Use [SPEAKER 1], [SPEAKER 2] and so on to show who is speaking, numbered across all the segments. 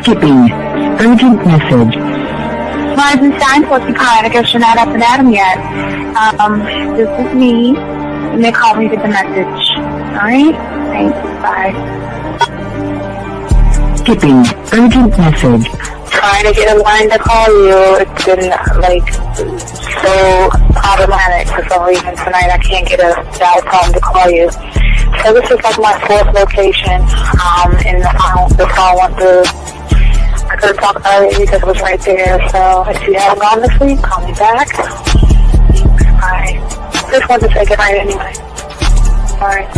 [SPEAKER 1] Skipping. Urgent message.
[SPEAKER 2] Weisenstein, what's the call? I guess you're not up and at him yet. This is me. And they call me with the message. Alright? Thanks. Bye.
[SPEAKER 1] Skipping. Urgent message.
[SPEAKER 2] Trying to get a line to call you. It's been, so problematic for some reason tonight. I can't get a dial tone to call you. So this is my fourth location. And the phone went through. I couldn't talk about it because it was right there. So if you haven't gone this week, call me back. Thanks. Bye. Just wanted to say goodnight anyway. Alright,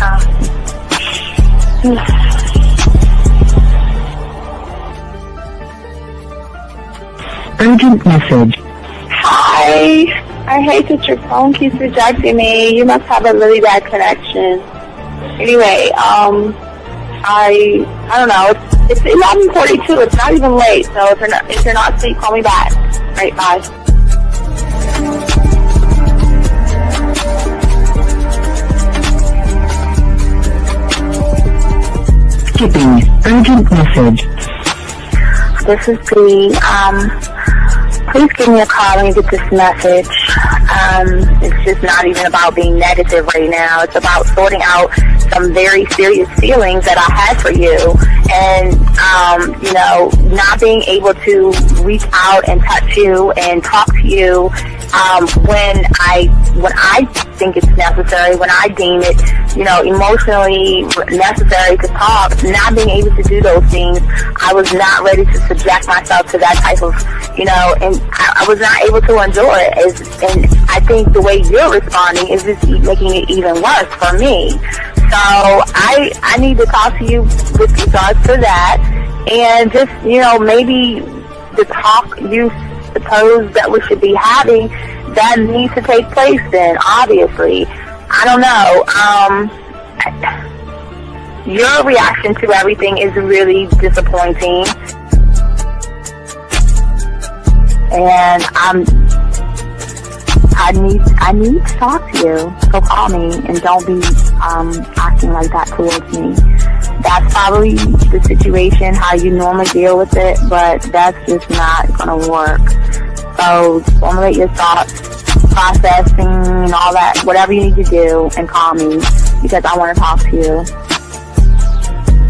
[SPEAKER 1] Urgent message.
[SPEAKER 2] Hi. I hate that your phone keeps rejecting me. You must have a really bad connection. Anyway, I don't know. It's 11:42. It's not even late. So if you're not asleep, call me back. Right, bye.
[SPEAKER 1] Skipping. Urgent message.
[SPEAKER 2] This is Bree. Please give me a call when you get this message. It's just not even about being negative right now. It's about sorting out some very serious feelings that I had for you. And, not being able to reach out and touch you and talk to you when I think it's necessary, when I deem it, emotionally necessary to talk. Not being able to do those things, I was not ready to subject myself to that type of, and I was not able to endure it. And I think the way you're responding is just making it even worse for me. So I need to talk to you with regards to that, and just, maybe the talk you suppose that we should be having, that needs to take place then, obviously. I don't know. Your reaction to everything is really disappointing. And I need to talk to you. So call me and don't be acting like that towards me. That's probably the situation, how you normally deal with it, but that's just not going to work. So formulate your thoughts, processing and all that, whatever you need to do, and call me because I want to talk to you.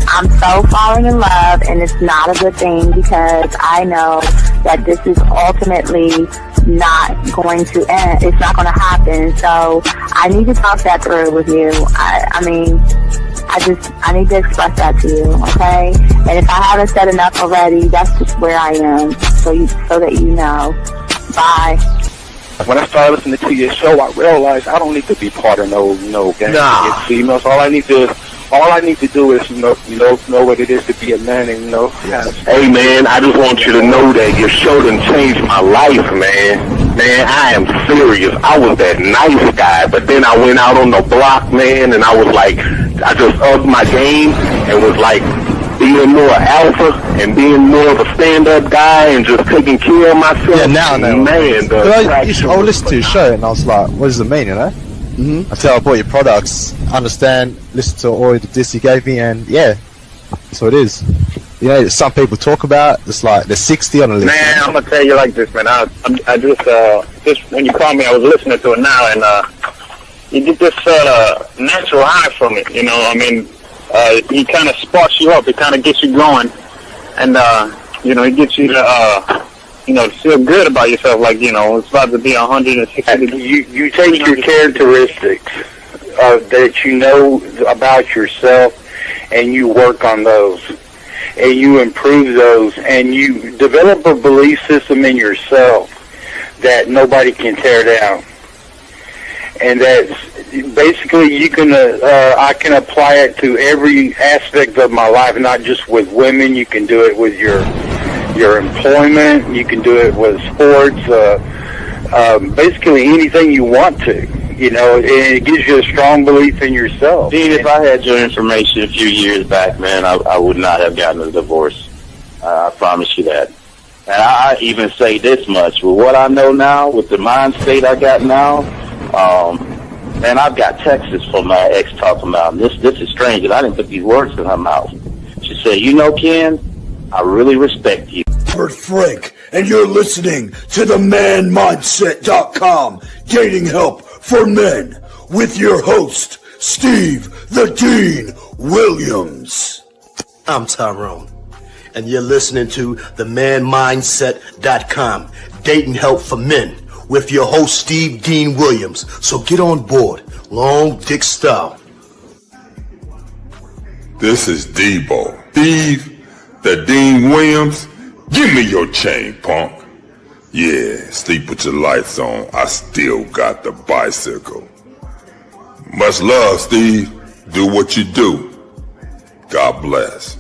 [SPEAKER 2] I'm so falling in love, and it's not a good thing because I know that this is ultimately not going to end. It's not going to happen. So I need to talk that through with you. I need to express that to you, okay? And if I haven't said enough already, that's just where I am, so that you know. Bye.
[SPEAKER 3] When I started listening to your show, I realized I don't need to be part of no gang against females. All I need to do is know what it is to be a man and
[SPEAKER 4] Hey man, I just want you to know that your show done changed my life, man. Man, I am serious. I was that nice guy, but then I went out on the block, man, and I was like, I just upped my game and was like being more alpha and being more of a stand-up guy and just taking care of myself.
[SPEAKER 5] Yeah, now,
[SPEAKER 4] man.
[SPEAKER 5] I listened to your show and I was like, what does it mean, Mm-hmm. Until I bought your products, understand, listen to all the diss you gave me, and yeah, that's what it is. Some people talk about, it's like they're 60 on the list.
[SPEAKER 3] Man, I'm gonna tell you like this, man. I just when you called me, I was listening to it now, and you get this natural high from it. It kind of sparks you up. It kind of gets you going, and it gets you to feel good about yourself. Like it's about to be 160.
[SPEAKER 6] You take your characteristics that you know about yourself, and you work on those, and you improve those, and you develop a belief system in yourself that nobody can tear down. And that's basically I can apply it to every aspect of my life, not just with women. You can do it with your employment. You can do it with sports. Basically anything you want to. And it gives you a strong belief in yourself.
[SPEAKER 4] Dean, if I had your information a few years back, man, I would not have gotten a divorce. I promise you that. And I even say this much, with what I know now, with the mind state I got now, man, I've got texts from my ex talking about, this is strange, and I didn't put these words in her mouth. She said, Ken, I really respect you.
[SPEAKER 7] Robert Frank, and you're listening to the manmindset.com dating help for men with your host, Steve the Dean Williams.
[SPEAKER 8] I'm Tyrone, and you're listening to the manmindset.com dating help for men with your host, Steve Dean Williams. So get on board, long dick style.
[SPEAKER 9] This is Debo. Steve the Dean Williams. Give me your chain, punk. Yeah, sleep with your lights on. I still got the bicycle. Much love, Steve. Do what you do. God bless.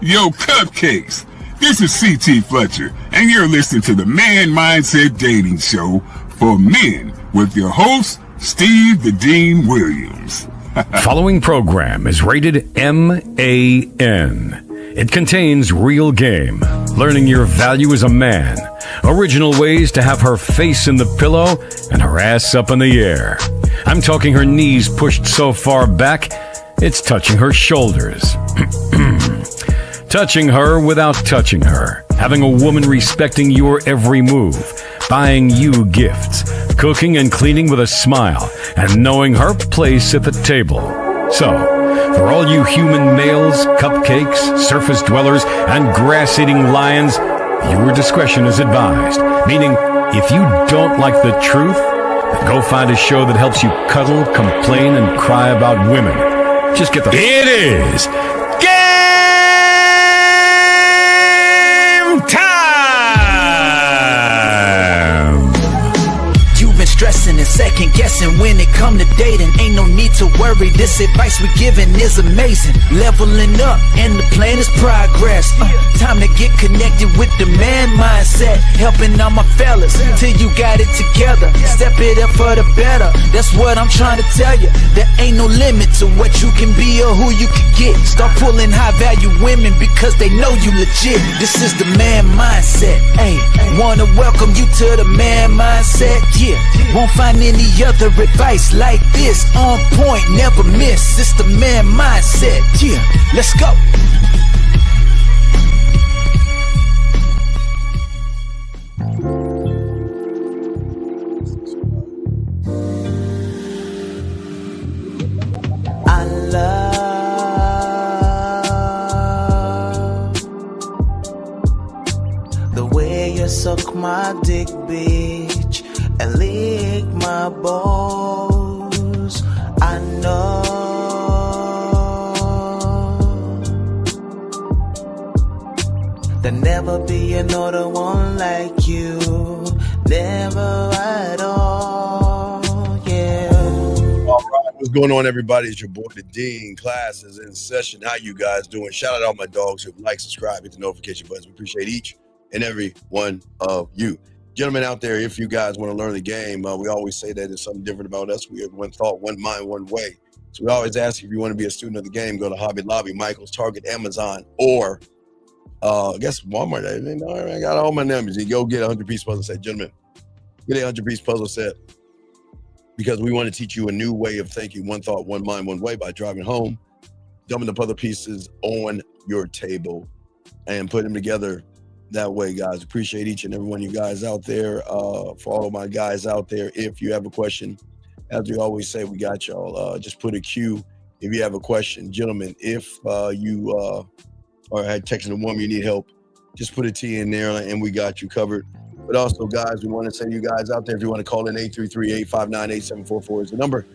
[SPEAKER 10] Yo, cupcakes. This is C.T. Fletcher, and you're listening to the Man Mindset Dating Show for men with your host, Steve the Dean Williams.
[SPEAKER 11] Following program is rated MAN. It contains real game, learning your value as a man, original ways to have her face in the pillow and her ass up in the air. I'm talking her knees pushed so far back, it's touching her shoulders. Touching her without touching her. Having a woman respecting your every move. Buying you gifts. Cooking and cleaning with a smile. And knowing her place at the table. So, for all you human males, cupcakes, surface dwellers, and grass-eating lions, your discretion is advised. Meaning, if you don't like the truth, then go find a show that helps you cuddle, complain, and cry about women. Just get the... It is game time!
[SPEAKER 12] You've been stressing and second guessing when it come to dating. Ain't no need to worry, this advice we giving is amazing. Leveling up and the plan is progress. Time to get connected with the man mindset. Helping all my fellas till you got it together. Step it up for the better, that's what I'm trying to tell you. There ain't no limit to what you can be or who you can get. Start pulling high value women because they know you legit. This is the man mindset. Hey, wanna welcome you to the man mindset. Yeah, won't find any other advice like this. On point, never miss. It's the man mindset. Yeah, let's go. I love the way you suck my dick, bitch, and lick my balls. I know there'll never be another one like you. Never at all, yeah.
[SPEAKER 13] All right, what's going on, everybody? It's your boy, the Dean. Class is in session. How you guys doing? Shout out to all my dogs who like, subscribe, hit the notification buttons. We appreciate each and every one of you. Gentlemen out there, if you guys want to learn the game, we always say that there's something different about us. We have one thought, one mind, one way. So we always ask if you want to be a student of the game, go to Hobby Lobby, Michael's, Target, Amazon, or I guess Walmart. I got all my numbers. You go get a 100-piece puzzle set. Gentlemen, get a 100-piece puzzle set because we want to teach you a new way of thinking, one thought, one mind, one way, by driving home, dumping the puzzle pieces on your table, and putting them together that way, guys. Appreciate each and every one of you guys out there. For all of my guys out there, if you have a question, as we always say, we got y'all. Just put a Q if you have a question. Gentlemen, if you are texting a woman, you need help, just put a T in there and we got you covered. But also, guys, we want to send you guys out there, if you want to call in, 833-859-8744 is the number.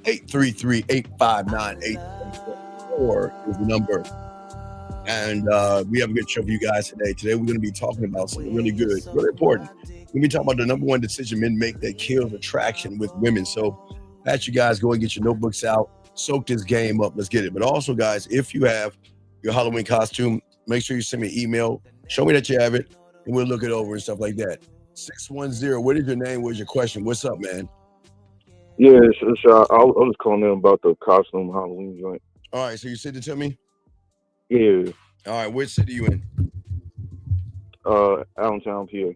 [SPEAKER 13] 833-859-8744 is the number. And we have a good show for you guys today. Today, we're going to be talking about something really good, really important. We're going to be talking about the number one decision men make that kills attraction with women. So, as you guys go and get your notebooks out, soak this game up. Let's get it. But also, guys, if you have your Halloween costume, make sure you send me an email. Show me that you have it, and we'll look it over and stuff like that. 610, what is your name? What's your question? What's up, man?
[SPEAKER 14] Yeah, I was calling in about the costume Halloween joint.
[SPEAKER 13] All right, so you sent it to me?
[SPEAKER 14] Yeah.
[SPEAKER 13] All right, which city you in?
[SPEAKER 14] Allentown, PA.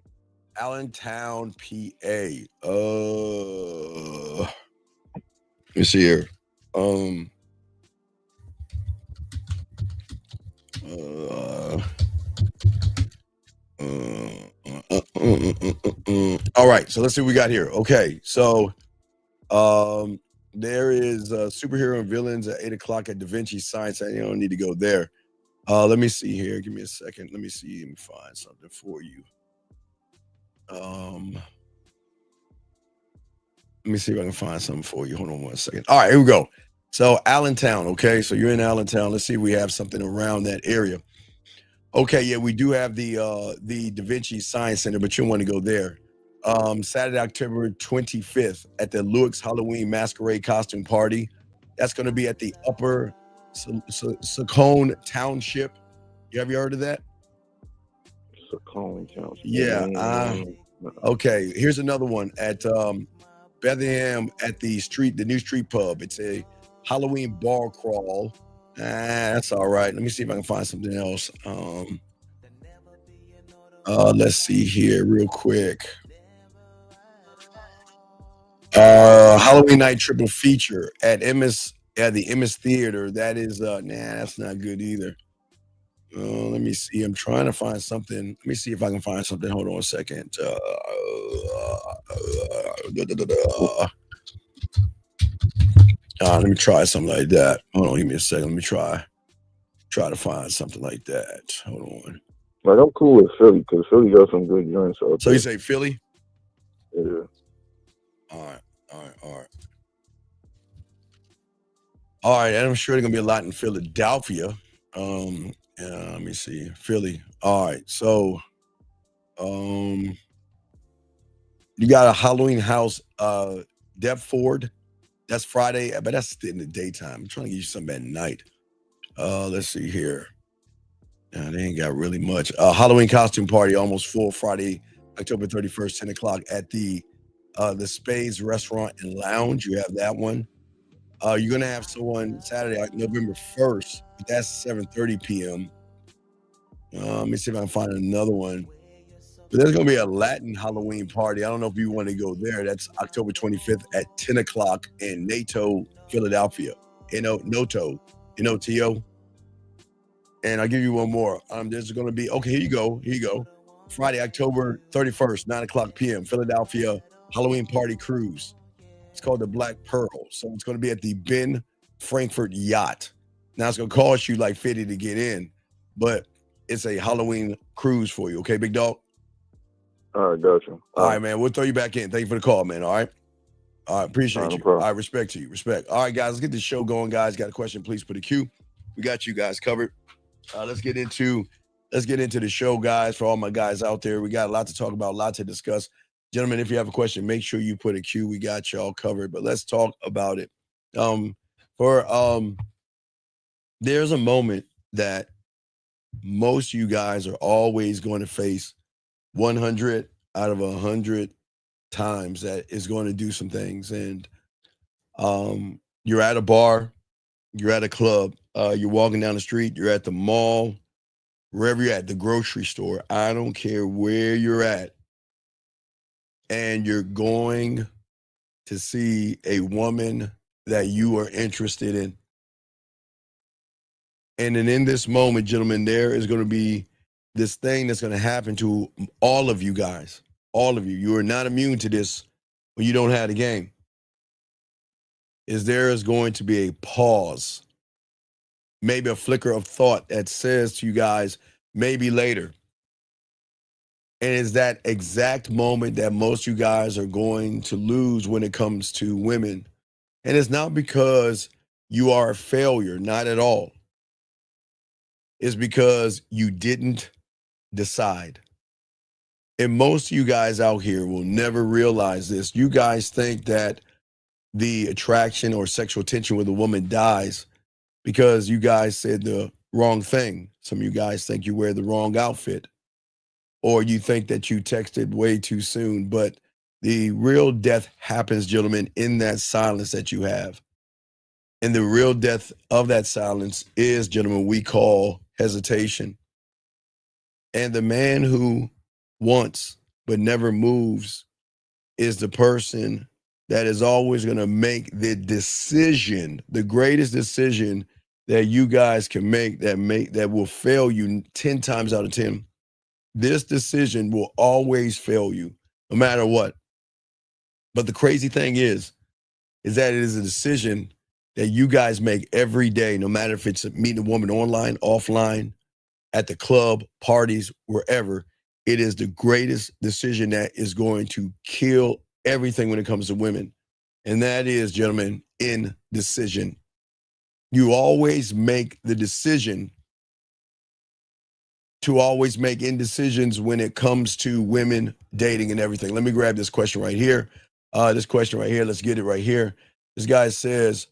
[SPEAKER 13] Allentown, PA. Let me see here. All right, so let's see what we got here. Okay, so there is superhero and villains at 8 o'clock at Da Vinci Science. You don't need to go there. Let me see here. Give me a second. Let me see. Let me find something for you. Let me see if I can find something for you. Hold on one second. All right, here we go. So Allentown, okay? So you're in Allentown. Let's see if we have something around that area. Okay, yeah, we do have the Da Vinci Science Center, but you don't want to go there. Saturday, October 25th at the Lewis Halloween Masquerade Costume Party. That's going to be at the Upper Saccone Township. Have you heard of that?
[SPEAKER 14] Saccone Township.
[SPEAKER 13] Yeah. Okay, here's another one at Bethlehem at the new street pub. It's a Halloween bar crawl. That's all right. Let me see if I can find something else. Let's see here real quick. Halloween night triple feature at the Emmis Theater. That is that's not good either. Let me see. I'm trying to find something. Let me see if I can find something. Hold on a second. Let me try something like that. Hold on, give me a second. Let me try to find something like that. Hold on.
[SPEAKER 14] Like, I'm cool with Philly because Philly got some good joints.
[SPEAKER 13] So you say Philly?
[SPEAKER 14] Yeah.
[SPEAKER 13] All right. And I'm sure there's gonna be a lot in Philadelphia. Let me see. Philly. All right. So you got a Halloween house, Deptford. That's Friday, but that's in the daytime. I'm trying to get you something at night. Let's see here. They ain't got really much. Halloween costume party, almost full, Friday, October 31st, 10 o'clock at the Spades Restaurant and Lounge. You have that one. You're gonna have someone Saturday, November 1st. That's 7:30 p.m. Let me see if I can find another one. But there's gonna be a Latin Halloween party. I don't know if you want to go there. That's October 25th at 10 o'clock in Nato, Philadelphia. Noto. N-O-T-O. And I'll give you one more. There's gonna be here you go. Friday, October 31st, 9 o'clock p.m. Philadelphia Halloween party cruise. It's called the Black Pearl. So it's going to be at the Ben Frankfurt Yacht. Now it's going to cost you like $50 to get in, but it's a Halloween cruise for you. Okay, big dog?
[SPEAKER 14] All right, gotcha.
[SPEAKER 13] All right, man. We'll throw you back in. Thank you for the call, man. All right. Appreciate you.
[SPEAKER 14] Problem.
[SPEAKER 13] I respect to you. Respect. All right, guys. Let's get this show going, guys. Got a question? Please put a Q. We got you guys covered. Let's get into the show, guys. For all my guys out there, we got a lot to talk about, a lot to discuss. Gentlemen, if you have a question, make sure you put a Q. We got y'all covered, but let's talk about it. There's a moment that most of you guys are always going to face 100 out of 100 times that is going to do some things. And you're at a bar, you're at a club, you're walking down the street, you're at the mall, wherever you're at, the grocery store. I don't care where you're at. And you're going to see a woman that you are interested in. And then in this moment, gentlemen, there is going to be this thing that's going to happen to all of you guys. All of you. You are not immune to this when you don't have the game. There is going to be a pause. Maybe a flicker of thought that says to you guys, maybe later. And it's that exact moment that most of you guys are going to lose when it comes to women. And it's not because you are a failure, not at all. It's because you didn't decide. And most of you guys out here will never realize this. You guys think that the attraction or sexual tension with a woman dies because you guys said the wrong thing. Some of you guys think you wear the wrong outfit. Or you think that you texted way too soon, but the real death happens, gentlemen, in that silence that you have. And the real death of that silence is, gentlemen, we call hesitation. And the man who wants but never moves is the person that is always going to make the decision, the greatest decision that you guys can make that will fail you 10 times out of 10. This decision will always fail you, no matter what. But the crazy thing is that it is a decision that you guys make every day, no matter if it's meeting a woman online, offline, at the club, parties, wherever. It is the greatest decision that is going to kill everything when it comes to women. And that is, gentlemen, indecision. You always make the decision to always make indecisions when it comes to women dating and everything. Let me grab this question right here. Let's get it right here. This guy says,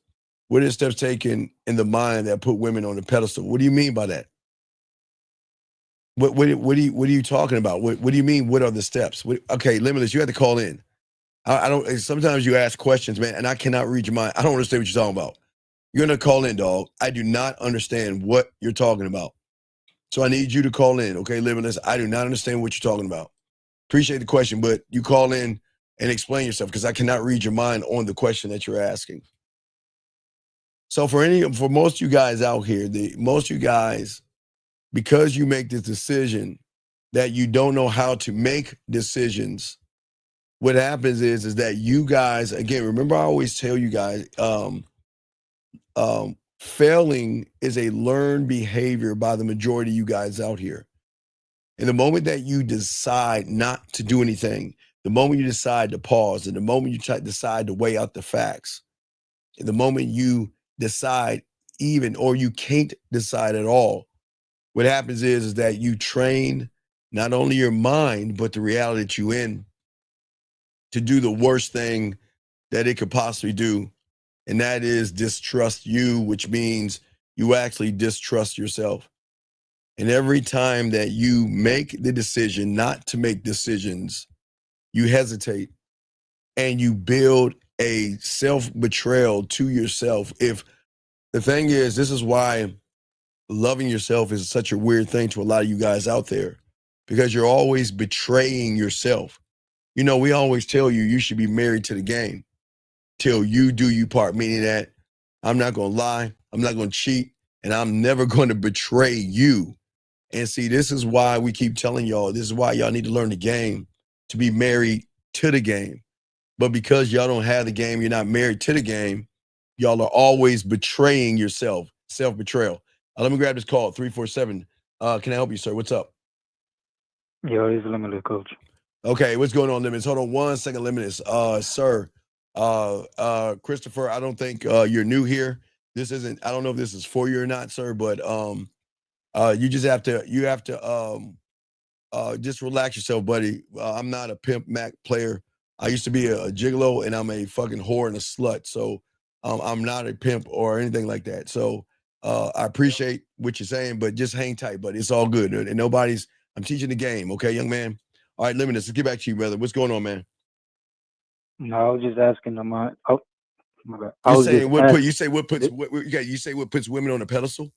[SPEAKER 13] what are the steps taken in the mind that put women on a pedestal? What do you mean by that? What are you talking about? What do you mean? What are the steps? Okay, Limitless, you have to call in. I don't. Sometimes you ask questions, man, and I cannot read your mind. I don't understand what you're talking about. You're gonna call in, dog. I do not understand what you're talking about. So I need you to call in, okay, Limitless. I do not understand what you're talking about. Appreciate the question, but you call in and explain yourself because I cannot read your mind on the question that you're asking. So for most of you guys out here, most of you guys, because you make this decision that you don't know how to make decisions, what happens is that you guys, again, remember I always tell you guys, failing is a learned behavior by the majority of you guys out here. And the moment that you decide not to do anything, the moment you decide to pause, and the moment you decide to weigh out the facts, and the moment you decide or you can't decide at all, what happens is that you train not only your mind, but the reality that you're in to do the worst thing that it could possibly do. And that is distrust you, which means you actually distrust yourself. And every time that you make the decision not to make decisions, you hesitate and you build a self-betrayal to yourself. If the thing is, this is why loving yourself is such a weird thing to a lot of you guys out there, because you're always betraying yourself. You know, we always tell you should be married to the game till you do your part, meaning that I'm not going to lie, I'm not going to cheat, and I'm never going to betray you. And see, this is why we keep telling y'all, this is why y'all need to learn the game to be married to the game. But because y'all don't have the game, you're not married to the game, y'all are always betraying yourself, self-betrayal. Let me grab this call, 347. Can I help you, sir? What's up?
[SPEAKER 15] Yo, it's Limitless, coach.
[SPEAKER 13] Okay, what's going on, Limitless? Hold on 1 second, Limitless. Sir, Christopher, I don't think you're new here. I don't know if this is for you or not, sir, but you have to just relax yourself, buddy. I'm not a pimp Mac player. I used to be a gigolo, and I'm a fucking whore and a slut. So I'm not a pimp or anything like that. So I appreciate what you're saying, but just hang tight, buddy. It's all good. And I'm teaching the game, okay, young man? All right, Limitless, let's get back to you, brother. What's going on, man?
[SPEAKER 15] No, I was just asking them. My bad.
[SPEAKER 13] You say what puts women on a pedestal?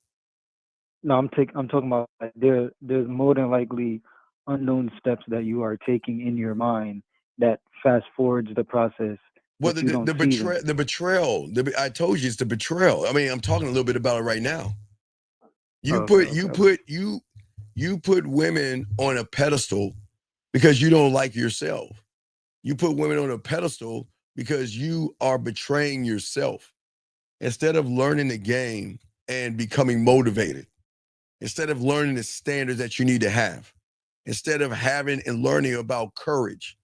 [SPEAKER 15] No, I'm talking about there's more than likely unknown steps that you are taking in your mind that fast forwards the process.
[SPEAKER 13] Well, the betrayal. I told you it's the betrayal. I mean, I'm talking a little bit about it right now. You put women on a pedestal because you don't like yourself. You put women on a pedestal because you are betraying yourself. Instead of learning the game and becoming motivated, instead of learning the standards that you need to have, instead of having and learning about courage,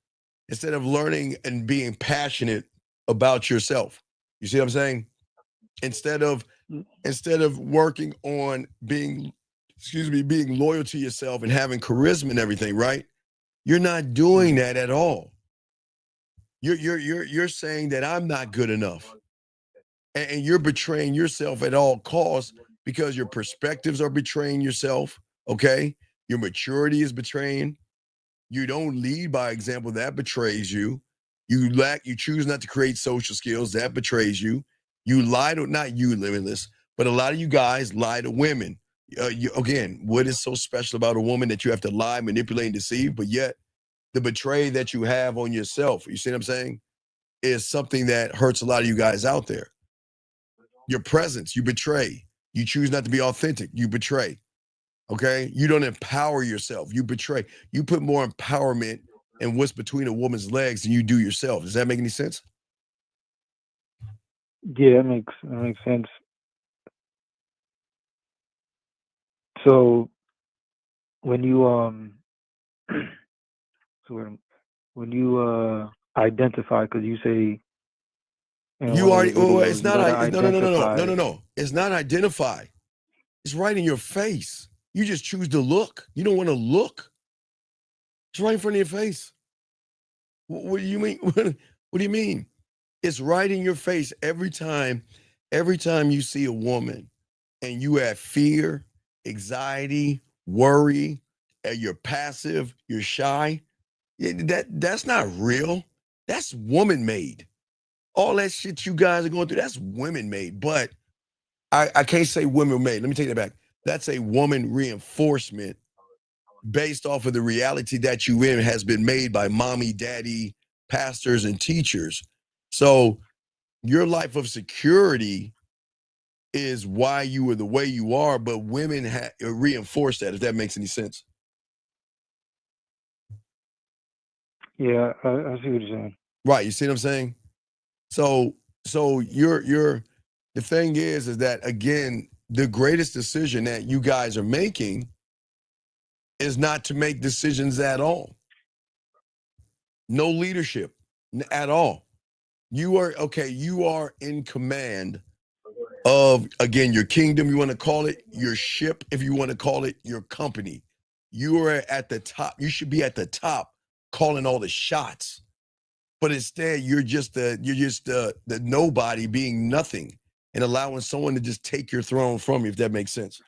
[SPEAKER 13] instead of learning and being passionate about yourself. You see what I'm saying? Instead of working on being loyal to yourself and having charisma and everything, right? You're not doing that at all. You're saying that I'm not good enough. And you're betraying yourself at all costs because your perspectives are betraying yourself, okay? Your maturity is betraying. You don't lead by example, that betrays you. You choose not to create social skills, that betrays you. You lie to, not you, Limitless, but a lot of you guys lie to women. Again, what is so special about a woman that you have to lie, manipulate, and deceive, but yet the betray that you have on yourself, you see what I'm saying, is something that hurts a lot of you guys out there. Your presence, you betray. You choose not to be authentic, you betray. Okay, you don't empower yourself. You betray. You put more empowerment in what's between a woman's legs than you do yourself. Does that make any sense?
[SPEAKER 15] Yeah, that makes sense. So when you so when you identify, because you say in
[SPEAKER 13] You
[SPEAKER 15] one of
[SPEAKER 13] already.
[SPEAKER 15] your
[SPEAKER 13] Oh,
[SPEAKER 15] videos,
[SPEAKER 13] it's
[SPEAKER 15] you
[SPEAKER 13] not.
[SPEAKER 15] gotta
[SPEAKER 13] No.
[SPEAKER 15] identify.
[SPEAKER 13] No. It's not identify. It's right in your face. You just choose to look. You don't want to look. It's right in front of your face. What do you mean? What do you mean? It's right in your face every time. Every time you see a woman and you have fear, anxiety, worry, and you're passive, you're shy. That's not real. That's woman made. All that shit you guys are going through, that's women made. But I can't say women made. Let me take that back. That's a woman reinforcement based off of the reality that you in has been made by mommy, daddy, pastors, and teachers. So your life of security is why you are the way you are, but women reinforce that, if that makes any sense.
[SPEAKER 15] Yeah, I see what you're saying.
[SPEAKER 13] Right. You see what I'm saying? So you're the thing is that again, the greatest decision that you guys are making is not to make decisions at all. No leadership at all. You are in command of, again, your kingdom, you want to call it, your ship, if you want to call it, your company. You are at the top. You should be at the top calling all the shots. But instead, you're just the nobody being nothing and allowing someone to just take your throne from you, if that makes sense.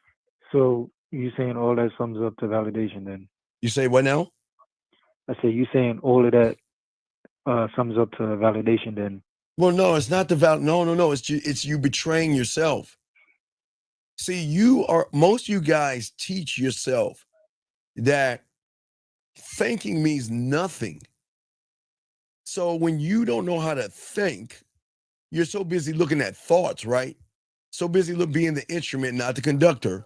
[SPEAKER 15] So you saying all that sums up to validation then?
[SPEAKER 13] You say what now?
[SPEAKER 15] I say you saying all of that sums up to validation then?
[SPEAKER 13] Well, no, it's not the no. It's you betraying yourself. See, most of you guys teach yourself that thinking means nothing. So when you don't know how to think, you're so busy looking at thoughts, right? So busy being the instrument, not the conductor,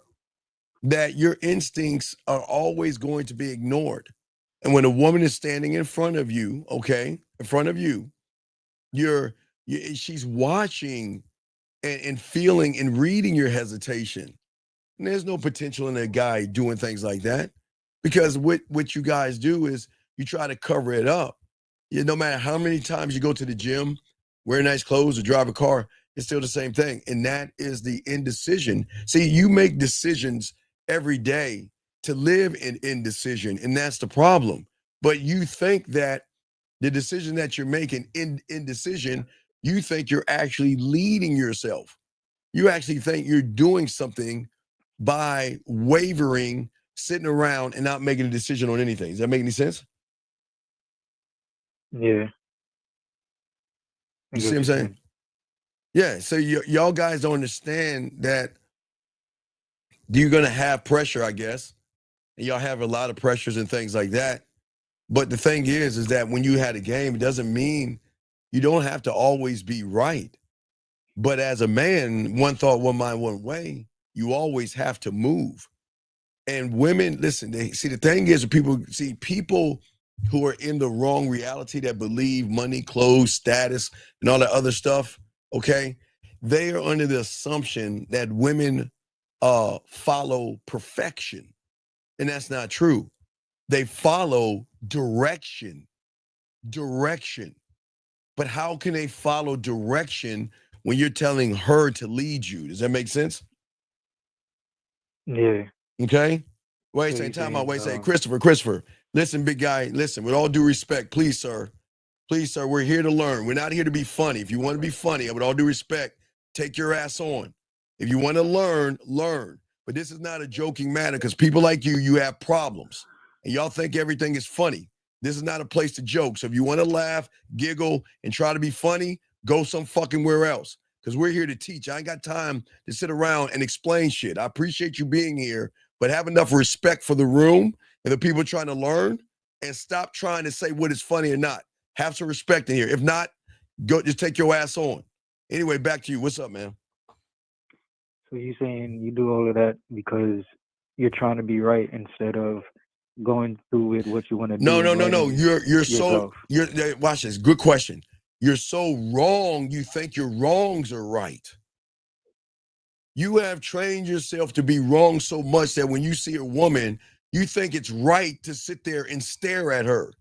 [SPEAKER 13] that your instincts are always going to be ignored. And when a woman is standing in front of you, she's watching and feeling and reading your hesitation. And there's no potential in a guy doing things like that, because what you guys do is you try to cover it up. No matter how many times you go to the gym, wear nice clothes, or drive a car, it's still the same thing. And that is the indecision. See, you make decisions every day to live in indecision, and that's the problem. But you think that the decision that you're making in indecision, you think you're actually leading yourself. You actually think you're doing something by wavering, sitting around, and not making a decision on anything. Does that make any sense?
[SPEAKER 15] Yeah.
[SPEAKER 13] You see what I'm saying? Yeah. So y'all guys don't understand that you're going to have pressure, I guess. And y'all have a lot of pressures and things like that. But the thing is that when you had a game, it doesn't mean you don't have to always be right. But as a man, one thought, one mind, one way, you always have to move. And women, listen, the thing is, people who are in the wrong reality that believe money, clothes, status, and all that other stuff, okay, they are under the assumption that women follow perfection. And that's not true. They follow direction. But how can they follow direction when you're telling her to lead you? Does that make sense?
[SPEAKER 15] Yeah.
[SPEAKER 13] Okay. Wait,
[SPEAKER 15] So
[SPEAKER 13] say, Christopher, listen, big guy, listen, with all due respect, please, sir, we're here to learn. We're not here to be funny. If you want to be funny, with all due respect, take your ass on. If you want to learn, learn. But this is not a joking matter, because people like you have problems. And y'all think everything is funny. This is not a place to joke. So if you want to laugh, giggle, and try to be funny, go some fucking where else. Because we're here to teach. I ain't got time to sit around and explain shit. I appreciate you being here, but have enough respect for the room and the people trying to learn, and stop trying to say what is funny or not. Have some respect in here. If not, go just take your ass on. Anyway, back to you. What's up, man?
[SPEAKER 15] So you saying you do all of that because you're trying to be right instead of going through with what you want to do.
[SPEAKER 13] No.
[SPEAKER 15] and letting
[SPEAKER 13] You're
[SPEAKER 15] yourself.
[SPEAKER 13] watch this. Good question. You're so wrong, you think your wrongs are right. You have trained yourself to be wrong so much that when you see a woman, you think it's right to sit there and stare at her.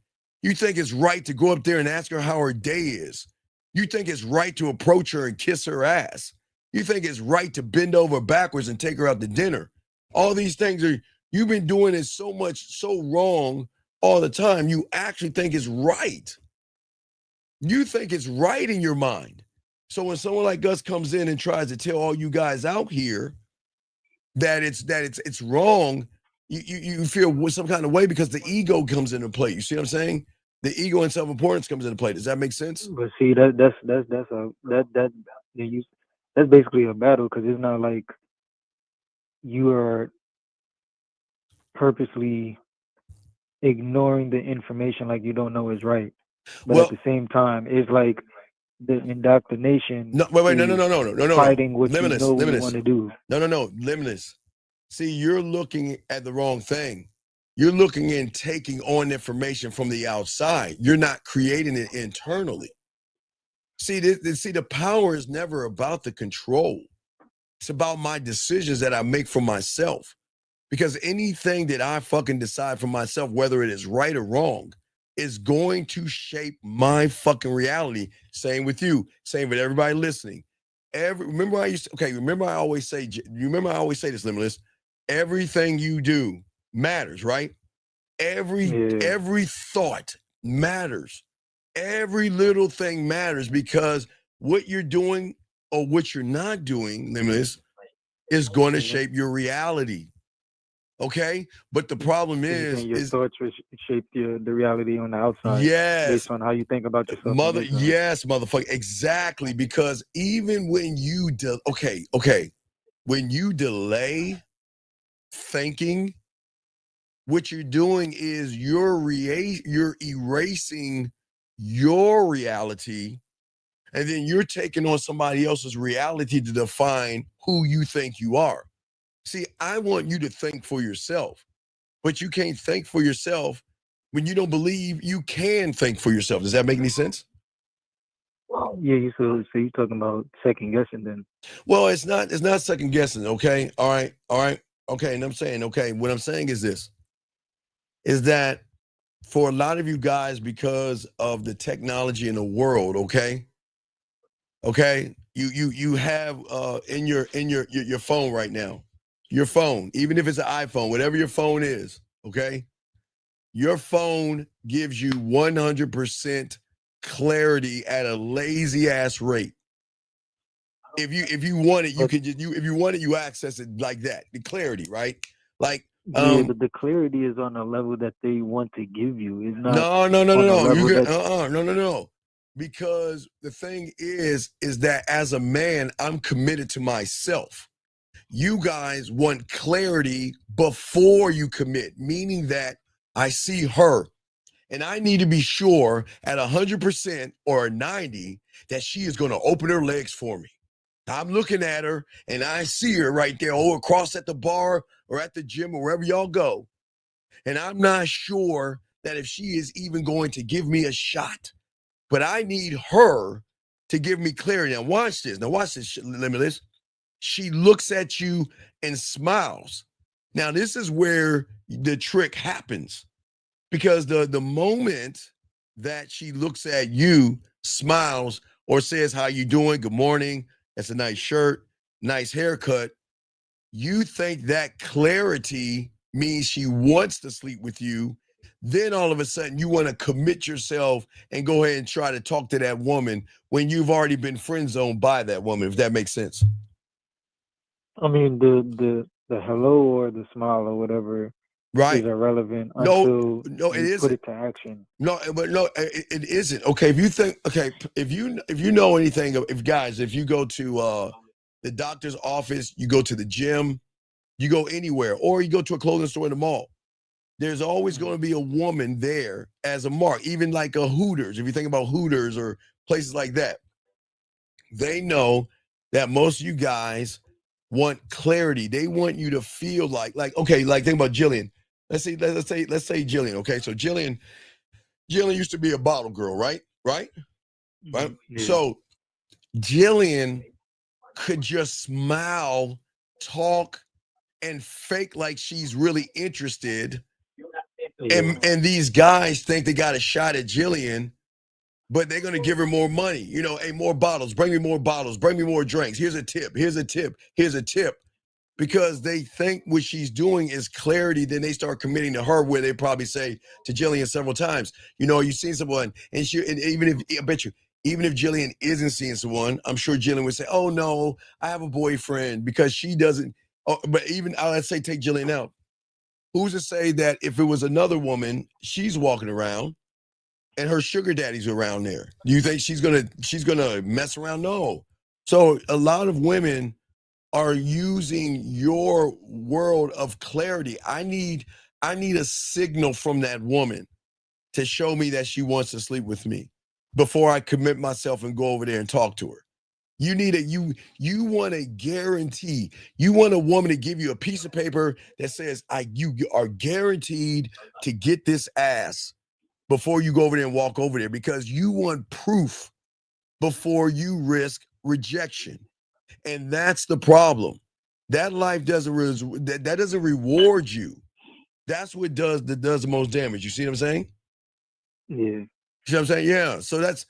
[SPEAKER 13] You think it's right to go up there and ask her how her day is. You think it's right to approach her and kiss her ass. You think it's right to bend over backwards and take her out to dinner. All these things you've been doing it so wrong all the time. You actually think it's right. You think it's right in your mind. So when someone like us comes in and tries to tell all you guys out here that it's wrong, you feel some kind of way because the ego comes into play. You see what I'm saying? The ego and self-importance comes into play. Does that make sense?
[SPEAKER 15] But see, that's basically a battle, because it's not like you are purposely ignoring the information like you don't know is right. But at the same time, it's like the indoctrination.
[SPEAKER 13] No, wait, no.
[SPEAKER 15] Fighting what
[SPEAKER 13] Limitless,
[SPEAKER 15] you know you want to do.
[SPEAKER 13] No. Limitless. See, you're looking at the wrong thing. You're looking and taking on information from the outside. You're not creating it internally. See, the power is never about the control. It's about my decisions that I make for myself. Because anything that I fucking decide for myself, whether it is right or wrong, is going to shape my fucking reality. Same with you. Same with everybody listening. Remember I always say this, Limitless. Everything you do matters, right? Every thought matters. Every little thing matters, because what you're doing or what you're not doing, Limitless, is going to shape your reality. Okay, but the problem is
[SPEAKER 15] your thoughts shape the reality on the outside.
[SPEAKER 13] Yes,
[SPEAKER 15] based on how you think about yourself.
[SPEAKER 13] Yes, motherfucker, exactly. Because even when you when you delay thinking, what you're doing is you're erasing your reality, and then you're taking on somebody else's reality to define who you think you are. See, I want you to think for yourself, but you can't think for yourself when you don't believe you can think for yourself. Does that make any sense?
[SPEAKER 15] Yeah, so you're talking about second guessing then?
[SPEAKER 13] Well, it's not second guessing. Okay, all right. Okay, and I'm saying, what I'm saying is this: is that for a lot of you guys, because of the technology in the world, okay, you have in your phone right now. Your phone, even if it's an iPhone, whatever your phone is, okay? Your phone gives you 100% clarity at a lazy ass rate. If you want it, you can just if you want it, you access it like that. The clarity, right? Like
[SPEAKER 15] but the clarity is on a level that they want to give you. It's not
[SPEAKER 13] no. Because the thing is that as a man, I'm committed to myself. You guys want clarity before you commit, meaning that I see her and I need to be sure at 100% or 90 that she is going to open her legs for me. I'm looking at her and I see her right there, across at the bar or at the gym or wherever y'all go. And I'm not sure that if she is even going to give me a shot, but I need her to give me clarity. Now watch this, Limitless. She looks at you and smiles. Now, this is where the trick happens, because the moment that she looks at you, smiles, or says, "How you doing? Good morning. That's a nice shirt, nice haircut," you think that clarity means she wants to sleep with you. Then all of a sudden you want to commit yourself and go ahead and try to talk to that woman when you've already been friend zoned by that woman, if that makes sense.
[SPEAKER 15] I mean, the hello or the smile or whatever is irrelevant until
[SPEAKER 13] it isn't.
[SPEAKER 15] Put it to action.
[SPEAKER 13] It isn't. Okay, if you know anything, if you go to the doctor's office, you go to the gym, you go anywhere, or you go to a clothing store in the mall, there's always going to be a woman there as a mark, even like a Hooters. If you think about Hooters or places like that, they know that most of you guys want clarity. They want you to feel like okay, like think about Jillian. Let's say Jillian. Okay, so Jillian used to be a bottle girl, right? Right?
[SPEAKER 15] Yeah.
[SPEAKER 13] So Jillian could just smile, talk, and fake like she's really interested. And these guys think they got a shot at Jillian, but they're gonna give her more money. You know, hey, more bottles, bring me more bottles, bring me more drinks. Here's a tip, here's a tip, here's a tip. Because they think what she's doing is clarity, then they start committing to her, where they probably say to Jillian several times, you know, you've seen someone, and even if, I bet you, even if Jillian isn't seeing someone, I'm sure Jillian would say, oh no, I have a boyfriend, because she doesn't, but even, let's say take Jillian out. Who's to say that if it was another woman, she's walking around and her sugar daddy's around there? Do you think she's gonna mess around? No. So a lot of women are using your world of clarity. I need a signal from that woman to show me that she wants to sleep with me before I commit myself and go over there and talk to her. You need you want a guarantee. You want a woman to give you a piece of paper that says you are guaranteed to get this ass before you go over there and walk over there, because you want proof before you risk rejection. And that's the problem. That life doesn't that doesn't reward you. That's what does the most damage. You see what I'm saying?
[SPEAKER 15] Yeah.
[SPEAKER 13] You see what I'm saying? Yeah. So that's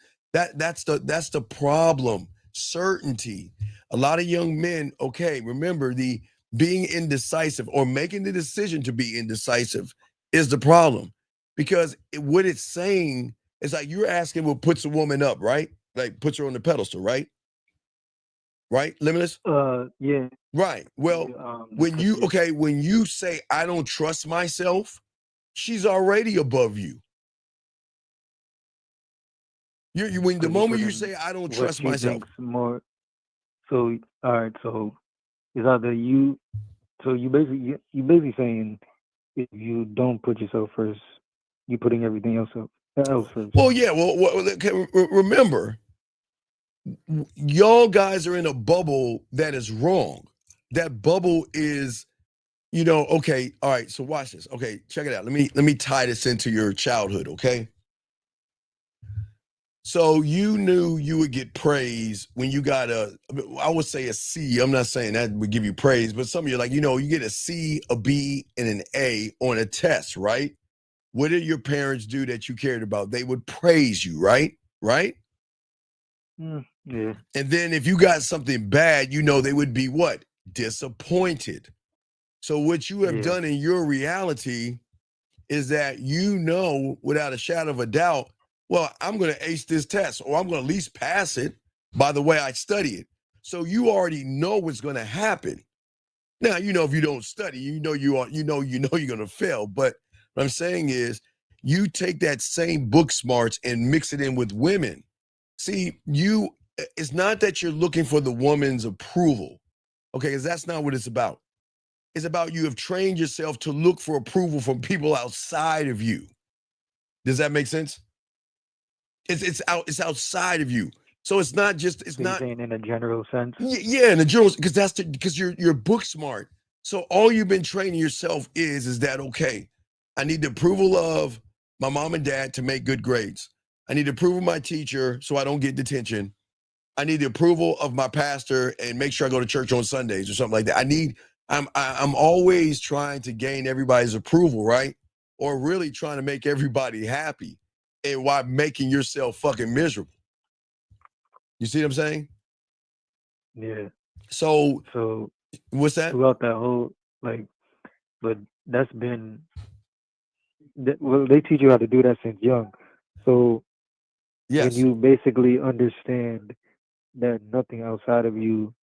[SPEAKER 13] the problem. Certainty. A lot of young men, okay, remember, the being indecisive or making the decision to be indecisive is the problem. Because what it's saying is like you're asking what puts a woman up, right? Like puts her on the pedestal, right? Right, Limitless?
[SPEAKER 15] Yeah.
[SPEAKER 13] Right. Well, when you say I don't trust myself, she's already above you. When the moment you say I don't trust myself,
[SPEAKER 15] more. So all right. So it's either you. So you basically saying if you don't put yourself first, you putting everything else first.
[SPEAKER 13] Well, yeah. Well, remember, y'all guys are in a bubble that is wrong. That bubble is, okay, all right, so watch this. Okay, check it out. Let me tie this into your childhood, okay? So you knew you would get praise when you got I would say a C. I'm not saying that would give you praise, but some of you you get a C, a B, and an A on a test, right? What did your parents do that you cared about? They would praise you, right? Right?
[SPEAKER 15] Yeah.
[SPEAKER 13] And then if you got something bad, they would be what? Disappointed. So what you have done in your reality is that without a shadow of a doubt, well, I'm going to ace this test, or I'm going to at least pass it by the way I study it. So you already know what's going to happen. Now, if you don't study, you're going to fail. But what I'm saying is you take that same book smarts and mix it in with women. See, it's not that you're looking for the woman's approval, okay? Because that's not what it's about. It's about you have trained yourself to look for approval from people outside of you. Does that make sense? It's outside of you. So it's not just not
[SPEAKER 15] saying in a general sense.
[SPEAKER 13] Yeah, in a general, because you're book smart. So all you've been training yourself is that okay, I need the approval of my mom and dad to make good grades. I need the approval of my teacher so I don't get detention. I need the approval of my pastor and make sure I go to church on Sundays or something like that. I'm always trying to gain everybody's approval, right? Or really trying to make everybody happy, and while making yourself fucking miserable. You see what I'm saying?
[SPEAKER 15] Yeah.
[SPEAKER 13] So what's that?
[SPEAKER 15] Throughout that whole but that's been they teach you how to do that since young. So
[SPEAKER 13] yes,
[SPEAKER 15] when you basically understand that nothing outside of you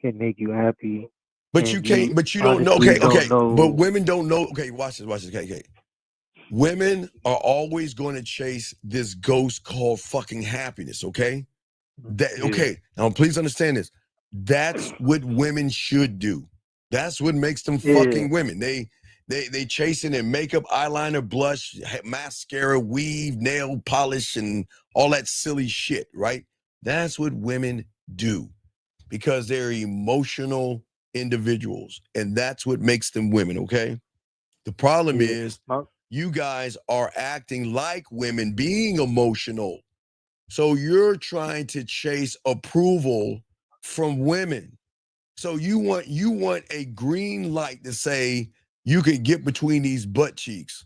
[SPEAKER 15] can make you happy.
[SPEAKER 13] But you can't, but you don't know. Okay. But women don't know. Okay, watch this. Okay. Women are always going to chase this ghost called fucking happiness, okay? Okay, now please understand this. That's what women should do. That's what makes them fucking women. They chasing in makeup, eyeliner, blush, mascara, weave, nail polish, and all that silly shit, right? That's what women do because they're emotional individuals, and that's what makes them women, okay? The problem
[SPEAKER 15] Yeah.
[SPEAKER 13] is you guys are acting like women, being emotional. So you're trying to chase approval from women. So you want a green light to say you can get between these butt cheeks.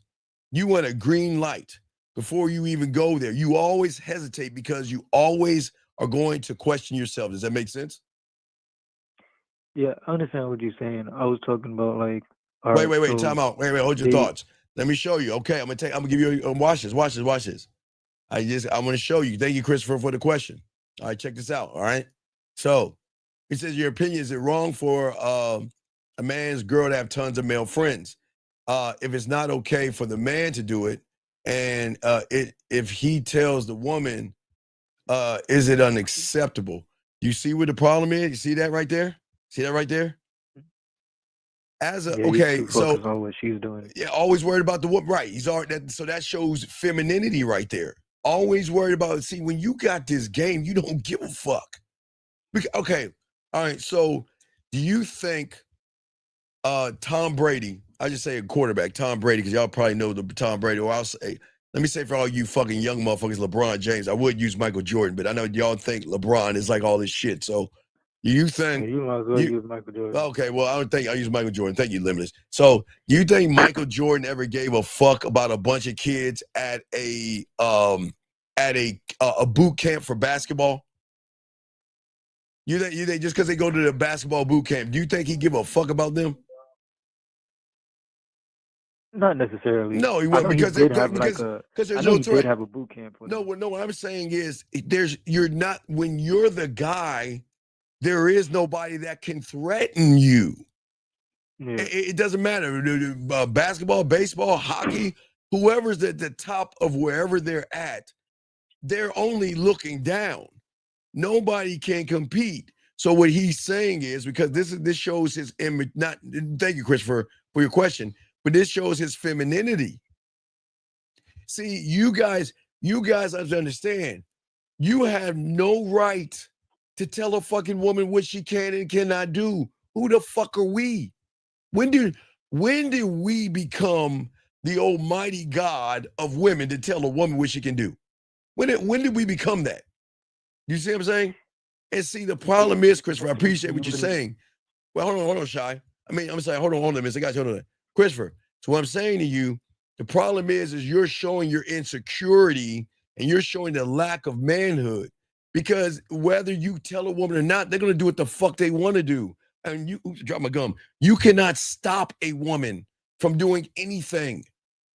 [SPEAKER 13] You want a green light before you even go there. You always hesitate because you always are going to question yourself. Does that make sense?
[SPEAKER 15] Yeah, I understand what you're saying. I was talking about like, all
[SPEAKER 13] Wait,
[SPEAKER 15] right, so
[SPEAKER 13] time out. Wait, hold your
[SPEAKER 15] they-
[SPEAKER 13] thoughts. Let me show you. Okay, I'm gonna give you watch this. Watch this. I'm gonna show you. Thank you, Christopher, for the question. All right, check this out. All right. So it says your opinion, is it wrong for a man's girl to have tons of male friends? If it's not okay for the man to do it, and if he tells the woman, is it unacceptable? You see what the problem is? You see that right there? See that right there? As a
[SPEAKER 15] yeah, he's
[SPEAKER 13] okay,
[SPEAKER 15] too
[SPEAKER 13] so
[SPEAKER 15] focused on what she's doing.
[SPEAKER 13] yeah, always worried about the woman, right? He's already that, so that shows femininity right there. Always worried about. See, when you got this game, you don't give a fuck. Okay, all right. So, do you think Tom Brady? I just say a quarterback, Tom Brady, because y'all probably know the Tom Brady. Or I'll say, let me say for all you fucking young motherfuckers, LeBron James. I would use Michael Jordan, but I know y'all think LeBron is like all this shit. So, do you think
[SPEAKER 15] You might as well use Michael Jordan.
[SPEAKER 13] Okay, well, I don't think I use Michael Jordan. Thank you, Limitless. So, you think Michael Jordan ever gave a fuck about a bunch of kids at a boot camp for basketball? You think just because they go to the basketball boot camp, do you think he give a fuck about them?
[SPEAKER 15] Not necessarily.
[SPEAKER 13] No, he
[SPEAKER 15] I
[SPEAKER 13] wouldn't
[SPEAKER 15] know
[SPEAKER 13] because
[SPEAKER 15] he did have
[SPEAKER 13] because
[SPEAKER 15] I
[SPEAKER 13] there's
[SPEAKER 15] know
[SPEAKER 13] no
[SPEAKER 15] he
[SPEAKER 13] threat.
[SPEAKER 15] did have a boot camp.
[SPEAKER 13] No, what I'm saying is you're not, when you're the guy, there is nobody that can threaten you.
[SPEAKER 15] Yeah.
[SPEAKER 13] It doesn't matter. Basketball, baseball, hockey, whoever's at the top of wherever they're at, they're only looking down. Nobody can compete. So what he's saying is, because this shows his image. Not thank you, Christopher, for your question, but this shows his femininity. See, you guys have to understand. You have no right to tell a fucking woman what she can and cannot do. Who the fuck are we? When did we become the almighty God of women to tell a woman what she can do? When did we become that? You see what I'm saying? And see, the problem is, Christopher, I appreciate what you're saying. Well, hold on, Shy. I'm saying, hold on a minute. Guys, hold on. Christopher, so what I'm saying to you, the problem is you're showing your insecurity and you're showing the lack of manhood. Because whether you tell a woman or not, they're going to do what the fuck they want to do. And you drop my gum. You cannot stop a woman from doing anything.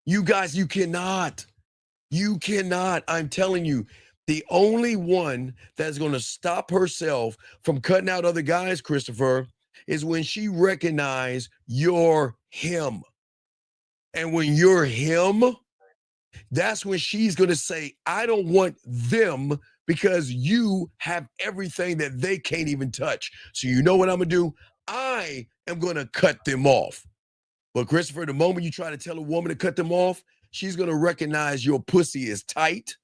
[SPEAKER 13] You guys, you cannot. You cannot. I'm telling you, the only one that's going to stop herself from cutting out other guys, Christopher, is when she recognizes you're him. And when you're him, that's when she's going to say, I don't want them because you have everything that they can't even touch. So you know what I'm going to do? I am going to cut them off. But Christopher, the moment you try to tell a woman to cut them off, she's going to recognize your pussy is tight.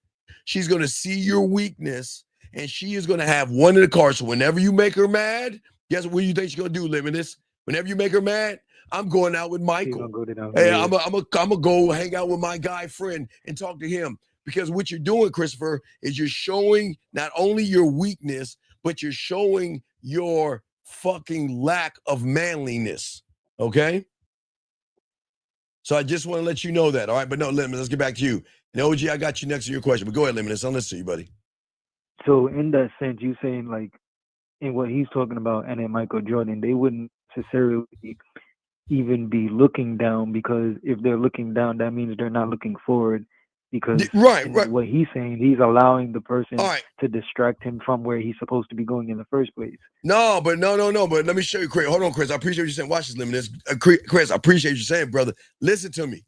[SPEAKER 13] She's going to see your weakness, and she is going to have one in the car. So whenever you make her mad, guess what you think she's going to do, Limitless? Whenever you make her mad, I'm going out with Michael. Hey, I'm gonna go hang out with my guy friend and talk to him. Because what you're doing, Christopher, is you're showing not only your weakness, but you're showing your fucking lack of manliness. Okay? So I just want to let you know that. All right, but no, Limitless, let's get back to you. And OG, I got you next to your question, but go ahead, Limitless. I'll listen to you, buddy.
[SPEAKER 15] So in that sense, you saying like in what he's talking about and in Michael Jordan, they wouldn't necessarily even be looking down, because if they're looking down, that means they're not looking forward. Because
[SPEAKER 13] right.
[SPEAKER 15] What he's saying, he's allowing the person to distract him from where he's supposed to be going in the first place.
[SPEAKER 13] No. But let me show you, Chris. Hold on, Chris. I appreciate what you're saying. Watch this, Limitless. Chris, I appreciate what you're saying, brother. Listen to me.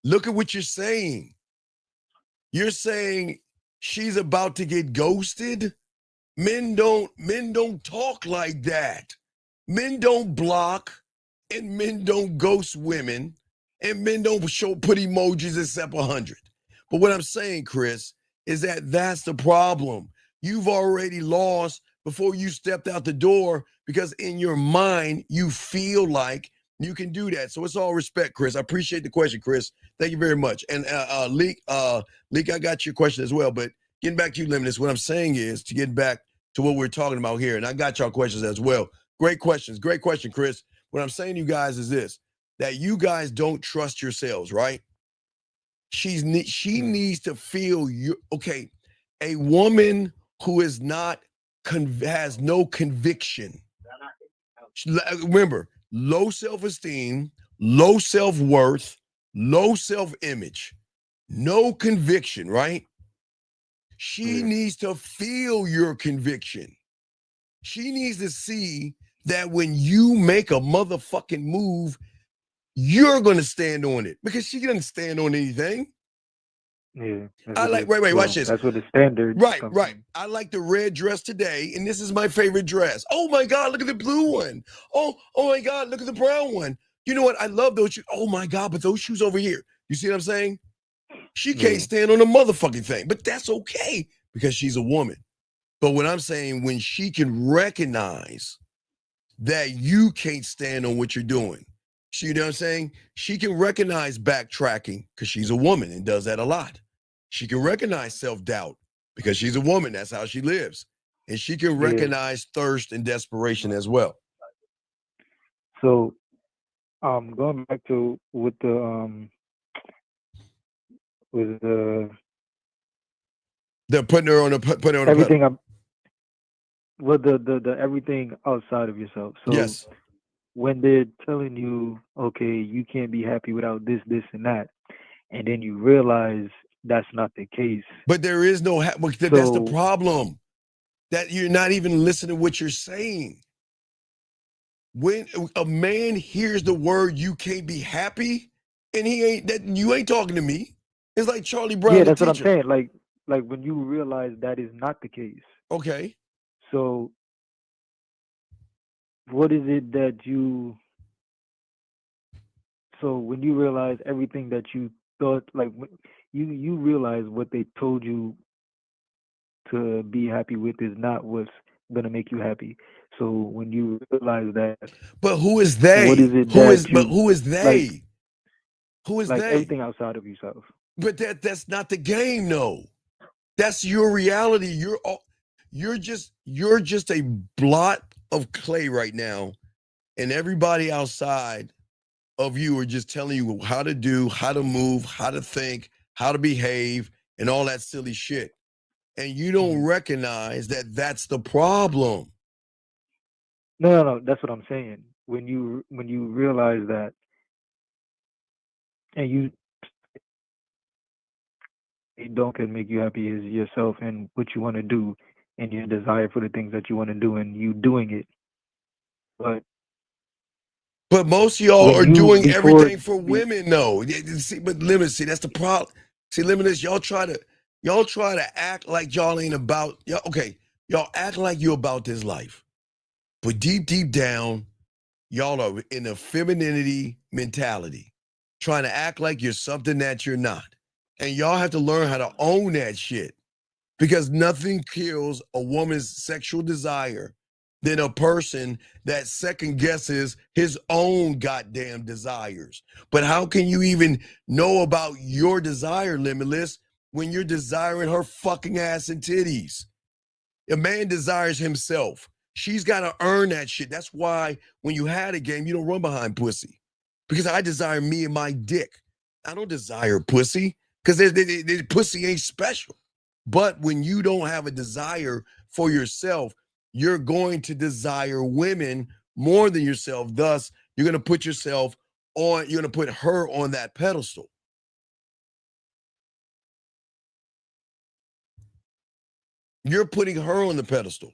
[SPEAKER 13] Look at what you're saying. You're saying she's about to get ghosted. Men don't talk like that. Men don't block, and men don't ghost women, and men don't put emojis except 100. But what I'm saying, Chris, is that that's the problem. You've already lost before you stepped out the door, because in your mind, you feel like you can do that. So it's all respect, Chris. I appreciate the question, Chris. Thank you very much. And Leak, I got your question as well. But getting back to you, Limitless, what I'm saying is to get back to what we're talking about here. And I got y'all questions as well. Great questions. Great question, Chris. What I'm saying to you guys is this, that you guys don't trust yourselves, right? She needs to feel you. Okay, a woman who is not has no conviction. Remember, low self-esteem, low self-worth, low self-image, no conviction, right? She needs to feel your conviction. She needs to see that when you make a motherfucking move, you're going to stand on it, because she doesn't stand on anything.
[SPEAKER 15] Yeah.
[SPEAKER 13] I like, wait, watch this.
[SPEAKER 15] That's what the standard.
[SPEAKER 13] Right. I like the red dress today, and this is my favorite dress. Oh my God, look at the blue one. Oh my God, look at the brown one. You know what? I love those shoes. Oh my God, but those shoes over here. You see what I'm saying? She can't stand on a motherfucking thing, but that's okay because she's a woman. But what I'm saying, when she can recognize that you can't stand on what you're doing, you know what I'm saying? She can recognize backtracking because she's a woman and does that a lot. She can recognize self-doubt because she's a woman. That's how she lives. And she can recognize thirst and desperation as well.
[SPEAKER 15] So, going back to with the
[SPEAKER 13] they're putting her on a
[SPEAKER 15] everything. The everything outside of yourself. So
[SPEAKER 13] yes.
[SPEAKER 15] When they're telling you, okay, you can't be happy without this, and that, and then you realize that's not the case.
[SPEAKER 13] But there is no, that's the problem, that you're not even listening to what you're saying. When a man hears the word "you can't be happy," and you ain't talking to me. It's like Charlie Brown.
[SPEAKER 15] Yeah, that's what I'm saying. Like when you realize that is not the case.
[SPEAKER 13] Okay.
[SPEAKER 15] So what is it that you? So when you realize everything that you thought, like you realize what they told you to be happy with is not what's gonna make you happy. So when you realize that,
[SPEAKER 13] but who is they?
[SPEAKER 15] What is it?
[SPEAKER 13] Who is they? Who is
[SPEAKER 15] like
[SPEAKER 13] they?
[SPEAKER 15] everything outside of yourself.
[SPEAKER 13] But that's not the game, no. That's your reality. You're just a blot of clay right now, and everybody outside of you are just telling you how to do, how to move, how to think, how to behave, and all that silly shit. And you don't recognize that that's the problem.
[SPEAKER 15] No. That's what I'm saying. When you realize that, and you don't can make you happy is yourself and what you want to do, and your desire for the things that you want to do, and you doing it.
[SPEAKER 13] But most of y'all are doing everything for women, though. See, but Limitless, that's the problem. See, Limitless, y'all try to act like y'all ain't about. Y'all act like you're about this life, but deep down, y'all are in a femininity mentality, trying to act like you're something that you're not. And y'all have to learn how to own that shit, because nothing kills a woman's sexual desire than a person that second guesses his own goddamn desires. But how can you even know about your desire, Limitless, when you're desiring her fucking ass and titties? A man desires himself. She's got to earn that shit. That's why when you had a game, you don't run behind pussy. Because I desire me and my dick. I don't desire pussy, because pussy ain't special. But when you don't have a desire for yourself, you're going to desire women more than yourself. Thus, you're going to put yourself on, you're going to put her on that pedestal. You're putting her on the pedestal,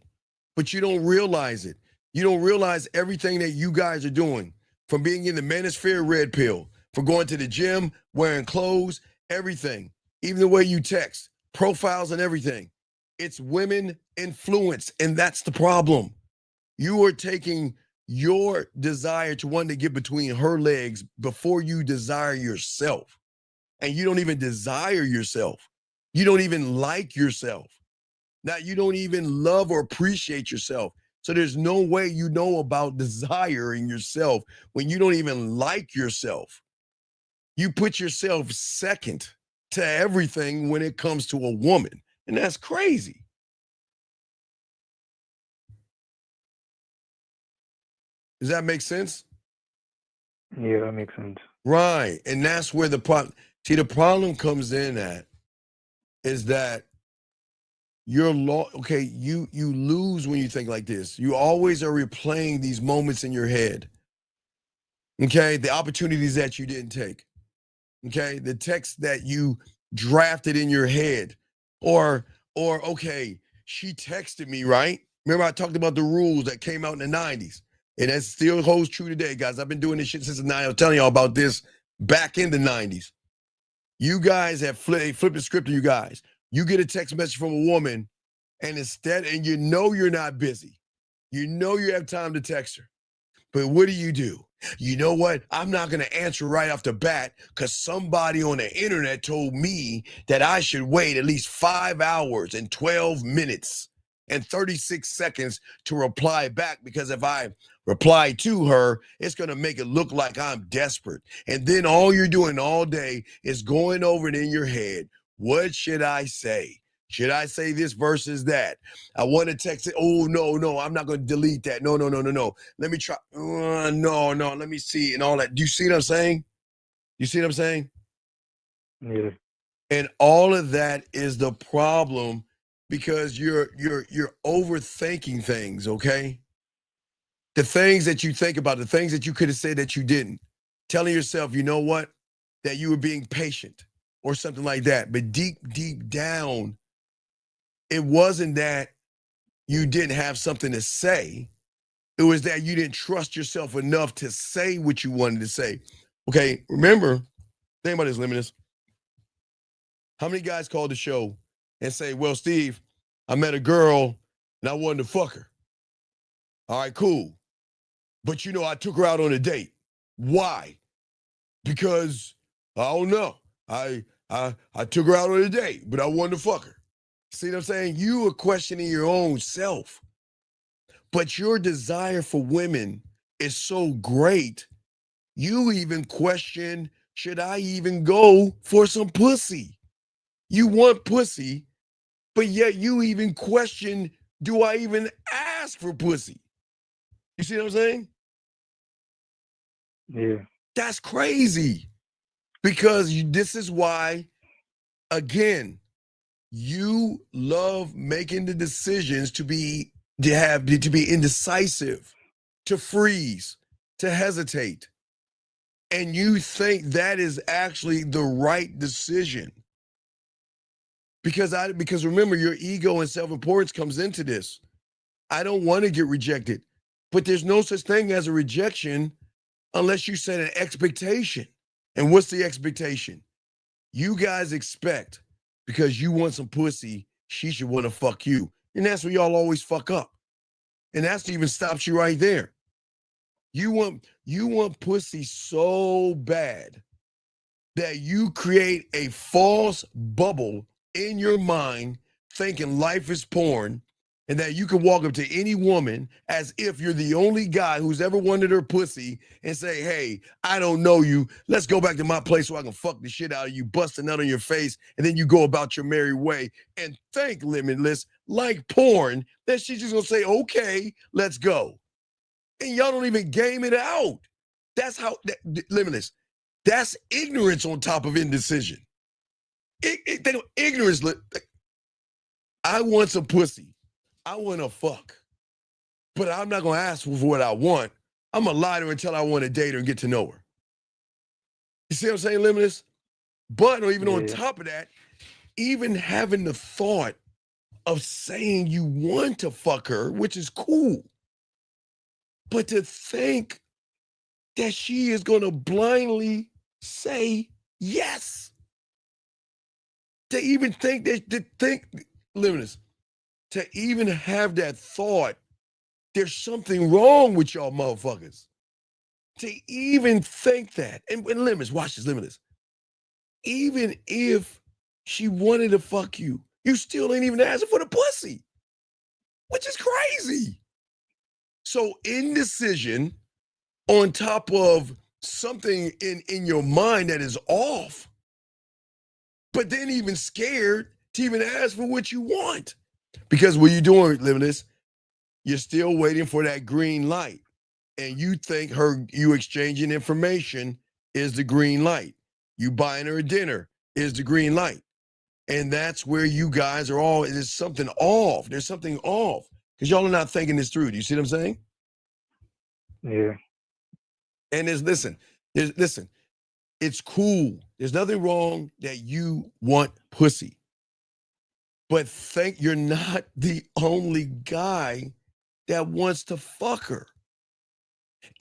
[SPEAKER 13] but you don't realize it. You don't realize everything that you guys are doing, from being in the manosphere red pill, from going to the gym, wearing clothes, everything, even the way you text, profiles and everything. It's women influence, and that's the problem. You are taking your desire to want to get between her legs before you desire yourself. And you don't even desire yourself. You don't even like yourself. Now you don't even love or appreciate yourself. So there's no way you know about desiring yourself when you don't even like yourself. You put yourself second to everything when it comes to a woman. And that's crazy. Does that make sense?
[SPEAKER 15] Yeah, that makes sense.
[SPEAKER 13] Right. And that's where the problem, see, the problem comes in at is that you're okay, you lose when you think like this. You always are replaying these moments in your head. Okay, the opportunities that you didn't take. Okay, the text that you drafted in your head. Or okay, she texted me, right? Remember I talked about the rules that came out in the 90s. And that still holds true today, guys. I've been doing this shit since the 90s. I was telling y'all about this back in the 90s. You guys have flipped the script to you guys. You get a text message from a woman, and you know you're not busy. You know you have time to text her. But what do? You know what? I'm not going to answer right off the bat because somebody on the internet told me that I should wait at least 5 hours and 12 minutes and 36 seconds to reply back, because if I reply to her, it's going to make it look like I'm desperate. And then all you're doing all day is going over it in your head. What should I say? Should I say this versus that? I want to text it. Oh, no, I'm not going to delete that. No. Let me try. No, let me see and all that. Do you see what I'm saying? You see what I'm saying?
[SPEAKER 15] Yeah.
[SPEAKER 13] And all of that is the problem, because you're overthinking things, okay? The things that you think about, the things that you could have said that you didn't. Telling yourself, you know what? That you were being patient or something like that. But deep down, it wasn't that you didn't have something to say. It was that you didn't trust yourself enough to say what you wanted to say. Okay, remember, think about this, Limitless. How many guys call the show and say, well, Steve, I met a girl and I wanted to fuck her. All right, cool. But I took her out on a date. Why? Because I don't know. I took her out on a date, but I wanted to fuck her. See what I'm saying? You are questioning your own self. But your desire for women is so great, you even question, should I even go for some pussy? You want pussy, but yet you even question, do I even ask for pussy? You see what I'm saying?
[SPEAKER 15] Yeah.
[SPEAKER 13] That's crazy. Because this is why, again, you love making the decisions to be indecisive, to freeze, to hesitate. And you think that is actually the right decision. Because remember, your ego and self-importance comes into this. I don't want to get rejected. But there's no such thing as a rejection unless you set an expectation. And what's the expectation? You guys expect, because you want some pussy, she should want to fuck you. And that's where y'all always fuck up. And that's even stops you right there. You want pussy so bad that you create a false bubble in your mind thinking life is porn, and that you can walk up to any woman as if you're the only guy who's ever wanted her pussy and say, hey, I don't know you. Let's go back to my place so I can fuck the shit out of you, bust a nut on your face, and then you go about your merry way and think, Limitless, like porn, that she's just gonna say, okay, let's go. And y'all don't even game it out. That's how, Limitless, that's ignorance on top of indecision. Ignorance. I want some pussy. I want to fuck. But I'm not going to ask for what I want. I'm going to lie to her until I want to date her and get to know her. You see what I'm saying, Limitless? But or even on top of that, even having the thought of saying you want to fuck her, which is cool, but to think that she is going to blindly say yes. To even think Limitless, to even have that thought, there's something wrong with y'all motherfuckers. To even think that. And Limitless, watch this, Limitless. Even if she wanted to fuck you, You still ain't even asking for the pussy, which is crazy. So indecision on top of something in your mind that is off, but then even scared to even ask for what you want. Because what you're doing, Limitless, you're still waiting for that green light. And you think you exchanging information is the green light. You buying her a dinner is the green light. And that's where you guys are all, there's something off. There's something off. Because y'all are not thinking this through. Do you see what I'm saying?
[SPEAKER 15] Yeah.
[SPEAKER 13] And listen, it's cool. There's nothing wrong that you want pussy. But think you're not the only guy that wants to fuck her.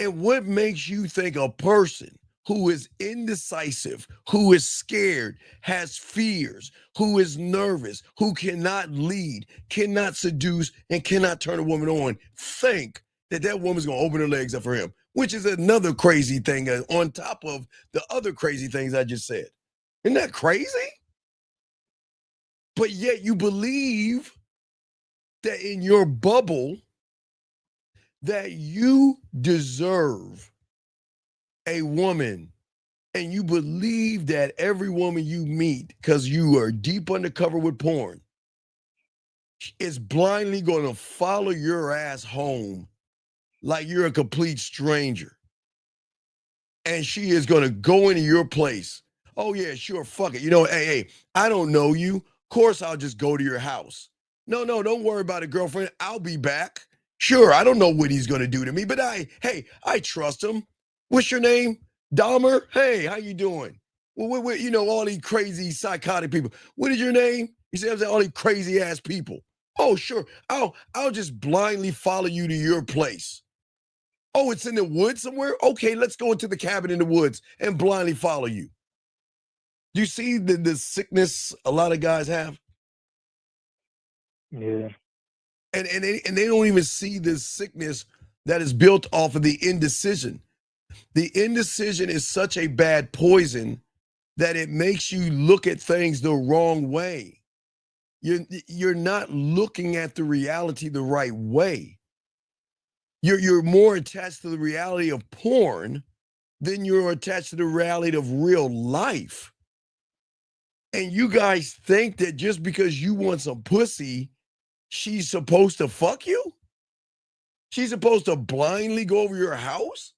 [SPEAKER 13] And what makes you think a person who is indecisive, who is scared, has fears, who is nervous, who cannot lead, cannot seduce, and cannot turn a woman on, think that woman's going to open her legs up for him, which is another crazy thing on top of the other crazy things I just said. Isn't that crazy? But yet you believe that in your bubble that you deserve a woman, and you believe that every woman you meet, because you are deep undercover with porn, is blindly going to follow your ass home like you're a complete stranger. And she is going to go into your place. Oh, yeah, sure, fuck it. You know, hey, I don't know you. Of course, I'll just go to your house. No, don't worry about it, girlfriend. I'll be back. Sure, I don't know what he's going to do to me, but I trust him. What's your name? Dahmer? Hey, how you doing? Well, you know, all these crazy psychotic people. What is your name? You see, I'm saying all these crazy ass people. Oh, sure. I'll just blindly follow you to your place. Oh, it's in the woods somewhere? Okay, let's go into the cabin in the woods and blindly follow you. Do you see the sickness a lot of guys have?
[SPEAKER 15] Yeah.
[SPEAKER 13] And they don't even see this sickness that is built off of the indecision. The indecision is such a bad poison that it makes you look at things the wrong way. You're not looking at the reality the right way. You're more attached to the reality of porn than you're attached to the reality of real life. And you guys think that just because you want some pussy, she's supposed to fuck you? She's supposed to blindly go over your house?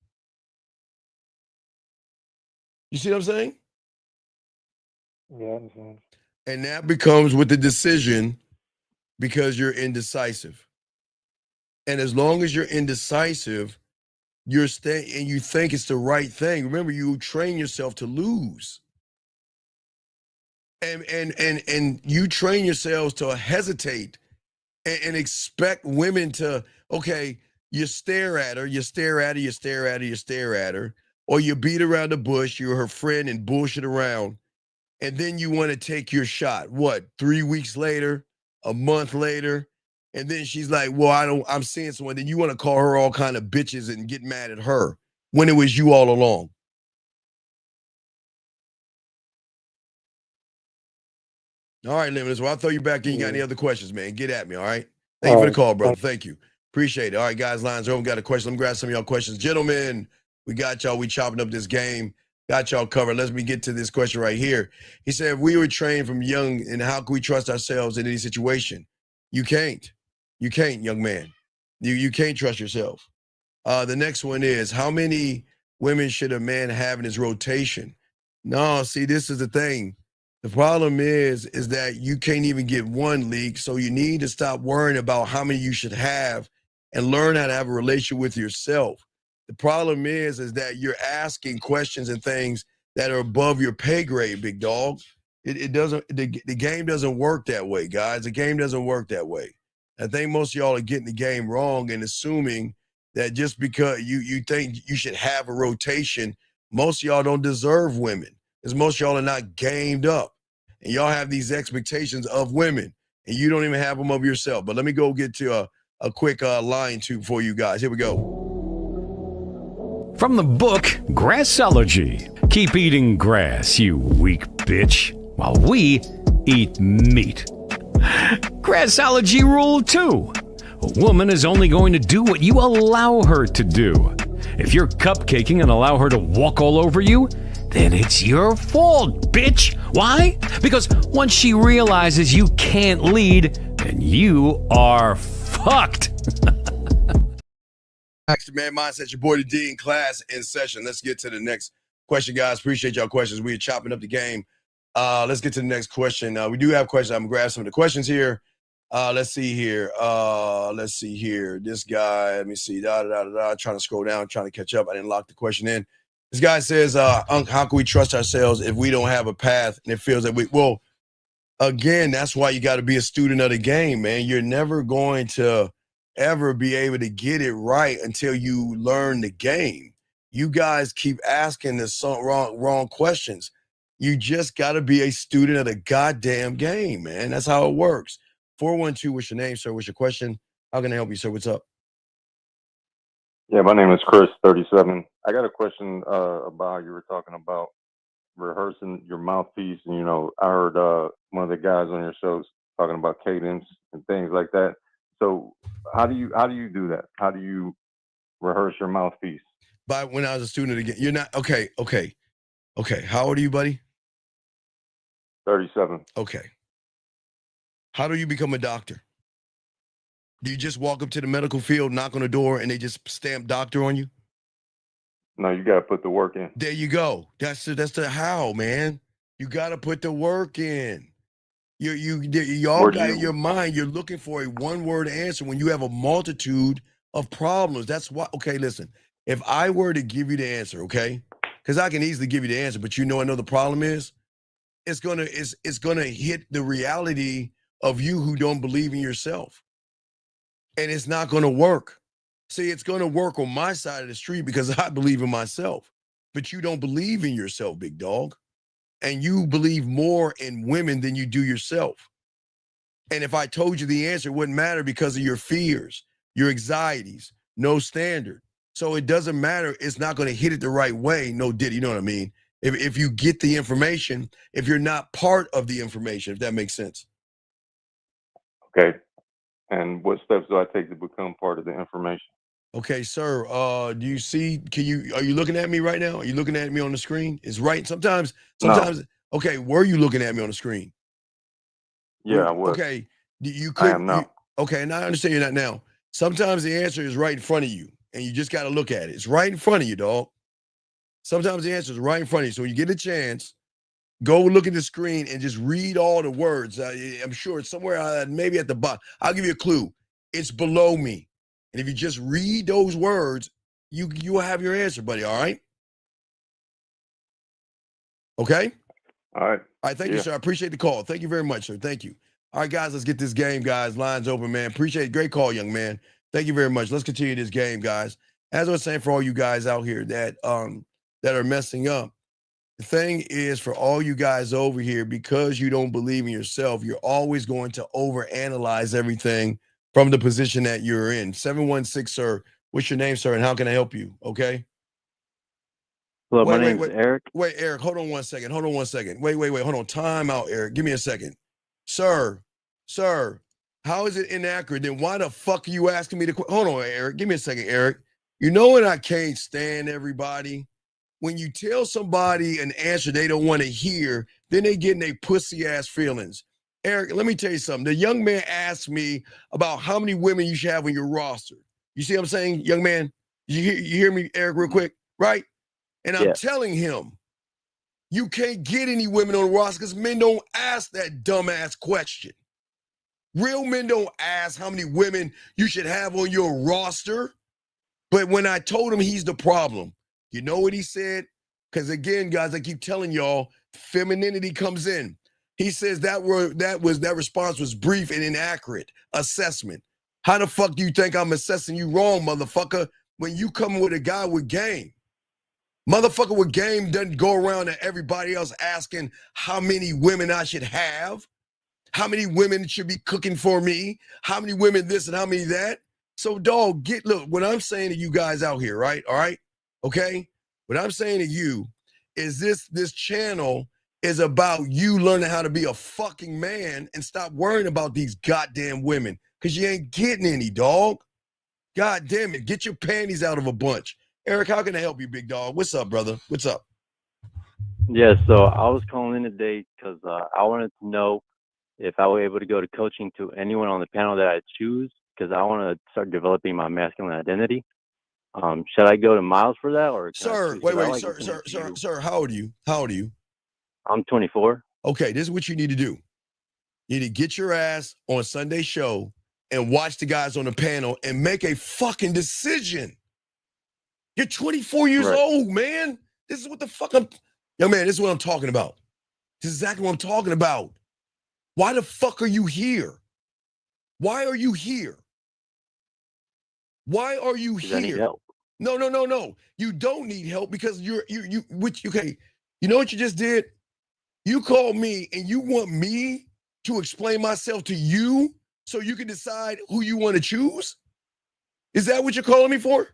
[SPEAKER 13] You see what I'm saying?
[SPEAKER 15] Yeah, I understand.
[SPEAKER 13] And that becomes with the decision because you're indecisive. And as long as you're indecisive, you're staying and you think it's the right thing. Remember, you train yourself to lose. And you train yourselves to hesitate and expect women to, okay, you stare at her, or you beat around the bush, you're her friend and bullshit around, and then you want to take your shot. What, 3 weeks later, a month later, and then she's like, well, I'm seeing someone, then you want to call her all kind of bitches and get mad at her when it was you all along. All right, Limitless. Well, I'll throw you back in. You got any other questions, man? Get at me, all right? Thank you for the call, brother. Thank you. Appreciate it. All right, guys, lines are open. Got a question. Let me grab some of y'all questions. Gentlemen, we got y'all. We chopping up this game. Got y'all covered. Let me get to this question right here. He said, we were trained from young, and how can we trust ourselves in any situation? You can't. You can't, young man. You can't trust yourself. The next one is, how many women should a man have in his rotation? No, see, this is the thing. The problem is that you can't even get one leak, so you need to stop worrying about how many you should have and learn how to have a relationship with yourself. The problem is that you're asking questions and things that are above your pay grade, big dog. It doesn't, the game doesn't work that way, guys. The game doesn't work that way. I think most of y'all are getting the game wrong and assuming that just because you think you should have a rotation, most of y'all don't deserve women. Because most of y'all are not gamed up. And y'all have these expectations of women. And you don't even have them of yourself. But let me go get to a quick line too for you guys. Here we go.
[SPEAKER 11] From the book, Grassology. Keep eating grass, you weak bitch, while we eat meat. Grassology Rule 2. A woman is only going to do what you allow her to do. If you're cupcaking and allow her to walk all over you, then it's your fault, bitch. Why? Because once she realizes you can't lead, then you are fucked.
[SPEAKER 13] Action Man Mindset, your boy the D in class in session. Let's get to the next question, guys. Appreciate y'all questions. We are chopping up the game. Let's get to the next question. We do have questions. I'm gonna grab some of the questions here. Let's see here. This guy, let me see. Trying to scroll down, trying to catch up. I didn't lock the question in. This guy says, how can we trust ourselves if we don't have a path and it feels that well, again, that's why you got to be a student of the game, man. You're never going to ever be able to get it right until you learn the game. You guys keep asking the wrong questions. You just got to be a student of the goddamn game, man. That's how it works. 412, what's your name, sir? What's your question? How can I help you, sir? What's up?
[SPEAKER 16] Yeah, my name is Chris, 37. I got a question about how you were talking about rehearsing your mouthpiece. And, I heard one of the guys on your shows talking about cadence and things like that. So how do you do that? How do you rehearse your mouthpiece?
[SPEAKER 13] But when I was a student again, you're not, okay. How old are you, buddy?
[SPEAKER 16] 37.
[SPEAKER 13] Okay. How do you become a doctor? Do you just walk up to the medical field, knock on the door, and they just stamp doctor on you?
[SPEAKER 16] No, you got to put the work in.
[SPEAKER 13] There you go. That's the how, man. You got to put the work in. You all got in your mind, you're looking for a one-word answer when you have a multitude of problems. That's why, okay, listen. If I were to give you the answer, okay, because I can easily give you the answer, but I know the problem is, it's gonna hit the reality of you who don't believe in yourself. And it's not going to work. See, it's going to work on my side of the street because I believe in myself. But you don't believe in yourself, big dog. And you believe more in women than you do yourself. And if I told you the answer, it wouldn't matter because of your fears, your anxieties, no standard. So it doesn't matter. It's not going to hit it the right way. No did. You know what I mean? If you get the information, if you're not part of the information, if that makes sense.
[SPEAKER 16] Okay. And what steps do I take to become part of the information?
[SPEAKER 13] Okay, sir. Do you see? Are you looking at me right now? Are you looking at me on the screen? It's right. Sometimes.
[SPEAKER 16] No.
[SPEAKER 13] Okay, were you looking at me on the screen?
[SPEAKER 16] Yeah, I was.
[SPEAKER 13] Okay. I am now. Okay, and I understand you're not now. Sometimes the answer is right in front of you, and you just got to look at it. It's right in front of you, dog. Sometimes the answer is right in front of you. So when you get a chance, go look at the screen and just read all the words. I'm sure it's somewhere, maybe at the bottom. I'll give you a clue. It's below me. And if you just read those words, you will have your answer, buddy. All right? Okay?
[SPEAKER 16] All right.
[SPEAKER 13] All right. Thank you, sir. I appreciate the call. Thank you very much, sir. Thank you. All right, guys, let's get this game, guys. Lines open, man. Appreciate it. Great call, young man. Thank you very much. Let's continue this game, guys. As I was saying, for all you guys out here that are messing up, the thing is, for all you guys over here, because you don't believe in yourself, you're always going to overanalyze everything from the position that you're in. 716, sir. What's your name, sir, and how can I help you? Okay.
[SPEAKER 17] Hello, my name's Eric.
[SPEAKER 13] Wait, Eric, hold on one second. Wait. Hold on. Time out, Eric. Give me a second. Sir, how is it inaccurate? Then why the fuck are you asking me to hold on, Eric. Give me a second, Eric. You know what I can't stand, everybody? When you tell somebody an answer they don't want to hear, then they get in their pussy ass feelings. Eric, let me tell you something. The young man asked me about how many women you should have on your roster. You see what I'm saying, young man? You hear me, Eric, real quick, right? And I'm telling him, you can't get any women on the roster because men don't ask that dumbass question. Real men don't ask how many women you should have on your roster. But when I told him he's the problem, you know what he said? Because again, guys, I keep telling y'all, femininity comes in. He says that response was brief and inaccurate assessment. How the fuck do you think I'm assessing you wrong, motherfucker, when you come with a guy with game? Motherfucker with game doesn't go around to everybody else asking how many women I should have, how many women should be cooking for me, how many women this and how many that. So, dog, look, what I'm saying to you guys out here, right? All right? Okay? What I'm saying to you is this channel is not for everybody. It's for the is about you learning how to be a fucking man and stop worrying about these goddamn women because you ain't getting any, dog. God damn it. Get your panties out of a bunch. Eric, how can I help you, big dog? What's up, brother? What's up?
[SPEAKER 17] Yeah, so I was calling in today because I wanted to know if I were able to go to coaching to anyone on the panel that I choose, because I want to start developing my masculine identity. Should I go to Miles for that, or
[SPEAKER 13] sir? Sir, how old are you? How old are you?
[SPEAKER 17] I'm 24.
[SPEAKER 13] Okay, this is what you need to do. You need to get your ass on Sunday show and watch the guys on the panel and make a fucking decision. You're 24 years old, man. This is what the fuck yo, man, this is what I'm talking about. This is exactly what I'm talking about. Why the fuck are you here? Why are you here? Why are you here?
[SPEAKER 17] I need help.
[SPEAKER 13] No. You don't need help because okay. You know what you just did? You called me and you want me to explain myself to you so you can decide who you want to choose? Is that what you're calling me for?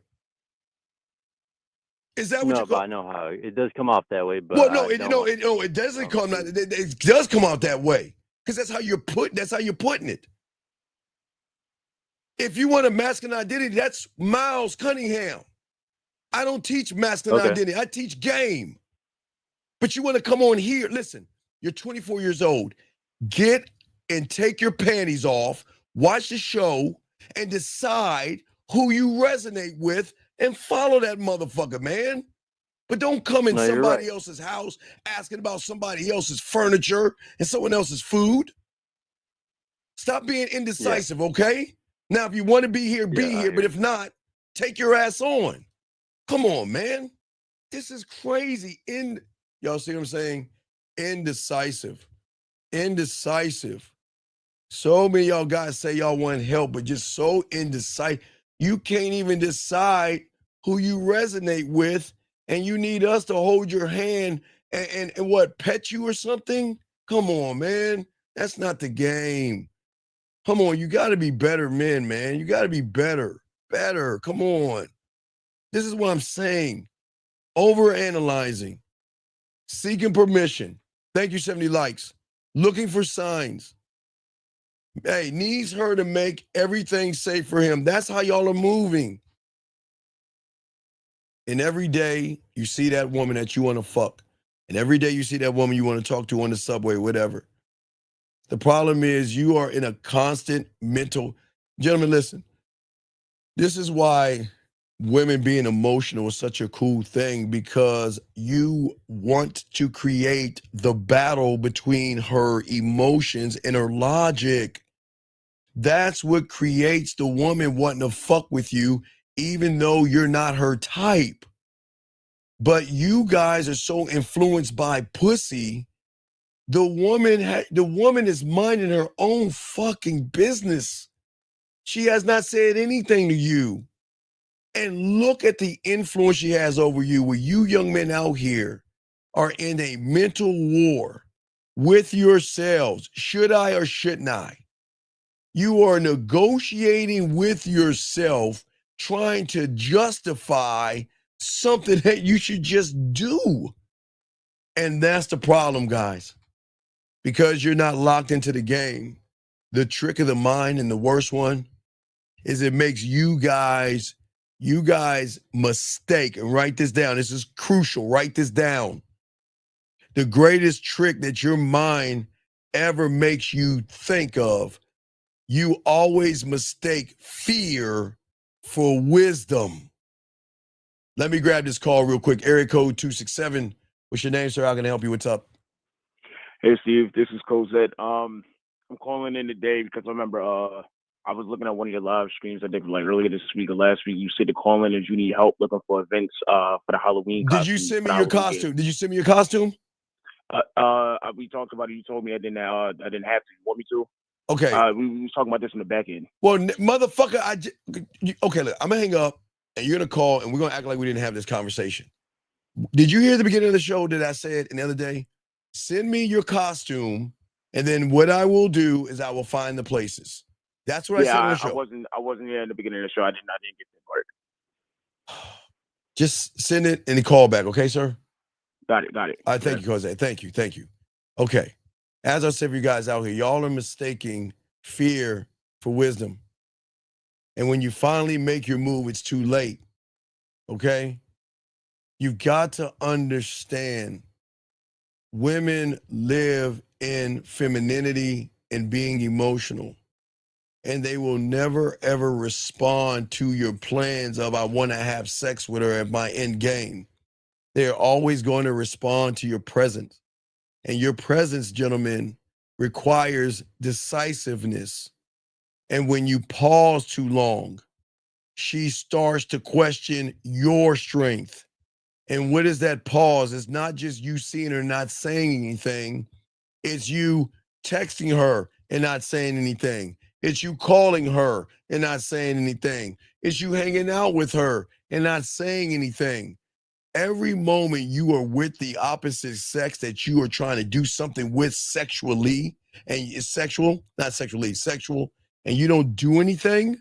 [SPEAKER 13] Is that what
[SPEAKER 17] but I know how it does come off that way. But
[SPEAKER 13] well, it doesn't come out. It does come out that way because that's how you're putting it. If you want a masculine identity, that's Miles Cunningham. I don't teach masculine identity. I teach game. But you want to come on here. Listen, you're 24 years old. Get and take your panties off, watch the show, and decide who you resonate with and follow that motherfucker, man. But don't come in somebody else's house asking about somebody else's furniture and someone else's food. Stop being indecisive, okay? Now, if you want to be here, be here. But if not, take your ass on. Come on, man. This is crazy. Y'all see what I'm saying? Indecisive. So many of y'all guys say y'all want help, but just so indecisive. You can't even decide who you resonate with, and you need us to hold your hand and what, pet you or something? Come on, man. That's not the game. Come on, you got to be better men, man. You got to be better. Come on. This is what I'm saying. Overanalyzing. Seeking permission. Thank you, 70 likes. Looking for signs. Hey, needs her to make everything safe for him. That's how y'all are moving. And every day you see that woman that you want to fuck. And every day you see that woman you want to talk to on the subway, whatever. The problem is you are in a constant mental. Gentlemen, listen. This is why women being emotional is such a cool thing, because you want to create the battle between her emotions and her logic. That's what creates the woman wanting to fuck with you, even though you're not her type. But you guys are so influenced by pussy. The woman is minding her own fucking business. She has not said anything to you. And look at the influence she has over you, where you young men out here are in a mental war with yourselves. Should I or shouldn't I? You are negotiating with yourself, trying to justify something that you should just do. And that's the problem, guys. Because you're not locked into the game. The trick of the mind, and the worst one, is it makes you guys mistake. And write this down. This is crucial. Write this down. The greatest trick that your mind ever makes you think of, you always mistake fear for wisdom. Let me grab this call real quick. Area code 267. What's your name, sir? How can I help you? What's up?
[SPEAKER 18] Hey, Steve, this is Cosette. I'm calling in today because I remember I was looking at one of your live streams, I think like earlier this week or last week. You said to call in if you need help looking for events for the Halloween costume.
[SPEAKER 13] Did you send me your costume? Did you send me your costume?
[SPEAKER 18] We talked about it. You told me I didn't have to. You want me to?
[SPEAKER 13] Okay.
[SPEAKER 18] We was talking about this in the back end.
[SPEAKER 13] Well, motherfucker, okay, look, I'm going to hang up, and you're going to call, and we're going to act like we didn't have this conversation. Did you hear the beginning of the show that I said the other day? Send me your costume, and then what I will do is I will find the places. That's what I said on the show.
[SPEAKER 18] I wasn't here in the beginning of the show. I didn't get that part.
[SPEAKER 13] Just send it and call back, okay, sir?
[SPEAKER 18] Got it.
[SPEAKER 13] All right, thank you, Jose. Thank you. Okay. As I said for you guys out here, y'all are mistaking fear for wisdom. And when you finally make your move, it's too late. Okay? You've got to understand women live in femininity and being emotional. And they will never, ever respond to your plans of I want to have sex with her at my end game. They're always going to respond to your presence. And your presence, gentlemen, requires decisiveness. And when you pause too long, she starts to question your strength. And what is that pause? It's not just you seeing her not saying anything. It's you texting her and not saying anything. It's you calling her and not saying anything. It's you hanging out with her and not saying anything. Every moment you are with the opposite sex that you are trying to do something with sexually, and it's sexual, not sexually, sexual, and you don't do anything,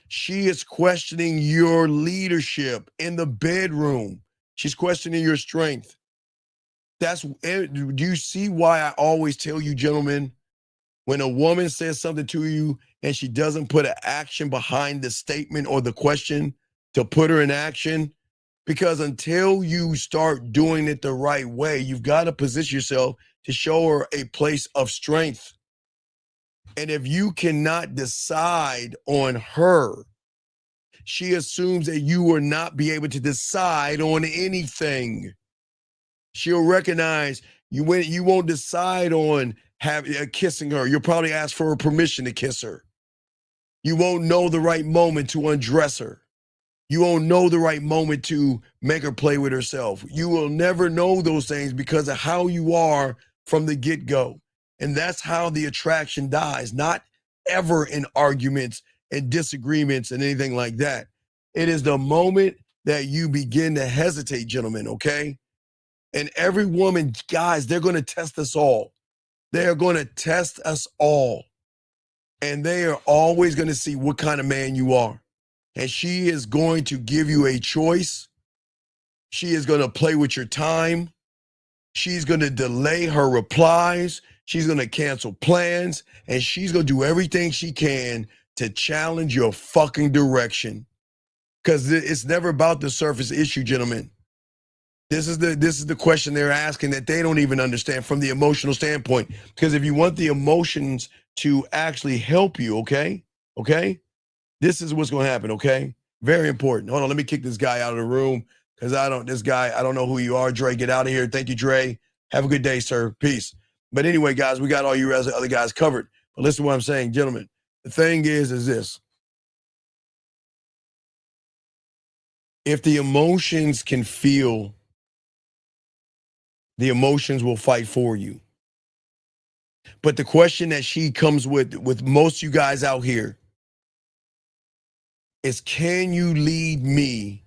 [SPEAKER 13] she is questioning your leadership in the bedroom. She's questioning your strength. Do you see why I always tell you, gentlemen, when a woman says something to you and she doesn't put an action behind the statement or the question to put her in action? Because until you start doing it the right way, you've got to position yourself to show her a place of strength. And if you cannot decide on her, she assumes that you will not be able to decide on anything. She'll recognize you won't decide on kissing her. You'll probably ask for her permission to kiss her. You won't know the right moment to undress her. You won't know the right moment to make her play with herself. You will never know those things because of how you are from the get-go. And that's how the attraction dies, not ever in arguments and disagreements and anything like that. It is the moment that you begin to hesitate, gentlemen, okay? And every woman, guys, they're going to test us all. They are going to test us all. And they are always going to see what kind of man you are. And she is going to give you a choice. She is going to play with your time. She's going to delay her replies. She's going to cancel plans. And she's going to do everything she can to challenge your fucking direction. Because it's never about the surface issue, gentlemen. This is the question they're asking that they don't even understand from the emotional standpoint. Because if you want the emotions to actually help you, okay? This is what's going to happen, okay? Very important. Hold on, let me kick this guy out of the room because I don't know who you are. Dre, get out of here. Thank you, Dre. Have a good day, sir. Peace. But anyway, guys, we got all you other guys covered. But listen to what I'm saying, gentlemen. The thing is this. If the emotions can feel, the emotions will fight for you. But the question that she comes with most of you guys out here is, can you lead me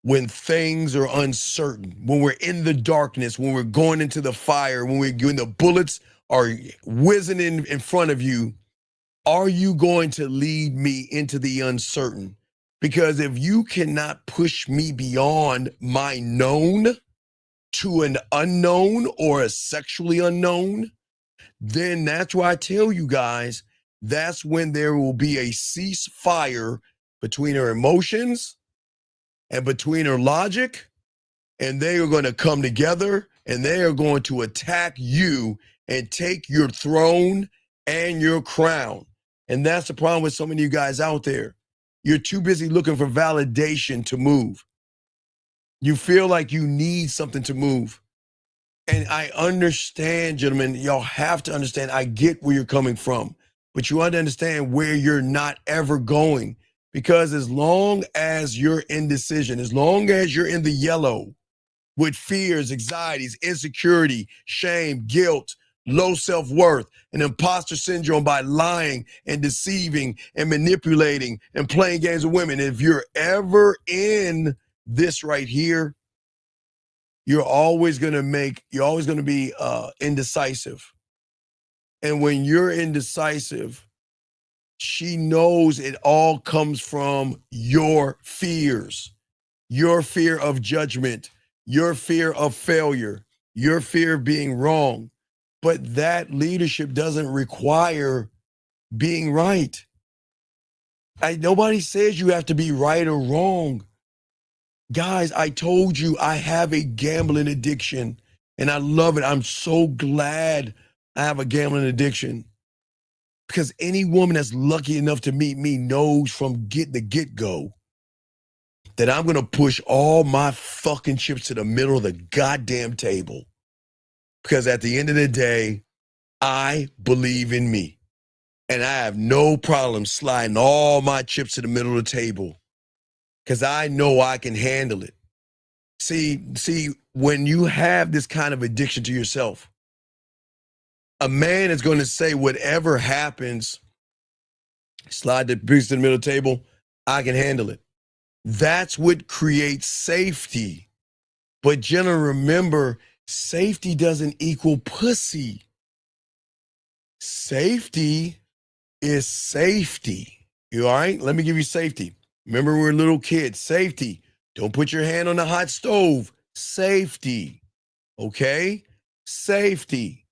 [SPEAKER 13] when things are uncertain, when we're in the darkness, when we're going into the fire, when the bullets are whizzing in front of you? Are you going to lead me into the uncertain? Because if you cannot push me beyond my known to an unknown or a sexually unknown, then that's why I tell you guys, that's when there will be a ceasefire between her emotions and between her logic, and they are going to come together and they are going to attack you and take your throne and your crown. And that's the problem with so many of you guys out there. You're too busy looking for validation to move. You feel like you need something to move. And I understand, gentlemen, y'all have to understand, I get where you're coming from, but you have to understand where you're not ever going. Because as long as you're indecision, as long as you're in the yellow with fears, anxieties, insecurity, shame, guilt, low self-worth, and imposter syndrome by lying and deceiving and manipulating and playing games with women, if you're ever in this right here, you're always going to be indecisive. And when you're indecisive, she knows it all comes from your fears, your fear of judgment, your fear of failure, your fear of being wrong. But that leadership doesn't require being right. Nobody says you have to be right or wrong. Guys, I told you I have a gambling addiction and I love it. I'm so glad I have a gambling addiction because any woman that's lucky enough to meet me knows from the get-go that I'm going to push all my fucking chips to the middle of the goddamn table. Because at the end of the day, I believe in me. And I have no problem sliding all my chips to the middle of the table because I know I can handle it. See, when you have this kind of addiction to yourself, a man is going to say whatever happens, slide the piece to the middle of the table, I can handle it. That's what creates safety. But Jenna, remember, safety doesn't equal pussy. Safety is safety. You all right? Let me give you safety. Remember, we're little kids. Safety. Don't put your hand on the hot stove. Safety. Okay? Safety.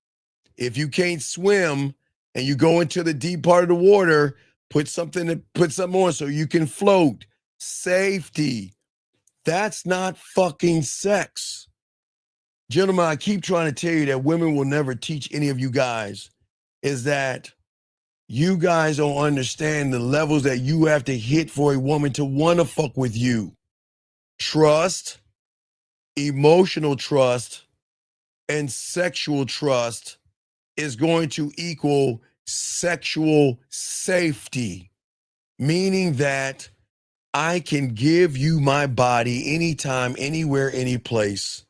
[SPEAKER 13] If you can't swim and you go into the deep part of the water, put something on so you can float. Safety. That's not fucking sex. Gentlemen, I keep trying to tell you that women will never teach any of you guys is that you guys don't understand the levels that you have to hit for a woman to want to fuck with you. Trust, emotional trust, and sexual trust is going to equal sexual safety, meaning that I can give you my body anytime, anywhere, any place,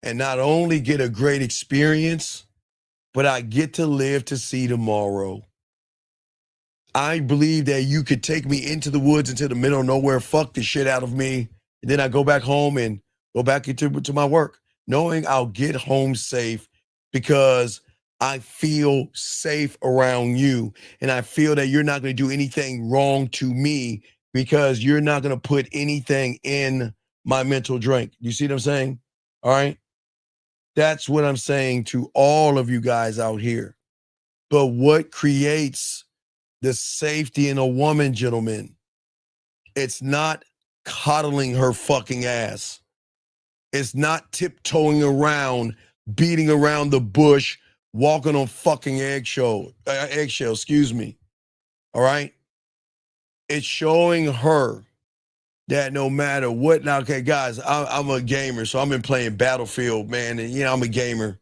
[SPEAKER 13] and not only get a great experience, but I get to live to see tomorrow. I believe that you could take me into the woods, into the middle of nowhere, fuck the shit out of me, and then I go back home and go back into my work, knowing I'll get home safe because I feel safe around you, and I feel that you're not going to do anything wrong to me because you're not going to put anything in my mental drink. You see what I'm saying? All right? That's what I'm saying to all of you guys out here. But what creates the safety in a woman, gentlemen, it's not coddling her fucking ass. It's not tiptoeing around, beating around the bush, walking on fucking eggshell, excuse me. All right? It's showing her that no matter what, now, okay, guys, I'm a gamer, so I've been playing Battlefield, man, and I'm a gamer.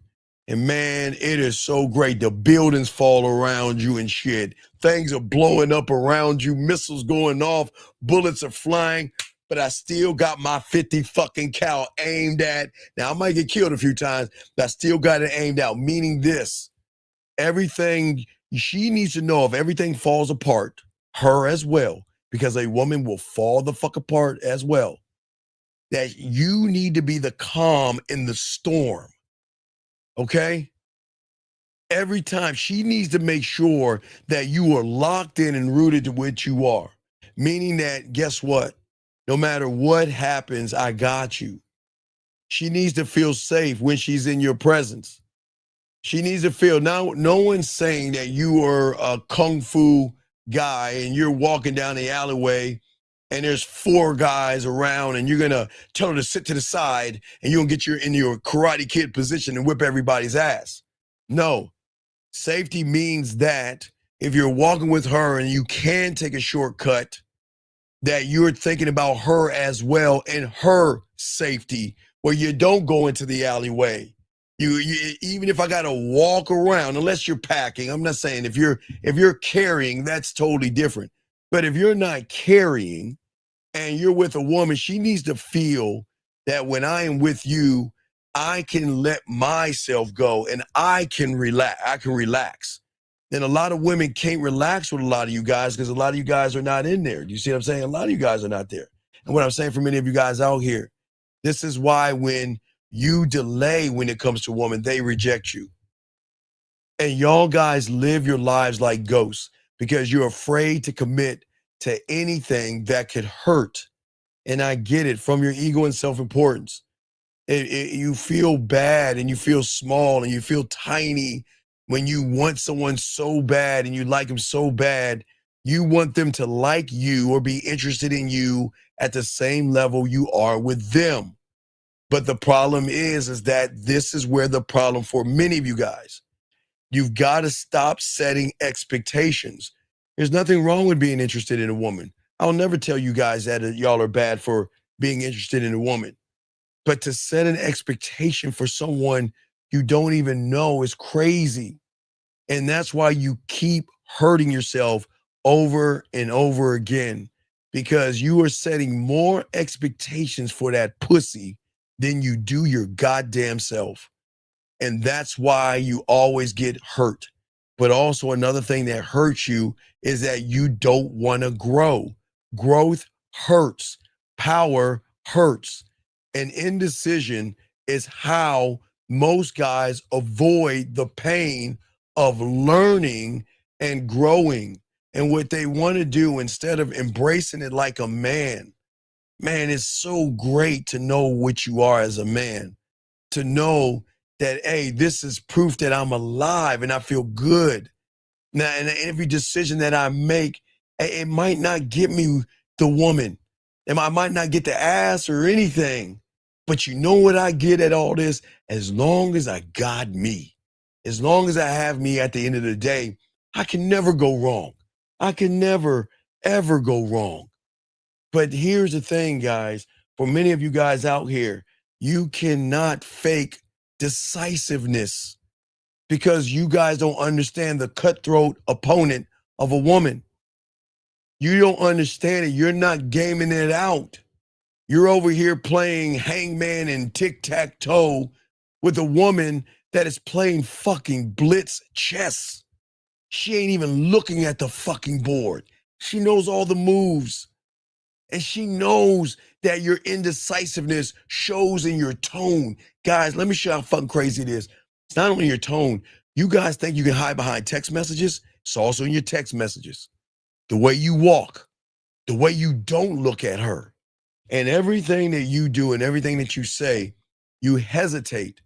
[SPEAKER 13] And man, it is so great. The buildings fall around you and shit. Things are blowing up around you, missiles going off, bullets are flying, but I still got my 50 fucking cal aimed at. Now, I might get killed a few times, but I still got it aimed out, meaning this. Everything, she needs to know if everything falls apart, her as well, because a woman will fall the fuck apart as well, that you need to be the calm in the storm. Okay? Every time she needs to make sure that you are locked in and rooted to what you are. Meaning that, guess what? No matter what happens, I got you. She needs to feel safe when she's in your presence. She needs to feel, now, no one's saying that you are a kung fu guy and you're walking down the alleyway and there's 4 guys around and you're going to tell her to sit to the side and you're going to get in your Karate Kid position and whip everybody's ass. No. Safety means that if you're walking with her and you can take a shortcut, that you're thinking about her as well and her safety, where you don't go into the alleyway. You even if I got to walk around, unless you're packing, I'm not saying if you're carrying, that's totally different. But if you're not carrying and you're with a woman, she needs to feel that when I am with you, I can let myself go and I can relax. Then a lot of women can't relax with a lot of you guys because a lot of you guys are not in there. Do you see what I'm saying? A lot of you guys are not there. And what I'm saying for many of you guys out here, this is why when you delay when it comes to a woman, they reject you. And y'all guys live your lives like ghosts because you're afraid to commit to anything that could hurt. And I get it, from your ego and self-importance. You feel bad and you feel small and you feel tiny when you want someone so bad and you like them so bad. You want them to like you or be interested in you at the same level you are with them. But the problem is that this is where the problem for many of you guys. You've got to stop setting expectations. There's nothing wrong with being interested in a woman. I'll never tell you guys that y'all are bad for being interested in a woman. But to set an expectation for someone you don't even know is crazy. And that's why you keep hurting yourself over and over again, because you are setting more expectations for that pussy than you do your goddamn self. And that's why you always get hurt. But also another thing that hurts you is that you don't want to grow. Growth hurts. Power hurts. And indecision is how most guys avoid the pain of learning and growing. And what they want to do, instead of embracing it like a man, it's so great to know what you are as a man, to know that, hey, this is proof that I'm alive and I feel good. Now, and every decision that I make, it might not get me the woman, and I might not get the ass or anything, but you know what I get at all this? As long as I got me, as long as I have me at the end of the day, I can never go wrong. I can never, ever go wrong. But here's the thing, guys. For many of you guys out here, you cannot fake decisiveness because you guys don't understand the cutthroat opponent of a woman. You don't understand it. You're not gaming it out. You're over here playing hangman and tic-tac-toe with a woman that is playing fucking blitz chess. She ain't even looking at the fucking board. She knows all the moves. And she knows that your indecisiveness shows in your tone. Guys, let me show you how fucking crazy it is. It's not only your tone. You guys think you can hide behind text messages? It's also in your text messages. The way you walk, the way you don't look at her, and everything that you do and everything that you say, you hesitate.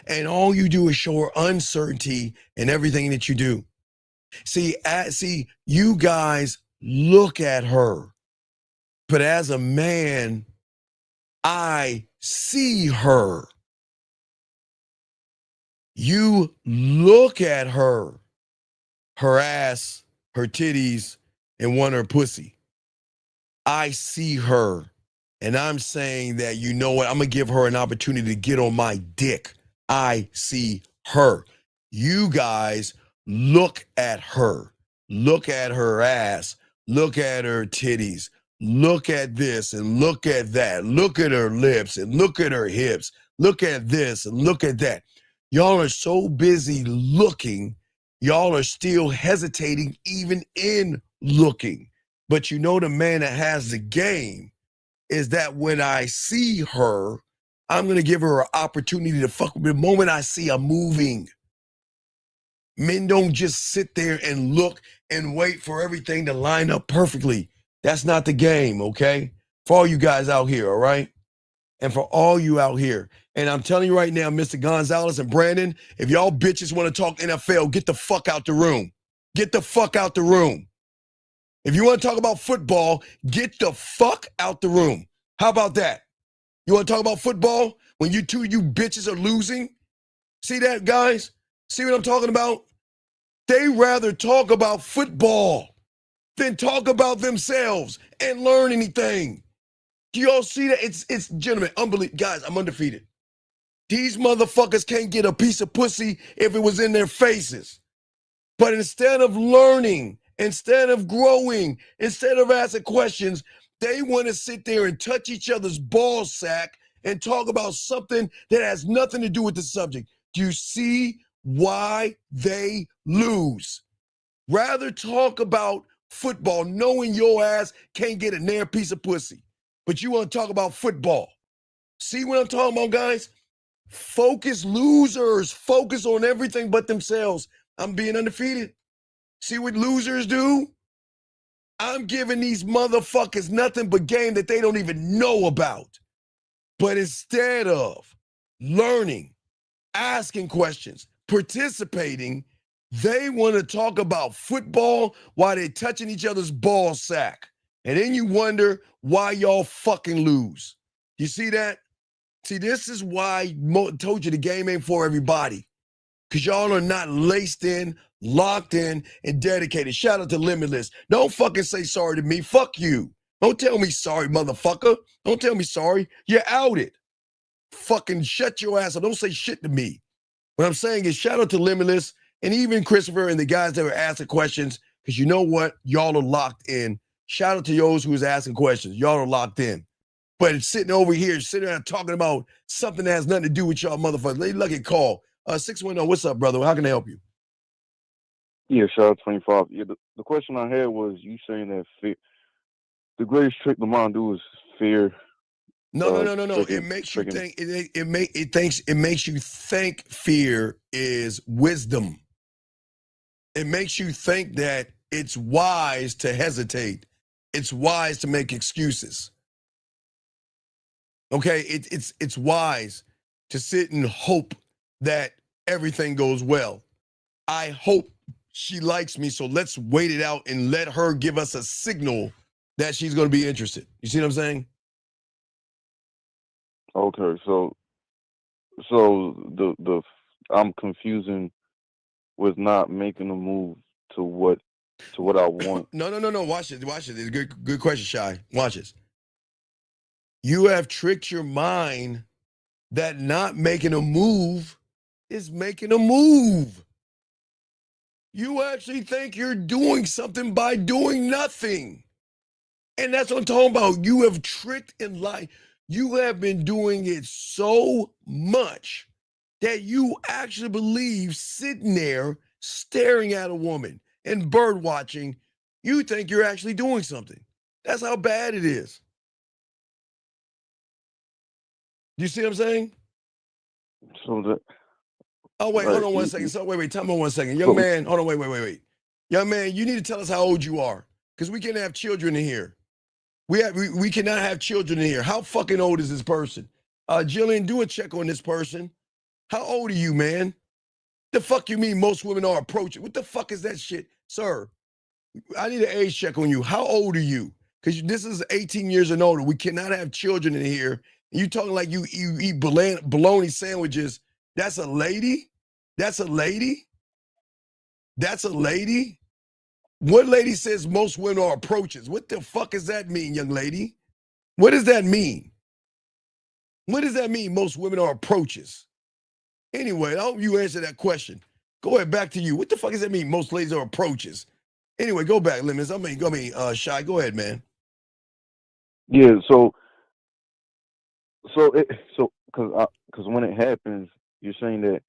[SPEAKER 13] And all you do is show her uncertainty in everything that you do. See, you guys look at her. But as a man, I see her. You look at her ass, her titties, and want her pussy. I see her, and I'm saying that, you know what, I'm going to give her an opportunity to get on my dick. I see her. You guys look at her ass, look at her titties, look at this and look at that, look at her lips and look at her hips, look at this and look at that. Y'all are so busy looking, y'all are still hesitating even in looking. But you know, the man that has the game is that when I see her, I'm going to give her an opportunity to fuck with me. The moment I see her moving. Men don't just sit there and look and wait for everything to line up perfectly. That's not the game, okay? For all you guys out here, all right? And for all you out here. And I'm telling you right now, Mr. Gonzalez and Brandon, if y'all bitches want to talk NFL, get the fuck out the room. Get the fuck out the room. If you want to talk about football, get the fuck out the room. How about that? You want to talk about football when you bitches are losing? See that, guys? See what I'm talking about? They rather talk about football than talk about themselves and learn anything. Do y'all see that? It's gentlemen, unbelievable. Guys, I'm undefeated. These motherfuckers can't get a piece of pussy if it was in their faces. But instead of learning, instead of growing, instead of asking questions, they want to sit there and touch each other's ball sack and talk about something that has nothing to do with the subject. Do you see why they lose? Rather talk about football, knowing your ass can't get a near piece of pussy, but you want to talk about football. See what I'm talking about, guys? Focus, losers. Focus on everything but themselves. I'm being undefeated. See what losers do? I'm giving these motherfuckers nothing but game that they don't even know about. But instead of learning, asking questions, participating. They want to talk about football while they're touching each other's ball sack. And then you wonder why y'all fucking lose. You see that? See, this is why I told you the game ain't for everybody. Because y'all are not laced in, locked in, and dedicated. Shout out to Limitless. Don't fucking say sorry to me. Fuck you. Don't tell me sorry, motherfucker. Don't tell me sorry. You're outed. Fucking shut your ass up. Don't say shit to me. What I'm saying is shout out to Limitless and even Christopher and the guys that were asking questions, because you know what? Y'all are locked in. Shout out to those who was asking questions. Y'all are locked in. But it's sitting over here, sitting around talking about something that has nothing to do with y'all motherfuckers. They lucky call. 610, what's up, brother? How can I help you?
[SPEAKER 14] Yeah, shout out 25. Yeah, the question I had was you saying that fear, the greatest trick the mind do is fear.
[SPEAKER 13] No. It makes you think. It makes you think fear is wisdom. It makes you think that it's wise to hesitate. It's wise to make excuses. Okay, it's wise to sit and hope that everything goes well. I hope she likes me, so let's wait it out and let her give us a signal that she's going to be interested. You see what I'm saying?
[SPEAKER 14] Okay, so the I'm confusing with not making a move to what I want.
[SPEAKER 13] No. Watch this. It's a good question, Shy. Watch this. You have tricked your mind that not making a move is making a move. You actually think you're doing something by doing nothing. And that's what I'm talking about. You have tricked and lied. You have been doing it so much that you actually believe sitting there staring at a woman and bird watching, you think you're actually doing something. That's how bad it is. You see what I'm saying?
[SPEAKER 14] So that.
[SPEAKER 13] Oh, wait, hold on 1 second. So, wait, time on 1 second. Young man, hold on, wait. Young man, you need to tell us how old you are, because we can't have children in here. We cannot have children in here. How fucking old is this person? Jillian, do a check on this person. How old are you, man? The fuck you mean most women are approaching? What the fuck is that shit? Sir, I need an age check on you. How old are you? Because this is 18 years and older. We cannot have children in here. You talking like you eat bologna sandwiches. That's a lady? That's a lady? That's a lady? What lady says most women are approaches? What the fuck does that mean, young lady? What does that mean? What does that mean, most women are approaches? Anyway, I hope you answer that question. Go ahead, back to you. What the fuck does that mean, most ladies are approaches? Anyway, go back, Lemons. Shy, go ahead, man.
[SPEAKER 14] Yeah, because when it happens, you're saying that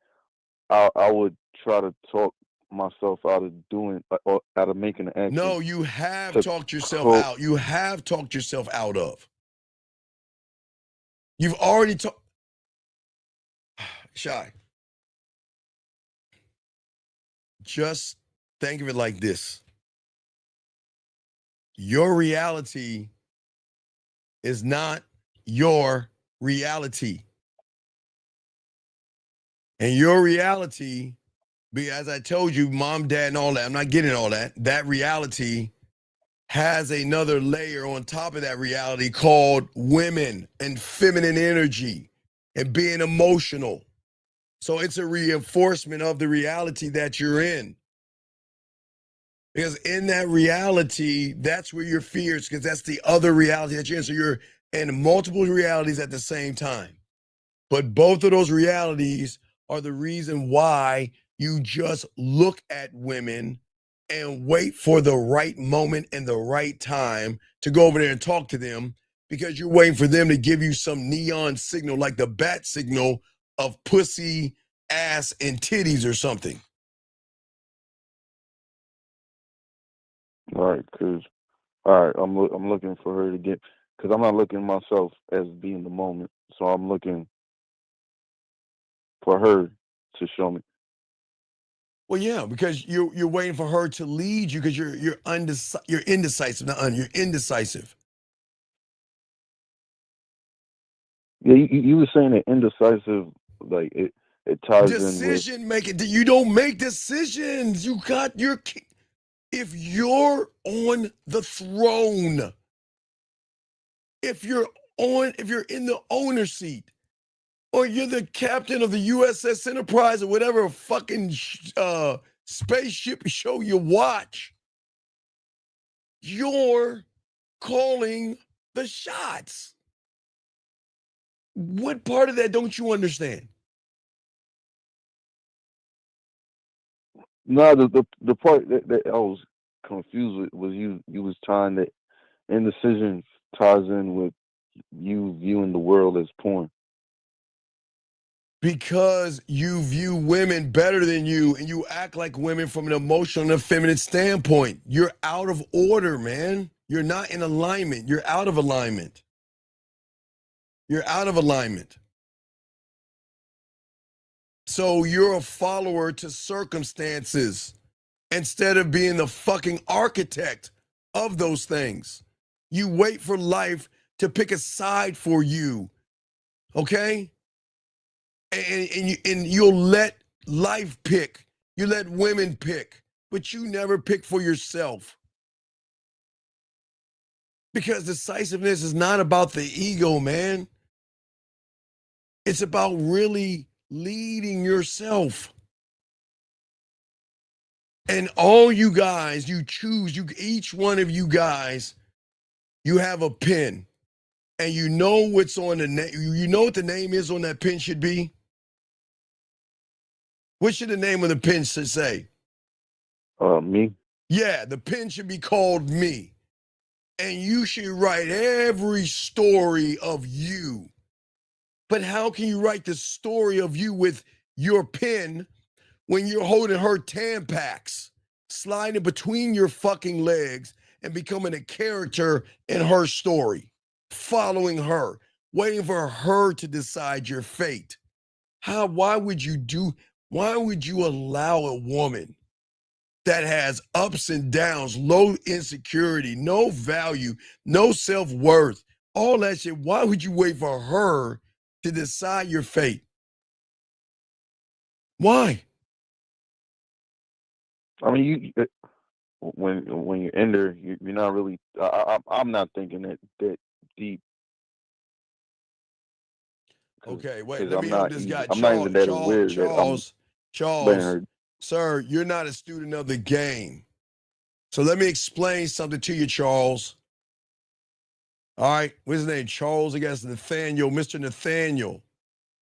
[SPEAKER 14] I would try to talk myself out of doing or out of making an action.
[SPEAKER 13] No, you have talked yourself out. You have talked yourself out of. You've already talked. Shy. Just think of it like this. Your reality is not your reality. And your reality, as I told you, mom, dad, and all that, I'm not getting all that. That reality has another layer on top of that reality called women and feminine energy and being emotional. So it's a reinforcement of the reality that you're in. Because in that reality, that's where your fears, because that's the other reality that you're in. So you're in multiple realities at the same time. But both of those realities are the reason why you just look at women and wait for the right moment and the right time to go over there and talk to them, because you're waiting for them to give you some neon signal, like the bat signal of pussy, ass, and titties or something.
[SPEAKER 14] All right, I'm looking for her to get, because I'm not looking at myself as being the moment, so I'm looking for her to show me.
[SPEAKER 13] Well, yeah, because you're waiting for her to lead you, because you're indecisive. You're indecisive.
[SPEAKER 14] Yeah, you were saying that indecisive, like it ties in with.
[SPEAKER 13] Decision making. You don't make decisions. You got your. If you're on the throne, if you're in the owner seat, or you're the captain of the USS Enterprise or whatever fucking spaceship show you watch, you're calling the shots. What part of that don't you understand?
[SPEAKER 14] No, the part that I was confused with was you was tying that indecision ties in with you viewing the world as porn.
[SPEAKER 13] Because you view women better than you and you act like women from an emotional and feminine standpoint. You're out of order, man. You're not in alignment. You're out of alignment. You're out of alignment. So you're a follower to circumstances instead of being the fucking architect of those things. You wait for life to pick a side for you, okay? And you'll let life pick. You let women pick, but you never pick for yourself. Because decisiveness is not about the ego, man. It's about really leading yourself. And all you guys, you choose, each one of you guys, you have a pen. And you know what's on the name. You know what the name is on that pen should be? What should the name of the pen should say?
[SPEAKER 14] Me.
[SPEAKER 13] Yeah, the pen should be called Me. And you should write every story of you. But how can you write the story of you with your pen when you're holding her Tampax, sliding between your fucking legs and becoming a character in her story, following her, waiting for her to decide your fate? Why would you allow a woman that has ups and downs, low insecurity, no value, no self-worth, all that shit, why would you wait for her to decide your fate? Why?
[SPEAKER 14] I mean, when you're in there, you're not really. I'm not thinking that deep.
[SPEAKER 13] Okay, wait, let me
[SPEAKER 14] help
[SPEAKER 13] this guy.
[SPEAKER 14] I'm not even that aware
[SPEAKER 13] Charles, sir, you're not a student of the game. So let me explain something to you, Charles. All right, what's his name? Charles, I guess Nathaniel, Mr. Nathaniel.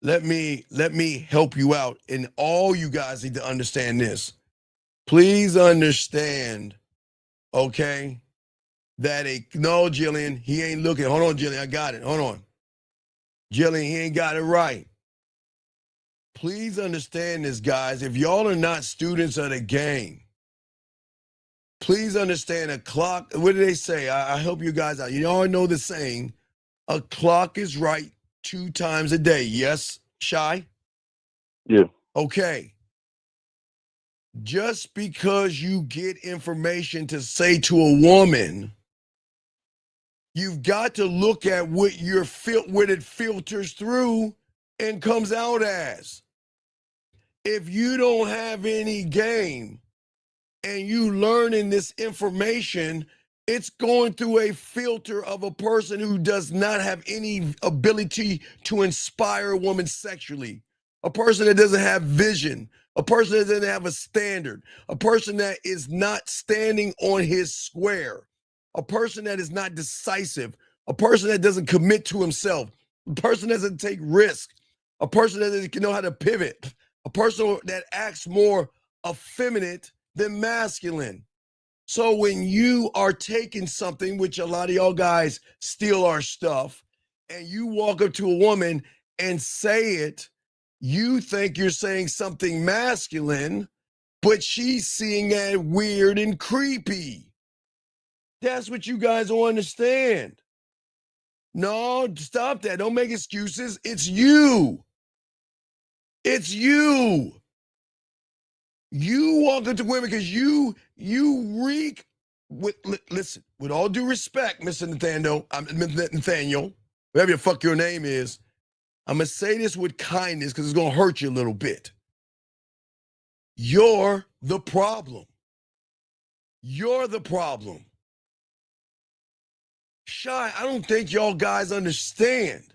[SPEAKER 13] Let me help you out. And all you guys need to understand this. Please understand, okay, that no, Jillian, he ain't looking. Hold on, Jillian, I got it. Hold on. Jillian, he ain't got it right. Please understand this, guys. If y'all are not students of the game, please understand a clock. What do they say? I help you guys out. You all know the saying, a clock is right 2 times a day. Yes, Shy?
[SPEAKER 14] Yeah.
[SPEAKER 13] Okay. Just because you get information to say to a woman, you've got to look at what it filters through and comes out as. If you don't have any game and you learning this information, it's going through a filter of a person who does not have any ability to inspire a woman sexually, a person that doesn't have vision, a person that doesn't have a standard, a person that is not standing on his square, a person that is not decisive, a person that doesn't commit to himself, a person that doesn't take risk, a person that doesn't know how to pivot, a person that acts more effeminate than masculine. So when you are taking something, which a lot of y'all guys steal our stuff, and you walk up to a woman and say it, you think you're saying something masculine, but she's seeing that weird and creepy. That's what you guys don't understand. No, stop that. Don't make excuses. It's you. It's you. You walk up to women because you reek with, listen, with all due respect, Mr. Nathaniel, whatever the fuck your name is, I'm going to say this with kindness because it's going to hurt you a little bit. You're the problem. You're the problem. Shy, I don't think y'all guys understand.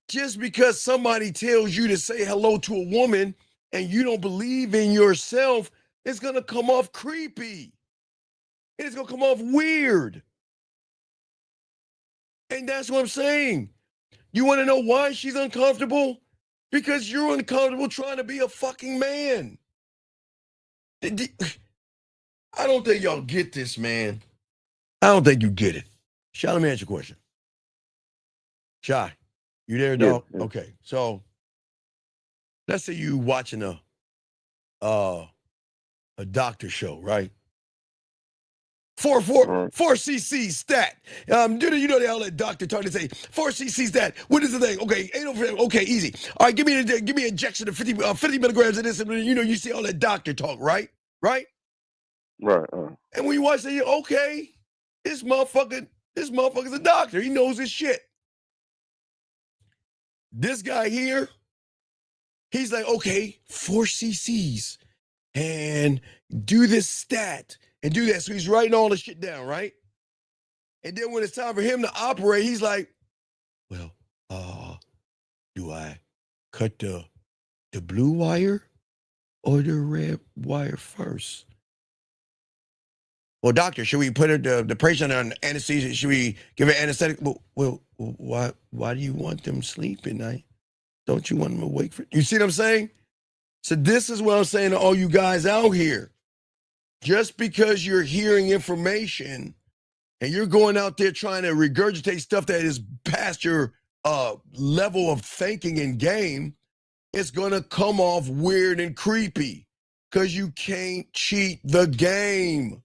[SPEAKER 13] Just because somebody tells you to say hello to a woman and you don't believe in yourself, it's going to come off creepy. It's going to come off weird. And that's what I'm saying. You want to know why she's uncomfortable? Because you're uncomfortable trying to be a fucking man. I don't think y'all get this, man. I don't think you get it. Shy, let me ask you a question. Shy, you there, dog?
[SPEAKER 14] Yeah.
[SPEAKER 13] Okay, so let's say you watching a doctor show, right? 4cc stat. You know they all that doctor talk to say 4cc stat. What is the thing? Okay, 8 okay, easy. All right, give me an injection of 50 milligrams of this. And, you see all that doctor talk, right? Right. And when you watch it, okay, this motherfucker's a doctor. He knows his shit. This guy here, he's like, okay, 4 cc's and do this stat and do that. So he's writing all the shit down, right? And then when it's time for him to operate, he's like, well, do I cut the blue wire or the red wire first? Well, doctor, should we put the patient on anesthesia? Should we give her anesthetic? Well, why do you want them sleeping? Don't you want them awake? You see what I'm saying? So this is what I'm saying to all you guys out here. Just because you're hearing information and you're going out there trying to regurgitate stuff that is past your level of thinking and game, it's going to come off weird and creepy because you can't cheat the game.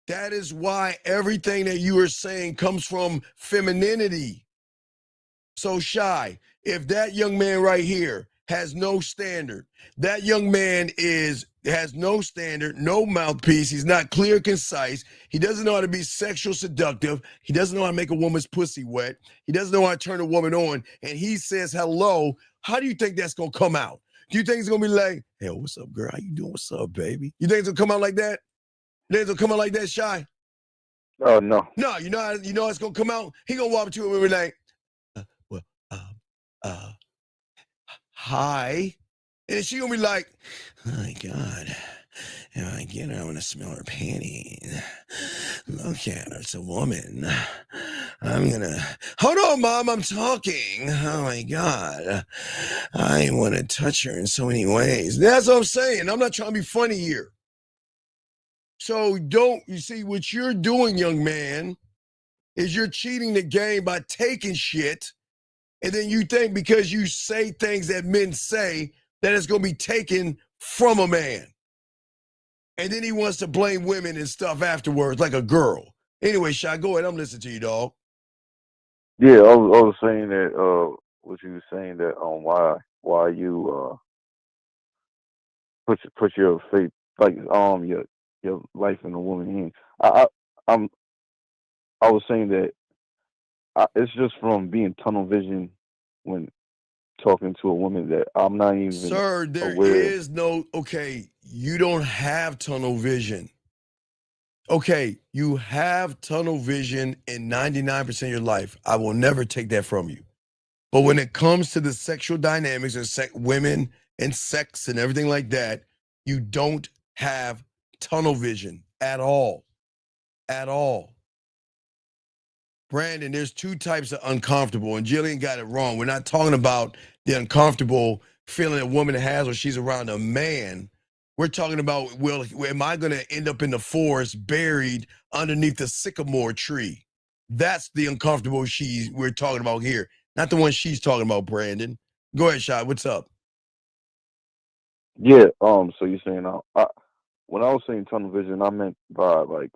[SPEAKER 13] That is why everything that you are saying comes from femininity. So Shy, if that young man right here has no standard, that young man has no standard, no mouthpiece, he's not clear, concise, he doesn't know how to be sexual seductive, he doesn't know how to make a woman's pussy wet, he doesn't know how to turn a woman on, and he says hello, how do you think that's gonna come out? Do you think it's gonna be like, hey, what's up, girl? How you doing? What's up, baby? You think it's gonna come out like that? You think it's gonna come out like that, Shy?
[SPEAKER 14] Oh, no.
[SPEAKER 13] No, you know how it's gonna come out? He gonna walk up to him and be like, hi. And she gonna be like, oh my God, if I get her, I wanna smell her panties. Look at her, it's a woman. Hold on, Mom, I'm talking. Oh my God. I wanna touch her in so many ways. That's what I'm saying. I'm not trying to be funny here. So you see what you're doing, young man, is you're cheating the game by taking shit. And then you think because you say things that men say that it's going to be taken from a man. And then he wants to blame women and stuff afterwards like a girl. Anyway, Shy, go ahead. I'm listening to you, dog.
[SPEAKER 14] Yeah, I was saying that, what you were saying that why you put your faith, like your life in a woman's hands. I was saying that it's just from being tunnel vision when talking to a woman that I'm not even
[SPEAKER 13] Sir, there
[SPEAKER 14] aware.
[SPEAKER 13] is no, okay, you don't have tunnel vision. Okay, you have tunnel vision in 99% of your life. I will never take that from you. But when it comes to the sexual dynamics of women and sex and everything like that, you don't have tunnel vision at all. At all. Brandon, there's two types of uncomfortable, and Jillian got it wrong. We're not talking about the uncomfortable feeling a woman has when she's around a man. We're talking about, well, am I going to end up in the forest buried underneath the sycamore tree? That's the uncomfortable we're talking about here, not the one she's talking about, Brandon. Go ahead, Shai. What's up?
[SPEAKER 14] Yeah. So you're saying when I was saying tunnel vision, I meant by like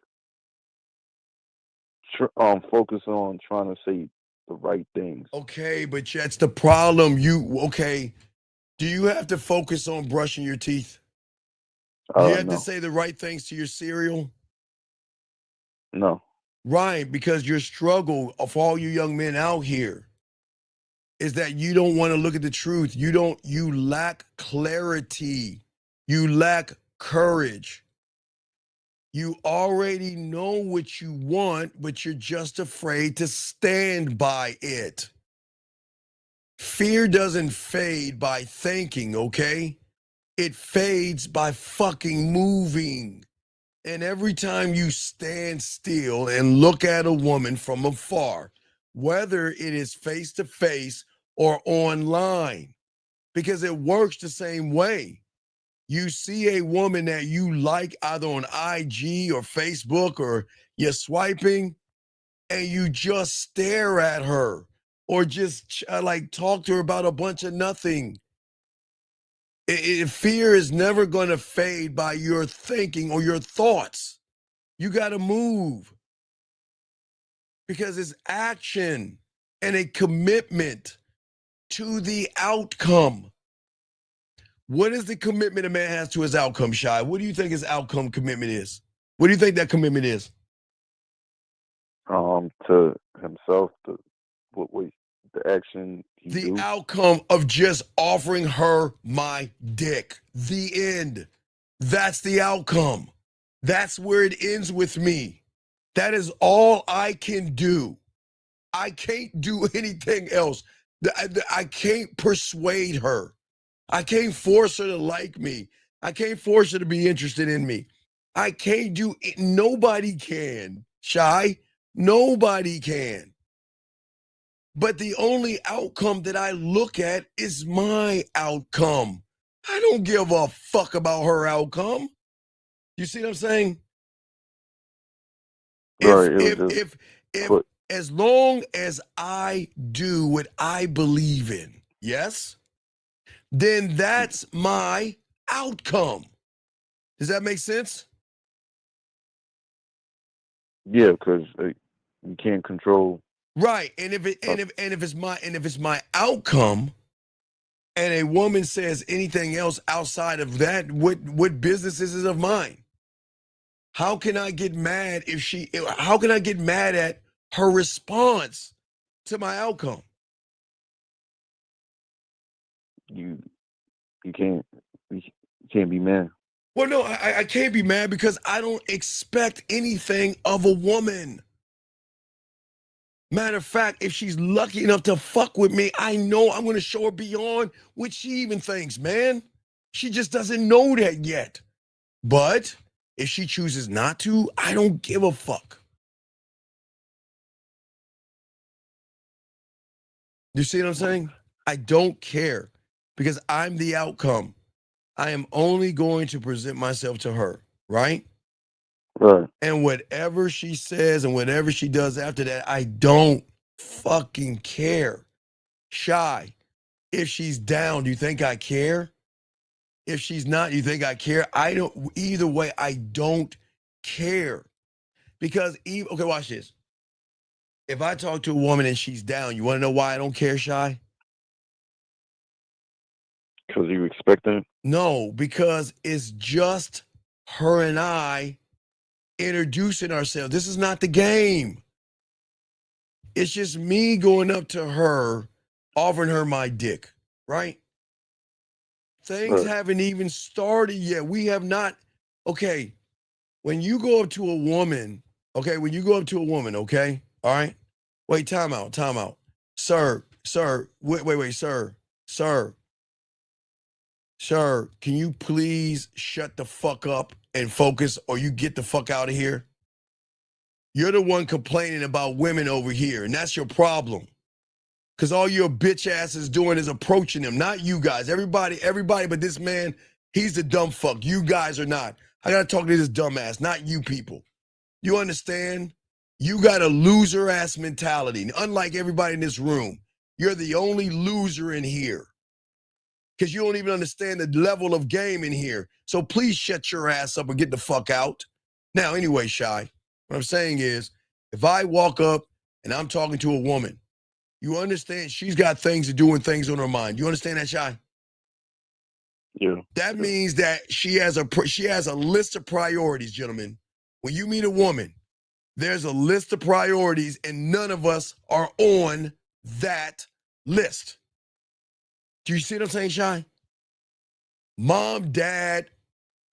[SPEAKER 14] focus on trying to say the right things.
[SPEAKER 13] Okay, but that's the problem. Do you have to focus on brushing your teeth? Do you have
[SPEAKER 14] No.
[SPEAKER 13] to say the right things to your cereal?
[SPEAKER 14] No.
[SPEAKER 13] Right, because your struggle for all you young men out here, is that you don't want to look at the truth. You lack clarity. You lack courage. You already know what you want, but you're just afraid to stand by it. Fear doesn't fade by thinking, okay? It fades by fucking moving. And every time you stand still and look at a woman from afar, whether it is face to face or online, because it works the same way. You see a woman that you like either on IG or Facebook, or you're swiping and you just stare at her or just like talk to her about a bunch of nothing. Fear is never going to fade by your thinking or your thoughts. You got to move, because it's action and a commitment to the outcome. What is the commitment a man has to his outcome, Shy? What do you think his outcome commitment is? What do you think that commitment is?
[SPEAKER 14] To himself, the action he
[SPEAKER 13] The
[SPEAKER 14] do.
[SPEAKER 13] outcome of just offering her my dick. The end. That's the outcome. That's where it ends with me. That is all I can do. I can't do anything else. I can't persuade her. I can't force her to like me. I can't force her to be interested in me. I can't do it. Nobody can, Shy. Nobody can. But the only outcome that I look at is my outcome. I don't give a fuck about her outcome. You see what I'm saying? If as long as I do what I believe in, yes, then that's my outcome. Does that make sense?
[SPEAKER 14] Yeah, because you can't control.
[SPEAKER 13] Right, and if it's my outcome, and a woman says anything else outside of that, what business is it of mine? How can I get mad how can I get mad at her response to my outcome?
[SPEAKER 14] You can't be mad.
[SPEAKER 13] Well, no, I can't be mad because I don't expect anything of a woman. Matter of fact, if she's lucky enough to fuck with me, I know I'm going to show her beyond what she even thinks, man. She just doesn't know that yet. But if she chooses not to, I don't give a fuck. You see what I'm saying? I don't care, because I'm the outcome. I am only going to present myself to her, right?
[SPEAKER 14] Right.
[SPEAKER 13] And whatever she says and whatever she does after that, I don't fucking care. Shy, if she's down, do you think I care? If she's not, you think I care? I don't. Either way, I don't care. Because, okay, watch this. If I talk to a woman and she's down, you want to know why I don't care, Shy?
[SPEAKER 14] Because you expect it?
[SPEAKER 13] No, because it's just her and I introducing ourselves. This is not the game. It's just me going up to her, offering her my dick, right? Things haven't even started yet. We have not. Okay, when you go up to a woman, okay, all right? Wait, time out. Sir, wait, sir, can you please shut the fuck up and focus, or you get the fuck out of here? You're the one complaining about women over here, and that's your problem. Because all your bitch ass is doing is approaching them, not you guys. Everybody but this man, he's the dumb fuck. You guys are not. I gotta talk to this dumb ass, not you people. You understand? You got a loser ass mentality. Unlike everybody in this room, you're the only loser in here. Because you don't even understand the level of game in here. So please shut your ass up and get the fuck out. Now, anyway, Shy, what I'm saying is, if I walk up and I'm talking to a woman, you understand she's got things to do and things on her mind. You understand that, Shy?
[SPEAKER 14] Yeah.
[SPEAKER 13] That means that she has a list of priorities, gentlemen. When you meet a woman, there's a list of priorities, and none of us are on that list. Do you see what I'm saying, Shy? Mom, dad,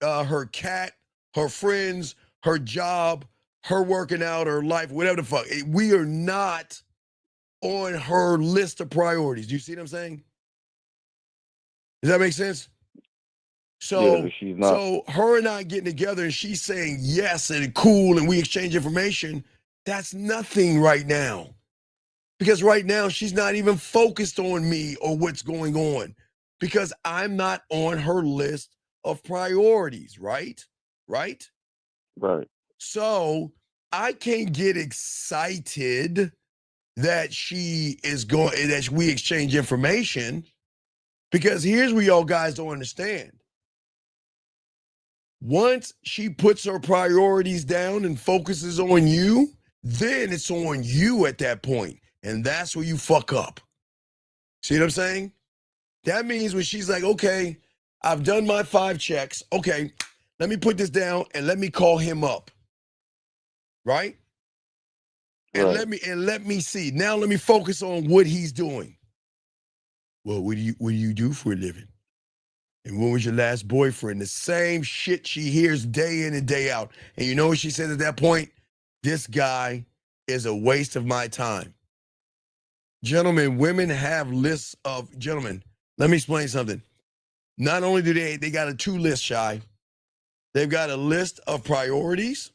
[SPEAKER 13] her cat, her friends, her job, her working out, her life, whatever the fuck. We are not on her list of priorities. Do you see what I'm saying? Does that make sense? So,
[SPEAKER 14] Yeah, she's not.
[SPEAKER 13] so her and I getting together and she's saying yes and cool and we exchange information. That's nothing right now. Because right now she's not even focused on me or what's going on because I'm not on her list of priorities, right? Right?
[SPEAKER 14] Right.
[SPEAKER 13] So I can't get excited that she is going, that we exchange information because here's what y'all guys don't understand. Once she puts her priorities down and focuses on you, then it's on you at that point. And that's where you fuck up. See what I'm saying? That means when she's like, okay, I've done my 5 checks. Okay, let me put this down and let me call him up. Right? And
[SPEAKER 14] Right.
[SPEAKER 13] let me see. Now let me focus on what he's doing. Well, what do you do for a living? And when was your last boyfriend? The same shit she hears day in and day out. And you know what she said at that point? This guy is a waste of my time. Gentlemen, women have lists of, gentlemen, let me explain something. Not only do they got a 2 list, Shy. They've got a list of priorities.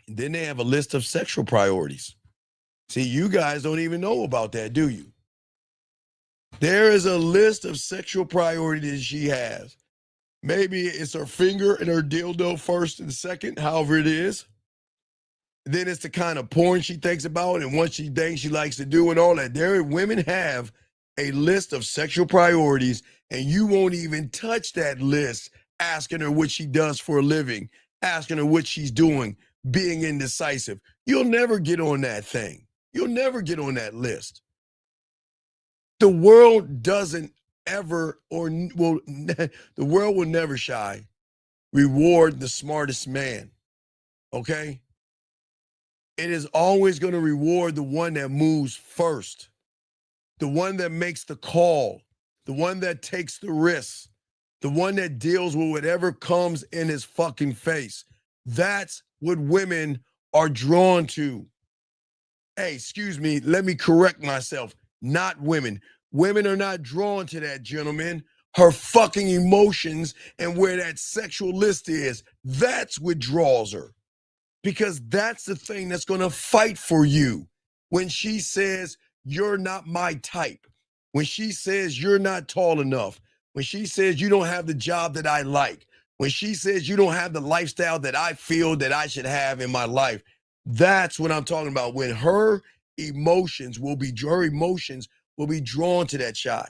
[SPEAKER 13] And then they have a list of sexual priorities. See, you guys don't even know about that, do you? There is a list of sexual priorities she has. Maybe it's her finger and her dildo first and second, however it is. Then it's the kind of porn she thinks about and what she thinks she likes to do and all that. Women have a list of sexual priorities and you won't even touch that list asking her what she does for a living, asking her what she's doing, being indecisive. You'll never get on that thing. You'll never get on that list. The world doesn't ever, the world will never, Shy, reward the smartest man, okay? It is always going to reward the one that moves first, the one that makes the call, the one that takes the risks, the one that deals with whatever comes in his fucking face. That's what women are drawn to. Hey, excuse me, let me correct myself. Not women. Women are not drawn to that, gentlemen. Her fucking emotions and where that sexual list is, that's what draws her. Because that's the thing that's going to fight for you. When she says, you're not my type. When she says, you're not tall enough. When she says, you don't have the job that I like. When she says, you don't have the lifestyle that I feel that I should have in my life. That's what I'm talking about. When her emotions will be drawn to that child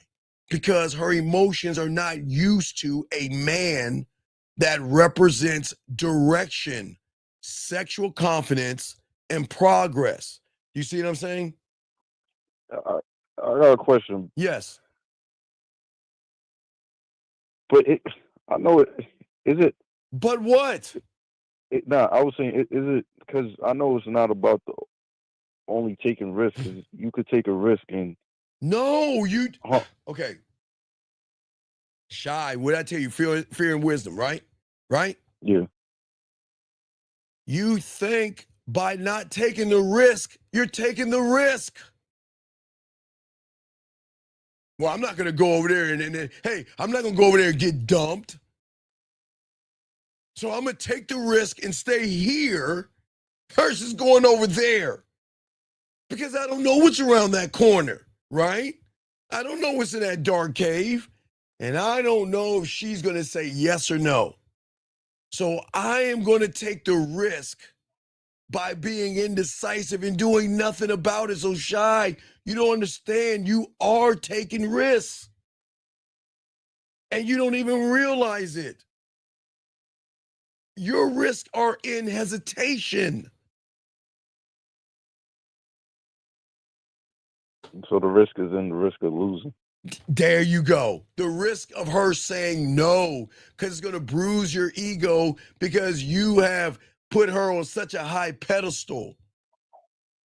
[SPEAKER 13] because her emotions are not used to a man that represents direction, sexual confidence, and progress. You see what I'm saying?
[SPEAKER 14] I got a question.
[SPEAKER 13] Yes.
[SPEAKER 14] But I know it. Is it?
[SPEAKER 13] But what?
[SPEAKER 14] I was saying, is it because I know it's not about the only taking risks. You could take a risk and.
[SPEAKER 13] No, you. Okay. Shy, what I tell you, fear and wisdom, right? Right?
[SPEAKER 14] Yeah.
[SPEAKER 13] You think by not taking the risk, you're taking the risk. Well, I'm not going to go over there and hey, I'm not going to go over there and get dumped. So I'm going to take the risk and stay here versus going over there. Because I don't know what's around that corner, right? I don't know what's in that dark cave. And I don't know if she's going to say yes or no. So I am going to take the risk by being indecisive and doing nothing about it. So Shy, you don't understand. You are taking risks. And you don't even realize it. Your risks are in hesitation.
[SPEAKER 14] So the risk is in the risk of losing.
[SPEAKER 13] There you go. The risk of her saying no, because it's going to bruise your ego because you have put her on such a high pedestal.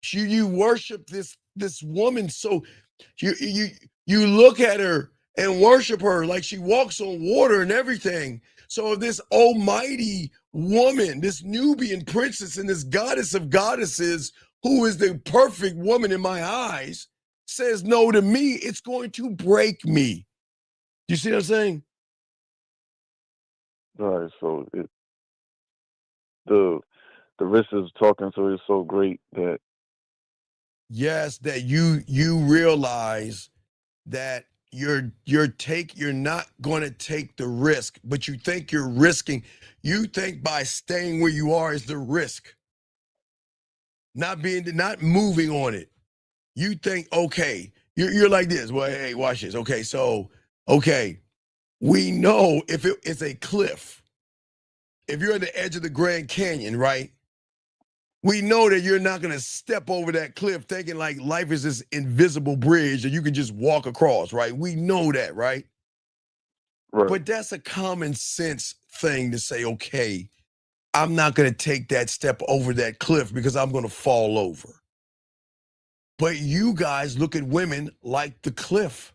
[SPEAKER 13] You worship this woman. So You look at her and worship her like she walks on water and everything. So this almighty woman, this Nubian princess and this goddess of goddesses, who is the perfect woman in my eyes, says no to me, it's going to break me. You see what I'm saying?
[SPEAKER 14] All right, so the risk is talking, so it's so great that
[SPEAKER 13] Yes, that you realize that you're not going to take the risk, but you think you're risking. You think by staying where you are is the risk, not moving on it. You think, okay, you're like this. Well, hey, watch this. Okay, so we know if it's a cliff, if you're at the edge of the Grand Canyon, right? We know that you're not going to step over that cliff thinking like life is this invisible bridge that you can just walk across, right? We know that, right? But that's a common sense thing to say, okay, I'm not going to take that step over that cliff because I'm going to fall over. But you guys look at women like the cliff.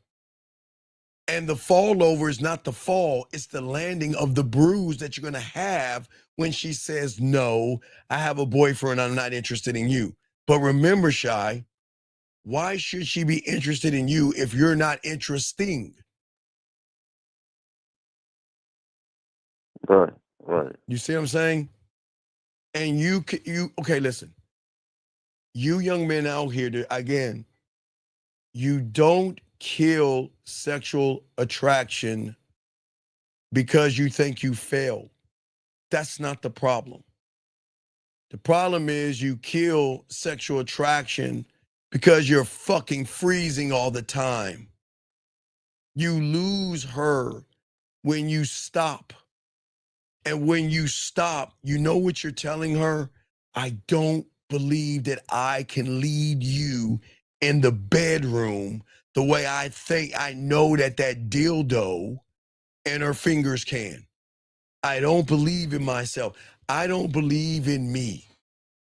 [SPEAKER 13] And the fall over is not the fall, it's the landing of the bruise that you're going to have when she says, no, I have a boyfriend, I'm not interested in you. But remember, Shy, why should she be interested in you if you're not interesting?
[SPEAKER 14] Right.
[SPEAKER 13] You see what I'm saying? And you okay, listen. You young men out here, again, you don't kill sexual attraction because you think you failed. That's not the problem. The problem is you kill sexual attraction because you're fucking freezing all the time. You lose her when you stop. And when you stop, you know what you're telling her? I don't believe that I can lead you in the bedroom the way I think I know that dildo and her fingers can. I don't believe in myself. I don't believe in me.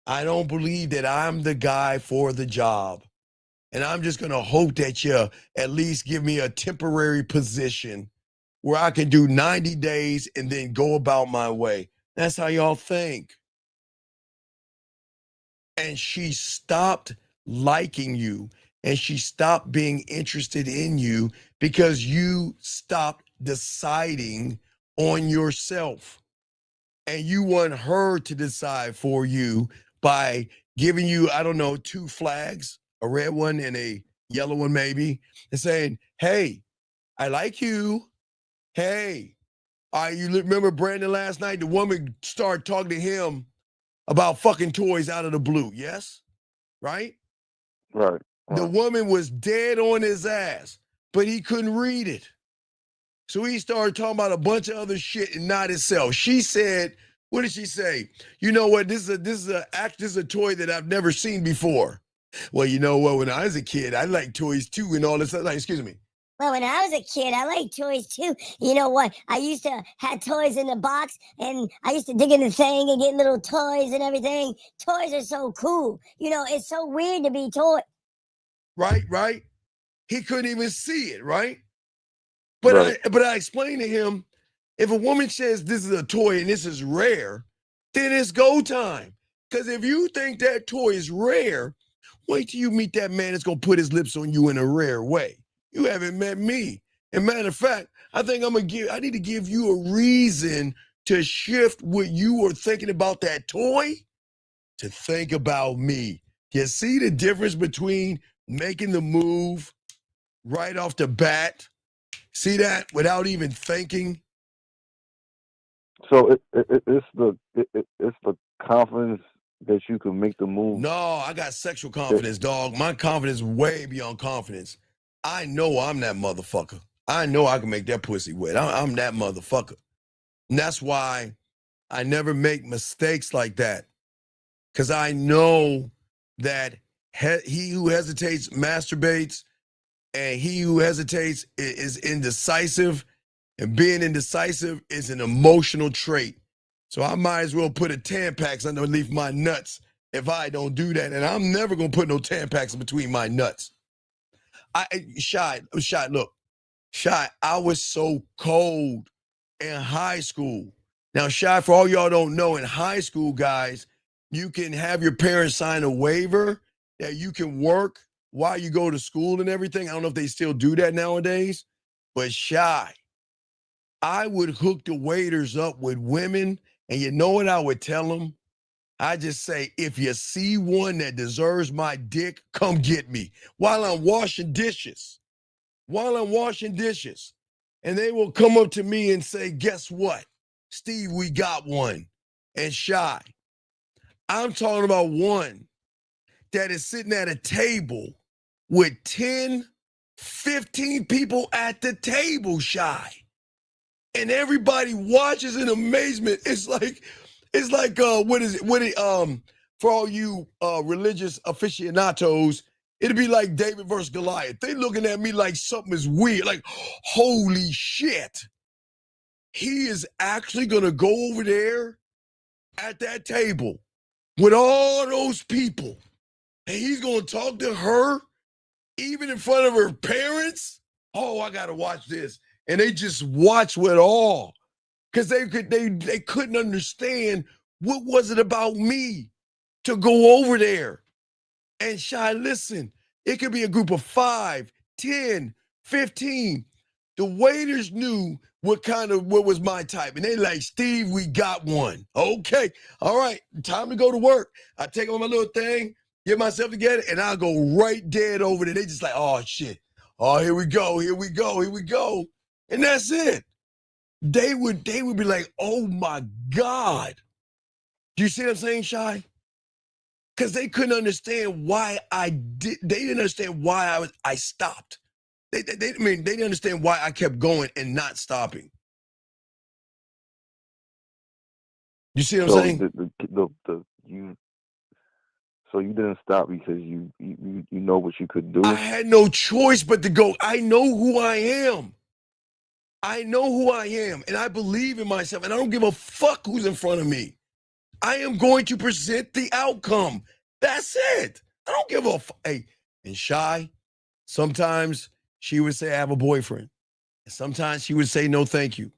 [SPEAKER 13] I don't believe that I'm the guy for the job. And I'm just going to hope that you at least give me a temporary position where I can do 90 days and then go about my way. That's how y'all think. And she stopped liking you and she stopped being interested in you because you stopped deciding on yourself. And you want her to decide for you by giving you, I don't know, 2 flags, a red one and a yellow one maybe, and saying, hey, I like you. Hey, you remember Brandon last night? The woman started talking to him about fucking toys out of the blue. Yes? Right?
[SPEAKER 14] Right.
[SPEAKER 13] The woman was dead on his ass, but he couldn't read it. So he started talking about a bunch of other shit and not himself. She said, what did she say? You know what? This is a toy that I've never seen before. Well, you know what? When I was a kid, I liked toys too and all this. Like, excuse me.
[SPEAKER 19] Well, when I was a kid, I liked toys too. You know what? I used to have toys in the box, and I used to dig in the thing and get little toys and everything. Toys are so cool. You know, it's so weird to be toy.
[SPEAKER 13] Right. He couldn't even see it, right? But I explained to him, if a woman says this is a toy and this is rare, then it's go time. Because if you think that toy is rare, wait till you meet that man that's going to put his lips on you in a rare way. You haven't met me. And matter of fact, I think I need to give you a reason to shift what you were thinking about that toy to think about me. You see the difference between making the move right off the bat? See that without even thinking?
[SPEAKER 14] So it's the confidence that you can make the move.
[SPEAKER 13] No, I got sexual confidence, dog. My confidence is way beyond confidence. I know I'm that motherfucker. I know I can make that pussy wet. I'm that motherfucker. And that's why I never make mistakes like that. Because I know that he who hesitates masturbates, and he who hesitates is indecisive, and being indecisive is an emotional trait. So I might as well put a Tampax underneath my nuts if I don't do that. And I'm never going to put no Tampax in between my nuts. Shy, look, Shy, I was so cold in high school. Now, Shy, for all y'all don't know, in high school, guys, you can have your parents sign a waiver that you can work while you go to school and everything. I don't know if they still do that nowadays, but Shy, I would hook the waiters up with women, and you know what I would tell them? I just say, if you see one that deserves my dick, come get me while I'm washing dishes. And they will come up to me and say, guess what? Steve, we got one. And Shy, I'm talking about one that is sitting at a table with 10, 15 people at the table, Shy. And everybody watches in amazement. It's like what is it? For all you religious aficionados, it'd be like David versus Goliath. They looking at me like something is weird. Like, holy shit. He is actually gonna go over there at that table with all those people, and he's gonna talk to her, even in front of her parents. Oh, I gotta watch this. And they just watch with awe, because they couldn't understand what was it about me to go over there. And Shy, listen, it could be a group of 5, 10, 15. The waiters knew what was my type. And they like, Steve, we got one. Okay, all right, time to go to work. I take on my little thing, get myself together, and I'll go right dead over there. They just like, oh shit. Oh, here we go. And that's it. They would be like, oh my God. Do you see what I'm saying, Shy? Because they couldn't understand why they didn't understand why I stopped. They didn't understand why I kept going and not stopping. You see what I'm saying?
[SPEAKER 14] So you didn't stop because you know what you could do?
[SPEAKER 13] I had no choice but to go. I know who I am. And I believe in myself, and I don't give a fuck who's in front of me. I am going to present the outcome. That's it. I don't give a fuck. Hey, and Shy, sometimes she would say, I have a boyfriend. And sometimes she would say, no, thank you.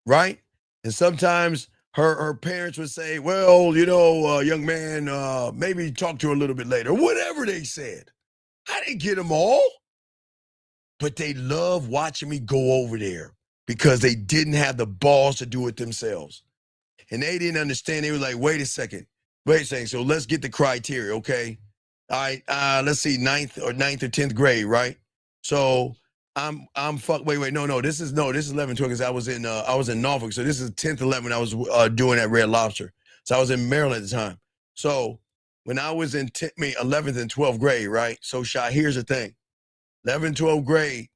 [SPEAKER 13] Right? And sometimes her parents would say, well, young man, maybe talk to her a little bit later. Whatever they said. I didn't get them all. But they love watching me go over there because they didn't have the balls to do it themselves. And they didn't understand. They were like, wait a second. So let's get the criteria, okay? All right, let's see, 9th or 10th grade, right? So I'm no, this is 11, 12, because I was in Norfolk. So this is 10th, 11th. I was doing at Red Lobster. So I was in Maryland at the time. So when I was in 11th and 12th grade, right? So Shy, here's the thing. 11th, 12th grade,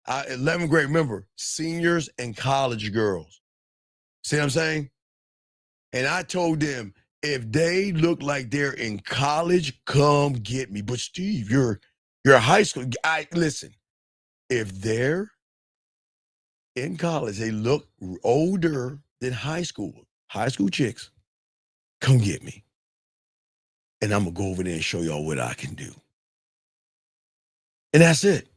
[SPEAKER 13] 11th grade, remember, seniors and college girls. See what I'm saying? And I told them, if they look like they're in college, come get me. But Steve, you're high school. Listen, if they're in college, they look older than high school chicks, come get me. And I'm going to go over there and show y'all what I can do. And that's it.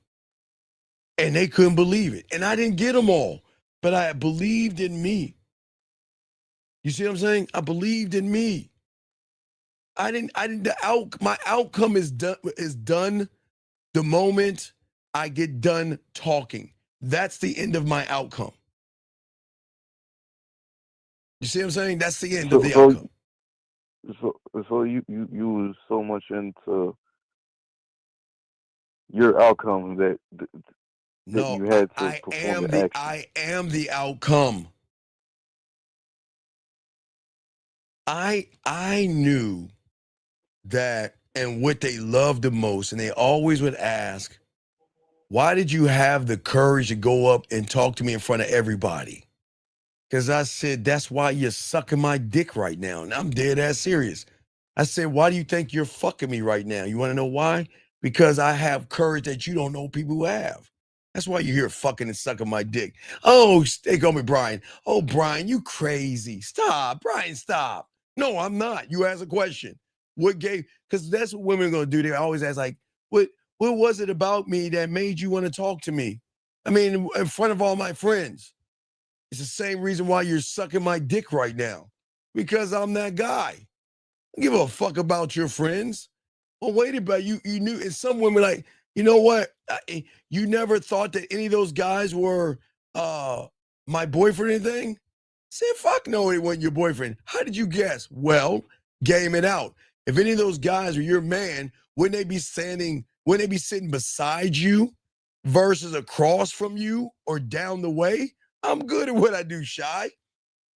[SPEAKER 13] And they couldn't believe it. And I didn't get them all, but I believed in me. You see what I'm saying? I believed in me. My outcome is done the moment I get done talking. That's the end of my outcome. You see what I'm saying? That's the end of the outcome.
[SPEAKER 14] So you was so much into your outcome that you had to perform the action.
[SPEAKER 13] I am the outcome. I knew that, and what they loved the most, and they always would ask, why did you have the courage to go up and talk to me in front of everybody? Because I said, that's why you're sucking my dick right now. And I'm dead ass serious. I said, why do you think you're fucking me right now? You want to know why? Because I have courage that you don't know people who have. That's why you're here fucking and sucking my dick. Oh, they call me Brian. Oh, Brian, you crazy. Stop, Brian, stop. No, I'm not. You ask a question. What gave, because that's what women are going to do. They always ask, like, What was it about me that made you want to talk to me? I mean, in front of all my friends. It's the same reason why you're sucking my dick right now. Because I'm that guy. I don't give a fuck about your friends. Well, wait a minute. You knew, and some women like, you know what? You never thought that any of those guys were my boyfriend or anything? I said, fuck no, it wasn't your boyfriend. How did you guess? Well, game it out. If any of those guys were your man, wouldn't they be sitting beside you versus across from you or down the way? I'm good at what I do, Shy.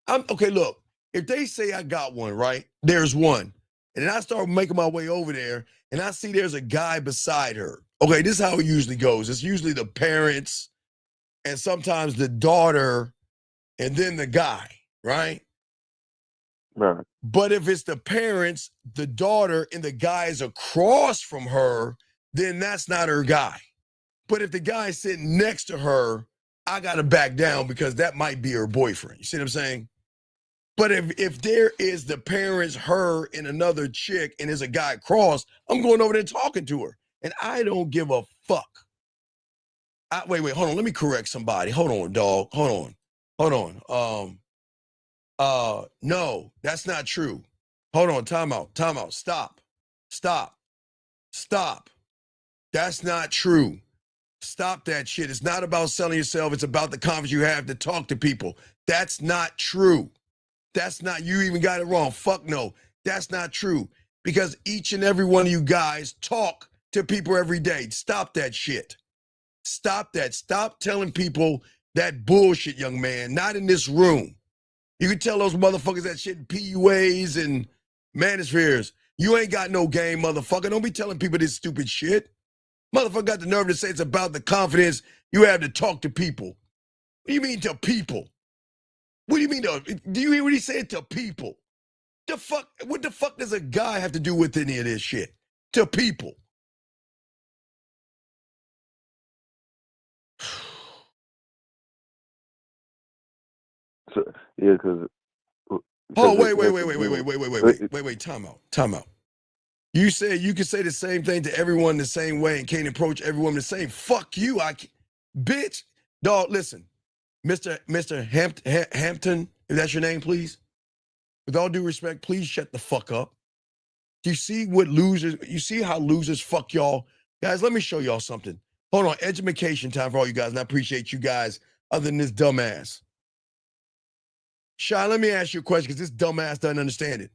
[SPEAKER 13] Okay, look, if they say I got one, right? There's one. And then I start making my way over there and I see there's a guy beside her. Okay, this is how it usually goes. It's usually the parents and sometimes the daughter and then the guy, right?
[SPEAKER 14] Right.
[SPEAKER 13] But if it's the parents, the daughter, and the guy is across from her, then that's not her guy. But if the guy's sitting next to her, I got to back down because that might be her boyfriend. You see what I'm saying? But if there is the parents, her, and another chick, and there's a guy across, I'm going over there talking to her. And I don't give a fuck. Wait, hold on. Let me correct somebody. Hold on, dog. Hold on. No, that's not true. Hold on. Time out. Stop. That's not true. Stop that shit. It's not about selling yourself. It's about the confidence you have to talk to people. That's not true. You even got it wrong. Fuck no. That's not true. Because each and every one of you guys talk to people every day. Stop that shit. Stop that. Stop telling people that bullshit, young man. Not in this room. You can tell those motherfuckers that shit in PUAs and manospheres. You ain't got no game, motherfucker. Don't be telling people this stupid shit. Motherfucker got the nerve to say it's about the confidence you have to talk to people. What do you mean to people? What do you mean do you hear what he said to people? What the fuck does a guy have to do with any of this shit? To people.
[SPEAKER 14] So, yeah, because.
[SPEAKER 13] Oh, wait, time out. You said you can say the same thing to everyone the same way and can't approach everyone the same. Fuck you, bitch. Dog, listen. Mr. Hampton, if that's your name, please. With all due respect, please shut the fuck up. Do you see how losers fuck y'all? Guys, let me show y'all something. Hold on, education time for all you guys, and I appreciate you guys other than this dumbass. Shy, let me ask you a question because this dumbass doesn't understand it.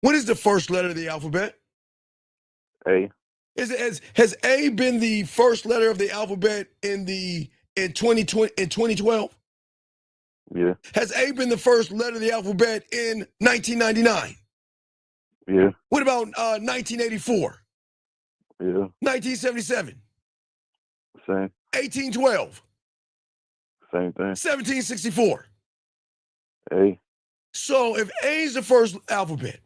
[SPEAKER 13] What is the first letter of the alphabet?
[SPEAKER 14] A.
[SPEAKER 13] Has A been the first letter of the alphabet in 2012?
[SPEAKER 14] Yeah.
[SPEAKER 13] Has A been the first letter of the alphabet in 1999?
[SPEAKER 14] Yeah.
[SPEAKER 13] What about 1984?
[SPEAKER 14] Yeah.
[SPEAKER 13] 1977?
[SPEAKER 14] Same.
[SPEAKER 13] 1812?
[SPEAKER 14] Same thing.
[SPEAKER 13] 1764?
[SPEAKER 14] A.
[SPEAKER 13] So if A is the first alphabet,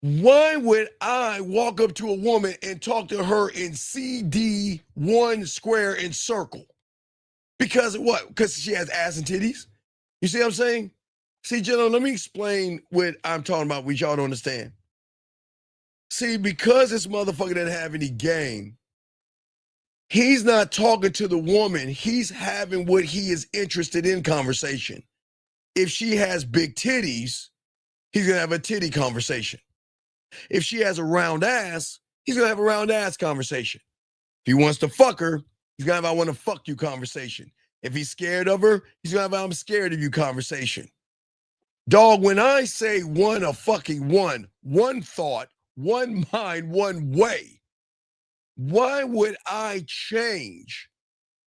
[SPEAKER 13] why would I walk up to a woman and talk to her in CD, one, square, and circle? Because of what? Because she has ass and titties? You see what I'm saying? See, gentlemen, let me explain what I'm talking about, which y'all don't understand. See, because this motherfucker didn't have any game, he's not talking to the woman. He's having what he is interested in conversation. If she has big titties, he's going to have a titty conversation. If she has a round ass, he's going to have a round ass conversation. If he wants to fuck her, he's going to have a I want to fuck you conversation. If he's scared of her, he's going to have a I'm scared of you conversation. Dog, when I say one thought, one mind, one way, why would I change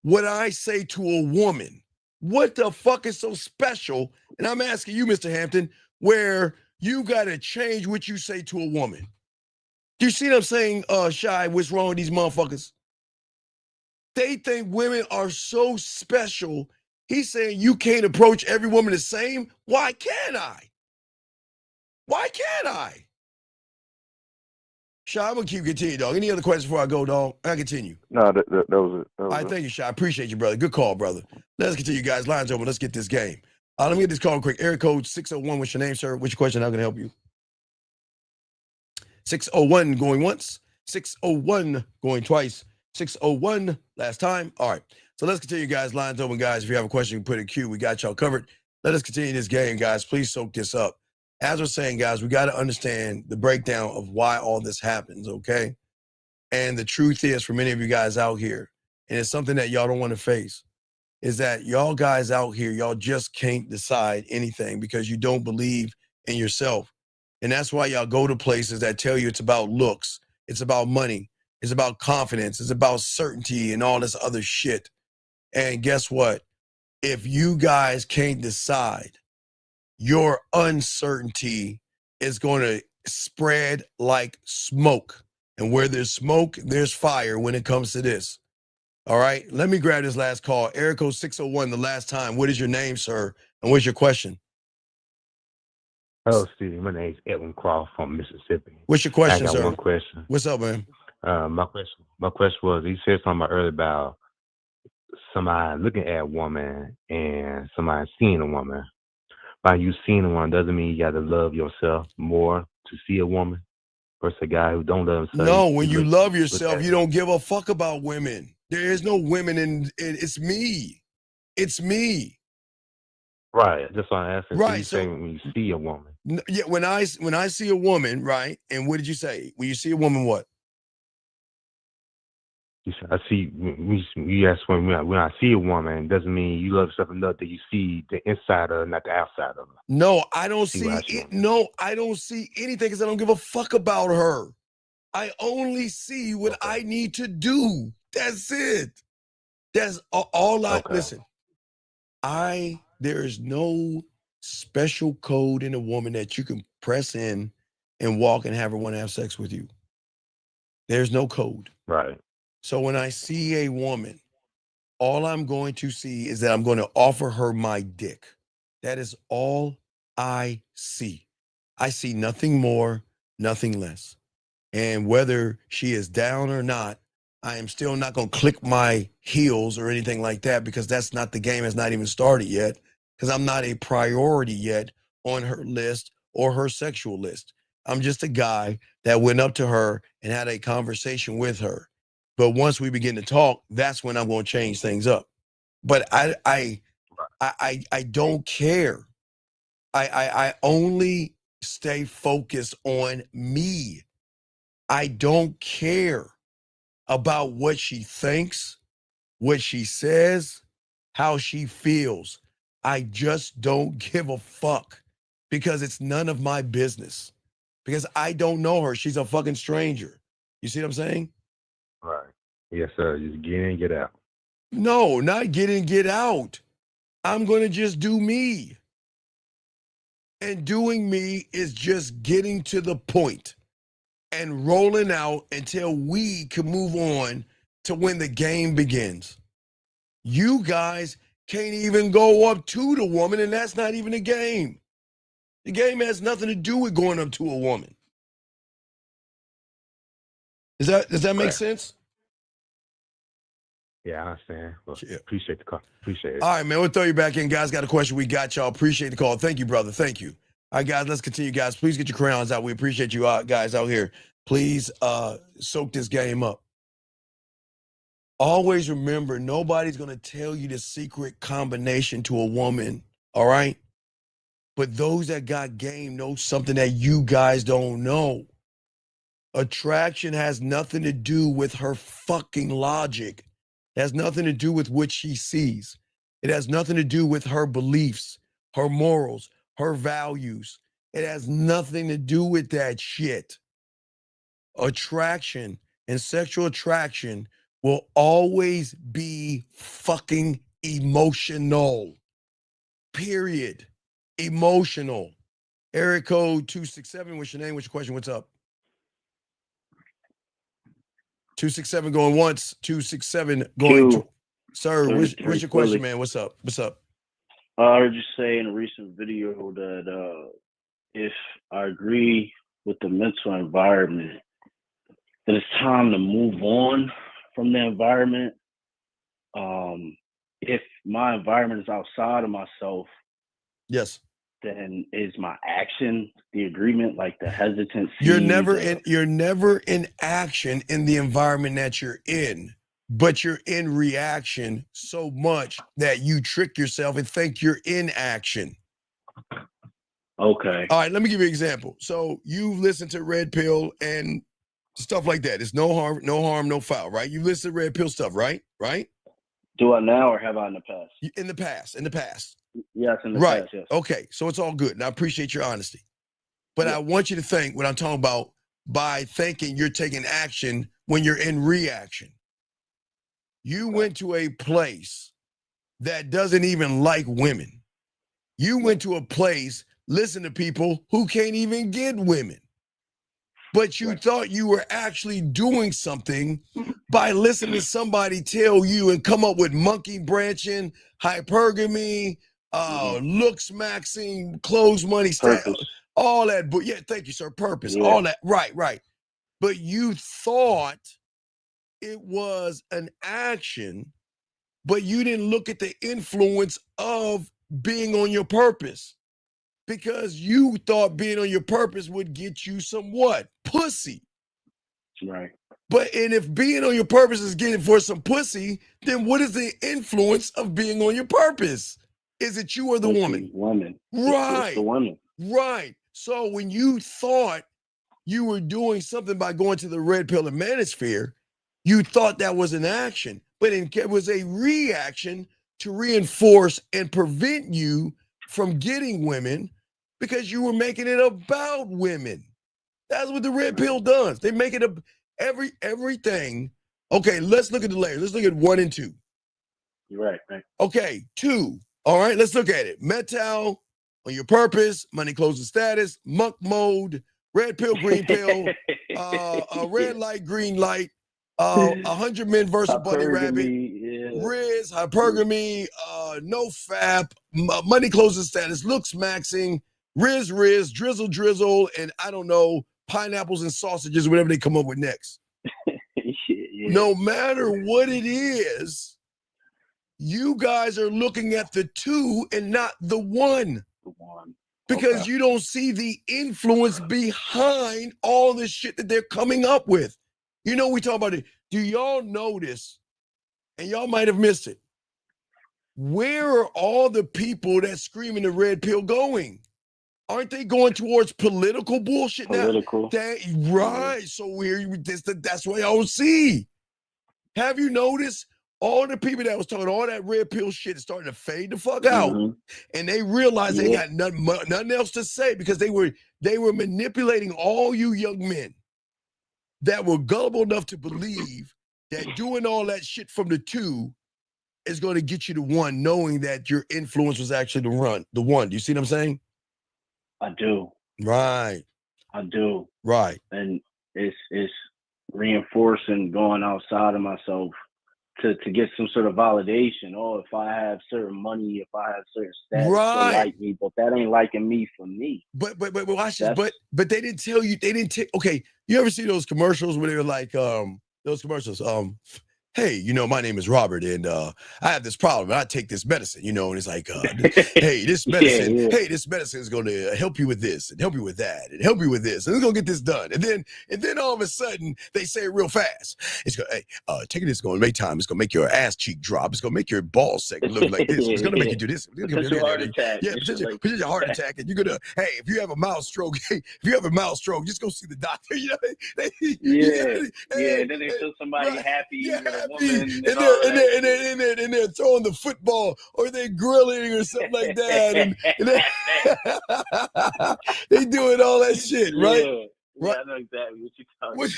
[SPEAKER 13] what I say to a woman? What the fuck is so special? And I'm asking you, Mr. Hampton, where you got to change what you say to a woman. Do you see what I'm saying, Shy? What's wrong with these motherfuckers? They think women are so special. He's saying you can't approach every woman the same. Why can't I? Shy, I'm going to keep continuing, dog. Any other questions before I go, dog? I continue.
[SPEAKER 14] No, that was it.
[SPEAKER 13] All right, thank you, Shy. I appreciate you, brother. Good call, brother. Let's continue, guys. Lines open. Let's get this game. Let me get this call quick. Area code 601. What's your name, sir? What's your question? How can I help you? 601 going once. 601 going twice. 601 last time. All right. So let's continue, guys. Lines open, guys. If you have a question, you put it in queue. We got y'all covered. Let us continue this game, guys. Please soak this up. As we're saying, guys, we got to understand the breakdown of why all this happens, okay? And the truth is, for many of you guys out here, and it's something that y'all don't want to face, is that y'all guys out here, y'all just can't decide anything because you don't believe in yourself. And that's why y'all go to places that tell you it's about looks, it's about money, it's about confidence, it's about certainty and all this other shit. And guess what? If you guys can't decide, your uncertainty is going to spread like smoke. And where there's smoke, there's fire when it comes to this. All right, let me grab this last call. Area code 601, the last time. What is your name, sir? And what's your question?
[SPEAKER 20] Hello, Steve. My name's Edwin Croft from Mississippi.
[SPEAKER 13] What's your question,
[SPEAKER 20] I got
[SPEAKER 13] sir?
[SPEAKER 20] one question.
[SPEAKER 13] What's up, man?
[SPEAKER 20] My question was, you said something earlier about somebody looking at a woman and somebody seeing a woman. By you seeing a woman doesn't mean you got to love yourself more to see a woman versus a guy who don't love himself.
[SPEAKER 13] No, when you love yourself, you don't give a fuck about women. There is no women in it's me. It's me.
[SPEAKER 20] Right. That's why I asked.
[SPEAKER 13] Right.
[SPEAKER 20] You say when you see a woman.
[SPEAKER 13] Yeah, when I see a woman, right? And what did you say? When you see a woman, what?
[SPEAKER 20] I see. You ask when I see a woman, doesn't mean you love yourself enough that you see the inside of her, not the outside of her.
[SPEAKER 13] No, I don't see it. No, I don't see anything because I don't give a fuck about her. I only see what I need to do. That's it. That's all I listen. There is no special code in a woman that you can press in and walk and have her want to have sex with you. There's no code.
[SPEAKER 20] Right.
[SPEAKER 13] So when I see a woman, all I'm going to see is that I'm going to offer her my dick. That is all I see. I see nothing more, nothing less. And whether she is down or not, I am still not going to click my heels or anything like that because that's not the game has not even started yet because I'm not a priority yet on her list or her sexual list. I'm just a guy that went up to her and had a conversation with her. But once we begin to talk, that's when I'm going to change things up. But I don't care. I only stay focused on me. I don't care about what she thinks, what she says, how she feels. I just don't give a fuck because it's none of my business. Because I don't know her. She's a fucking stranger. You see what I'm saying?
[SPEAKER 20] Right. Yes, sir. Just get in, get out.
[SPEAKER 13] No, not get in, get out. I'm going to just do me. And doing me is just getting to the point and rolling out until we can move on to when the game begins. You guys can't even go up to the woman, and that's not even a game. The game has nothing to do with going up to a woman. Does that make sense?
[SPEAKER 20] Yeah, I understand. Well, appreciate the call. Appreciate it.
[SPEAKER 13] All right, man. We'll throw you back in. Guys, got a question. We got y'all. Appreciate the call. Thank you, brother. Thank you. All right, guys, let's continue, guys. Please get your crayons out. We appreciate you guys out here. Please soak this game up. Always remember, nobody's going to tell you the secret combination to a woman, all right? But those that got game know something that you guys don't know. Attraction has nothing to do with her fucking logic. It has nothing to do with what she sees. It has nothing to do with her beliefs, her morals, her values. It has nothing to do with that shit. Attraction and sexual attraction will always be fucking emotional. Period. Emotional. Area code 267. What's your name? What's your question? What's up? 267 going once. 267 going twice. Sir, what's your question, man? What's up? What's up?
[SPEAKER 21] I heard you say in a recent video that if I agree with the mental environment, that it's time to move on from the environment. If my environment is outside of myself,
[SPEAKER 13] yes,
[SPEAKER 21] then is my action the agreement, like the hesitancy?
[SPEAKER 13] You're never in action in the environment that you're in. but you're in reaction so much that you trick yourself and think you're in action.
[SPEAKER 21] Okay.
[SPEAKER 13] All right, let me give you an example. So you listen to Red Pill and stuff like that. It's no harm, no foul, right? You listen to Red Pill stuff, right? Right?
[SPEAKER 21] Do I now or have I in the past?
[SPEAKER 13] In the past.
[SPEAKER 21] Yes, in the
[SPEAKER 13] Right.
[SPEAKER 21] past, yes.
[SPEAKER 13] Okay, so it's all good. And I appreciate your honesty. But
[SPEAKER 21] Yeah.
[SPEAKER 13] I want you to think what I'm talking about by thinking you're taking action when you're in reaction. You went to a place that doesn't even like women. You went to a place, listen to people who can't even get women. But you thought you were actually doing something by listening to somebody tell you and come up with monkey branching, hypergamy, looks maxing, clothes money, all that. But yeah, thank you, sir. Purpose, all that. Right. But you thought it was an action, but you didn't look at the influence of being on your purpose. Because you thought being on your purpose would get you some what? Pussy.
[SPEAKER 21] Right.
[SPEAKER 13] But and if being on your purpose is getting for some pussy, then what is the influence of being on your purpose? Is it you or the woman?
[SPEAKER 21] Woman.
[SPEAKER 13] Right.
[SPEAKER 21] It's the woman.
[SPEAKER 13] Right. So when you thought you were doing something by going to the red pill and manosphere, you thought that was an action, but it was a reaction to reinforce and prevent you from getting women because you were making it about women. That's what the red pill does. They make it everything. Okay, let's look at the layers. Let's look at 1 and 2.
[SPEAKER 21] You're right.
[SPEAKER 13] Okay, 2. All right, let's look at it. Metal, on your purpose, money, clothes, and status, monk mode, red pill, green pill, red light, green light, 100 men versus bunny rabbit, Riz, hypergamy, no fap, money, clothes, and status, looks maxing, Riz, drizzle, and I don't know, pineapples and sausages, whatever they come up with next. No matter what it is, you guys are looking at the 2 and not the 1. Because you don't see the influence behind all the shit that they're coming up with. You know, we talk about it. Do y'all notice, and y'all might have missed it, where are all the people that screaming the red pill going? Aren't they going towards political bullshit now? Right. So that's what y'all see. Have you noticed all the people that was talking all that red pill shit is starting to fade the fuck out, and they realize they got nothing else to say because they were manipulating all you young men that were gullible enough to believe that doing all that shit from the 2 is going to get you to 1, knowing that your influence was actually the 1. Do you see what I'm saying?
[SPEAKER 21] I do.
[SPEAKER 13] Right.
[SPEAKER 21] I do.
[SPEAKER 13] Right.
[SPEAKER 21] And it's reinforcing going outside of myself to get some sort of validation. Oh, if I have certain money, if I have certain status, they'll like me, but that ain't liking me for me.
[SPEAKER 13] But watch this. But they didn't tell you. They didn't take. Okay, you ever see those commercials where they're like, those commercials, hey, you know, my name is Robert, and I have this problem. And I take this medicine, you know, and it's like, hey, this medicine, this medicine is going to help you with this, and help you with that, and help you with this, and it's going to get this done. And then all of a sudden, they say it real fast. It's going, hey, taking this is going to make time. It's going to make your ass cheek drop. It's going to make your ball sack look like this. It's going to make you do this.
[SPEAKER 21] Potential heart attack.
[SPEAKER 13] Yeah, potential heart attack, and you're gonna, hey, if you have a mild stroke, just go see the doctor. You know,
[SPEAKER 21] and then they show somebody happy.
[SPEAKER 13] And they're throwing the football or they're grilling or something like that, and they doing all that shit, right?
[SPEAKER 21] Yeah, I know exactly what you're talking about.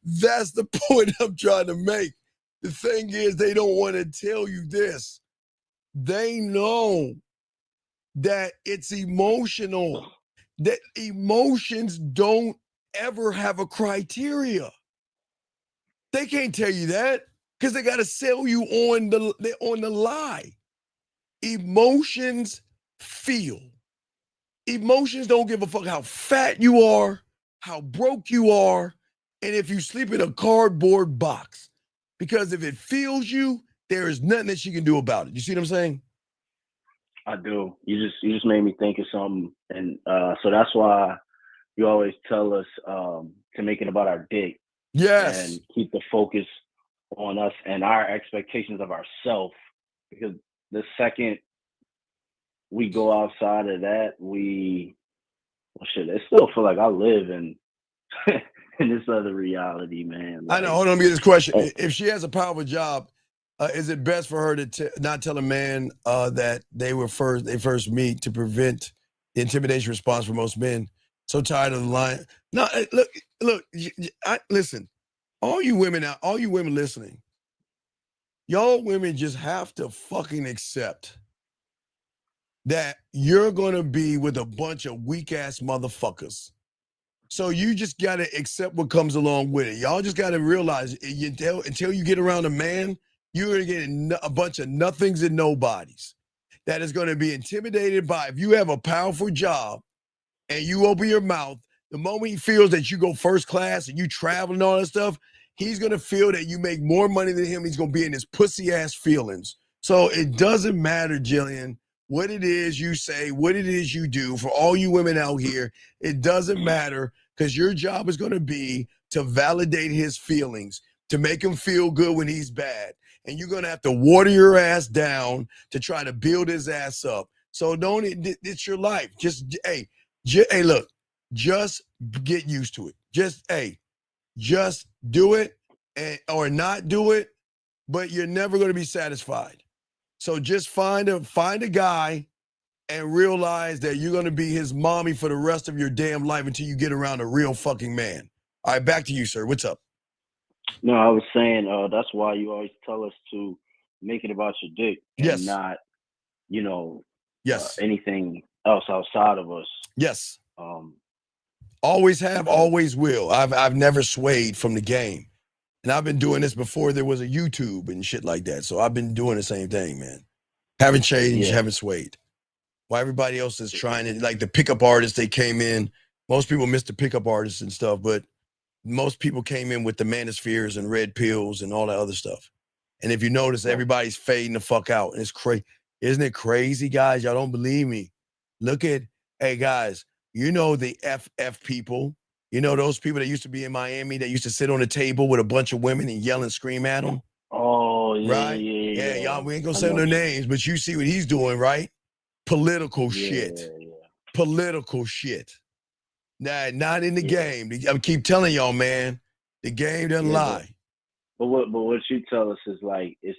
[SPEAKER 13] That's the point I'm trying to make. The thing is, they don't want to tell you this. They know that it's emotional, that emotions don't ever have a criteria. They can't tell you that because they got to sell you on the lie. Emotions feel. Emotions don't give a fuck how fat you are, how broke you are, and if you sleep in a cardboard box. Because if it feels you, there is nothing that she can do about it. You see what I'm saying?
[SPEAKER 21] I do. You just made me think of something, and so that's why you always tell us to make it about our dick.
[SPEAKER 13] Yes.
[SPEAKER 21] And keep the focus on us and our expectations of ourselves. Because the second we go outside of that, I still feel like I live in in this other reality, man.
[SPEAKER 13] I know. Hold on, let me get this question. If she has a powerful job, is it best for her to not tell a man that they first meet to prevent the intimidation response for most men? So tired of the line. No, look. Listen. All you women listening, y'all women just have to fucking accept that you're gonna be with a bunch of weak ass motherfuckers. So you just gotta accept what comes along with it. Y'all just gotta realize until you get around a man, you're gonna get a bunch of nothings and nobodies that is gonna be intimidated by. If you have a powerful job and you open your mouth, the moment he feels that you go first class and you travel and all that stuff, he's gonna feel that you make more money than him. He's gonna be in his pussy ass feelings. So it doesn't matter, Jillian, what it is you say, what it is you do. For all you women out here, it doesn't matter, because your job is going to be to validate his feelings, to make him feel good when he's bad. And you're going to have to water your ass down to try to build his ass up. So it's your life. Hey, look, just get used to it. Just do it or not do it, but you're never going to be satisfied. So just find a guy and realize that you're going to be his mommy for the rest of your damn life until you get around a real fucking man. All right, back to you, sir. What's up?
[SPEAKER 21] No, I was saying that's why you always tell us to make it about your dick and not, anything else outside of us.
[SPEAKER 13] Yes. Always have, always will. I've never swayed from the game. And I've been doing this before there was a YouTube and shit like that. So I've been doing the same thing, man. Haven't changed, haven't swayed. While everybody else is trying to, like the pickup artists, they came in. Most people miss the pickup artists and stuff, but most people came in with the manospheres and red pills and all that other stuff. And if you notice, everybody's fading the fuck out. And it's crazy. Isn't it crazy, guys? Y'all don't believe me. Look at, hey, guys, you know the FF people. You know those people that used to be in Miami that used to sit on a table with a bunch of women and yell and scream at them?
[SPEAKER 21] Oh, yeah,
[SPEAKER 13] right?
[SPEAKER 21] yeah.
[SPEAKER 13] Y'all, we ain't gonna say their names, but you see what he's doing, right? Political shit. Political shit. Nah, not in the game. I keep telling y'all, man, the game doesn't lie.
[SPEAKER 21] But what you tell us is like, this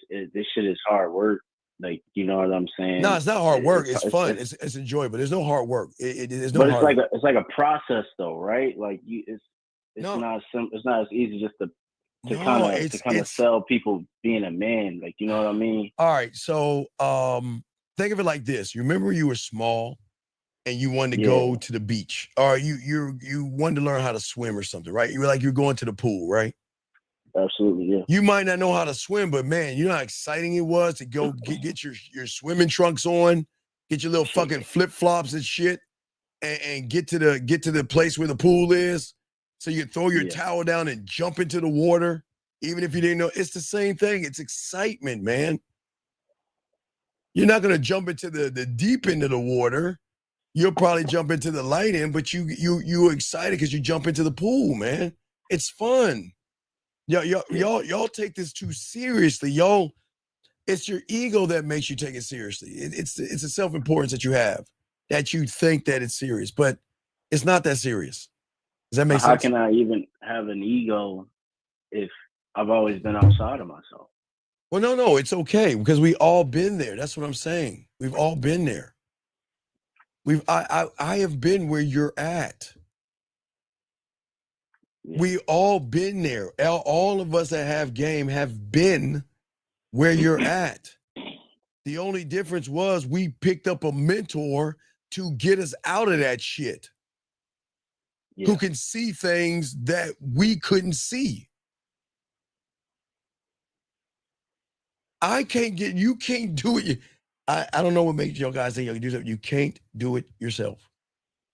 [SPEAKER 21] shit is hard work. Like, you know what I'm saying?
[SPEAKER 13] No, it's not hard work. It's fun. It's enjoyable. There's no hard work. There's no.
[SPEAKER 21] But
[SPEAKER 13] hard
[SPEAKER 21] it's like a process, though, right? Like it's not it's not as easy just to kind of sell people being a man. Like, you know what I mean?
[SPEAKER 13] All right. So think of it like this. You remember you were small and you wanted to go to the beach, or you wanted to learn how to swim or something, right? You were like, you're going to the pool, right?
[SPEAKER 21] Absolutely, yeah.
[SPEAKER 13] You might not know how to swim, but man, you know how exciting it was to go get your swimming trunks on, get your little fucking flip-flops and shit, and get to the place where the pool is, so you can throw your towel down and jump into the water, even if you didn't know. It's the same thing. It's excitement, man. You're not gonna jump into the deep end of the water. You'll probably jump into the light end, but you excited because you jump into the pool, man. It's fun. Y'all take this too seriously. Y'all, it's your ego that makes you take it seriously. It's a self-importance that you have, that you think that it's serious, but it's not that serious. Does that make sense?
[SPEAKER 21] How can I even have an ego if I've always been outside of myself?
[SPEAKER 13] Well, no, it's okay, because we all been there. That's what I'm saying. We've all been there. I have been where you're at. We all been there. All of us that have game have been where you're at. The only difference was we picked up a mentor to get us out of that shit. Who can see things that we couldn't see. You can't do it. I don't know what makes y'all guys think y'all can do something. You can't do it yourself.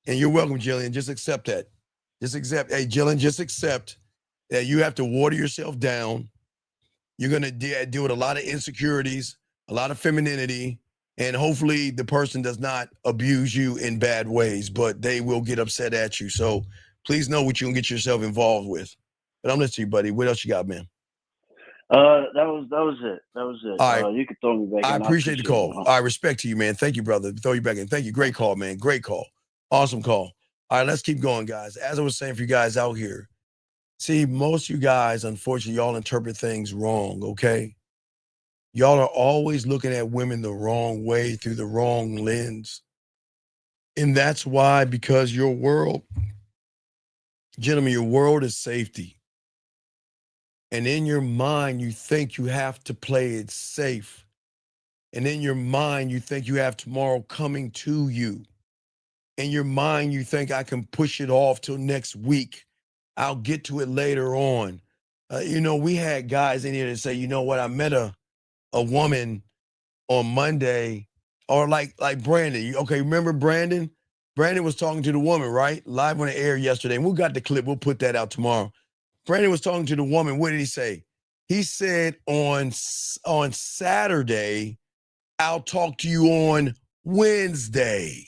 [SPEAKER 13] And you're welcome, Jillian. Just accept that. Hey, Jillian, just accept that you have to water yourself down. You're going to deal with a lot of insecurities, a lot of femininity, and hopefully the person does not abuse you in bad ways, but they will get upset at you. So please know what you can get yourself involved with. But I'm listening to you, buddy. What else you got, man?
[SPEAKER 21] That was it. That was it.
[SPEAKER 13] All right.
[SPEAKER 21] You can throw me back in.
[SPEAKER 13] I appreciate the call. All right, respect to you, man. Thank you, brother. Throw you back in. Thank you. Great call, man. Great call. Awesome call. All right, let's keep going, guys. As I was saying for you guys out here, see, most of you guys, unfortunately, y'all interpret things wrong, okay? Y'all are always looking at women the wrong way through the wrong lens. And that's why, because your world, gentlemen, your world is safety. And in your mind, you think you have to play it safe. And in your mind, you think you have tomorrow coming to you. In your mind, you think I can push it off till next week. I'll get to it later on. We had guys in here that say, you know what, I met a woman on Monday, or like Brandon. Okay, remember Brandon? Brandon was talking to the woman, right? Live on the air yesterday. And we got the clip. We'll put that out tomorrow. Brandon was talking to the woman. What did he say? He said on Saturday, I'll talk to you on Wednesday.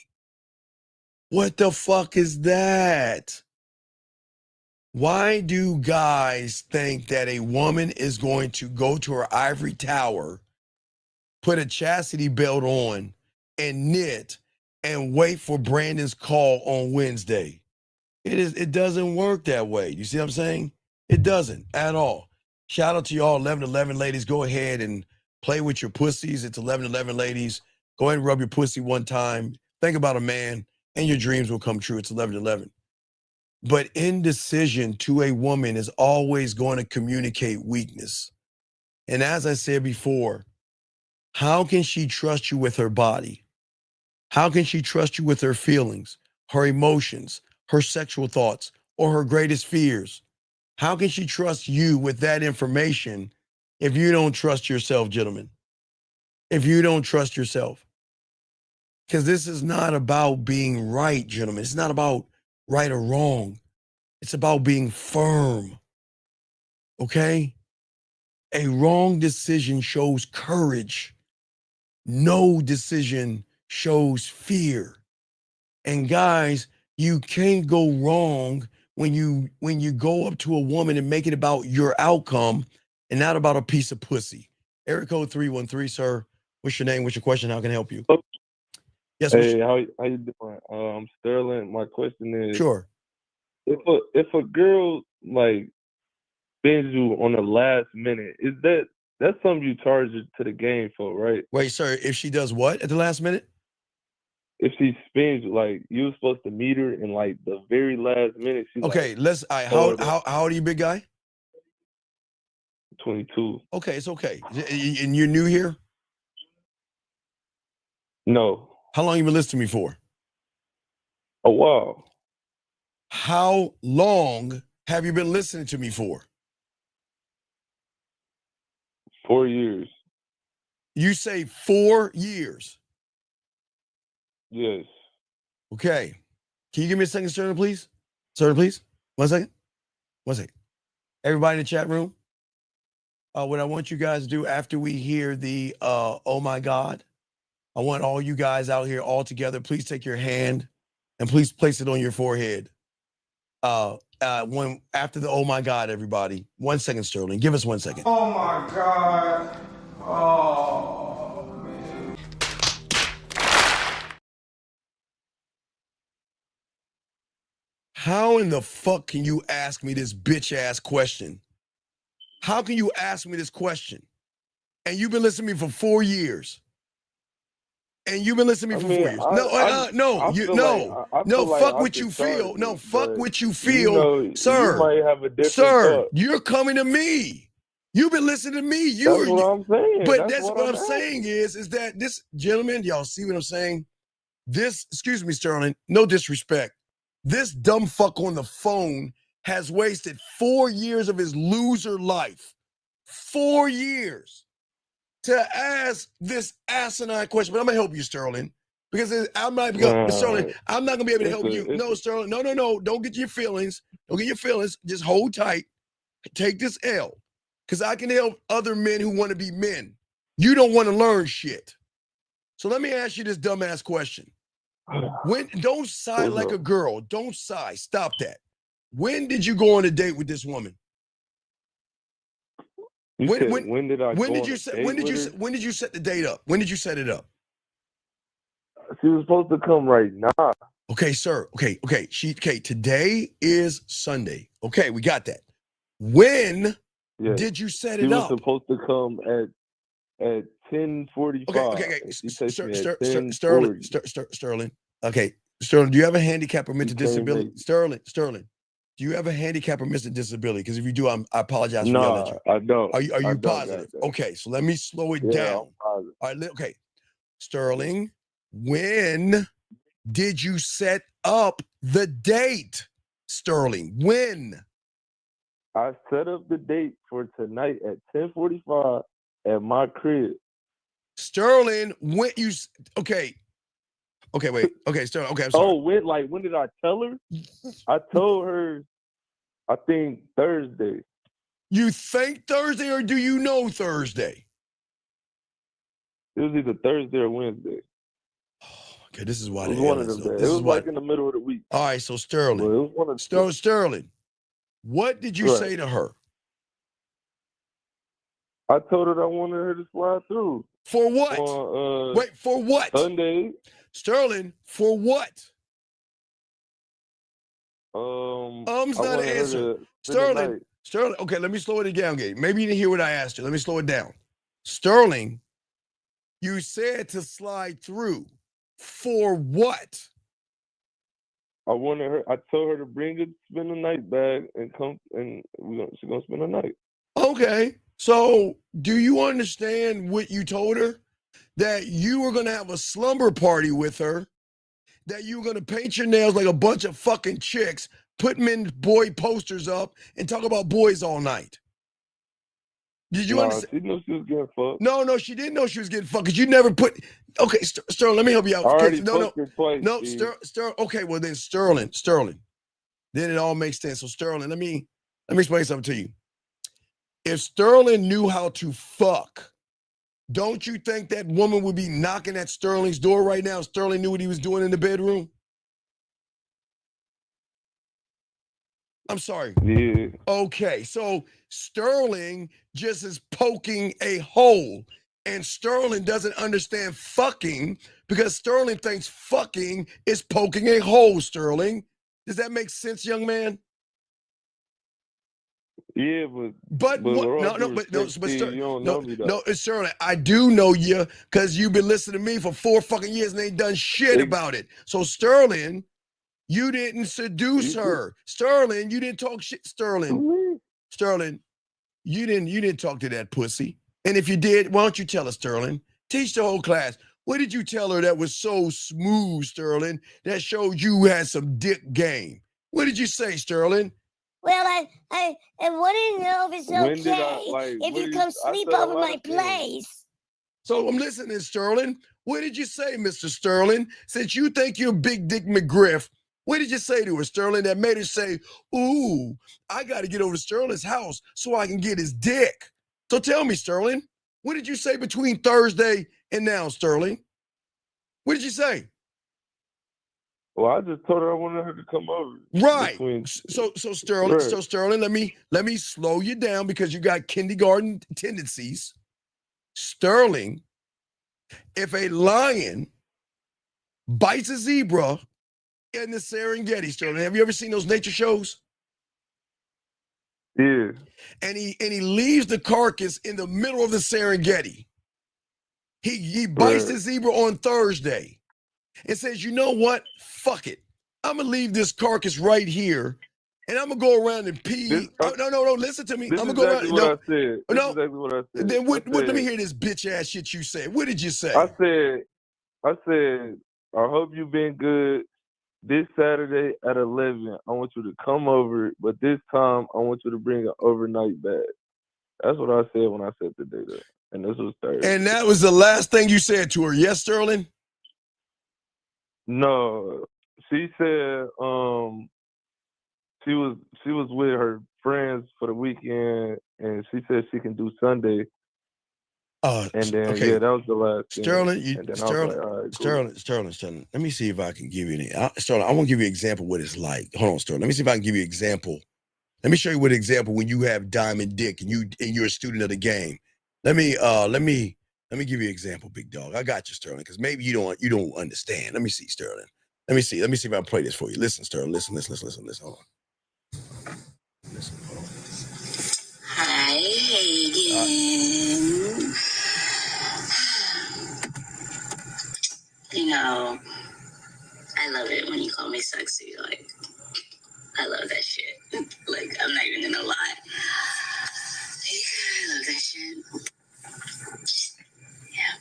[SPEAKER 13] What the fuck is that? Why do guys think that a woman is going to go to her ivory tower, put a chastity belt on, and knit, and wait for Brandon's call on Wednesday? It doesn't work that way. You see what I'm saying? It doesn't at all. Shout out to y'all 1111 ladies. Go ahead and play with your pussies. It's 1111 ladies. Go ahead and rub your pussy one time. Think about a man and your dreams will come true. It's 1111. But indecision to a woman is always going to communicate weakness. And as I said before, how can she trust you with her body? How can she trust you with her feelings, her emotions, her sexual thoughts, or her greatest fears? How can she trust you with that information if you don't trust yourself, gentlemen? If you don't trust yourself. Because this is not about being right, gentlemen. It's not about right or wrong. It's about being firm. Okay? A wrong decision shows courage. No decision shows fear. And guys, you can't go wrong when you go up to a woman and make it about your outcome and not about a piece of pussy. Area code 313, sir. What's your name? What's your question? How can I help you? Yes.
[SPEAKER 14] Hey, how you doing? I'm Sterling. My question is,
[SPEAKER 13] sure.
[SPEAKER 14] If a girl like spins you on the last minute, that's something you charge her to the game for, right?
[SPEAKER 13] Wait, sir. If she does what at the last minute?
[SPEAKER 14] If she spins, like you were supposed to meet her in like the very last minute. She's
[SPEAKER 13] okay,
[SPEAKER 14] like,
[SPEAKER 13] how old are you, big guy?
[SPEAKER 14] 22.
[SPEAKER 13] Okay, it's okay. And you're new here?
[SPEAKER 14] No.
[SPEAKER 13] How long you been listening to me for?
[SPEAKER 14] A while.
[SPEAKER 13] How long have you been listening to me for?
[SPEAKER 14] 4 years.
[SPEAKER 13] You say 4 years?
[SPEAKER 14] Yes.
[SPEAKER 13] Okay. Can you give me a second, Sterling, please? Sterling, please. 1 second. 1 second. Everybody in the chat room, what I want you guys to do after we hear the oh my God, I want all you guys out here all together, please take your hand and please place it on your forehead. When after the oh my God, everybody. 1 second, Sterling. Give us 1 second.
[SPEAKER 1] Oh my God. Oh, man.
[SPEAKER 13] How in the fuck can you ask me this bitch ass question? How can you ask me this question? And you've been listening to me for 4 years. And you've been listening to me for 4 years. Fuck what you feel. No, fuck what you feel, sir.
[SPEAKER 14] You might have a different
[SPEAKER 13] sir,
[SPEAKER 14] thought.
[SPEAKER 13] you're coming to me. You've been listening to me.
[SPEAKER 14] That's what I'm saying.
[SPEAKER 13] But that's what I'm saying is that this gentleman, y'all see what I'm saying? This, excuse me, Sterling, no disrespect. This dumb fuck on the phone has wasted 4 years of his loser life. 4 years. To ask this asinine question, but I'm gonna help you, Sterling, because I'm not Sterling. I'm not gonna be able to help you. No, Sterling. No. Don't get your feelings. Don't get your feelings. Just hold tight. Take this L, because I can help other men who want to be men. You don't want to learn shit. So let me ask you this dumbass question. Don't sigh like a girl. Don't sigh. Stop that. When did you go on a date with this woman?
[SPEAKER 14] When did I
[SPEAKER 13] when
[SPEAKER 14] go
[SPEAKER 13] did
[SPEAKER 14] on
[SPEAKER 13] you
[SPEAKER 14] a
[SPEAKER 13] set
[SPEAKER 14] date
[SPEAKER 13] when did you
[SPEAKER 14] with
[SPEAKER 13] set when did you set the date up? When did you set it up?
[SPEAKER 14] her? She was supposed to come right now.
[SPEAKER 13] Okay, sir. Okay. Today is Sunday. Okay, we got that. When did you set
[SPEAKER 14] She
[SPEAKER 13] it
[SPEAKER 14] was
[SPEAKER 13] up?
[SPEAKER 14] supposed to come at 10:45.
[SPEAKER 13] Okay.
[SPEAKER 14] And she texted me at 10:40.
[SPEAKER 13] Sterling. Okay, Sterling. Do you have a handicap or mental
[SPEAKER 14] She came
[SPEAKER 13] disability?
[SPEAKER 14] late.
[SPEAKER 13] Sterling. Do you have a handicap or mental disability? Because if you do, I apologize for yelling at you.
[SPEAKER 14] Nah, I don't.
[SPEAKER 13] Are you
[SPEAKER 14] I don't got
[SPEAKER 13] positive?
[SPEAKER 14] that.
[SPEAKER 13] Okay, so let me slow it
[SPEAKER 14] Yeah,
[SPEAKER 13] down.
[SPEAKER 14] I'm positive.
[SPEAKER 13] All right. Okay, Sterling. When did you set up the date? Sterling. When?
[SPEAKER 14] I set up the date for tonight at 10:45 at my crib.
[SPEAKER 13] Sterling, when you okay. Okay, wait. Okay, Sterling. Okay, I'm sorry.
[SPEAKER 14] Oh, when did I tell her? I told her, I think Thursday.
[SPEAKER 13] You think Thursday or do you know Thursday?
[SPEAKER 14] It was either Thursday or Wednesday.
[SPEAKER 13] Okay, this is why
[SPEAKER 14] It was
[SPEAKER 13] the
[SPEAKER 14] one
[SPEAKER 13] hell
[SPEAKER 14] of
[SPEAKER 13] is
[SPEAKER 14] them
[SPEAKER 13] so.
[SPEAKER 14] days.
[SPEAKER 13] This
[SPEAKER 14] It
[SPEAKER 13] is
[SPEAKER 14] was
[SPEAKER 13] why.
[SPEAKER 14] like in the middle of the week.
[SPEAKER 13] All right, so Sterling.
[SPEAKER 14] But it was one of
[SPEAKER 13] Sterling, what did you
[SPEAKER 14] Right.
[SPEAKER 13] say to her?
[SPEAKER 14] I told her I wanted her to slide through.
[SPEAKER 13] For what? Wait, for what?
[SPEAKER 14] Sunday.
[SPEAKER 13] Sterling, for what?
[SPEAKER 14] I
[SPEAKER 13] Not an
[SPEAKER 14] wanted her
[SPEAKER 13] answer.
[SPEAKER 14] to spend the night.
[SPEAKER 13] Sterling, okay, let me slow it down, Gabe. Maybe you didn't hear what I asked you. Let me slow it down. Sterling, you said to slide through. For what?
[SPEAKER 14] I told her to bring a spend the night bag and come, and she's gonna spend the night.
[SPEAKER 13] Okay. So do you understand what you told her? That you were going to have a slumber party with her, that you were going to paint your nails like a bunch of fucking chicks, put men boy posters up, and talk about boys all night. Did you understand?
[SPEAKER 14] She knew she was getting fucked.
[SPEAKER 13] No, she didn't know she was getting fucked because you never put. Okay, Sterling, let me help you out.
[SPEAKER 14] I already
[SPEAKER 13] Okay,
[SPEAKER 14] fucked her twice.
[SPEAKER 13] No,
[SPEAKER 14] Steve.
[SPEAKER 13] Sterling. Okay, well then Sterling. Then it all makes sense. So Sterling, let me explain something to you. If Sterling knew how to fuck, don't you think that woman would be knocking at Sterling's door right now? Sterling knew what he was doing in the bedroom. I'm sorry.
[SPEAKER 14] Yeah.
[SPEAKER 13] Okay, so Sterling just is poking a hole, and Sterling doesn't understand fucking because Sterling thinks fucking is poking a hole, Sterling. Does that make sense, young man?
[SPEAKER 14] Yeah, but
[SPEAKER 13] what?
[SPEAKER 14] You don't know me though.
[SPEAKER 13] No, Sterling, I do know you because you've been listening to me for 4 fucking years and ain't done shit about it. So Sterling, you didn't seduce her. Sterling, you didn't talk shit. Sterling, you didn't talk to that pussy. And if you did, why don't you tell us, Sterling? Teach the whole class. What did you tell her that was so smooth, Sterling, that showed you had some dick game? What did you say, Sterling?
[SPEAKER 19] Well, I want to know if it's
[SPEAKER 14] When did
[SPEAKER 19] okay if you come sleep over my place.
[SPEAKER 13] So I'm listening, Sterling. What did you say, Mr. Sterling? Since you think you're Big Dick McGriff, what did you say to her, Sterling, that made her say, ooh, I got to get over to Sterling's house so I can get his dick? So tell me, Sterling, what did you say between Thursday and now, Sterling? What did you say?
[SPEAKER 14] Well, I just told her I wanted her to come over.
[SPEAKER 13] Right. So Sterling,
[SPEAKER 14] Right.
[SPEAKER 13] Sterling, let me slow you down because you got kindergarten tendencies. Sterling, if a lion bites a zebra in the Serengeti, Sterling, have you ever seen those nature shows?
[SPEAKER 14] Yeah.
[SPEAKER 13] And he leaves the carcass in the middle of the Serengeti. He bites the zebra on Thursday and says, you know what? Fuck it. I'm going to leave this carcass right here, and I'm going to go around and pee. No, listen to me. I'm going to go around.
[SPEAKER 14] What I said. This is exactly what I said.
[SPEAKER 13] Then let me hear this bitch-ass shit you said. What did you say?
[SPEAKER 14] I said, I hope you've been good. This Saturday at 11, I want you to come over, but this time I want you to bring an overnight bag. That's what I said when I set the date up. And this was Thursday.
[SPEAKER 13] And that was the last thing you said to her. Yes, Sterling?
[SPEAKER 14] No. She said she was with her friends for the weekend, and she said she can do Sunday. And then
[SPEAKER 13] okay.
[SPEAKER 14] yeah, that was the last thing.
[SPEAKER 13] Sterling. Let me see if I can give you Sterling, I want to give you an example of what it's like. Hold on, Sterling. Let me see if I can give you an example Let me show you an example when you have diamond dick and you're a student of the game. Let me give you an example, big dog. I got you, Sterling, because maybe you don't understand. Let me see, Sterling. Let me see if I can play this for you. Listen, Sterling. Listen. Hold on. Listen. Hold on.
[SPEAKER 2] Hi, Hagen. You know, I love it when you call me sexy. Like, I love that shit. Like, I'm not even gonna lie. Yeah, I love that shit. Yeah.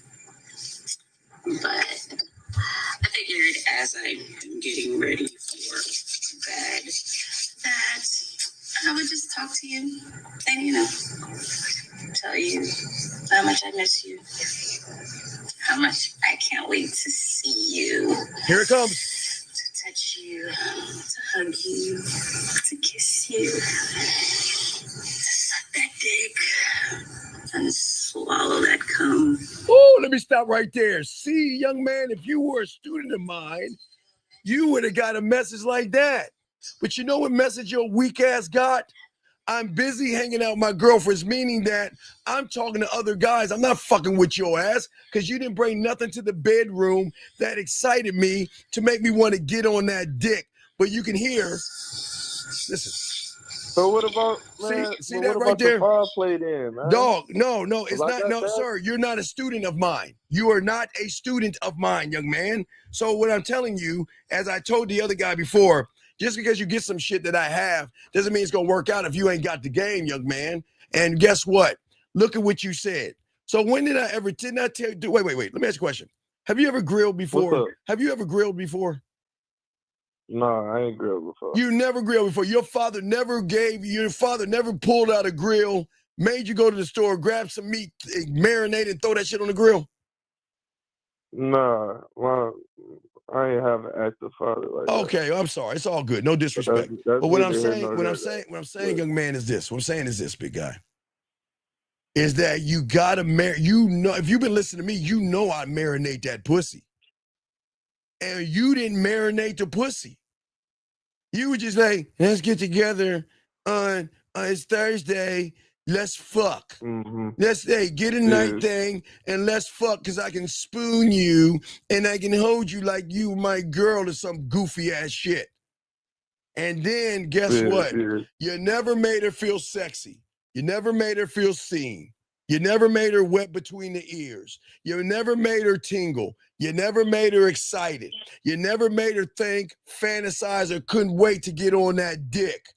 [SPEAKER 2] But I figured as I'm getting ready for bed that I would just talk to you and, you know, tell you how much I miss you. How much I can't wait to see you.
[SPEAKER 13] Here it comes.
[SPEAKER 2] To touch you, to hug you, to kiss you, to suck that dick, and swallow that cum.
[SPEAKER 13] Oh, let me stop right there. See, young man, if you were a student of mine, you would have got a message like that. But you know what message your weak ass got? I'm busy hanging out with my girlfriends, meaning that I'm talking to other guys. I'm not fucking with your ass because you didn't bring nothing to the bedroom that excited me to make me want to get on that dick. But you can hear, listen.
[SPEAKER 14] So what about, man?
[SPEAKER 13] See that right
[SPEAKER 14] about
[SPEAKER 13] there?
[SPEAKER 14] The foreplay then, man?
[SPEAKER 13] Dog, no, it's
[SPEAKER 14] I
[SPEAKER 13] not. No,
[SPEAKER 14] that.
[SPEAKER 13] sir, you're not a student of mine. You are not a student of mine, young man. So what I'm telling you, as I told the other guy before, just because you get some shit that I have doesn't mean it's going to work out if you ain't got the game, young man. And guess what? Look at what you said. So when did I ever, didn't I tell you, wait. Let me ask you a question. Have you ever grilled before? Have you ever grilled before?
[SPEAKER 14] No, I ain't grilled before.
[SPEAKER 13] You never grilled before. Your father never pulled out a grill, made you go to the store, grab some meat, marinate and throw that shit on the grill?
[SPEAKER 14] Nah, well, I ain't have an active father like that.
[SPEAKER 13] Okay, I'm sorry. It's all good. No disrespect. But what I'm saying, young man, is this. What I'm saying is this, big guy. Is that you gotta if you've been listening to me, you know I marinate that pussy. And you didn't marinate the pussy. You were just like, let's get together on it's Thursday. Let's fuck.
[SPEAKER 14] Mm-hmm.
[SPEAKER 13] Let's get a night thing and let's fuck because I can spoon you and I can hold you like you my girl or some goofy ass shit. And then guess what? You never made her feel sexy. You never made her feel seen. You never made her wet between the ears. You never made her tingle. You never made her excited. You never made her think, fantasize, or couldn't wait to get on that dick.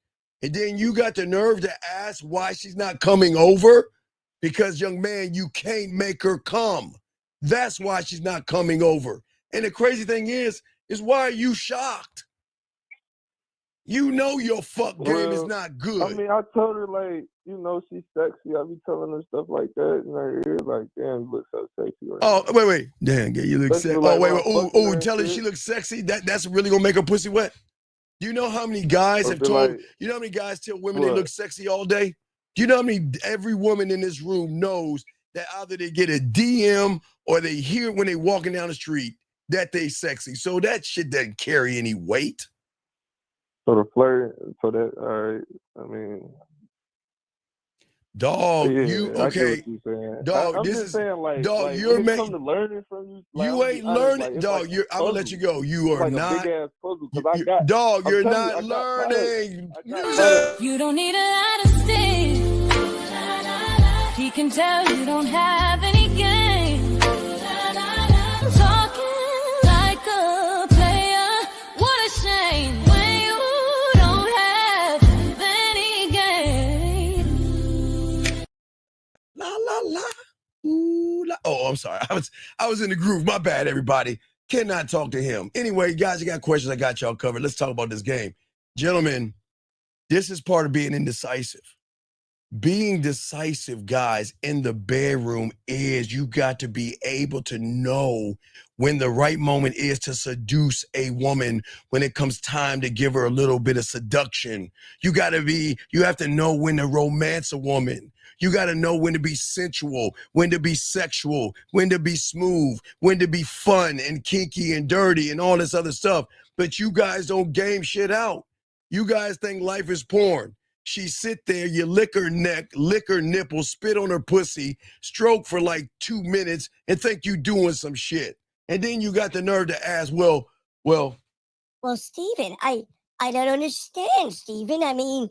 [SPEAKER 13] And then you got the nerve to ask why she's not coming over? Because, young man, you can't make her come. That's why she's not coming over. And the crazy thing is why are you shocked? You know your fuck game is not good.
[SPEAKER 14] I mean, I told her, like, you know, she's sexy. I be telling her stuff like that in her ear, like, damn, you look so sexy. Right
[SPEAKER 13] now. Wait. Damn, you look sexy.
[SPEAKER 14] Like,
[SPEAKER 13] wait. Tell her she looks sexy. That's really gonna make her pussy wet. Do you know how many guys have told, you know how many guys tell women they look sexy all day? Do you know how many, every woman in this room knows that either they get a DM or they hear when they walking down the street that they sexy. So that shit doesn't carry any weight.
[SPEAKER 14] So the flirt, all right, I mean.
[SPEAKER 13] Dog,
[SPEAKER 14] you okay?
[SPEAKER 13] Dog,
[SPEAKER 14] this is saying, like,
[SPEAKER 13] dog,
[SPEAKER 14] like,
[SPEAKER 13] you're
[SPEAKER 14] when it come to learning from you. Like,
[SPEAKER 13] you ain't learning, like, dog.
[SPEAKER 14] Like
[SPEAKER 13] I'm gonna let you go. You are
[SPEAKER 14] like
[SPEAKER 13] not.
[SPEAKER 14] A big ass puzzle, I got,
[SPEAKER 13] dog, you're not learning.
[SPEAKER 2] You don't need a lot of things. He can tell you don't have any game. I'm talking like a player. What a shame when you don't have any game.
[SPEAKER 13] La la la. Ooh, la. Oh, I'm sorry. I was in the groove. My bad, everybody. Cannot talk to him. Anyway, guys, you got questions? I got y'all covered. Let's talk about this game. Gentlemen, this is part of being indecisive. Being decisive, guys, in the bedroom is you got to be able to know when the right moment is to seduce a woman, when it comes time to give her a little bit of seduction. You have to know when to romance a woman. You got to know when to be sensual, when to be sexual, when to be smooth, when to be fun and kinky and dirty and all this other stuff. But you guys don't game shit out. You guys think life is porn. She sit there, you lick her neck, lick her nipple, spit on her pussy, stroke for like 2 minutes, and think you doing some shit. And then you got the nerve to ask, well,
[SPEAKER 19] Well, Stephen, I don't understand, Stephen. I mean,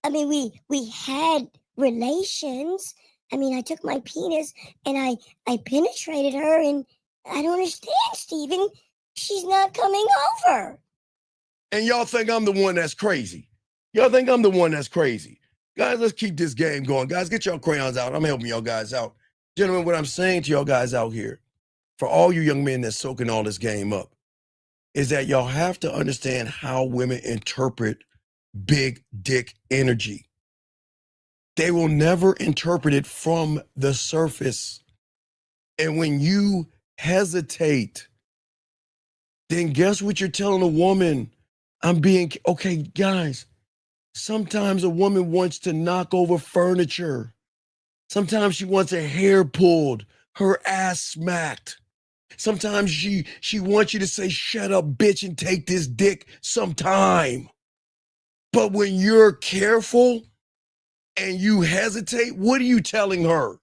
[SPEAKER 19] I mean, we had relations. I mean, I took my penis and I penetrated her, and I don't understand, Stephen. She's not coming over.
[SPEAKER 13] and y'all think I'm the one that's crazy. Y'all think I'm the one that's crazy. Guys, let's keep this game going. Guys, get y'all crayons out. I'm helping y'all guys out. Gentlemen, what I'm saying to y'all guys out here, for all you young men that's soaking all this game up, is that y'all have to understand how women interpret big dick energy. They will never interpret it from the surface. And when you hesitate, then guess what you're telling a woman? Okay, guys, sometimes a woman wants to knock over furniture. Sometimes she wants her hair pulled, her ass smacked. Sometimes she wants you to say, shut up, bitch, and take this dick sometime. But when you're careful and you hesitate, what are you telling her?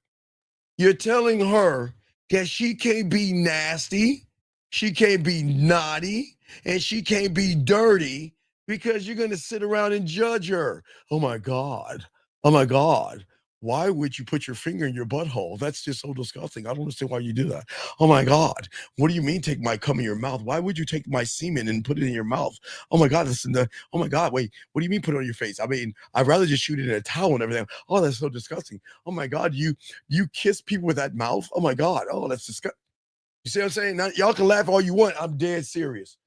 [SPEAKER 13] You're telling her that she can't be nasty, she can't be naughty, and she can't be dirty because you're going to sit around and judge her. Oh my God. Oh my God. Why would you put your finger in your butthole? That's just so disgusting. I don't understand why you do that. Oh my God. What do you mean take my cum in your mouth? Why would you take my semen and put it in your mouth? Oh my God. Oh my God. Wait, what do you mean put it on your face? I mean, I'd rather just shoot it in a towel and everything. Oh, that's so disgusting. Oh my God. You kiss people with that mouth? Oh my God. Oh, that's disgusting. You see what I'm saying? Now, y'all can laugh all you want. I'm dead serious.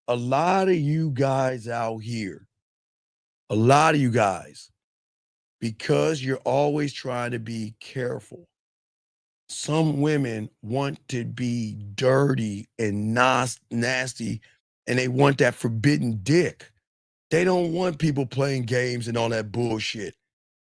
[SPEAKER 13] A lot of you guys out here, a lot of you guys, because you're always trying to be careful. Some women want to be dirty and nasty, and they want that forbidden dick. They don't want people playing games and all that bullshit.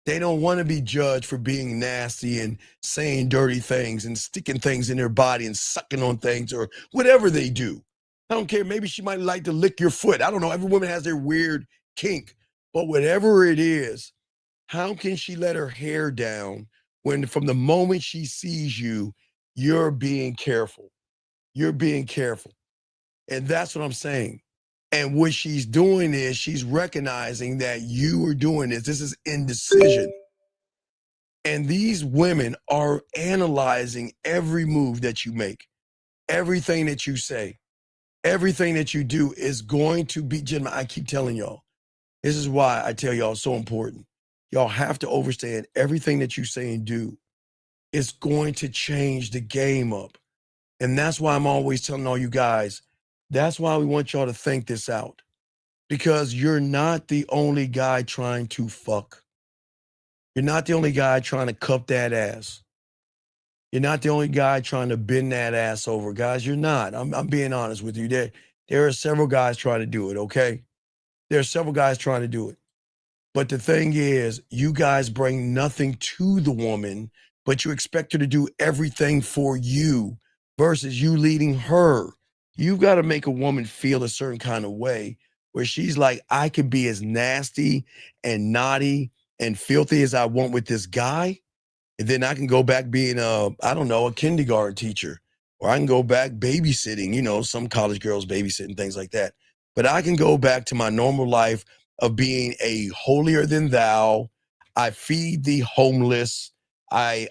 [SPEAKER 13] They don't want to be judged for being nasty and saying dirty things and sticking things in their body and sucking on things or whatever they do. I don't care. Maybe she might like to lick your foot. I don't know. Every woman has their weird kink. But whatever it is, how can she let her hair down when from the moment she sees you, you're being careful? You're being careful. And that's what I'm saying. And what she's doing is she's recognizing that you are doing this. This is indecision. And these women are analyzing every move that you make, everything that you say, everything that you do is going to be, gentlemen, I keep telling y'all, this is why I tell y'all it's so important. Y'all have to understand everything that you say and do is going to change the game up. And that's why I'm always telling all you guys, that's why we want y'all to think this out. Because you're not the only guy trying to fuck. You're not the only guy trying to cup that ass. You're not the only guy trying to bend that ass over. Guys, you're not. I'm being honest with you. There are several guys trying to do it, okay? There are several guys trying to do it. But the thing is, you guys bring nothing to the woman, but you expect her to do everything for you versus you leading her. You've got to make a woman feel a certain kind of way where she's like, I could be as nasty and naughty and filthy as I want with this guy. And then I can go back being a kindergarten teacher, or I can go back babysitting, some college girls babysitting, things like that. But I can go back to my normal life of being a holier than thou. I feed the homeless. I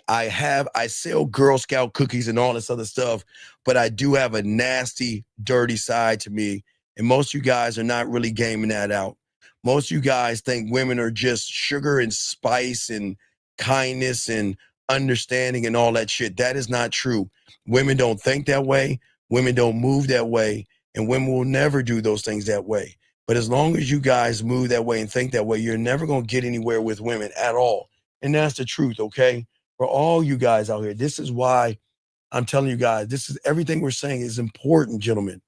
[SPEAKER 13] sell Girl Scout cookies and all this other stuff, but I do have a nasty, dirty side to me. And most of you guys are not really gaming that out. Most of you guys think women are just sugar and spice and kindness and understanding and all that shit. That is not true. Women don't think that way. Women don't move that way. And women will never do those things that way. But as long as you guys move that way and think that way, you're never going to get anywhere with women at all. And that's the truth, okay? For all you guys out here, this is why I'm telling you guys, this is everything we're saying is important, gentlemen.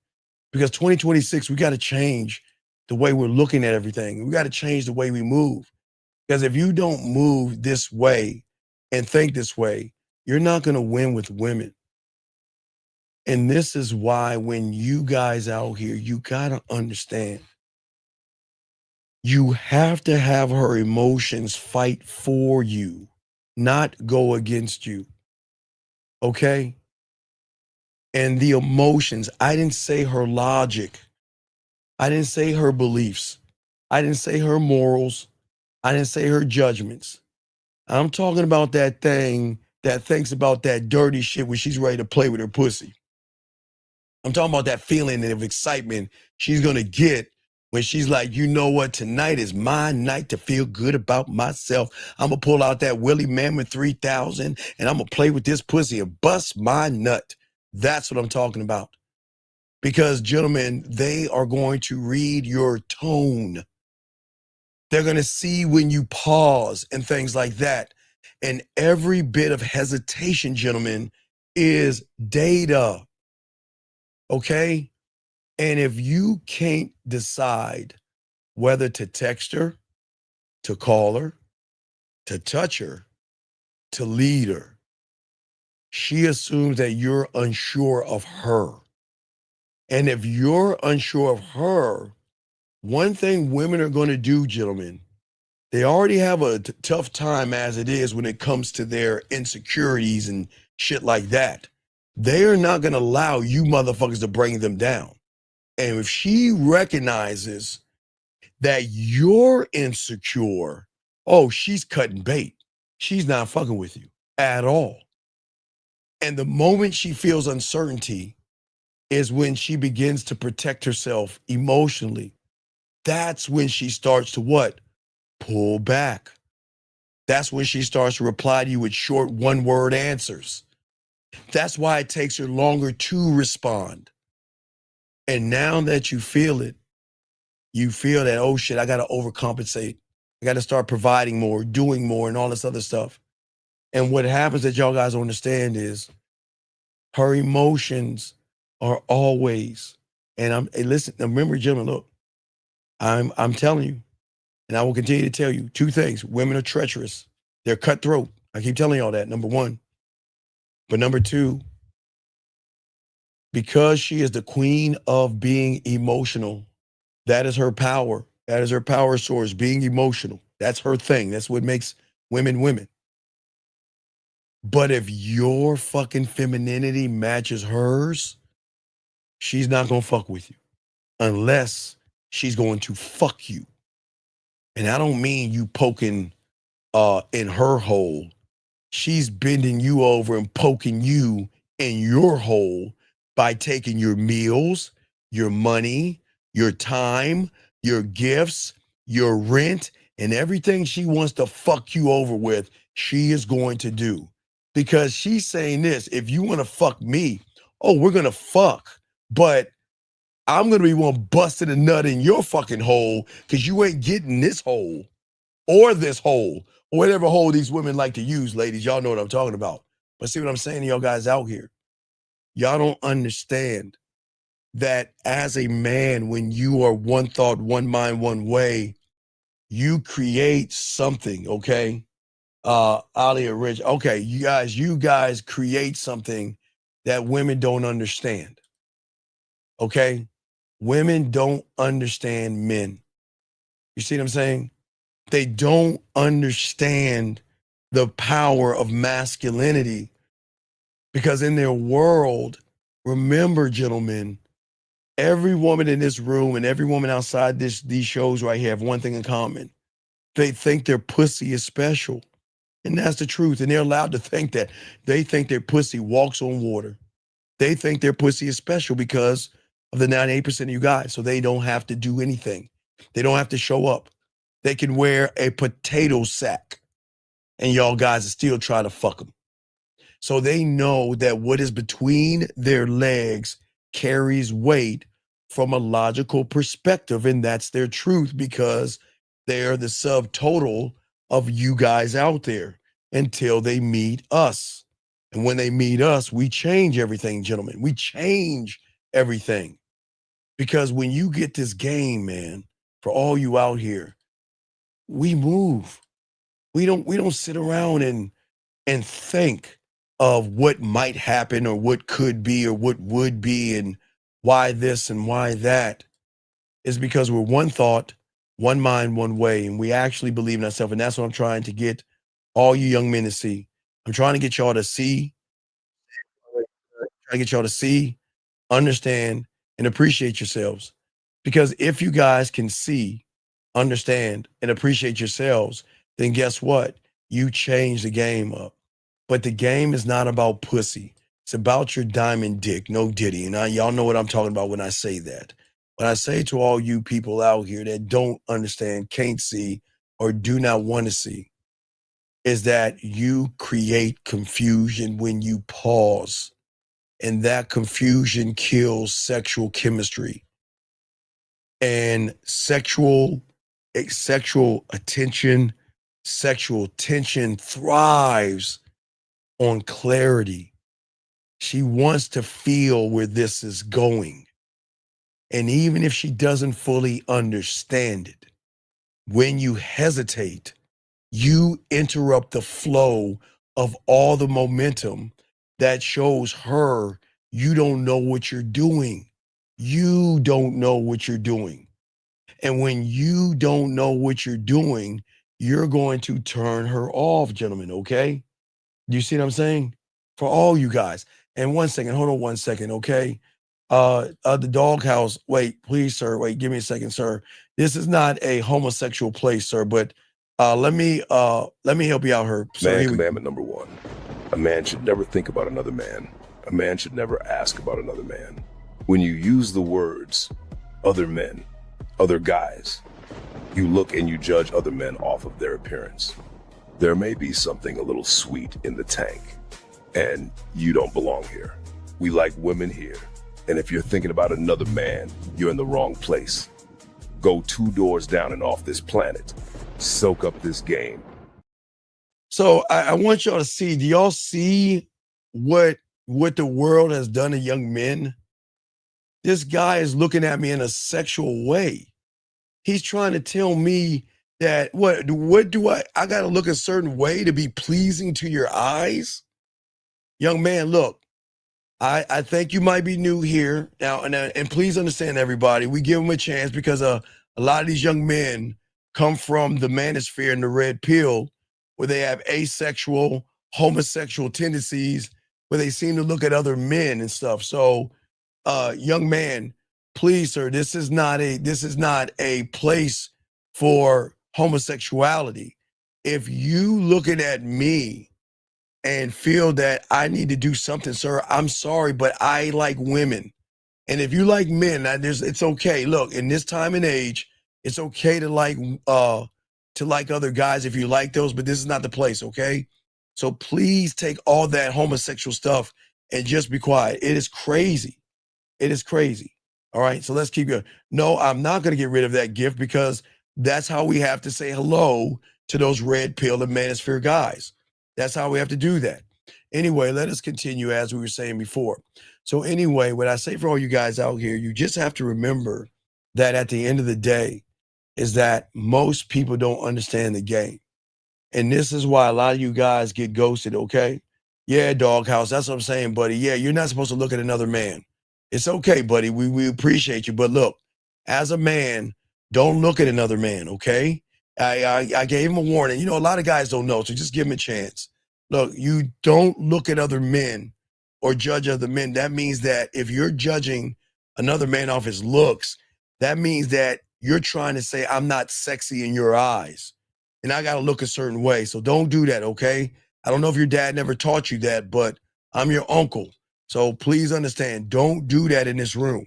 [SPEAKER 13] Because 2026, we got to change the way we're looking at everything. We got to change the way we move. Because if you don't move this way and think this way, you're not going to win with women. And this is why when you guys out here, you got to understand You have to have her emotions fight for you, not go against you. Okay? And the emotions, I didn't say her logic. I didn't say her beliefs. I didn't say her morals. I didn't say her judgments. I'm talking about that thing that thinks about that dirty shit when she's ready to play with her pussy. I'm talking about that feeling of excitement she's going to get when she's like, you know what, tonight is my night to feel good about myself. I'm going to pull out that Willie Mammoth 3000 and I'm going to play with this pussy and bust my nut. That's what I'm talking about. Because, gentlemen, they are going to read your tone. They're going to see when you pause and things like that. And every bit of hesitation, gentlemen, is data. Okay? And if you can't decide whether to text her, to call her, to touch her, to lead her, she assumes that you're unsure of her. And if you're unsure of her, one thing women are going to do, gentlemen, they already have a tough time as it is when it comes to their insecurities and shit like that. They are not going to allow you motherfuckers to bring them down. And if she recognizes that you're insecure, oh, she's cutting bait. She's not fucking with you at all. And the moment she feels uncertainty is when she begins to protect herself emotionally. That's when she starts to what? Pull back. That's when she starts to reply to you with short one-word answers. That's why it takes her longer to respond. And now that you feel it, you feel that, oh shit, I got to overcompensate. I got to start providing more, doing more, and all this other stuff. And what happens that y'all guys don't understand is her emotions are always, and hey, listen, remember, gentlemen, look, I'm telling you, and I will continue to tell you two things. Women are treacherous. They're cutthroat. I keep telling y'all that, number one. But number two, because she is the queen of being emotional, that is her power. That is her power source, being emotional. That's her thing. That's what makes women women. But if your fucking femininity matches hers, she's not going to fuck with you unless she's going to fuck you. And I don't mean you poking in her hole. She's bending you over and poking you in your hole by taking your meals, your money, your time, your gifts, your rent, and everything she wants to fuck you over with, she is going to do. Because she's saying this, if you want to fuck me, oh, we're going to fuck, but I'm going to be one busting a nut in your fucking hole because you ain't getting this hole or this hole or whatever hole these women like to use, ladies. Y'all know what I'm talking about. But see what I'm saying to y'all guys out here? Y'all don't understand that as a man, when you are one thought, one mind, one way, you create something, okay? Ali Rich, okay, you guys create something that women don't understand, okay? Women don't understand men. You see what I'm saying? They don't understand the power of masculinity because in their world, remember, gentlemen, every woman in this room and every woman outside these shows right here have one thing in common. They think their pussy is special. And that's the truth. And they're allowed to think that. They think their pussy walks on water. They think their pussy is special because of the 98% of you guys. So they don't have to do anything. They don't have to show up. They can wear a potato sack and y'all guys are still trying to fuck them. So they know that what is between their legs carries weight from a logical perspective, and that's their truth because they're the subtotal of you guys out there until they meet us. And when they meet us, we change everything, gentlemen. We change everything. Because when you get this game, man, for all you out here, we move. We don't sit around and think of what might happen or what could be or what would be and why this and why that. Is because we're one thought, one mind, one way, and we actually believe in ourselves. And that's what I'm trying to get all you young men to see. I'm trying to get y'all to see, understand, and appreciate yourselves. Because if you guys can see, understand, and appreciate yourselves, then guess what? You change the game up. But the game is not about pussy. It's about your diamond dick, no diddy. And y'all know what I'm talking about when I say that. When I say to all you people out here that don't understand, can't see, or do not want to see, is that you create confusion when you pause. And that confusion kills sexual chemistry. And sexual attention, sexual tension thrives on clarity. She wants to feel where this is going. And even if she doesn't fully understand it, when you hesitate, you interrupt the flow of all the momentum that shows her you don't know what you're doing. You don't know what you're doing. And when you don't know what you're doing, you're going to turn her off, gentlemen, okay? Do you see what I'm saying? For all you guys. And one second, hold on 1 second, okay? The doghouse, wait, please, sir, wait, give me a second, sir. This is not a homosexual place, sir, but let me help you out here. So
[SPEAKER 5] Man commandment number 1. A man should never think about another man. A man should never ask about another man. When you use the words other men, other guys, you look and you judge other men off of their appearance. There may be something a little sweet in the tank, and you don't belong here. We like women here, and if you're thinking about another man, you're in the wrong place. Go 2 doors down and off this planet. Soak up this game.
[SPEAKER 13] So I want y'all to see, do y'all see what the world has done to young men? This guy is looking at me in a sexual way. He's trying to tell me that what do I got to look a certain way to be pleasing to your eyes? Young man, look, I think you might be new here now, and please understand, everybody, we give them a chance because a lot of these young men come from the manosphere and the red pill, where they have asexual, homosexual tendencies, where they seem to look at other men and stuff. So, young man, please, sir, this is not a place for homosexuality. If you looking at me and feel that I need to do something, sir, I'm sorry, but I like women. And if you like men, it's okay. Look, in this time and age, it's okay to like other guys if you like those, but this is not the place, okay? So please take all that homosexual stuff and just be quiet. It is crazy. It is crazy. All right, so let's keep going. No, I'm not going to get rid of that gift because that's how we have to say hello to those red pill and manosphere guys. That's how we have to do that. Anyway, let us continue as we were saying before. So anyway, what I say for all you guys out here, you just have to remember that at the end of the day is that most people don't understand the game. And this is why a lot of you guys get ghosted, okay? Yeah, doghouse, that's what I'm saying, buddy. Yeah, you're not supposed to look at another man. It's okay, buddy. We appreciate you. But look, as a man, don't look at another man, okay? I gave him a warning. You know, a lot of guys don't know, so just give him a chance. Look, you don't look at other men or judge other men. That means that if you're judging another man off his looks, that means that you're trying to say, I'm not sexy in your eyes. And I got to look a certain way. So don't do that, okay? I don't know if your dad never taught you that, but I'm your uncle. So please understand, don't do that in this room.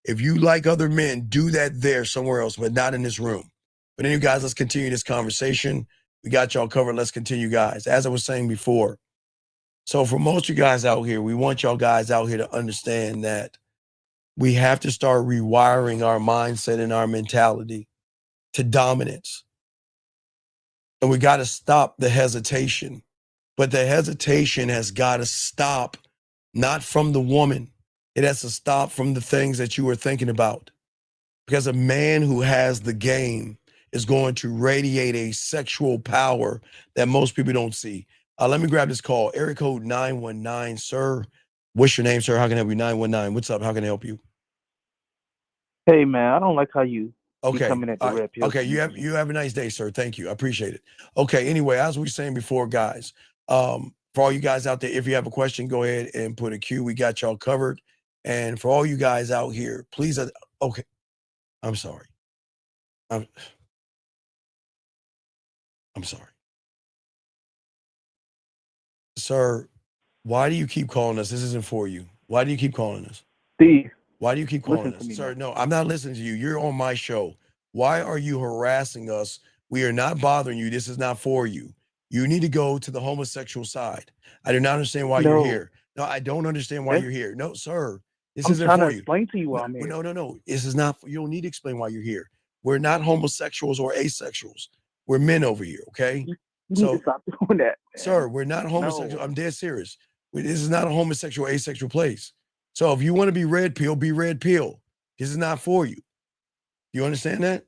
[SPEAKER 13] If you like other men, do that there somewhere else, but not in this room. But anyway, guys, let's continue this conversation. We got y'all covered. Let's continue, guys. As I was saying before, so for most of you guys out here, we want y'all guys out here to understand that we have to start rewiring our mindset and our mentality to dominance. And we got to stop the hesitation. But the hesitation has got to stop, not from the woman. It has to stop from the things that you were thinking about. Because a man who has the game is going to radiate a sexual power that most people don't see. Let me grab this call. Area code 919, sir. What's your name, sir? How can I help you? 919. What's up? How can I help you?
[SPEAKER 22] Hey man, I don't like how you
[SPEAKER 13] Okay.
[SPEAKER 3] coming at the red pill.
[SPEAKER 13] Okay. You have a nice day, sir. Thank you. I appreciate it. Okay. Anyway, as we were saying before, guys, for all you guys out there, if you have a question, go ahead and put a Q. We got y'all covered. And for all you guys out here, please. Okay. I'm sorry. I'm sorry. Sir, why do you keep calling us? This isn't for you. Why do you keep calling us?
[SPEAKER 3] Steve,
[SPEAKER 13] why do you keep calling
[SPEAKER 3] listen to
[SPEAKER 13] us?
[SPEAKER 3] me,
[SPEAKER 13] Sir,
[SPEAKER 3] man.
[SPEAKER 13] no, I'm not listening to you. You're on my show. Why are you harassing us? We are not bothering you. This is not for you. You need to go to the homosexual side. I do not understand why you're
[SPEAKER 3] No.
[SPEAKER 13] here. No, I don't understand why you're here. No, sir. This
[SPEAKER 3] I'm
[SPEAKER 13] isn't
[SPEAKER 3] trying to
[SPEAKER 13] for you.
[SPEAKER 3] explain to you why I'm here.
[SPEAKER 13] No. This is not. You don't need to explain why you're here. We're not homosexuals or asexuals. We're men over here, okay?
[SPEAKER 3] You need to stop doing that, man.
[SPEAKER 13] Sir, we're not homosexual.
[SPEAKER 3] No.
[SPEAKER 13] I'm dead serious. This is not a homosexual, asexual place. So if you want to be red pill, be red pill. This is not for you. You understand that?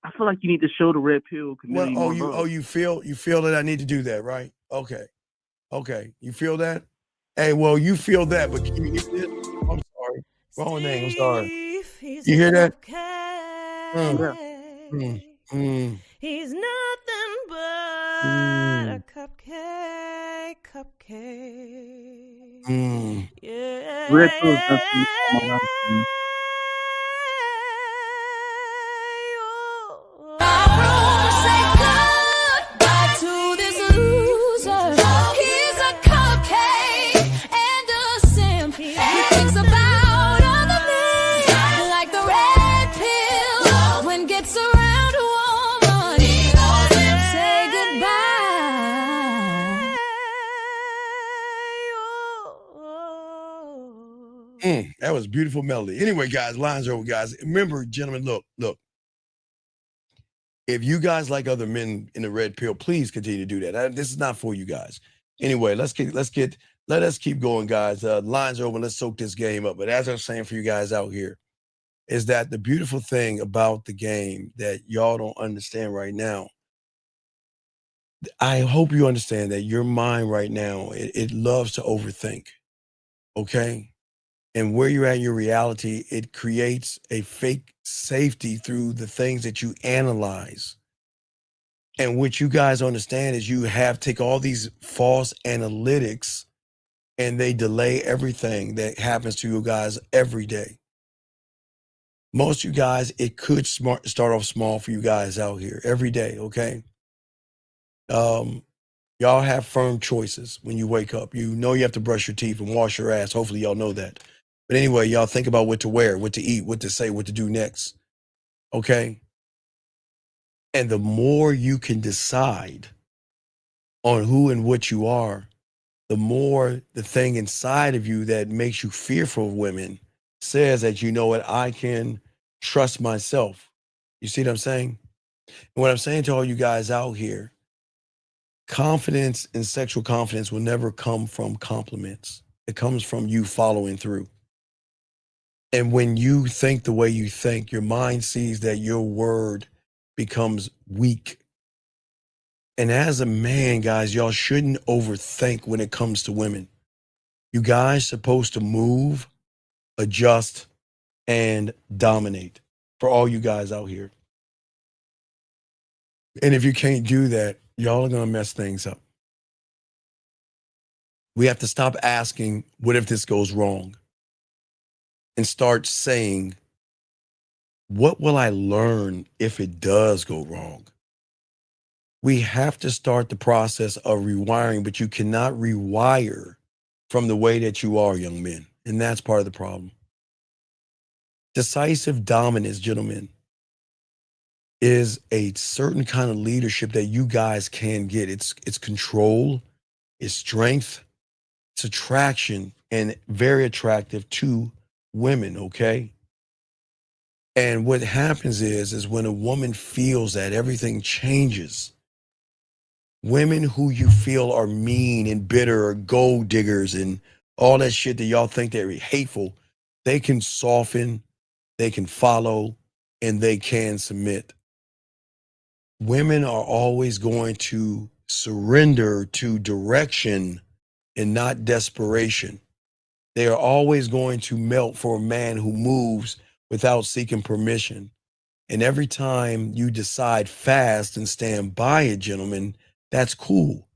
[SPEAKER 3] I feel like you need to show the red pill community
[SPEAKER 13] Well,
[SPEAKER 3] more love.
[SPEAKER 13] you feel that I need to do that, right? Okay. You feel that? Hey, well, you feel that, but can you hear this? I'm sorry. Wrong name. I'm sorry. You hear that?
[SPEAKER 22] He's nothing but a cupcake. Yeah.
[SPEAKER 3] Red pill is nothing.
[SPEAKER 22] To this loser, he's a cupcake and a simp. He thinks about other men like the red pill. When gets around a woman, he doesn't say goodbye.
[SPEAKER 13] That was beautiful melody. Anyway, guys, lines are over, guys. Remember, gentlemen, look. If you guys like other men in the red pill, please continue to do that. This is not for you guys. Anyway, let us keep going, guys. Lines are open. Let's soak this game up. But as I was saying for you guys out here, is that the beautiful thing about the game that y'all don't understand right now? I hope you understand that your mind right now, it loves to overthink. Okay? And where you're at in your reality, it creates a fake safety through the things that you analyze. And what you guys understand is you take all these false analytics and they delay everything that happens to you guys every day. Most of you guys, it could start off small for you guys out here every day, okay? Y'all have firm choices when you wake up. You know you have to brush your teeth and wash your ass. Hopefully y'all know that. But anyway, y'all think about what to wear, what to eat, what to say, what to do next. Okay? And the more you can decide on who and what you are, the more the thing inside of you that makes you fearful of women says that, you know what, I can trust myself. You see what I'm saying? And what I'm saying to all you guys out here, confidence and sexual confidence will never come from compliments. It comes from you following through. And when you think the way you think, your mind sees that your word becomes weak. And as a man, guys, y'all shouldn't overthink when it comes to women. You guys supposed to move, adjust, and dominate for all you guys out here. And if you can't do that, y'all are going to mess things up. We have to stop asking, what if this goes wrong? And start saying, what will I learn if it does go wrong? We have to start the process of rewiring, but you cannot rewire from the way that you are, young men. And that's part of the problem. Decisive dominance, gentlemen, is a certain kind of leadership that you guys can get. It's control, it's strength, it's attraction, and very attractive to women, okay? And what happens is when a woman feels that, everything changes. Women who you feel are mean and bitter or gold diggers and all that shit that y'all think they're hateful, they can soften, they can follow, and they can submit. Women are always going to surrender to direction and not desperation. They are always going to melt for a man who moves without seeking permission. And every time you decide fast and stand by it, gentlemen, that's cool.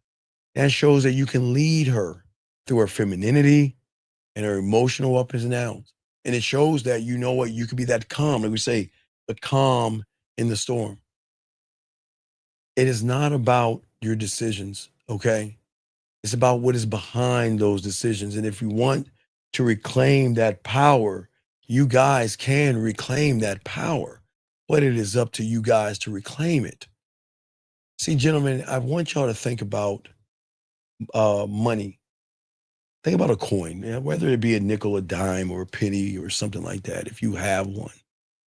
[SPEAKER 13] That shows that you can lead her through her femininity and her emotional ups and downs. And it shows that you know what, you can be that calm, like we say, the calm in the storm. It is not about your decisions, okay? It's about what is behind those decisions. And if you want to reclaim that power, you guys can reclaim that power. But it is up to you guys to reclaim it. See, gentlemen, I want y'all to think about money. Think about a coin, whether it be a nickel, a dime, or a penny, or something like that, if you have one.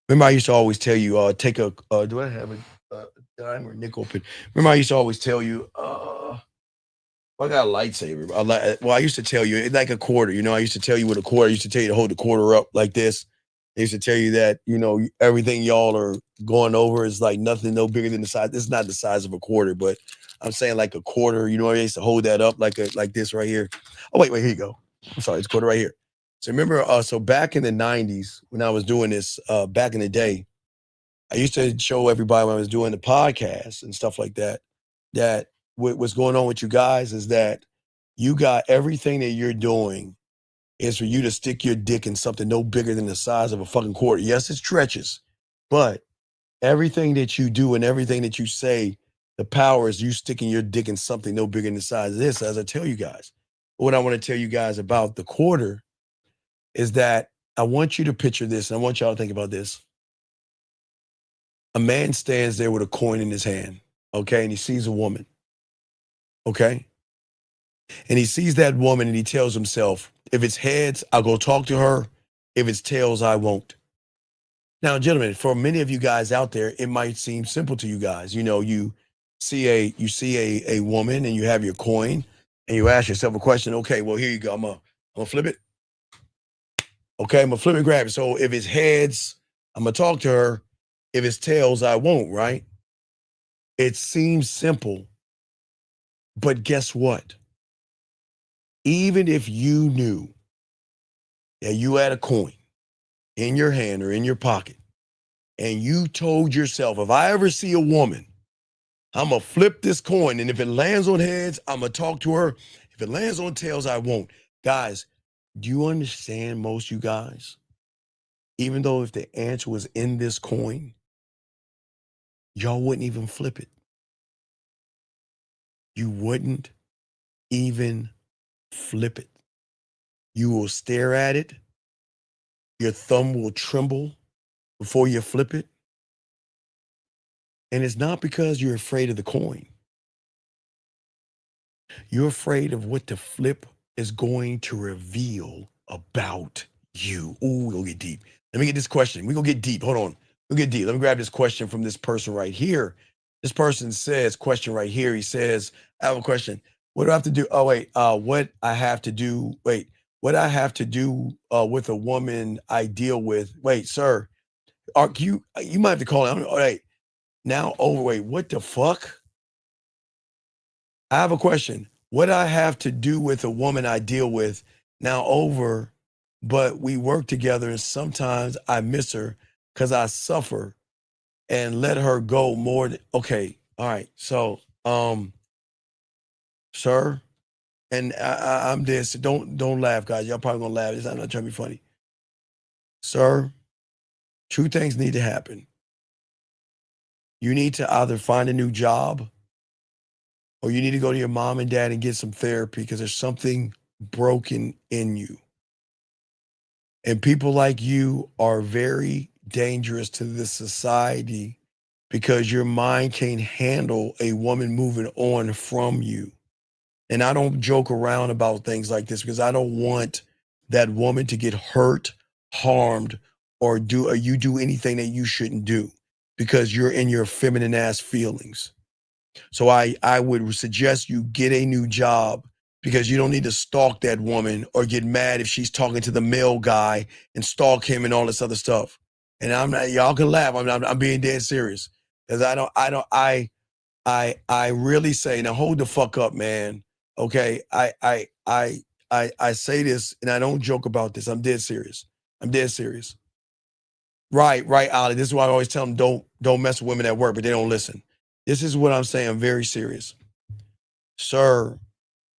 [SPEAKER 13] Remember, I used to always tell you, take a, do I have a dime or nickel penny? Remember, I used to always tell you, I got a lightsaber. I used to tell you, it's like a quarter, I used to tell you with a quarter, I used to tell you to hold the quarter up like this. I used to tell you that, everything y'all are going over is like nothing, no bigger than the size. This is not the size of a quarter, but I'm saying like a quarter, I used to hold that up like this right here. Oh, wait, here you go. I'm sorry, it's a quarter right here. So remember, so back in the 90s, when I was doing this, back in the day, I used to show everybody when I was doing the podcast and stuff like that, that what's going on with you guys is that you got everything that you're doing is for you to stick your dick in something no bigger than the size of a fucking quarter. Yes, it stretches, but everything that you do and everything that you say, the power is you sticking your dick in something no bigger than the size of this, as I tell you guys. What I want to tell you guys about the quarter is that I want you to picture this, and I want y'all to think about this. A man stands there with a coin in his hand, okay, and he sees a woman, okay? And he sees that woman and he tells himself, if it's heads, I'll go talk to her. If it's tails, I won't. Now, gentlemen, for many of you guys out there, it might seem simple to you guys. You see a woman and you have your coin and you ask yourself a question. Okay, well, here you go. I'm gonna flip it. Okay, I'm gonna flip and grab it. So if it's heads, I'm gonna talk to her. If it's tails, I won't, right? It seems simple, but guess what? Even if you knew that you had a coin in your hand or in your pocket, and you told yourself, if I ever see a woman, I'm going to flip this coin, and if it lands on heads, I'm going to talk to her. If it lands on tails, I won't. Guys, do you understand, most you guys? Even though if the answer was in this coin, y'all wouldn't even flip it. You wouldn't even flip it. You will stare at it. Your thumb will tremble before you flip it. And it's not because you're afraid of the coin. You're afraid of what the flip is going to reveal about you. Ooh, we're going to get deep. Let me get this question. We're going to get deep. Hold on. We'll get deep. Let me grab this question from this person right here. This person says, question right here. He says, I have a question. What do I have to do? Oh, wait. What I have to do with a woman I deal with. Wait, sir. You might have to call it. All right. Now, wait, what the fuck? I have a question. What I have to do with a woman I deal with now over, but we work together and sometimes I miss her because I suffer and let her go more than, okay. All right. So, sir, and I'm this. Don't laugh, guys. Y'all probably gonna laugh. I'm not trying to be funny. Sir, two things need to happen. You need to either find a new job or you need to go to your mom and dad and get some therapy because there's something broken in you. And people like you are very dangerous to this society because your mind can't handle a woman moving on from you. And I don't joke around about things like this because I don't want that woman to get hurt, harmed, or you do anything that you shouldn't do because you're in your feminine ass feelings. So I would suggest you get a new job because you don't need to stalk that woman or get mad if she's talking to the male guy and stalk him and all this other stuff. And I'm not, y'all can laugh. I'm being dead serious because I really say, now hold the fuck up, man. Okay. I say this and I don't joke about this. I'm dead serious. Right, Ollie. This is why I always tell them don't mess with women at work, but they don't listen. This is what I'm saying. I'm very serious. Sir,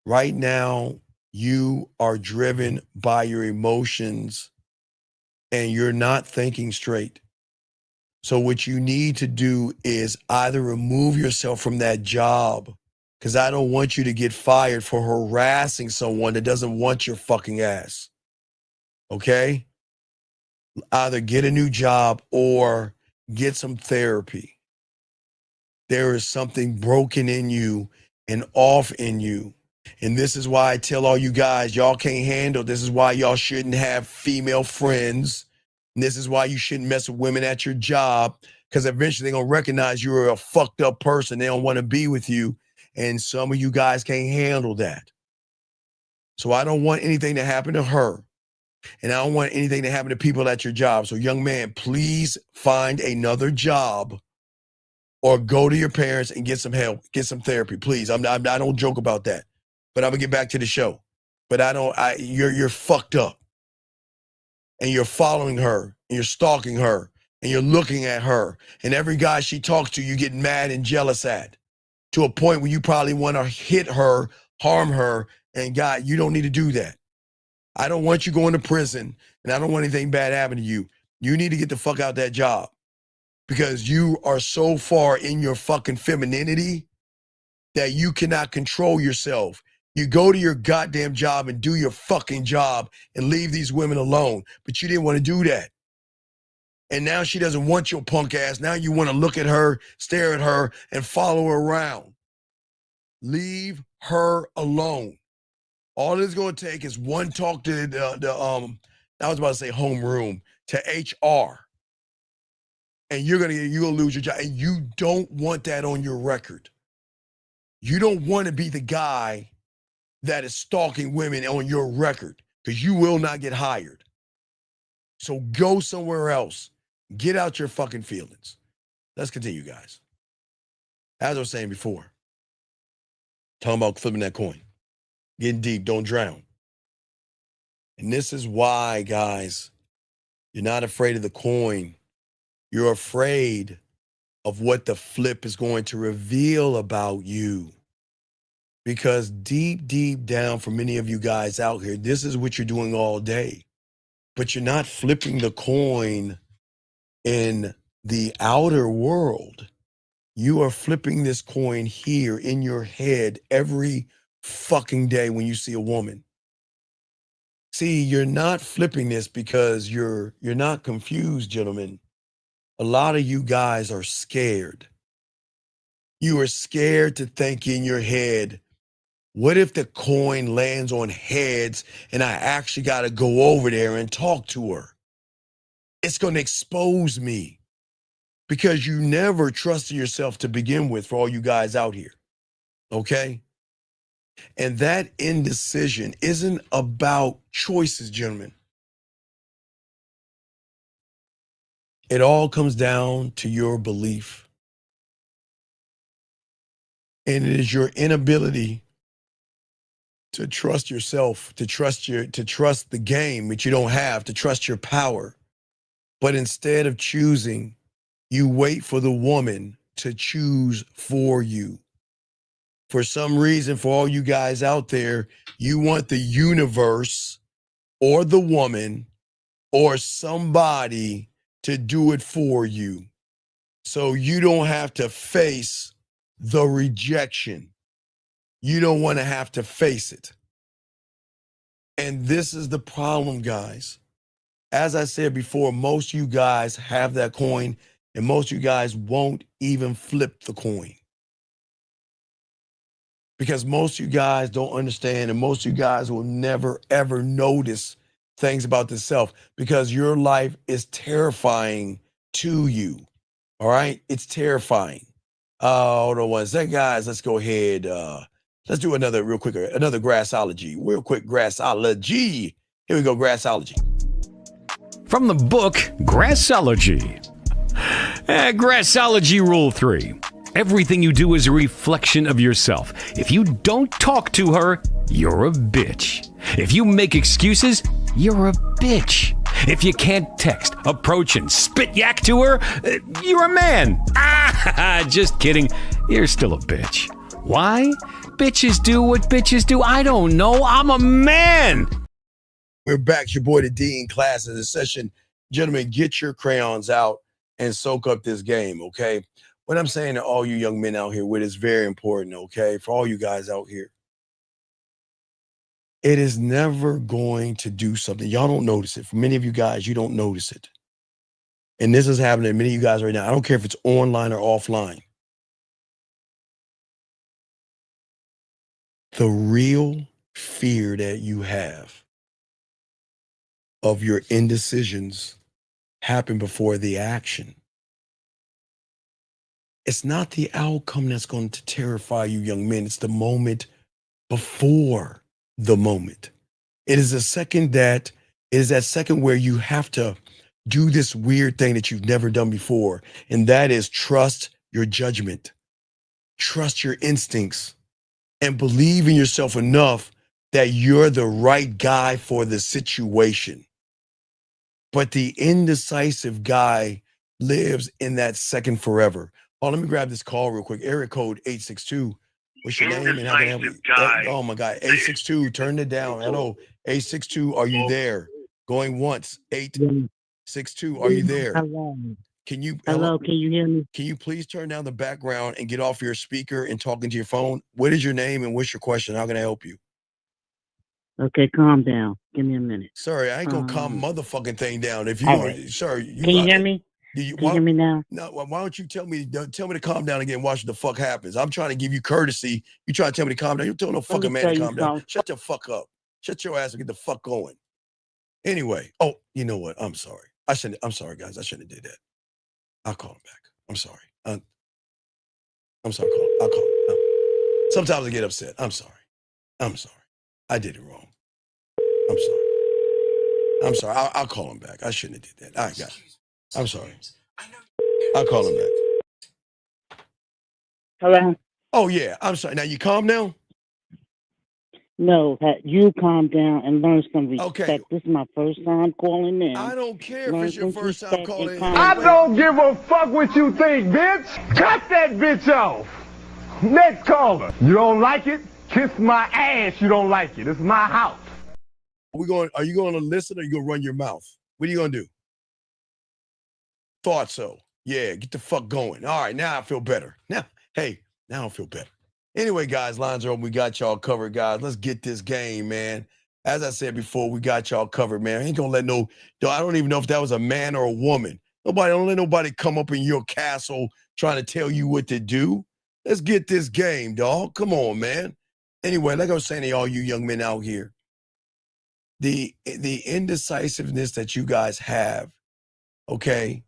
[SPEAKER 13] right now, you are driven by your emotions and you're not thinking straight. So what you need to do is either remove yourself from that job, because I don't want you to get fired for harassing someone that doesn't want your fucking ass. Okay? Either get a new job or get some therapy. There is something broken in you and off in you. And this is why I tell all you guys, y'all can't handle. This is why y'all shouldn't have female friends. And this is why you shouldn't mess with women at your job, because eventually they're going to recognize you're a fucked up person. They don't want to be with you. And some of you guys can't handle that. So I don't want anything to happen to her. And I don't want anything to happen to people at your job. So young man, please find another job or go to your parents and get some help, get some therapy, please. I don't joke about that. But I'm gonna get back to the show. But you're fucked up. And you're following her, and you're stalking her, and you're looking at her. And every guy she talks to, you get mad and jealous at, to a point where you probably want to hit her, harm her, and God, you don't need to do that. I don't want you going to prison, and I don't want anything bad happening to you. You need to get the fuck out that job, because you are so far in your fucking femininity that you cannot control yourself. You go to your goddamn job and do your fucking job and leave these women alone. But you didn't want to do that. And now she doesn't want your punk ass. Now you want to look at her, stare at her, and follow her around. Leave her alone. All it's going to take is one talk to I was about to say homeroom, to HR. And you're gonna lose your job. And you don't want that on your record. You don't want to be the guy that is stalking women on your record, because you will not get hired. So go somewhere else. Get out your fucking feelings. Let's continue, guys. As I was saying before, talking about flipping that coin, getting deep, don't drown. And this is why, guys, you're not afraid of the coin. You're afraid of what the flip is going to reveal about you. Because deep, deep down, for many of you guys out here, this is what you're doing all day. But you're not flipping the coin in the outer world. You are flipping this coin here in your head every fucking day when you see a woman. See, you're not flipping this because you're not confused, gentlemen. A lot of you guys are scared. You are scared to think in your head, what if the coin lands on heads and I actually got to go over there and talk to her? It's going to expose me, because you never trusted yourself to begin with, for all you guys out here. Okay? And that indecision isn't about choices, gentlemen. It all comes down to your belief. And it is your inability to trust yourself, to trust the game, which you don't have, to trust your power. But instead of choosing, you wait for the woman to choose for you. For some reason, for all you guys out there, you want the universe or the woman or somebody to do it for you, so you don't have to face the rejection. You don't want to have to face it. And this is the problem, guys. As I said before, most of you guys have that coin, and most of you guys won't even flip the coin. Because most of you guys don't understand, and most of you guys will never, ever notice things about themselves, because your life is terrifying to you. All right? It's terrifying. Hold on one second, guys. Let's go ahead. Let's do another real quick, another grassology. Real quick, grassology. Here we go, grassology.
[SPEAKER 11] From the book, Grassology. Grassology Rule 3. Everything you do is a reflection of yourself. If you don't talk to her, you're a bitch. If you make excuses, you're a bitch. If you can't text, approach, and spit yak to her, you're a man. Just kidding. You're still a bitch. Why? Bitches do what bitches do. I don't know. I'm a man.
[SPEAKER 13] We're back. It's your boy, the Dean Classes in session. Gentlemen, get your crayons out and soak up this game, okay? What I'm saying to all you young men out here with is very important, okay? For all you guys out here. It is never going to do something. Y'all don't notice it. For many of you guys, you don't notice it. And this is happening to many of you guys right now. I don't care if it's online or offline. The real fear that you have of your indecisions happen before the action. It's not the outcome that's going to terrify you, young men. It's the moment before the moment. It is that second where you have to do this weird thing that you've never done before. And that is trust your judgment, trust your instincts, and believe in yourself enough that you're the right guy for the situation. But the indecisive guy lives in that second forever. Oh, let me grab this call real quick. Area code 862. What's your name and how can I help you? Oh my God, 862, turn it down. Hello, 862, are you there? Going once. 862, are you there?
[SPEAKER 4] Hello.
[SPEAKER 13] Can you
[SPEAKER 4] Hello, can you hear me?
[SPEAKER 13] Can you please turn down the background and get off your speaker and talk into your phone? What is your name and what's your question? How can I help you?
[SPEAKER 4] Okay, calm down. Give me a minute.
[SPEAKER 13] Sorry, I ain't gonna calm motherfucking thing down. If you
[SPEAKER 4] all
[SPEAKER 13] gonna,
[SPEAKER 4] right.
[SPEAKER 13] sir,
[SPEAKER 4] Can you hear me? Can you hear me now?
[SPEAKER 13] No, why don't you tell me to calm down again and watch what the fuck happens? I'm trying to give you courtesy. You trying to tell me to calm down. You tell no fucking man to calm down. Shut the fuck up. Shut your ass and get the fuck going. Anyway, oh, you know what? I'm sorry. I'm sorry, guys. I shouldn't have did that. I'll call him back. I'm sorry. I'm sorry. I'll call him. Sometimes I get upset. I'm sorry. I did it wrong. I'm sorry. I'll call him back. I shouldn't have did that. I got it. I'm sorry. I'll call him back.
[SPEAKER 4] Hello?
[SPEAKER 13] Oh, yeah. I'm sorry. Now, you calm now?
[SPEAKER 4] No, you calm down and learn some respect.
[SPEAKER 13] Okay.
[SPEAKER 4] This is my first time calling in.
[SPEAKER 13] I don't care
[SPEAKER 4] Learn
[SPEAKER 13] if it's your
[SPEAKER 4] some
[SPEAKER 13] first time
[SPEAKER 4] respect
[SPEAKER 13] calling
[SPEAKER 4] and
[SPEAKER 13] in.
[SPEAKER 4] calm
[SPEAKER 1] I
[SPEAKER 4] down.
[SPEAKER 1] don't give a fuck what you think, bitch. Cut that bitch off. Next caller. You don't like it? Kiss my ass. You don't like it. It's my house.
[SPEAKER 13] Are you going to listen or are you going to run your mouth? What are you going to do? Thought so. Yeah, get the fuck going. All right, now I feel better. Now I feel better. Anyway, guys, lines are open. We got y'all covered, guys. Let's get this game, man. As I said before, we got y'all covered, man. I ain't gonna let I don't even know if that was a man or a woman. Don't let nobody come up in your castle trying to tell you what to do. Let's get this game, dog. Come on, man. Anyway, like I was saying to all you young men out here, the indecisiveness that you guys have, okay,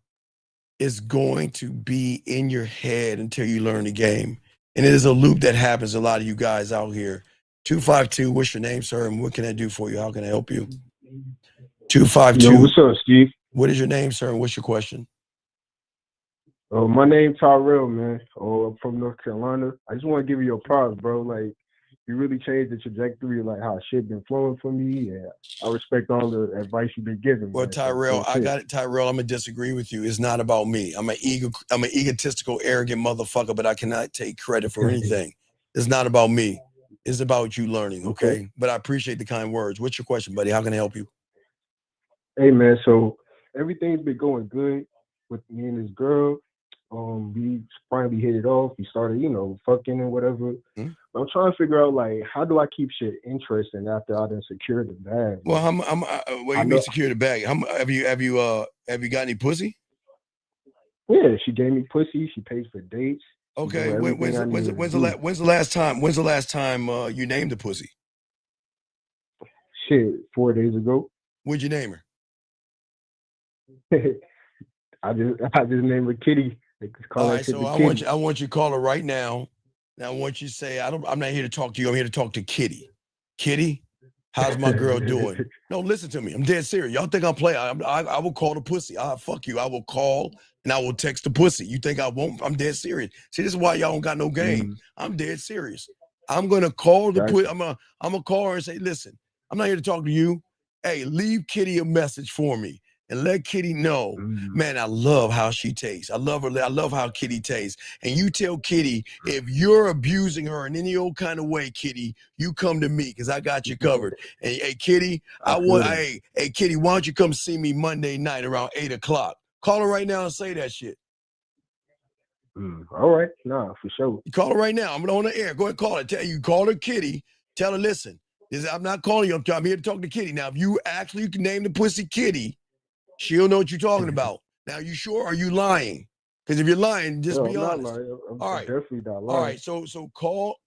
[SPEAKER 13] is going to be in your head until you learn the game. And it is a loop that happens to a lot of you guys out here. 252, what's your name, sir? And what can I do for you? How can I help you? 252.
[SPEAKER 6] Yo, what's up, Steve?
[SPEAKER 13] What is your name, sir? And what's your question?
[SPEAKER 6] My name's Tyrell, man. I'm from North Carolina. I just want to give you your props, bro. Like, you really changed the trajectory, like how shit been flowing for me. Yeah, I respect all the advice you've been giving.
[SPEAKER 13] Well,
[SPEAKER 6] man.
[SPEAKER 13] Tyrell,
[SPEAKER 6] So,
[SPEAKER 13] I got it. Tyrell, I'm gonna disagree with you. It's not about me. I'm an egotistical, arrogant motherfucker, but I cannot take credit for anything. It's not about me. It's about you learning, okay? But I appreciate the kind words. What's your question, buddy? How can I help you?
[SPEAKER 6] Hey, man. So everything's been going good with me and this girl. We finally hit it off. We started, fucking and whatever.
[SPEAKER 13] Hmm?
[SPEAKER 6] But I'm trying to figure out, like, how do I keep shit interesting after I done secured the bag?
[SPEAKER 13] Well, what do you mean secure the bag? Have you got any pussy?
[SPEAKER 6] Yeah, she gave me pussy. She pays for dates.
[SPEAKER 13] Okay. When's the last time you named the pussy?
[SPEAKER 6] Shit, 4 days ago.
[SPEAKER 13] What'd you name her?
[SPEAKER 6] I just named her Kitty.
[SPEAKER 13] All right, so I want you to call her right now. Now I want you to say, I'm not here to talk to you. I'm here to talk to Kitty. Kitty, how's my girl doing? No, listen to me. I'm dead serious. Y'all think I'm playing? I will call the pussy. Fuck you. I will call and I will text the pussy. You think I won't? I'm dead serious. See, this is why y'all don't got no game. I'm dead serious. I'm gonna call the pussy. I'm gonna call her and say, listen, I'm not here to talk to you. Hey, leave Kitty a message for me and let Kitty know, man, I love how she tastes. I love her. I love how Kitty tastes. And you tell Kitty, if you're abusing her in any old kind of way, Kitty, you come to me because I got you covered. And hey, Kitty, hey, Kitty, why don't you come see me Monday night around 8 o'clock? Call her right now and say that shit.
[SPEAKER 6] All right. Nah, for sure.
[SPEAKER 13] You call her right now. I'm on the air. Go ahead and call her. Call her Kitty. Tell her, listen, I'm not calling you. I'm here to talk to Kitty. Now, if you actually can name the pussy Kitty, she'll know what you're talking about. Now, you sure? Are you lying? Because if you're lying, just be honest.
[SPEAKER 6] Lying. I'm
[SPEAKER 13] all right.
[SPEAKER 6] Definitely not lying.
[SPEAKER 13] All right. So call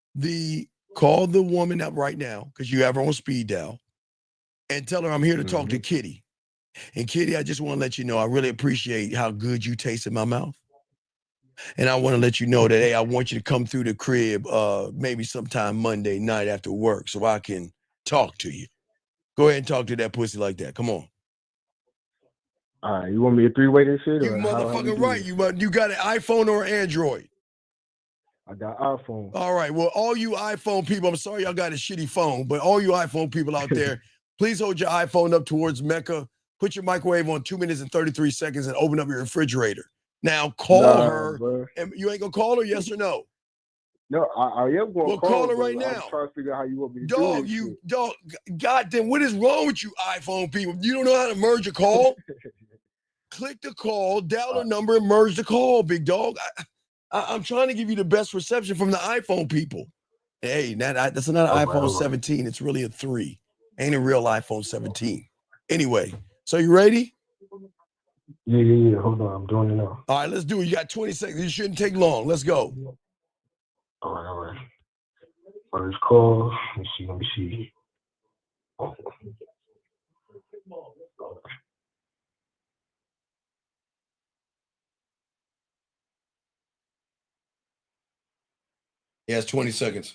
[SPEAKER 13] the woman up right now because you have her on speed dial and tell her I'm here to talk to Kitty. And Kitty, I just want to let you know I really appreciate how good you taste in my mouth. And I want to let you know that, hey, I want you to come through the crib maybe sometime Monday night after work so I can talk to you. Go ahead and talk to that pussy like that. Come on.
[SPEAKER 6] All right, you want me to three-way this shit?
[SPEAKER 13] You motherfucking right. You got an iPhone or an Android?
[SPEAKER 6] I got iPhone.
[SPEAKER 13] All right. Well, all you iPhone people, I'm sorry y'all got a shitty phone, but all you iPhone people out there, please hold your iPhone up towards Mecca. Put your microwave on 2 minutes and 33 seconds and open up your refrigerator. Now call her. Bro. And you ain't gonna call her, yes or no?
[SPEAKER 6] No, I am going to
[SPEAKER 13] call her right now.
[SPEAKER 6] I'm trying to figure out how you want me to do this.
[SPEAKER 13] Dog, goddamn, what is wrong with you iPhone people? You don't know how to merge a call? Click the call, dial the number, and merge the call, big dog. I'm trying to give you the best reception from the iPhone people. Hey, that's not an iPhone 17. It's really a 3. Ain't a real iPhone 17. Anyway, so you ready?
[SPEAKER 6] Yeah. Hold on, I'm doing it now.
[SPEAKER 13] All right, let's do it. You got 20 seconds. It shouldn't take long. Let's go.
[SPEAKER 6] All right. First call. Let me see. Oh.
[SPEAKER 13] Yeah, it's 20 seconds.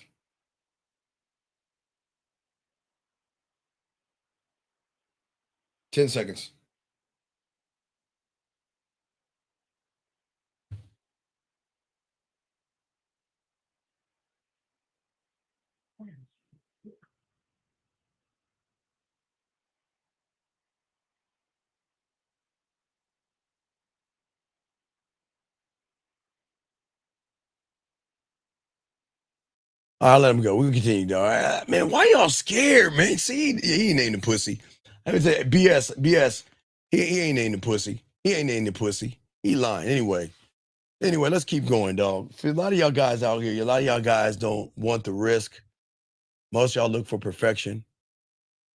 [SPEAKER 13] $10 seconds. I'll let him go. We can continue, dog. Man, why y'all scared, man? See, he ain't named the pussy. I would say BS. He ain't named the pussy. He ain't named the pussy. He lying. Anyway, let's keep going, dog. For a lot of y'all guys out here, a lot of y'all guys don't want the risk. Most of y'all look for perfection.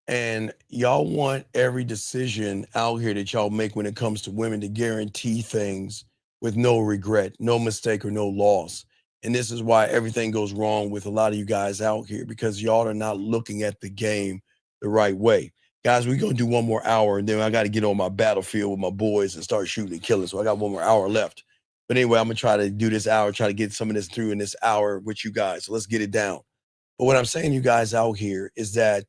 [SPEAKER 13] And y'all want every decision out here that y'all make when it comes to women to guarantee things with no regret, no mistake, or no loss. And this is why everything goes wrong with a lot of you guys out here, because y'all are not looking at the game the right way. Guys, we're going to do one more hour, and then I got to get on my battlefield with my boys and start shooting and killing. So I got one more hour left. But anyway, I'm going to try to do this hour, try to get some of this through in this hour with you guys. So let's get it down. But what I'm saying, you guys out here, is that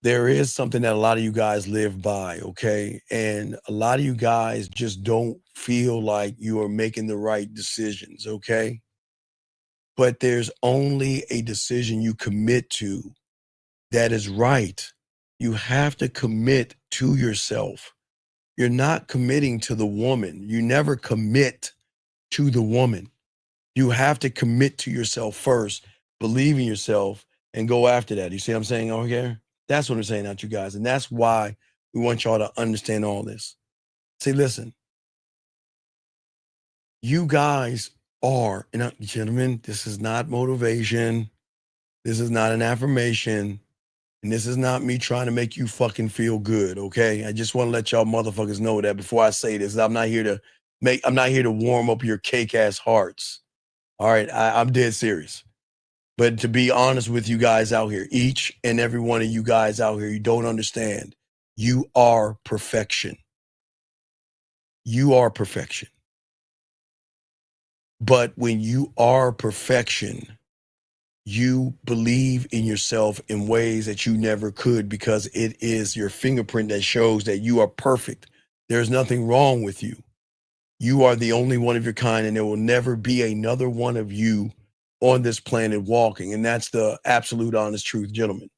[SPEAKER 13] there is something that a lot of you guys live by, okay? And a lot of you guys just don't feel like you are making the right decisions, okay? But there's only a decision you commit to that is right. You have to commit to yourself. You're not committing to the woman. You never commit to the woman. You have to commit to yourself first, believe in yourself, and go after that. You see what I'm saying over here? That's what I'm saying out, you guys. And that's why we want y'all to understand all this. See, listen, you guys are, and gentlemen, this is not motivation. This is not an affirmation. And this is not me trying to make you fucking feel good, okay? I just want to let y'all motherfuckers know that before I say this. I'm not here to warm up your cake-ass hearts. All right, I'm dead serious. But to be honest with you guys out here, each and every one of you guys out here, you don't understand. You are perfection. You are perfection. But when you are perfection, you believe in yourself in ways that you never could, because it is your fingerprint that shows that you are perfect. There's nothing wrong with you. You are the only one of your kind, and there will never be another one of you on this planet walking, and that's the absolute honest truth, gentlemen.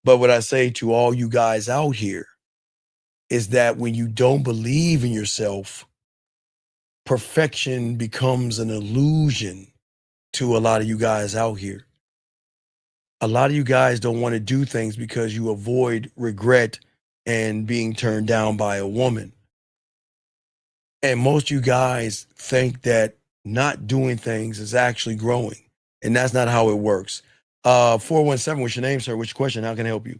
[SPEAKER 13] But what I say to all you guys out here is that when you don't believe in yourself, perfection becomes an illusion to a lot of you guys out here. A lot of you guys don't want to do things because you avoid regret and being turned down by a woman. And most of you guys think that not doing things is actually growing. And that's not how it works. 417, what's your name, sir? Which question? How can I help you?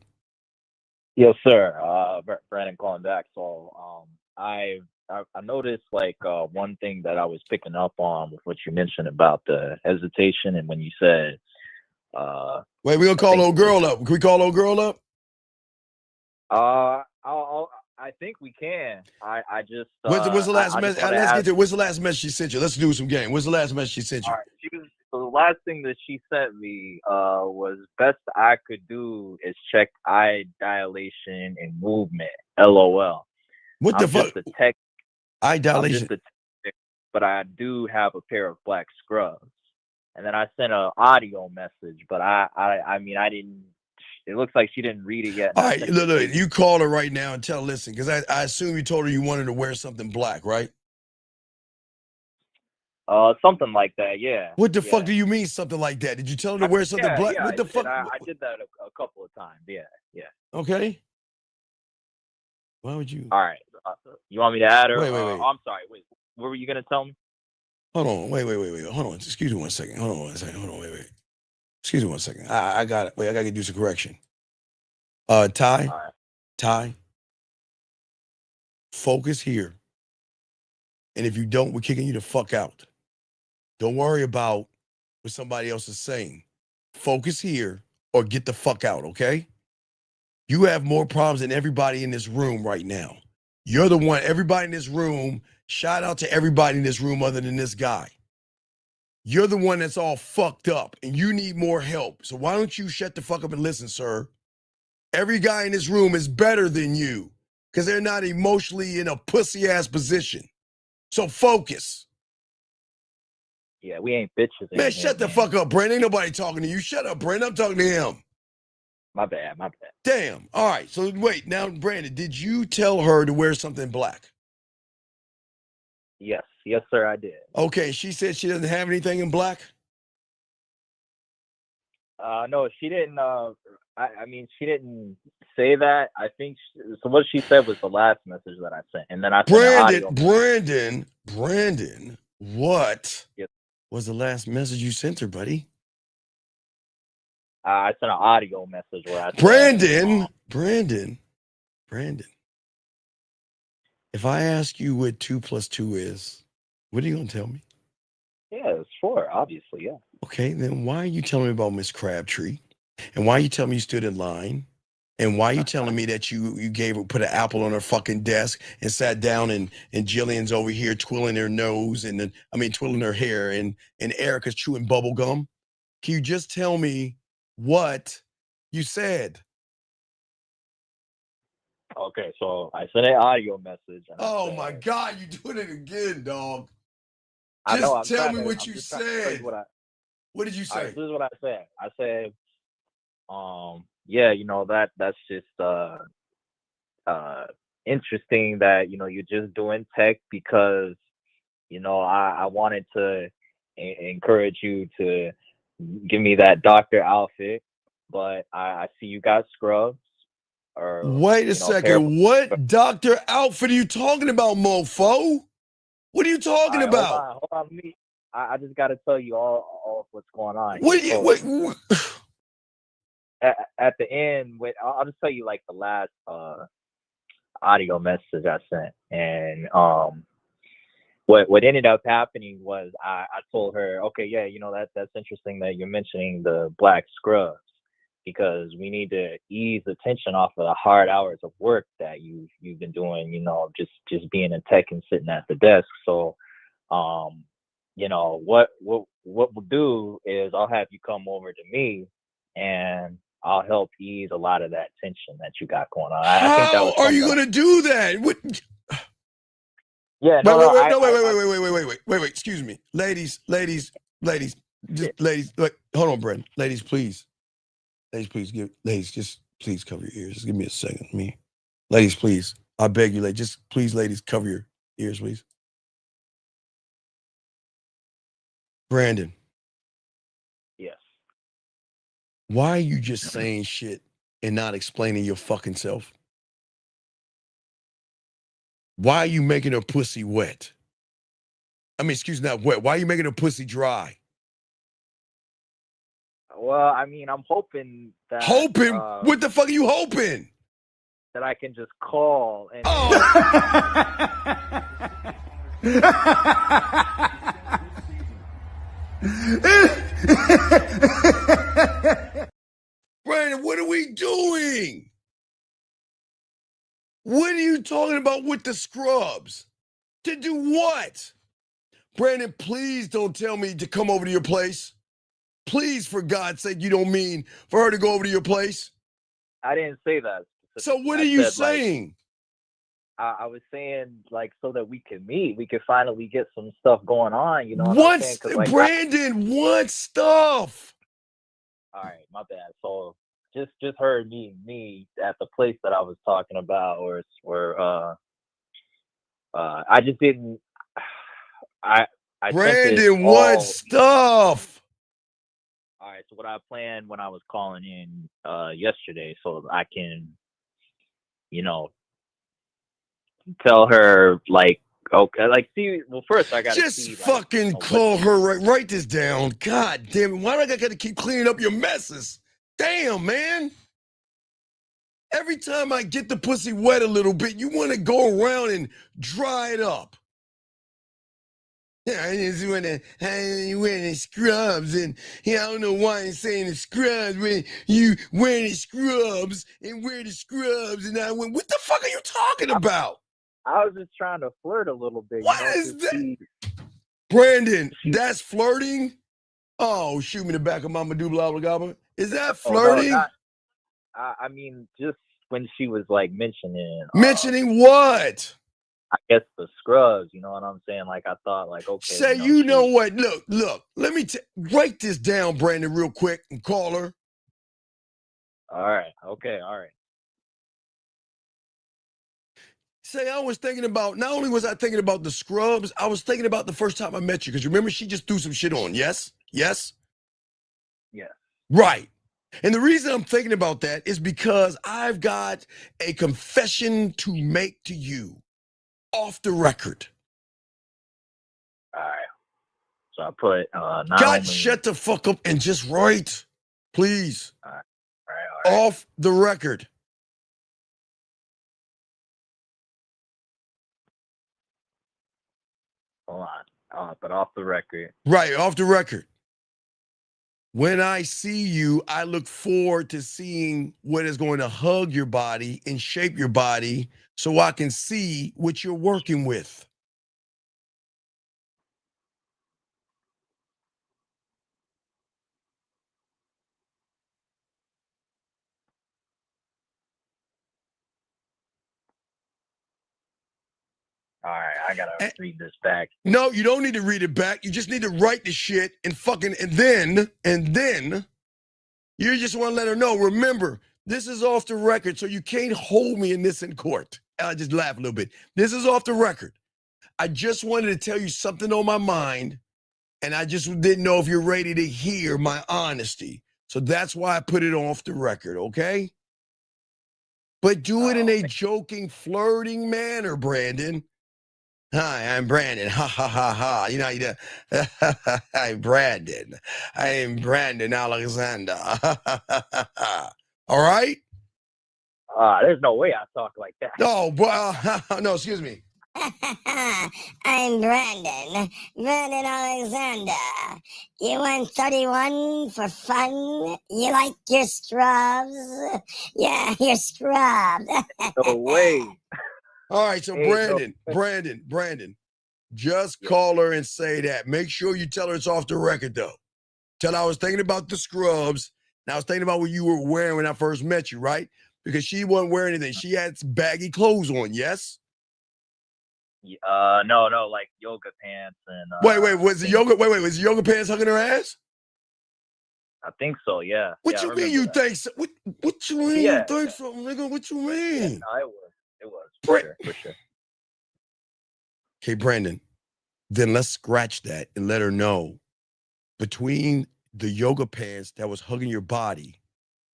[SPEAKER 7] Yes, sir. Brandon calling back. So I noticed like one thing that I was picking up on with what you mentioned about the hesitation, and when you said
[SPEAKER 13] wait, we're gonna call old girl up. Can we call old girl up?
[SPEAKER 7] I think we can. I just
[SPEAKER 13] What's the last
[SPEAKER 7] I
[SPEAKER 13] message?
[SPEAKER 7] just wanna
[SPEAKER 13] Let's
[SPEAKER 7] ask-
[SPEAKER 13] get there. What's the last message she sent you? Let's do some game. What's the last message she sent you?
[SPEAKER 7] All right, so the last thing that she sent me was best I could do is check eye dilation and movement. LOL.
[SPEAKER 13] What the
[SPEAKER 7] I'm
[SPEAKER 13] fuck?
[SPEAKER 7] just a tech.
[SPEAKER 13] Eye
[SPEAKER 7] I'm
[SPEAKER 13] dilation.
[SPEAKER 7] just a tech, but I do have a pair of black scrubs. And then I sent an audio message, but I mean I didn't. It looks like she didn't read it yet. and
[SPEAKER 13] All
[SPEAKER 7] I
[SPEAKER 13] right,
[SPEAKER 7] sent
[SPEAKER 13] look,
[SPEAKER 7] it to
[SPEAKER 13] look, you call her right now and tell her, listen, because I assume you told her you wanted to wear something black, right?
[SPEAKER 7] something like that. Yeah.
[SPEAKER 13] What the
[SPEAKER 7] yeah.
[SPEAKER 13] fuck do you mean something like that? Did you tell her to wear something black?
[SPEAKER 7] Yeah,
[SPEAKER 13] What the
[SPEAKER 7] I did.
[SPEAKER 13] fuck?
[SPEAKER 7] I did that a couple of times. Yeah. Yeah.
[SPEAKER 13] Okay. Why would you?
[SPEAKER 7] All right. You want me to add her?
[SPEAKER 13] Wait.
[SPEAKER 7] Oh, I'm sorry. Wait. What were you gonna tell me?
[SPEAKER 13] Hold on. Wait. Hold on. Excuse me one second. Hold on one second. Hold on. Wait. Excuse me one second. I got it. Wait, I gotta do some correction. Ty.
[SPEAKER 7] All right.
[SPEAKER 13] Ty. Focus here. And if you don't, we're kicking you the fuck out. Don't worry about what somebody else is saying. Focus here or get the fuck out, okay? You have more problems than everybody in this room right now. You're the one, everybody in this room, shout out to everybody in this room other than this guy. You're the one that's all fucked up and you need more help. So why don't you shut the fuck up and listen, sir? Every guy in this room is better than you because they're not emotionally in a pussy-ass position. So focus.
[SPEAKER 7] Yeah, we ain't bitches.
[SPEAKER 13] Man, shut the fuck up, Brandon. Ain't nobody talking to you. Shut up, Brandon. I'm talking to him.
[SPEAKER 7] My bad.
[SPEAKER 13] Damn. All right. So wait, now, Brandon, did you tell her to wear something black?
[SPEAKER 7] Yes, sir, I did.
[SPEAKER 13] Okay. She said she doesn't have anything in black?
[SPEAKER 7] No, she didn't. I mean, she didn't say that. I think so. What she said was the last message that I sent, and then I sent an audio.
[SPEAKER 13] Brandon, what
[SPEAKER 7] Yep.
[SPEAKER 13] was the last message you sent her, buddy?
[SPEAKER 7] I sent an audio message where I said,
[SPEAKER 13] Brandon. If I ask you what 2 + 2 is, what are you gonna tell me?
[SPEAKER 7] Yeah, it's 4, obviously. Yeah.
[SPEAKER 13] Okay, then why are you telling me about Miss Crabtree? And why are you telling me you stood in line? And why are you telling me that you put an apple on her fucking desk and sat down and Jillian's over here twirling her nose and then, twirling her hair and Erica's chewing bubble gum? Can you just tell me what you said?
[SPEAKER 7] Okay, so I sent an audio message. And
[SPEAKER 13] Oh my God, you doing it again, dog.
[SPEAKER 7] I know.
[SPEAKER 13] Just tell me what you said. What did you say?
[SPEAKER 7] All right, this is what I said. I said, yeah, that's just interesting that you're just doing tech because I wanted to encourage you to give me that doctor outfit, but I see you got scrubs. Or
[SPEAKER 13] wait a second, what doctor outfit are you talking about, mofo? What are you talking about?
[SPEAKER 7] Hold on, me. I just got to tell you all of what's going on.
[SPEAKER 13] What?
[SPEAKER 7] At the end, I'll just tell you like the last audio message I sent, and what ended up happening was I told her, okay, yeah, that's interesting that you're mentioning the black scrubs because we need to ease the tension off of the hard hours of work that you've been doing, just being in tech and sitting at the desk. So, what we'll do is I'll have you come over to me and I'll help ease a lot of that tension that you got going on. I think that was
[SPEAKER 13] are you going to do that? What?
[SPEAKER 7] Yeah.
[SPEAKER 13] Wait. Excuse me. Ladies. just ladies, look, hold on, Brent. Ladies, please. Ladies, just please cover your ears. Just give me a second. Ladies, please. I beg you, ladies, just please, ladies, cover your ears, please. Brandon.
[SPEAKER 7] Yes.
[SPEAKER 13] Why are you just saying shit and not explaining your fucking self? Why are you making her pussy wet? I mean, excuse me, not wet. Why are you making her pussy dry?
[SPEAKER 7] Well, I mean, I'm hoping that.
[SPEAKER 13] Hoping? What the fuck are you hoping?
[SPEAKER 7] That I can just call and.
[SPEAKER 13] Brandon, what are we doing? What are you talking about with the scrubs? To do what? Brandon, please don't tell me to come over to your place. Please, for God's sake, you don't mean for her to go over to your place?
[SPEAKER 7] I didn't say that.
[SPEAKER 13] So what are you saying?
[SPEAKER 7] Like, I was saying, like, so that we can meet, we can finally get some stuff going on, you know what I'm
[SPEAKER 13] What?
[SPEAKER 7] saying? 'Cause, like,
[SPEAKER 13] Brandon, what stuff?
[SPEAKER 7] all right, my bad. So just her meeting me at the place that I was talking about, or I just didn't. I
[SPEAKER 13] Brandon, what stuff?
[SPEAKER 7] All right, so what I planned when I was calling in yesterday, so I can, you know, tell her, like, okay, like, see, well, first I gotta
[SPEAKER 13] just
[SPEAKER 7] see, like,
[SPEAKER 13] fucking call her. Write this down. God damn it! Why do I gotta keep cleaning up your messes? Damn, man. Every time I get the pussy wet a little bit, you want to go around and dry it up. Yeah, I just want to wear the scrubs, and I don't know why I'm saying the scrubs when you wear the scrubs and wear the scrubs, and I went, what the fuck are you talking about?
[SPEAKER 7] I was just trying to flirt a little bit.
[SPEAKER 13] What is that? Brandon, that's flirting? Oh, shoot me in the back of my medulla oblongata. Is that flirting?
[SPEAKER 7] No, I mean, just when she was, like, mentioning
[SPEAKER 13] what?
[SPEAKER 7] I guess the scrubs, you know what I'm saying? Like, I thought, like, okay.
[SPEAKER 13] Say, you know what? Look. Let me write this down, Brandon, real quick, and call her.
[SPEAKER 7] All right. Okay. All right.
[SPEAKER 13] Say, I was thinking about, not only was I thinking about the scrubs, I was thinking about the first time I met you. Because remember, she just threw some shit on. Yes? Yes?
[SPEAKER 7] Yeah.
[SPEAKER 13] Right. And the reason I'm thinking about that is because I've got a confession to make to you off the record.
[SPEAKER 7] All right. So I put
[SPEAKER 13] God, shut the fuck up and just write, please.
[SPEAKER 7] All right.
[SPEAKER 13] Off the record.
[SPEAKER 7] Hold on. But off the record.
[SPEAKER 13] Right, off the record. When I see you, I look forward to seeing what is going to hug your body and shape your body so I can see what you're working with.
[SPEAKER 7] All right, I gotta read this back.
[SPEAKER 13] No, you don't need to read it back. You just need to write the shit and then you just want to let her know. Remember, this is off the record, so you can't hold me in this in court. I just laugh a little bit. This is off the record. I just wanted to tell you something on my mind, and I just didn't know if you're ready to hear my honesty. So that's why I put it off the record, okay? But do it in a joking, flirting manner, Brandon. Hi, I'm Brandon. Ha ha ha ha. You know, I'm Brandon. I am Brandon Alexander. All right?
[SPEAKER 7] There's no way I talk like that.
[SPEAKER 13] No, no, excuse me.
[SPEAKER 19] I'm Brandon Alexander. You want 31 for fun? You like your scrubs? Yeah, your scrubs.
[SPEAKER 7] No way.
[SPEAKER 13] All right, so Brandon, just call her and say that. Make sure you tell her it's off the record, though. Tell her I was thinking about the scrubs, and I was thinking about what you were wearing when I first met you, right? Because she wasn't wearing anything. She had baggy clothes on, yes?
[SPEAKER 7] No, like yoga pants and.
[SPEAKER 13] Was the yoga pants hugging her ass?
[SPEAKER 7] I think so. Yeah.
[SPEAKER 13] What
[SPEAKER 7] Yeah, I
[SPEAKER 13] you mean
[SPEAKER 7] remember
[SPEAKER 13] you
[SPEAKER 7] that.
[SPEAKER 13] think so? What you mean
[SPEAKER 7] Yeah,
[SPEAKER 13] you think so, nigga? What you mean?
[SPEAKER 7] Yeah, no, it was. It was for sure. For sure.
[SPEAKER 13] Okay, Brandon, then let's scratch that and let her know between the yoga pants that was hugging your body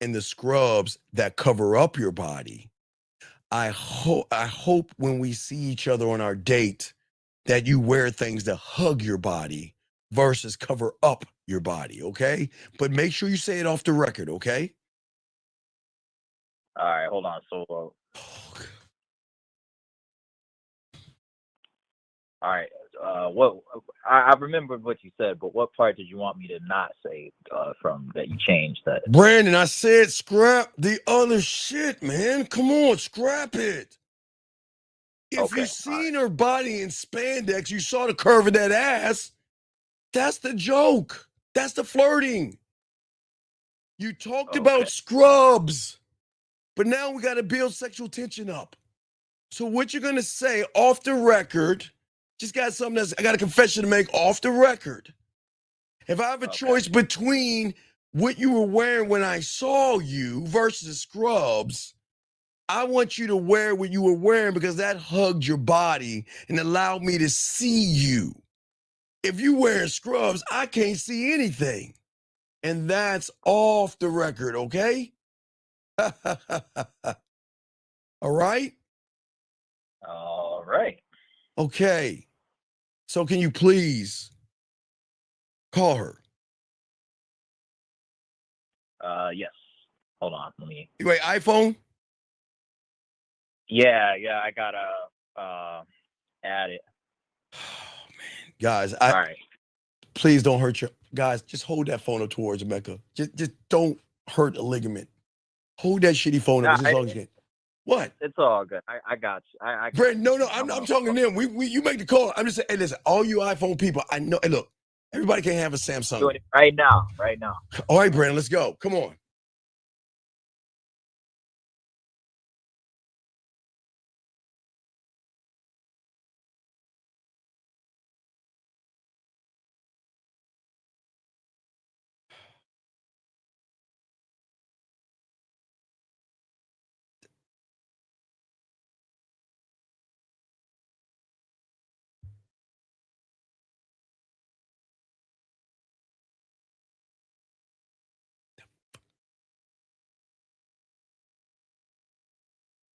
[SPEAKER 13] and the scrubs that cover up your body, I hope when we see each other on our date that you wear things that hug your body versus cover up your body, okay? But make sure you say it off the record, okay?
[SPEAKER 7] All right, hold on. So, all right. What I remembered what you said, but what part did you want me to not say from that you changed that?
[SPEAKER 13] Brandon, I said scrap the other shit, man. Come on, scrap it. If you seen her body in spandex, you saw the curve of that ass. That's the joke. That's the flirting. You talked about scrubs, but now we got to build sexual tension up. So what you're going to say off the record, just got something I got a confession to make off the record. If I have a choice between what you were wearing when I saw you versus scrubs, I want you to wear what you were wearing because that hugged your body and allowed me to see you. If you wearing scrubs, I can't see anything. And that's off the record, okay? All right?
[SPEAKER 7] All right.
[SPEAKER 13] Okay. So can you please call her?
[SPEAKER 7] Yes. Hold on. Let me.
[SPEAKER 13] Wait, iPhone?
[SPEAKER 7] Yeah, I gotta add it.
[SPEAKER 13] Guys,
[SPEAKER 7] All right.
[SPEAKER 13] please don't hurt your guys. Just hold that phone up towards Mecca. Just don't hurt a ligament. Hold that shitty phone up as long as you can. What?
[SPEAKER 7] It's all good. I got you. I got
[SPEAKER 13] Brent, no, I'm talking to them. You make the call. I'm just saying, hey, listen, all you iPhone people, I know. Hey, look, everybody can't have a Samsung.
[SPEAKER 7] Doing it right now. Right now.
[SPEAKER 13] All right, Brandon, let's go. Come on.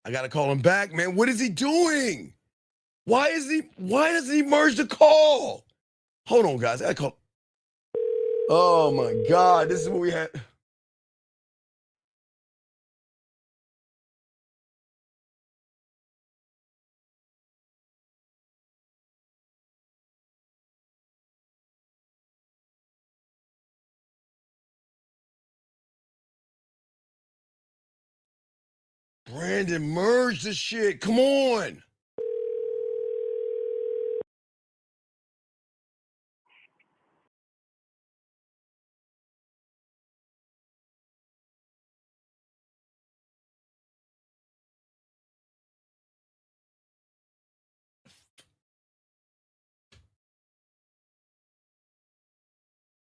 [SPEAKER 13] I gotta call him back, man. What is he doing? Why doesn't he merge the call? Hold on, guys. I gotta call. Oh my God, this is what we had. Brandon, merge the shit. Come on.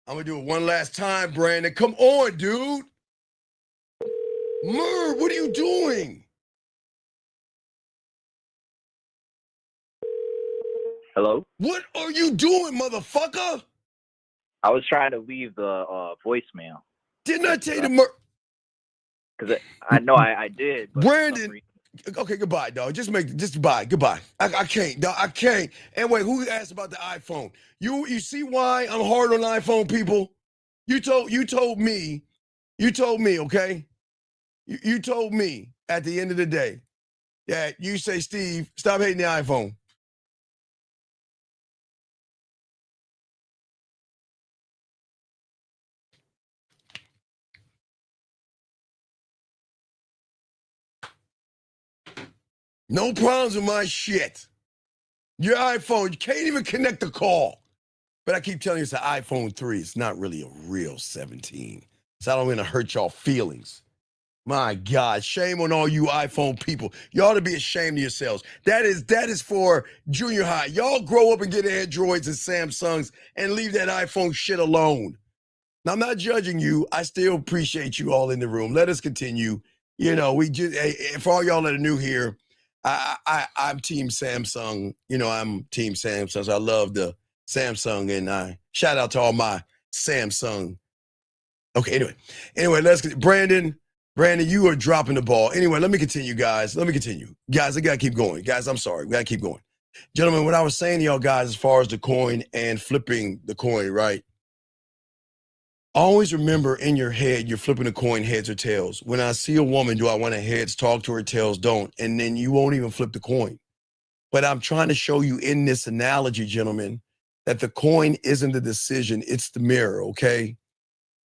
[SPEAKER 13] I'm gonna do it one last time, Brandon. Come on, dude. Merv, what are you doing?
[SPEAKER 7] Hello?
[SPEAKER 13] What are you doing, motherfucker?
[SPEAKER 7] I was trying to leave the voicemail.
[SPEAKER 13] Didn't I tell you to merge?
[SPEAKER 7] Because I know I did. But
[SPEAKER 13] Brandon, okay, goodbye, dog. Just bye. Goodbye. I can't, dog. I can't. And wait, who asked about the iPhone? You see why I'm hard on iPhone people? You told me, okay? You told me at the end of the day that you say, Steve, stop hating the iPhone. No problems with my shit. Your iPhone, you can't even connect the call. But I keep telling you it's an iPhone 3. It's not really a real 17. So I don't want to hurt y'all feelings. My God, shame on all you iPhone people. You ought to be ashamed of yourselves. That is for junior high. Y'all grow up and get Androids and Samsungs and leave that iPhone shit alone. Now, I'm not judging you. I still appreciate you all in the room. Let us continue. You know, we just for all y'all that are new here, I'm Team Samsung. You know, I'm Team Samsung. So I love the Samsung, and I shout out to all my Samsung. Okay, anyway, Brandon, you are dropping the ball. Anyway, let me continue, guys. Let me continue. Guys, I gotta keep going. Guys, I'm sorry. We gotta keep going. Gentlemen, what I was saying to y'all guys as far as the coin and flipping the coin, right? Always remember in your head, you're flipping a coin heads or tails. When I see a woman, do I want to heads, talk to her, tails, don't. And then you won't even flip the coin. But I'm trying to show you in this analogy, gentlemen, that the coin isn't the decision, it's the mirror, okay?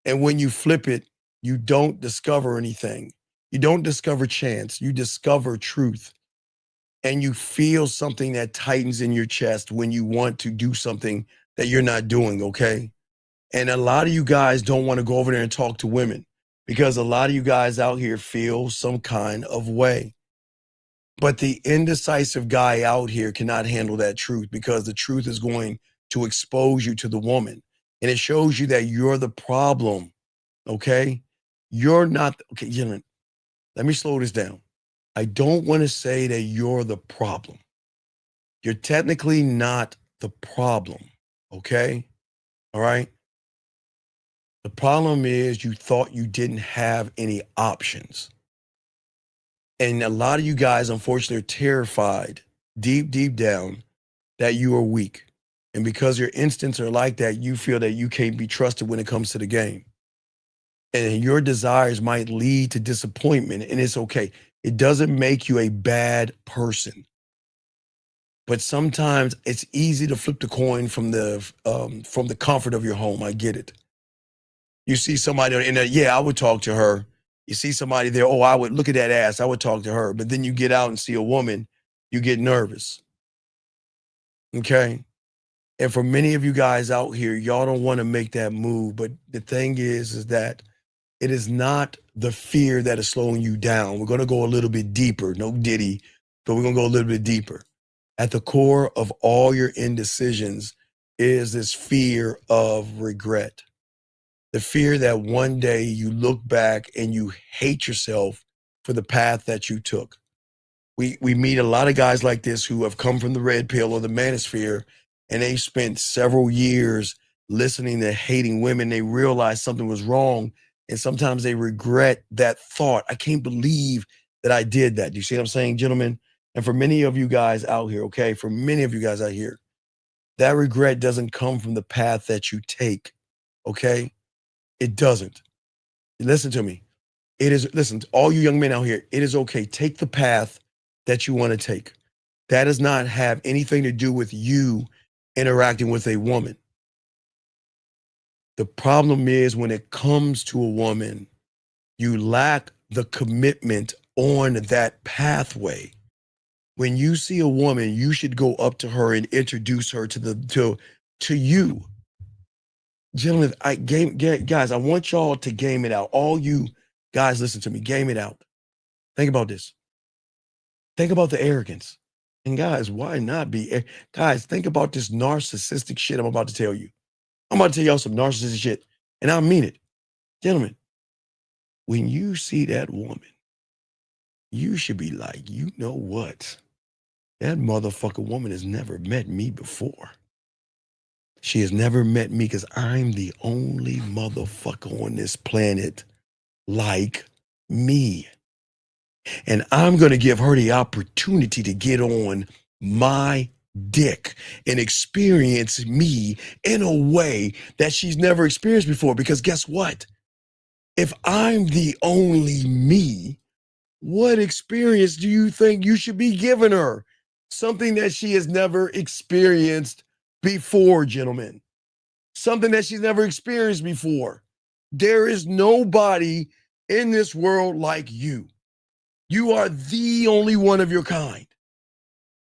[SPEAKER 13] And when you flip it, you don't discover anything. You don't discover chance, you discover truth. And you feel something that tightens in your chest when you want to do something that you're not doing, okay? And a lot of you guys don't want to go over there and talk to women because a lot of you guys out here feel some kind of way. But the indecisive guy out here cannot handle that truth because the truth is going to expose you to the woman. And it shows you that you're the problem, okay? You're not, okay, gentlemen, let me slow this down. I don't want to say that you're the problem. You're technically not the problem, okay? All right? The problem is you thought you didn't have any options. And a lot of you guys, unfortunately, are terrified deep, deep down that you are weak. And because your instincts are like that, you feel that you can't be trusted when it comes to the game. And your desires might lead to disappointment, and it's okay. It doesn't make you a bad person. But sometimes it's easy to flip the coin from the comfort of your home. I get it. You see somebody in there, yeah, I would talk to her. You see somebody there, oh, I would look at that ass, I would talk to her. But then you get out and see a woman, you get nervous. Okay? And for many of you guys out here, y'all don't want to make that move. But the thing is that it is not the fear that is slowing you down. We're going to go a little bit deeper. No diddy, but we're going to go a little bit deeper. At the core of all your indecisions is this fear of regret. The fear that one day you look back and you hate yourself for the path that you took. We meet a lot of guys like this who have come from the red pill or the manosphere, and they spent several years listening to hating women. They realized something was wrong, and sometimes they regret that thought. I can't believe that I did that. Do you see what I'm saying, gentlemen? And for many of you guys out here, okay, for many of you guys out here, that regret doesn't come from the path that you take, okay? It doesn't. Listen to me. Listen, to all you young men out here, it is okay. Take the path that you want to take. That does not have anything to do with you interacting with a woman. The problem is when it comes to a woman, you lack the commitment on that pathway. When you see a woman, you should go up to her and introduce her to you. Gentlemen, guys, I want y'all to game it out. All you guys, listen to me, game it out. Think about this. Think about the arrogance. And guys, why not be? Guys, think about this narcissistic shit I'm about to tell you. I'm about to tell y'all some narcissistic shit, and I mean it. Gentlemen, when you see that woman, you should be like, you know what? That motherfucker woman has never met me before. She has never met me because I'm the only motherfucker on this planet like me. And I'm going to give her the opportunity to get on my dick and experience me in a way that she's never experienced before. Because guess what? If I'm the only me, what experience do you think you should be giving her? Something that she has never experienced before, gentlemen. Something that she's never experienced before. There is nobody in this world like you. You are the only one of your kind.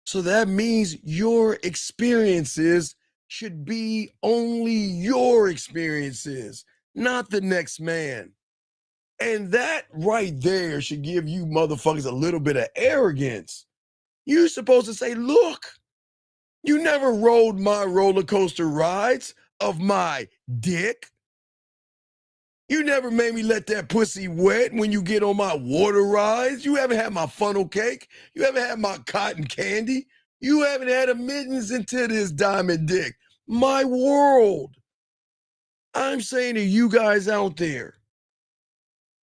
[SPEAKER 13] So that means your experiences should be only your experiences, not the next man. And that right there should give you motherfuckers a little bit of arrogance. You're supposed to say, look, you never rode my roller coaster rides of my dick. You never made me let that pussy wet when you get on my water rides. You haven't had my funnel cake. You haven't had my cotton candy. You haven't had admittance into this diamond dick. My world. I'm saying to you guys out there,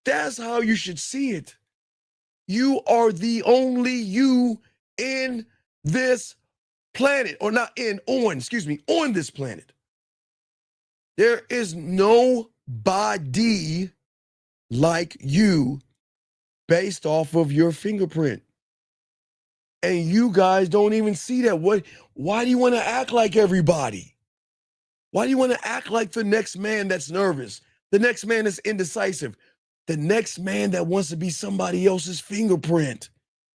[SPEAKER 13] that's how you should see it. You are the only you in this planet, or not in, on this planet. There is nobody like you based off of your fingerprint. And you guys don't even see that. Why do you want to act like everybody? Why do you want to act like the next man that's nervous? The next man that's indecisive? The next man that wants to be somebody else's fingerprint?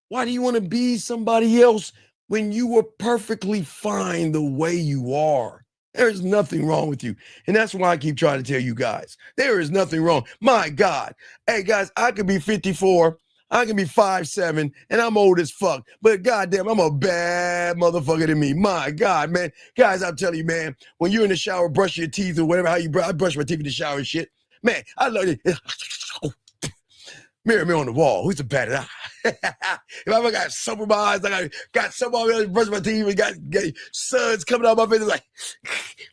[SPEAKER 13] Why do you want to be somebody else when you were perfectly fine the way you are? There's nothing wrong with you. And that's why I keep trying to tell you guys, there is nothing wrong. My God. Hey, guys, I could be 54. I can be 5'7", and I'm old as fuck. But goddamn, I'm a bad motherfucker to me. My God, man. Guys, I'm telling you, man, when you're in the shower, brush your teeth or whatever, I brush my teeth in the shower and shit. Man, I love it. Mirror on the wall. Who's the better? If I ever got soap in my eyes, like I got soap on me, brush my teeth, and got suds coming out my face, like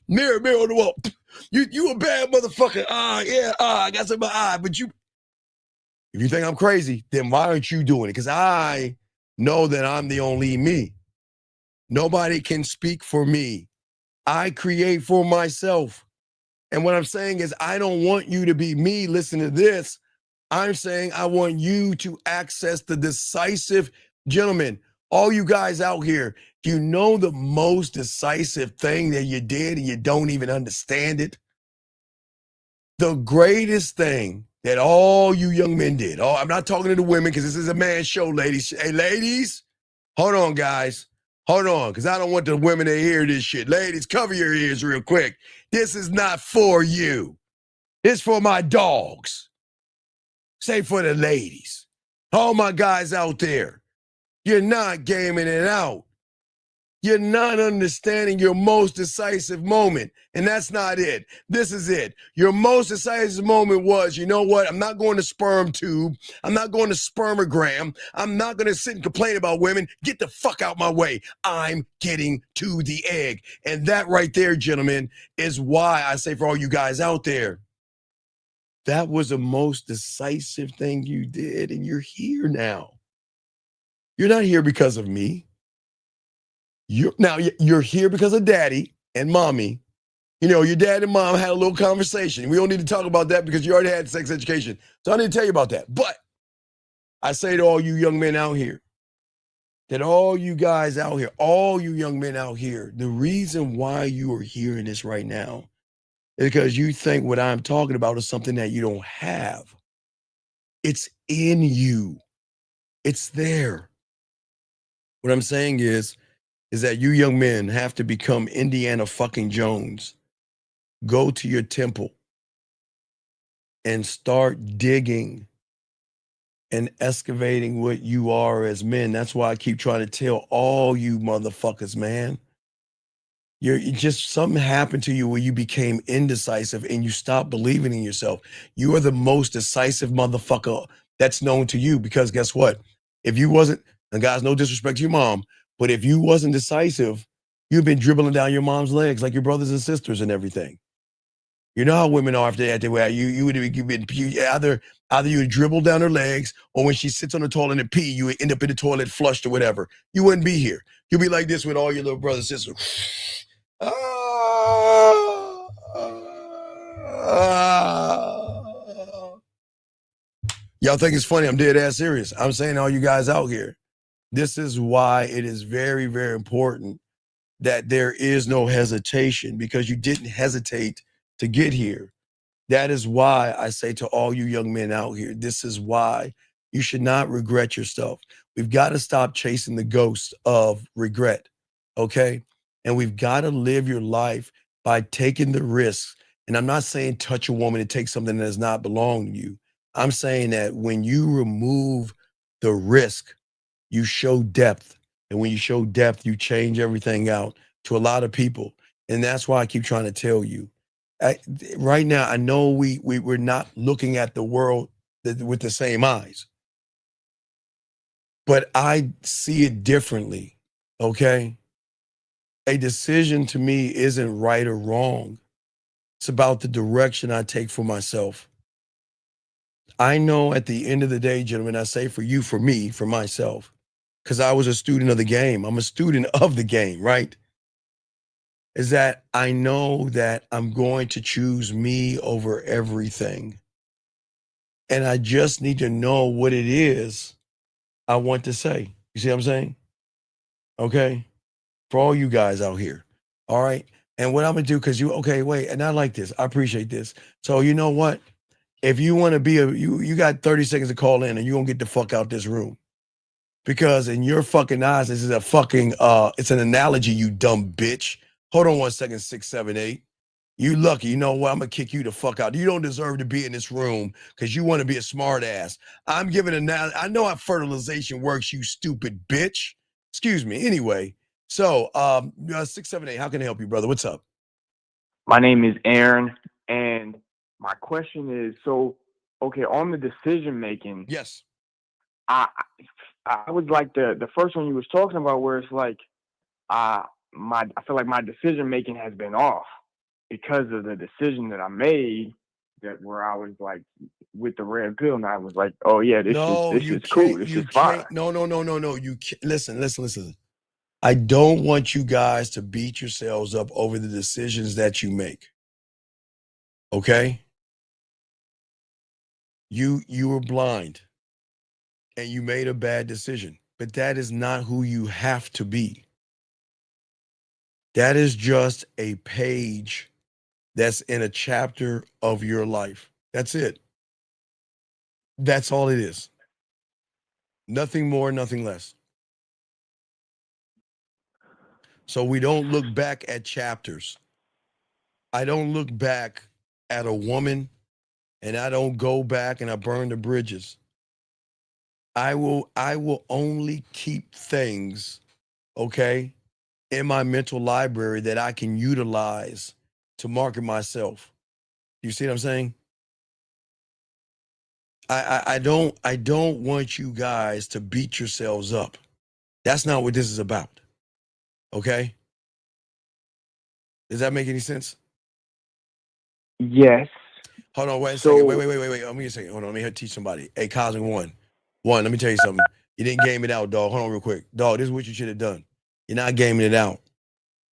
[SPEAKER 13] mirror on the wall. You a bad motherfucker. I got some in my eye, but you. If you think I'm crazy, then why aren't you doing it? Because I know that I'm the only me. Nobody can speak for me. I create for myself. And what I'm saying is I don't want you to be me. Listen to this. I'm saying I want you to access the decisive gentleman. All you guys out here, you know the most decisive thing that you did and you don't even understand it? The greatest thing that all you young men did. Oh, I'm not talking to the women because this is a man's show, ladies. Hey, ladies, hold on, guys. Hold on, because I don't want the women to hear this shit. Ladies, cover your ears real quick. This is not for you. It's for my dogs. Say for the ladies. All my guys out there, you're not gaming it out. You're not understanding your most decisive moment. And that's not it. This is it. Your most decisive moment was, you know what? I'm not going to sperm tube. I'm not going to spermogram. I'm not going to sit and complain about women. Get the fuck out my way. I'm getting to the egg. And that right there, gentlemen, is why I say for all you guys out there, that was the most decisive thing you did. And you're here now. You're not here because of me. You're here because of daddy and mommy. You know, your dad and mom had a little conversation. We don't need to talk about that because you already had sex education. So I need to tell you about that. But I say to all you young men out here, that all you guys out here, all you young men out here, the reason why you are hearing this right now is because you think what I'm talking about is something that you don't have. It's in you. It's there. What I'm saying is that you young men have to become Indiana fucking Jones. Go to your temple and start digging and excavating what you are as men. That's why I keep trying to tell all you motherfuckers, man. You just something happened to you where you became indecisive and you stopped believing in yourself. You are the most decisive motherfucker that's known to you because guess what? If you wasn't, and guys, no disrespect to your mom, but if you wasn't decisive, you've been dribbling down your mom's legs like your brothers and sisters and everything. You know how women are after that. You would either you would dribble down her legs, or when she sits on the toilet and pee, you would end up in the toilet flushed or whatever. You wouldn't be here. You'd be like this with all your little brothers and sisters. Y'all think it's funny? I'm dead ass serious. I'm saying to all you guys out here, this is why it is very, very important that there is no hesitation, because you didn't hesitate to get here. That is why I say to all you young men out here, this is why you should not regret your stuff. We've got to stop chasing the ghost of regret, okay? And we've got to live your life by taking the risks. And I'm not saying touch a woman and take something that does not belong to you. I'm saying that when you remove the risk, you show depth. And when you show depth, you change everything out to a lot of people. And that's why I keep trying to tell you, right now, I know we're not looking at the world with the same eyes, but I see it differently. Okay, a decision to me isn't right or wrong. It's about the direction I take for myself. I know at the end of the day, gentlemen, I say for you, for me, for myself, because I was a student of the game. I'm a student of the game, right? Is that I know that I'm going to choose me over everything. And I just need to know what it is I want to say. You see what I'm saying? Okay. For all you guys out here. All right. And what I'm going to do, because okay, wait. And I like this. I appreciate this. So you know what? If you want to be you got 30 seconds to call in and you're going to get the fuck out this room. Because in your fucking eyes, this is a fucking, it's an analogy, you dumb bitch. Hold on 1 second, 678. You lucky. You know what? I'm going to kick you the fuck out. You don't deserve to be in this room because you want to be a smart ass. I'm giving I know how fertilization works, you stupid bitch. Excuse me. Anyway, so 678, how can I help you, brother? What's up?
[SPEAKER 8] My name is Aaron, and my question is, okay, on the decision making.
[SPEAKER 13] Yes.
[SPEAKER 8] I was like the first one you was talking about, where it's like, I feel like my decision making has been off because of the decision that I made, that where I was like with the red pill, and I was like, oh yeah, this is cool, this is fine.
[SPEAKER 13] No. You can't, listen. I don't want you guys to beat yourselves up over the decisions that you make. Okay? You were blind and you made a bad decision, but that is not who you have to be. That is just a page that's in a chapter of your life. That's it. That's all it is. Nothing more, nothing less. So we don't look back at chapters. I don't look back at a woman, and I don't go back and I burn the bridges. I will only keep things, okay, in my mental library that I can utilize to market myself. You see what I'm saying? I don't want you guys to beat yourselves up. That's not what this is about. Okay? Does that make any sense?
[SPEAKER 8] Yes.
[SPEAKER 13] Hold on, wait a second. Wait. Let me a second. Hold on. Let me teach somebody. Hey, Cosmic One, let me tell you something. You didn't game it out, dog. Hold on real quick. Dog, this is what you should have done. You're not gaming it out.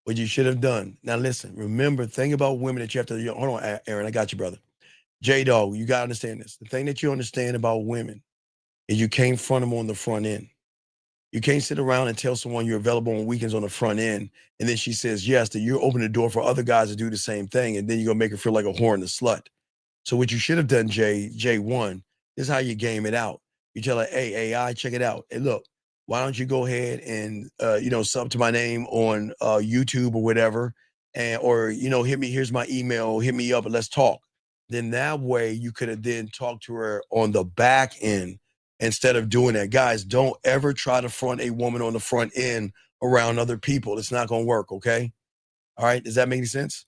[SPEAKER 13] What you should have done. Now listen, remember, think about women that you have to, hold on, Aaron, I got you, brother. J-Dog, you got to understand this. The thing that you understand about women is you can't front them on the front end. You can't sit around and tell someone you're available on weekends on the front end, and then she says yes, that you're opening the door for other guys to do the same thing, and then you're going to make her feel like a whore and a slut. So what you should have done, J1, this is how you game it out. You tell her, hey, AI, check it out. Hey, look, why don't you go ahead and, sub to my name on YouTube or whatever, or hit me, here's my email, hit me up and let's talk. Then that way you could have then talked to her on the back end instead of doing that. Guys, don't ever try to front a woman on the front end around other people. It's not going to work, okay? All right, does that make any sense?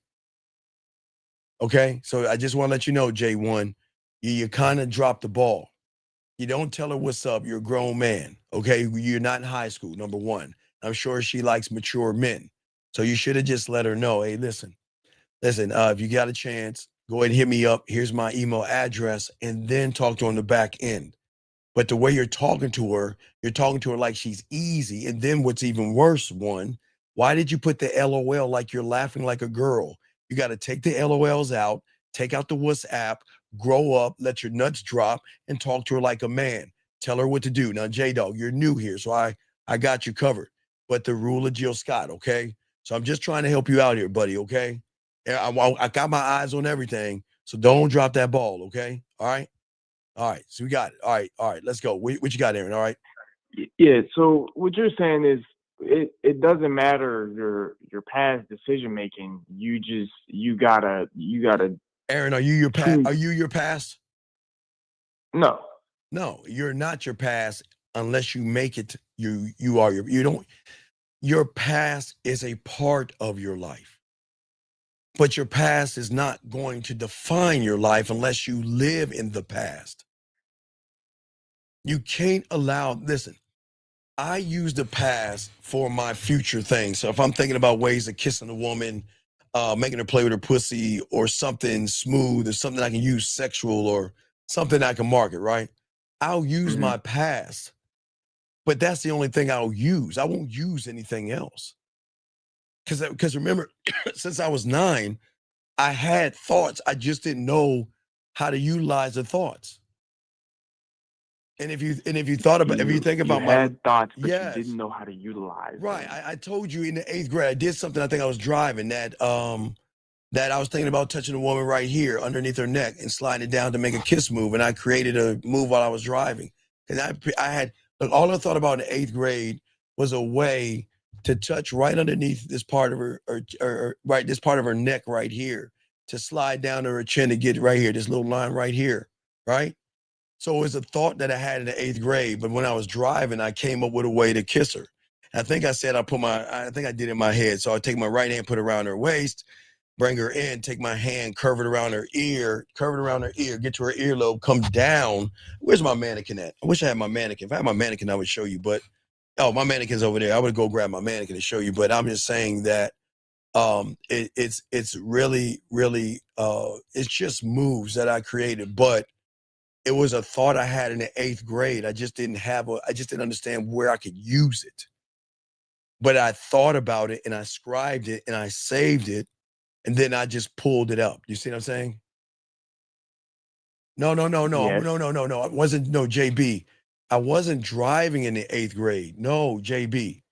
[SPEAKER 13] Okay, so I just want to let you know, J1, you kind of dropped the ball. You don't tell her what's up. You're a grown man, okay? You're not in high school, number one. I'm sure she likes mature men. So you should have just let her know, hey, listen, if you got a chance, go ahead and hit me up. Here's my email address, and then talk to her on the back end. But the way you're talking to her like she's easy. And then what's even worse, why did you put the LOL like you're laughing like a girl? You got to take the LOLs out, take out the WhatsApp, grow up, let your nuts drop, and talk to her like a man. Tell her what to do. Now, J-Dog, you're new here, so I got you covered. But the rule of Jill Scott, okay? So I'm just trying to help you out here, buddy, okay? I got my eyes on everything, so don't drop that ball, okay? All right? All right, so we got it. All right, let's go. What you got, Aaron? All right?
[SPEAKER 8] Yeah, so what you're saying is it doesn't matter your past decision making. You gotta
[SPEAKER 13] Aaron, are you your past? Are you your past?
[SPEAKER 8] No.
[SPEAKER 13] No, you're not your past unless you make it you are your past is a part of your life. But your past is not going to define your life unless you live in the past. You can't listen, I use the past for my future things. So if I'm thinking about ways of kissing a woman, making her play with her pussy or something smooth or something I can use sexual or something I can market, right? I'll use my past, but that's the only thing I'll use. I won't use anything else. Because remember, since I was 9, I had thoughts. I just didn't know how to utilize the thoughts. And if you think about
[SPEAKER 8] you had thoughts, but
[SPEAKER 13] yes,
[SPEAKER 8] you didn't know how to utilize
[SPEAKER 13] right.
[SPEAKER 8] them.
[SPEAKER 13] I told you in the 8th grade, I did something. I think I was driving that I was thinking about touching a woman right here underneath her neck and sliding it down to make a kiss move. And I created a move while I was driving. And I had all I thought about in the 8th grade was a way to touch right underneath this part of her, or right, this part of her neck right here, to slide down to her chin to get right here, this little line right here, right? So it was a thought that I had in the 8th grade, but when I was driving, I came up with a way to kiss her. I think I said I think I did it in my head. So I take my right hand, put it around her waist, bring her in, take my hand, curve it around her ear, get to her earlobe, come down. Where's my mannequin at? I wish I had my mannequin. If I had my mannequin, I would show you, but my mannequin's over there. I would go grab my mannequin and show you, but I'm just saying that it's really, really, it's just moves that I created, but it was a thought I had in the 8th grade. I just didn't understand where I could use it. But I thought about it and I scribed it and I saved it. And then I just pulled it up. You see what I'm saying? No.
[SPEAKER 8] Yes.
[SPEAKER 13] No. It wasn't, JB. I wasn't driving in the 8th grade. No, JB.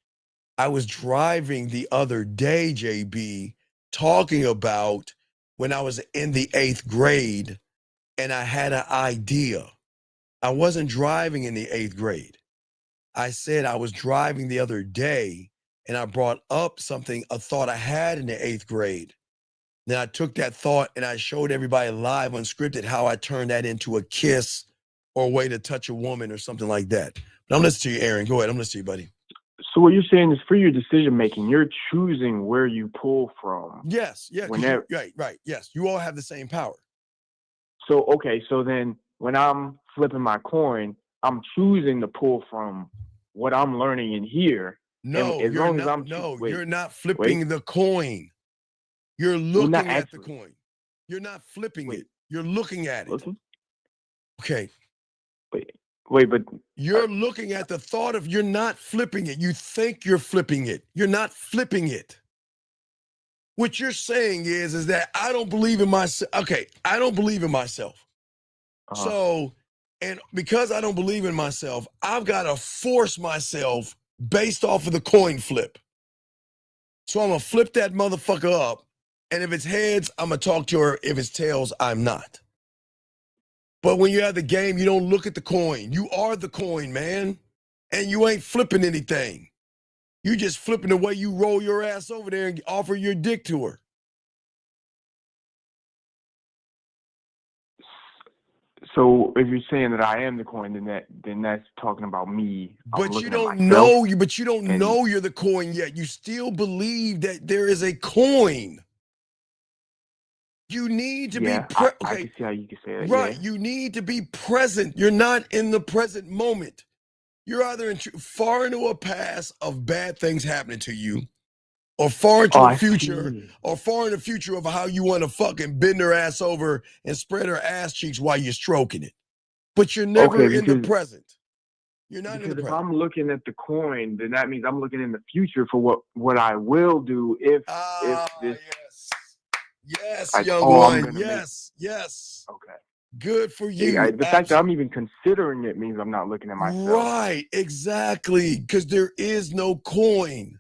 [SPEAKER 13] I was driving the other day, JB, talking about when I was in the 8th grade and I had an idea. I wasn't driving in the 8th grade. I said I was driving the other day and I brought up a thought I had in the 8th grade. Then I took that thought and I showed everybody live unscripted how I turned that into a kiss or a way to touch a woman or something like that. But I'm listening to you, Aaron. Go ahead. I'm listening to you, buddy.
[SPEAKER 8] So what you're saying is for your decision making, you're choosing where you pull from.
[SPEAKER 13] Yes. Yeah. Right. Yes. You all have the same power.
[SPEAKER 8] So, okay. So then when I'm flipping my coin, I'm choosing to pull from what I'm learning in here.
[SPEAKER 13] No, you're not flipping the coin. You're looking at the coin. You're not flipping it. You're looking at it. Okay.
[SPEAKER 8] Wait, but
[SPEAKER 13] you're looking at the thought of, you're not flipping it. You think you're flipping it. You're not flipping it. What you're saying is that I don't believe in myself. Okay, I don't believe in myself. So, and because I don't believe in myself, I've got to force myself based off of the coin flip. So I'm going to flip that motherfucker up. And if it's heads, I'm going to talk to her. If it's tails, I'm not. But when you have the game, you don't look at the coin. You are the coin, man. And you ain't flipping anything. You just flipping the way you roll your ass over there and offer your dick to her.
[SPEAKER 8] So if you're saying that I am the coin, then that's talking about me.
[SPEAKER 13] But you don't know you're the coin yet. You still believe that there is a coin. You need to be
[SPEAKER 8] I can see how you can say that.
[SPEAKER 13] Right.
[SPEAKER 8] Yeah.
[SPEAKER 13] You need to be present. You're not in the present moment. You're either far into a past of bad things happening to you, or far into the future, or far in the future of how you want to fucking bend her ass over and spread her ass cheeks while you're stroking it. But you're never in the present. You're not in the present.
[SPEAKER 8] If I'm looking at the coin, then that means I'm looking in the future for what I will do if this.
[SPEAKER 13] Yes, young one. Yes.
[SPEAKER 8] Okay.
[SPEAKER 13] Good for you.
[SPEAKER 8] The fact that I'm even considering it means I'm not looking at myself.
[SPEAKER 13] Right, exactly. Because there is no coin.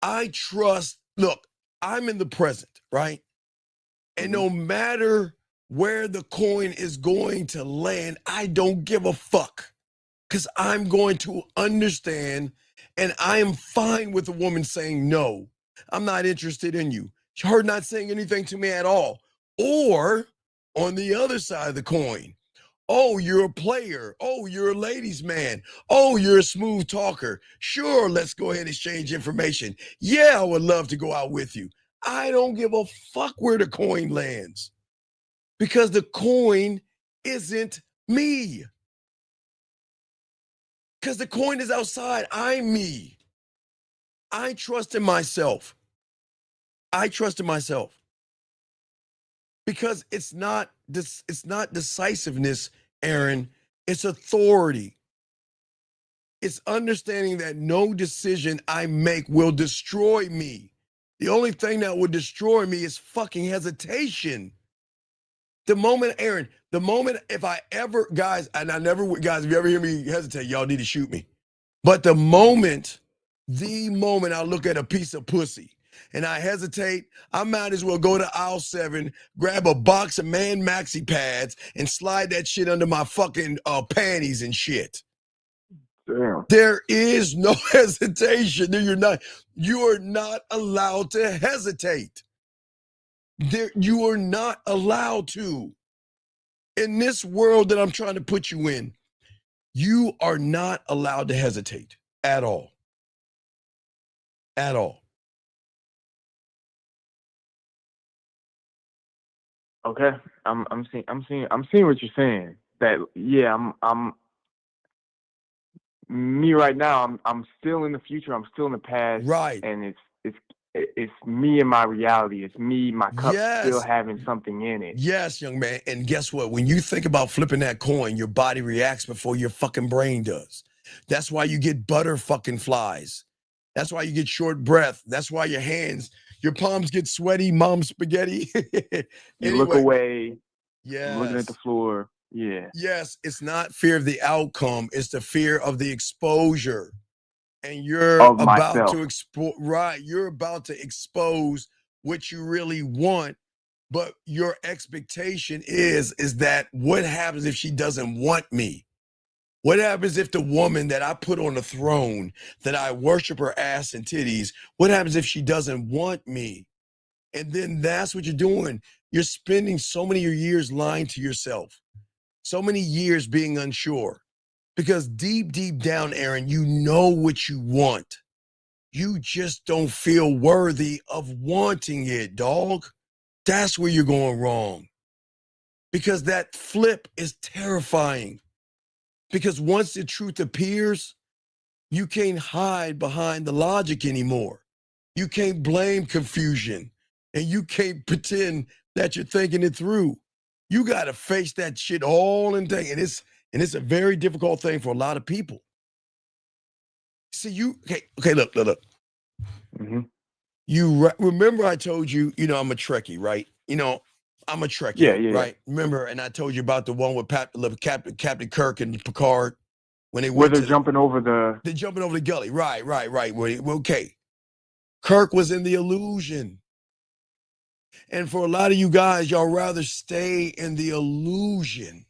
[SPEAKER 13] Look, I'm in the present, right? And no matter where the coin is going to land, I don't give a fuck. Because I'm going to understand, and I am fine with a woman saying, no, I'm not interested in you. Her not saying anything to me at all. Or on the other side of the coin, oh, you're a player. Oh, you're a ladies' man. Oh, you're a smooth talker. Sure, let's go ahead and exchange information. Yeah, I would love to go out with you. I don't give a fuck where the coin lands because the coin isn't me. Because the coin is outside. I'm me. I trust in myself. I trust in myself. Because it's not decisiveness, Aaron. It's authority. It's understanding that no decision I make will destroy me. The only thing that would destroy me is fucking hesitation. The moment, Aaron, if I ever, guys, and I never, guys, if you ever hear me hesitate, y'all need to shoot me. But the moment I look at a piece of pussy and I hesitate, I might as well go to aisle 7, grab a box of man maxi pads and slide that shit under my fucking panties and shit.
[SPEAKER 8] Damn.
[SPEAKER 13] There is no hesitation. You are not allowed to hesitate. You are not allowed to. In this world that I'm trying to put you in, you are not allowed to hesitate at all. At all.
[SPEAKER 8] Okay, I'm seeing what you're saying. That yeah, I'm me right now. I'm still in the future. I'm still in the past.
[SPEAKER 13] Right.
[SPEAKER 8] And it's me and my reality. It's me, my cup still having something in it.
[SPEAKER 13] Yes, young man. And guess what? When you think about flipping that coin, your body reacts before your fucking brain does. That's why you get butter fucking flies. That's why you get short breath. That's why your palms get sweaty, mom spaghetti.
[SPEAKER 8] You look away.
[SPEAKER 13] Yes.
[SPEAKER 8] Looking at the floor. Yeah.
[SPEAKER 13] Yes, it's not fear of the outcome. It's the fear of the exposure. And you're
[SPEAKER 8] Of
[SPEAKER 13] about
[SPEAKER 8] myself.
[SPEAKER 13] to you're about to expose what you really want, but your expectation is that what happens if she doesn't want me? What happens if the woman that I put on the throne, that I worship her ass and titties, what happens if she doesn't want me? And then that's what you're doing. You're spending so many of your years lying to yourself, so many years being unsure. Because deep, deep down, Aaron, you know what you want. You just don't feel worthy of wanting it, dog. That's where you're going wrong. Because that flip is terrifying. Because once the truth appears, you can't hide behind the logic anymore. You can't blame confusion. And you can't pretend that you're thinking it through. You got to face that shit all in day. And it's a very difficult thing for a lot of people. See, okay, look.
[SPEAKER 8] Mm-hmm.
[SPEAKER 13] You remember I told you, I'm a Trekkie, right? I'm a Trekkie, right?
[SPEAKER 8] Yeah.
[SPEAKER 13] Remember, and I told you about the one with Captain Kirk and Picard when they
[SPEAKER 8] Where
[SPEAKER 13] went
[SPEAKER 8] they're jumping over the...
[SPEAKER 13] They're jumping over the gully, right. Okay. Kirk was in the illusion. And for a lot of you guys, y'all rather stay in the illusion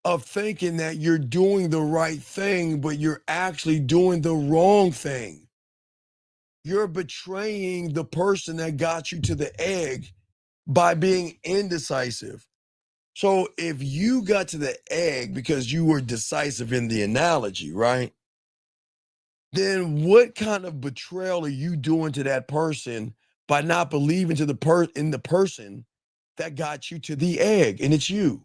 [SPEAKER 13] of thinking that you're doing the right thing, but you're actually doing the wrong thing. You're betraying the person that got you to the egg by being indecisive. So if you got to the egg because you were decisive in the analogy, right? Then what kind of betrayal are you doing to that person by not believing in the person that got you to the egg, and it's you?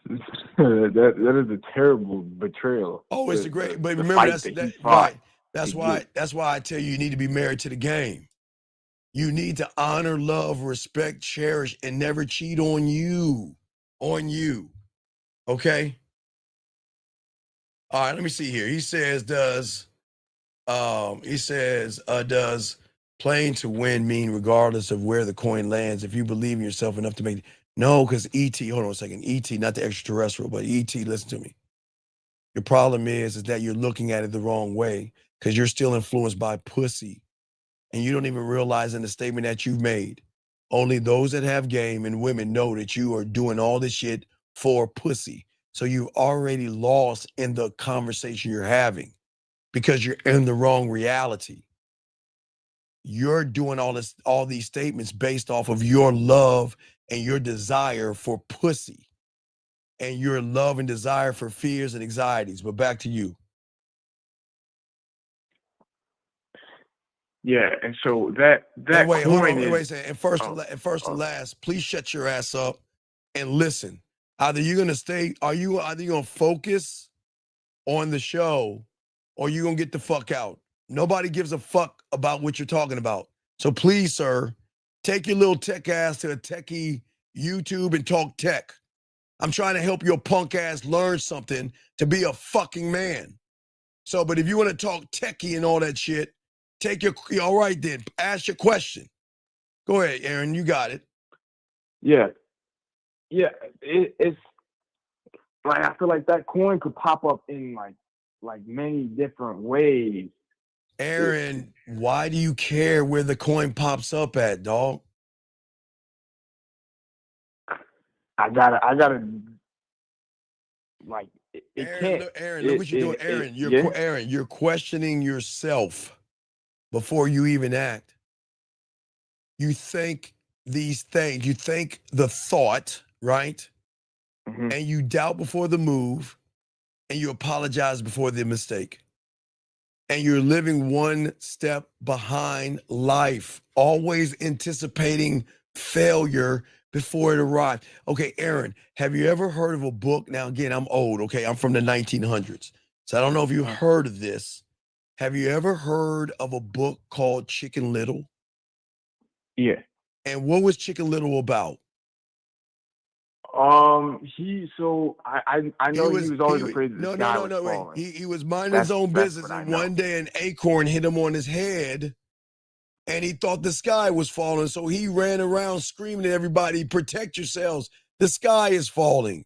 [SPEAKER 8] that is a terrible betrayal.
[SPEAKER 13] Oh, it's a great, but
[SPEAKER 8] the
[SPEAKER 13] remember
[SPEAKER 8] fight that he fought
[SPEAKER 13] right. That's
[SPEAKER 8] to
[SPEAKER 13] why
[SPEAKER 8] get.
[SPEAKER 13] that's why I tell you need to be married to the game. You need to honor, love, respect, cherish, and never cheat on you. On you. Okay? All right, let me see here. He says, does playing to win mean regardless of where the coin lands? If you believe in yourself enough to make no, because E.T., hold on a second. E.T., not the extraterrestrial, but E.T., listen to me. Your problem is that you're looking at it the wrong way because you're still influenced by pussy. And you don't even realize in the statement that you've made, only those that have game and women know that you are doing all this shit for pussy. So you've already lost in the conversation you're having because you're in the wrong reality. You're doing all these statements based off of your love and your desire for pussy and your love and desire for fears and anxieties. But back to you.
[SPEAKER 8] Yeah, and so that
[SPEAKER 13] And wait, hold
[SPEAKER 8] coin
[SPEAKER 13] on,
[SPEAKER 8] is
[SPEAKER 13] wait a second. And first and last, please shut your ass up and listen. Either you're gonna stay, either you're gonna focus on the show, or you're gonna get the fuck out. Nobody gives a fuck about what you're talking about. So please, sir, take your little tech ass to a techie YouTube and talk tech. I'm trying to help your punk ass learn something to be a fucking man. So, but if you want to talk techie and all that shit, all right then, ask your question. Go ahead, Aaron, you got it.
[SPEAKER 8] yeah. It's like I feel like that coin could pop up in like many different ways.
[SPEAKER 13] Aaron, why do you care where the coin pops up at, dog?
[SPEAKER 8] I gotta like it
[SPEAKER 13] Aaron,
[SPEAKER 8] can't.
[SPEAKER 13] look what you're doing. Aaron, you're questioning yourself before you even act. You think these things, you think the thought, right?
[SPEAKER 8] Mm-hmm.
[SPEAKER 13] And you doubt before the move, and you apologize before the mistake. And you're living one step behind life, always anticipating failure before it arrives. Okay, Aaron, have you ever heard of a book? Now, again, I'm old, okay? I'm from the 1900s. So I don't know if you've heard of this. Have you ever heard of a book called Chicken Little?
[SPEAKER 8] Yeah.
[SPEAKER 13] And what was Chicken Little about?
[SPEAKER 8] I know he was always afraid that the sky was
[SPEAKER 13] wait.
[SPEAKER 8] falling.
[SPEAKER 13] He was minding his own business, and one day an acorn hit him on his head, and he thought the sky was falling, so he ran around screaming at everybody, protect yourselves, the sky is falling.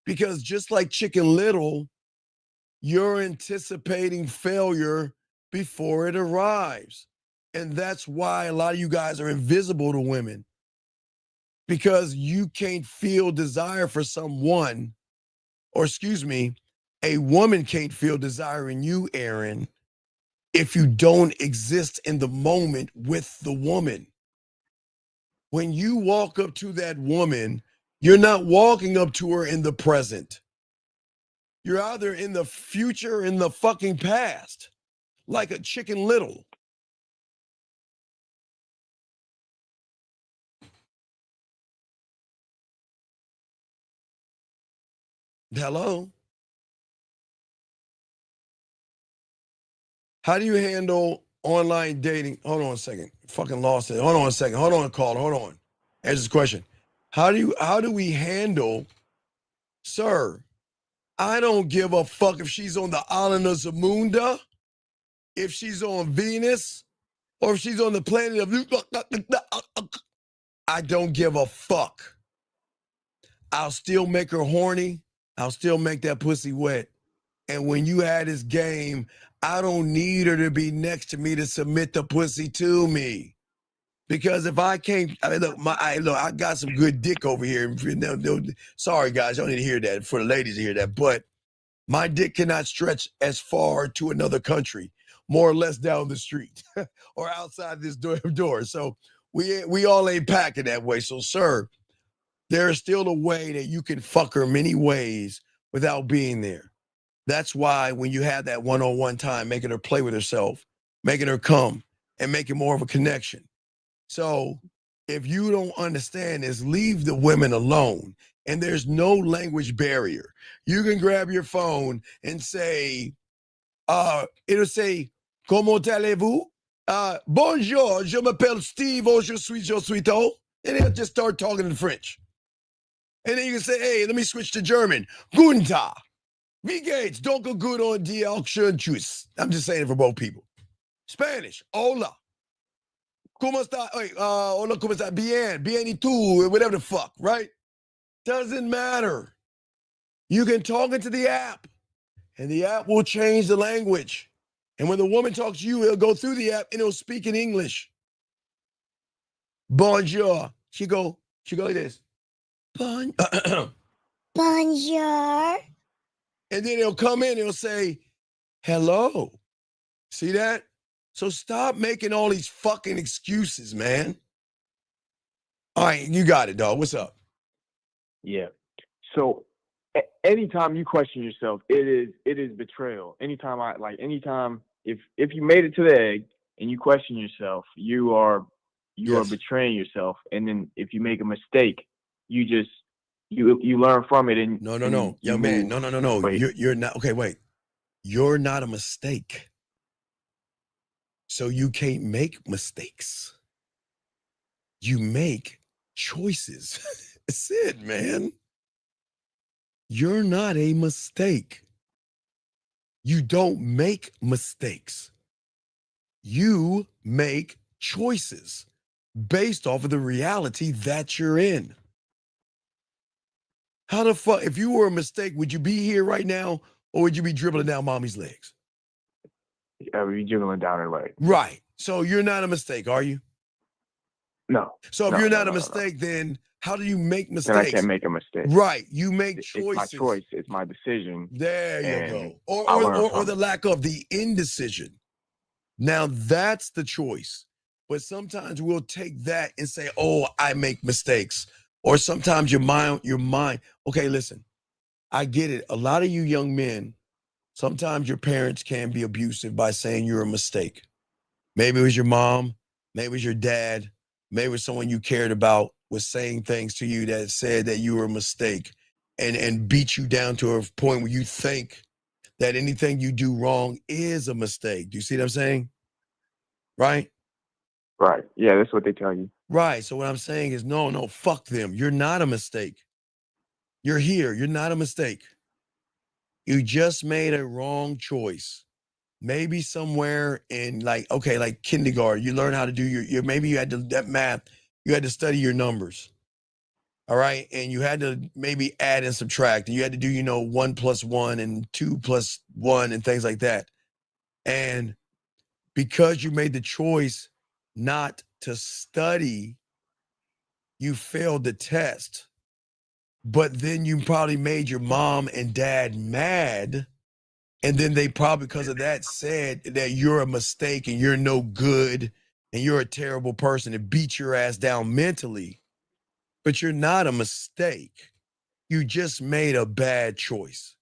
[SPEAKER 13] Because just like Chicken Little, you're anticipating failure before it arrives. And that's why a lot of you guys are invisible to women. Because you can't feel desire for someone, or excuse me, a woman can't feel desire in you, Aaron, if you don't exist in the moment with the woman. When you walk up to that woman, you're not walking up to her in the present. You're either in the future or in the fucking past, like a Chicken Little. Hello? How do you handle online dating? Hold on a second. Fucking lost it. Hold on a second. Hold on, caller. Hold on. Answer this question. How do we handle, sir? I don't give a fuck if she's on the island of Zamunda, if she's on Venus, or if she's on the planet of. I don't give a fuck. I'll still make her horny. I'll still make that pussy wet. And when you had this game, I don't need her to be next to me to submit the pussy to me. Because if I can't, I got some good dick over here. Sorry, guys, I don't need to hear that. For the ladies to hear that. But my dick cannot stretch as far to another country, more or less down the street or outside this door. So we all ain't packing that way. So, sir, there is still a way that you can fuck her many ways without being there. That's why when you have that one-on-one time, making her play with herself, making her come, and making more of a connection. So if you don't understand this, leave the women alone. And there's no language barrier. You can grab your phone and say, it'll say, comment allez-vous? Bonjour, je m'appelle Steve, oh, je suis tôt. And it'll just start talking in French. And then you can say, hey, let me switch to German. Guten Tag. Wie geht's? Donko good on die auch schön tschüss. I'm just saying it for both people. Spanish, hola. ¿Cómo está? Hola, ¿cómo está? Bien, bien y tú, whatever the fuck, right? Doesn't matter. You can talk into the app, and the app will change the language. And when the woman talks to you, it'll go through the app, and it'll speak in English. Bonjour. She go like this.
[SPEAKER 19] Bonjour.
[SPEAKER 13] And then it'll come in, it'll say, hello. See that? So stop making all these fucking excuses, man. All right, you got it, dog. What's up?
[SPEAKER 8] Yeah. So anytime you question yourself, it is betrayal. Anytime if you made it to the egg and you question yourself, you are
[SPEAKER 13] Yes.
[SPEAKER 8] betraying yourself. And then if you make a mistake, you just you learn from it and
[SPEAKER 13] No,
[SPEAKER 8] and you
[SPEAKER 13] young man.
[SPEAKER 8] move.
[SPEAKER 13] No.
[SPEAKER 8] Wait,
[SPEAKER 13] You're not. Okay, wait. You're not a mistake. So you can't make mistakes. You make choices. That's it, man. You're not a mistake. You don't make mistakes. You make choices based off of the reality that you're in. How the fuck, if you were a mistake, would you be here right now or would you be dribbling down mommy's legs?
[SPEAKER 8] you jiggling down her leg.
[SPEAKER 13] Right. So you're not a mistake, are you?
[SPEAKER 8] No.
[SPEAKER 13] So if
[SPEAKER 8] No,
[SPEAKER 13] you're
[SPEAKER 8] no,
[SPEAKER 13] not
[SPEAKER 8] no,
[SPEAKER 13] a
[SPEAKER 8] no, no.
[SPEAKER 13] mistake, then how do you make
[SPEAKER 8] Then I
[SPEAKER 13] mistakes?
[SPEAKER 8] can't make a mistake.
[SPEAKER 13] Right. You make
[SPEAKER 8] It's
[SPEAKER 13] choices.
[SPEAKER 8] my choice. It's my decision.
[SPEAKER 13] There you
[SPEAKER 8] and
[SPEAKER 13] go. Or
[SPEAKER 8] I learn
[SPEAKER 13] or
[SPEAKER 8] from
[SPEAKER 13] the
[SPEAKER 8] it.
[SPEAKER 13] lack of the indecision. Now that's the choice. But sometimes we'll take that and say, oh, I make mistakes. Or sometimes your mind, okay, listen, I get it. A lot of you young men, sometimes your parents can be abusive by saying you're a mistake. Maybe it was your mom, maybe it was your dad, maybe it was someone you cared about was saying things to you that said that you were a mistake and beat you down to a point where you think that anything you do wrong is a mistake. Do you see what I'm saying? Right?
[SPEAKER 8] Right. Yeah, that's what they tell you.
[SPEAKER 13] Right. So what I'm saying is no, fuck them. You're not a mistake. You're here. You're not a mistake. You just made a wrong choice. Maybe somewhere in like kindergarten, you learn how to do your maybe you had to that math, you had to study your numbers. All right. And you had to maybe add and subtract. And you had to do, 1 + 1 and 2 + 1 and things like that. And because you made the choice not to study, you failed the test. But then you probably made your mom and dad mad. And then they probably, because of that, said that you're a mistake and you're no good and you're a terrible person and beat your ass down mentally. But you're not a mistake. You just made a bad choice.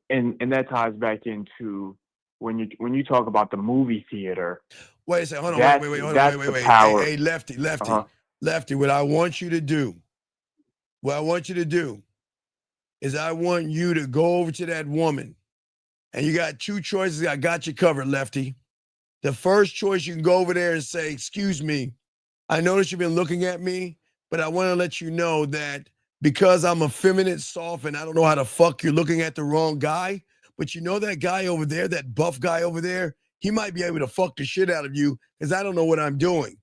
[SPEAKER 8] And that ties back into when you talk about the movie theater.
[SPEAKER 13] Wait a second. Hold on.
[SPEAKER 8] That's
[SPEAKER 13] Wait.
[SPEAKER 8] the power.
[SPEAKER 13] Hey, Lefty.
[SPEAKER 8] Uh-huh.
[SPEAKER 13] Lefty, what I want you to do is I want you to go over to that woman. And you got two choices. I got you covered, Lefty. The first choice, you can go over there and say, excuse me, I noticed you've been looking at me, but I want to let you know that because I'm effeminate, soft, and I don't know how to fuck, you're looking at the wrong guy. But you know that guy over there, that buff guy over there, he might be able to fuck the shit out of you because I don't know what I'm doing.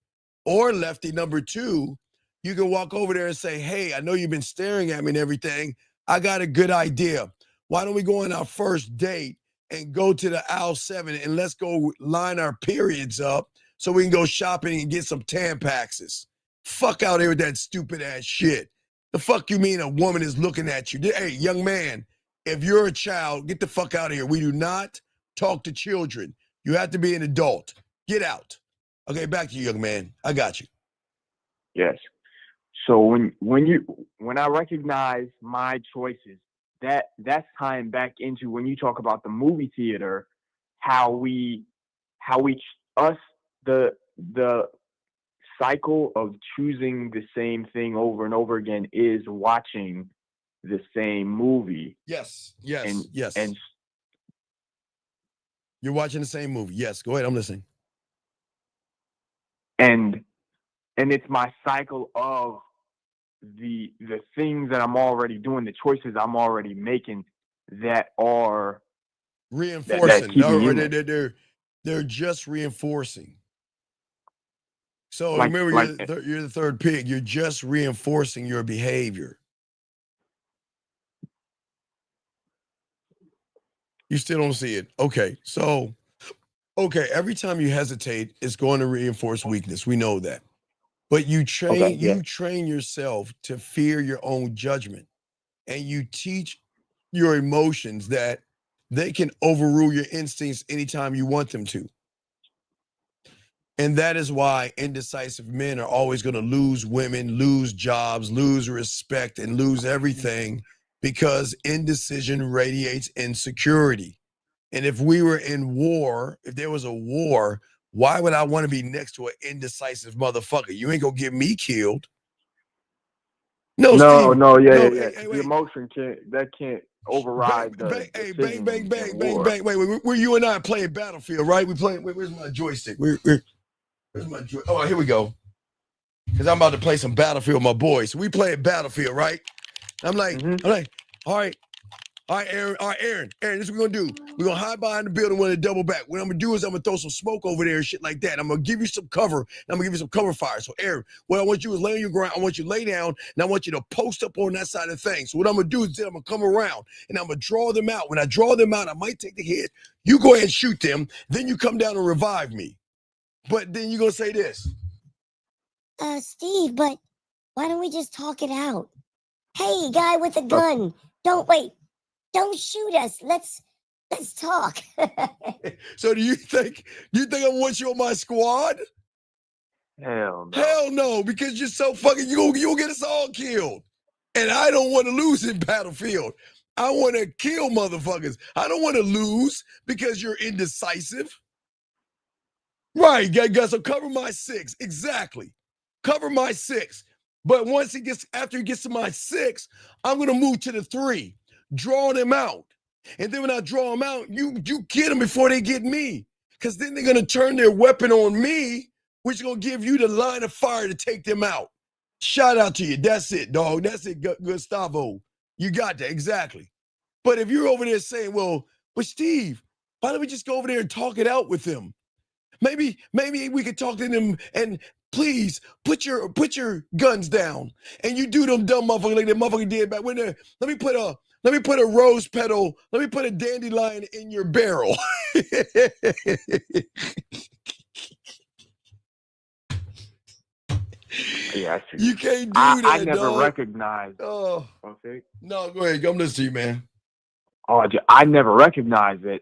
[SPEAKER 13] Or Lefty, number two, you can walk over there and say, hey, I know you've been staring at me and everything. I got a good idea. Why don't we go on our first date and go to the aisle 7 and let's go line our periods up so we can go shopping and get some Tampaxes. Fuck out here with that stupid ass shit. The fuck you mean a woman is looking at you? Hey, young man, if you're a child, get the fuck out of here. We do not talk to children. You have to be an adult. Get out. Okay, back to you, young man. I got you.
[SPEAKER 8] Yes. So when I recognize my choices, that's tying back into when you talk about the movie theater, the cycle of choosing the same thing over and over again is watching the same movie.
[SPEAKER 13] Yes.
[SPEAKER 8] And
[SPEAKER 13] You're watching the same movie. Yes, go ahead. I'm listening.
[SPEAKER 8] And it's my cycle of the things that I'm already doing, the choices I'm already making that are
[SPEAKER 13] reinforcing. They're just reinforcing. So remember, you're the third pig. You're just reinforcing your behavior. You still don't see it. Okay. So, every time you hesitate, it's going to reinforce weakness. We know that. But you train yourself to fear your own judgment. And you teach your emotions that they can overrule your instincts anytime you want them to. And that is why indecisive men are always going to lose women, lose jobs, lose respect, and lose everything, because indecision radiates insecurity. And if we were in war, if there was a war, why would I want to be next to an indecisive motherfucker? You ain't gonna get me killed. No, Steve.
[SPEAKER 8] Yeah.
[SPEAKER 13] Hey,
[SPEAKER 8] The emotion can't override the
[SPEAKER 13] bang, bang, bang,
[SPEAKER 8] in
[SPEAKER 13] bang,
[SPEAKER 8] war.
[SPEAKER 13] bang. Wait, where you and I playing Battlefield, right? We playing. Where's my joystick? Where's my joystick? Oh, here we go. Because I'm about to play some Battlefield with my boys. So we play at Battlefield, right? I'm like, all right, Aaron, this is what we're gonna do. We're gonna hide behind the building when they double back. What I'm gonna do is I'm gonna throw some smoke over there and shit like that. I'm gonna give you some cover, and I'm gonna give you some cover fire. So Aaron, what I want you is lay on your ground. I want you to lay down, and I want you to post up on that side of the thing. So what I'm gonna do is I'm gonna come around and I'm gonna draw them out. When I draw them out, I might take the hit. You go ahead and shoot them, then you come down and revive me. But then you're gonna say this.
[SPEAKER 19] Steve, but why don't we just talk it out? Hey, guy with a gun, don't shoot us. Let's talk.
[SPEAKER 13] So do you think I want you on my squad?
[SPEAKER 8] Hell no.
[SPEAKER 13] Hell no, because you're so fucking, you'll get us all killed. And I don't want to lose in Battlefield. I want to kill motherfuckers. I don't want to lose because you're indecisive. Right, guys, so cover my 6. Exactly. Cover my 6. But after he gets to my 6, I'm going to move to the 3, draw them out. And then when I draw them out, you get them before they get me. Because then they're going to turn their weapon on me, which is going to give you the line of fire to take them out. Shout out to you. That's it, dog. That's it, Gustavo. You got that. Exactly. But if you're over there saying, well, Steve, why don't we just go over there and talk it out with them? Maybe we could talk to them and please put your guns down. And you do them dumb motherfuckers like that motherfucker did back when there. Let me put a rose petal. Let me put a dandelion in your barrel.
[SPEAKER 8] Yeah,
[SPEAKER 13] you can't do that.
[SPEAKER 8] I never
[SPEAKER 13] dog.
[SPEAKER 8] recognized.
[SPEAKER 13] Oh,
[SPEAKER 8] okay.
[SPEAKER 13] No, go ahead. I'm listening to you, man.
[SPEAKER 8] Oh, I never recognized that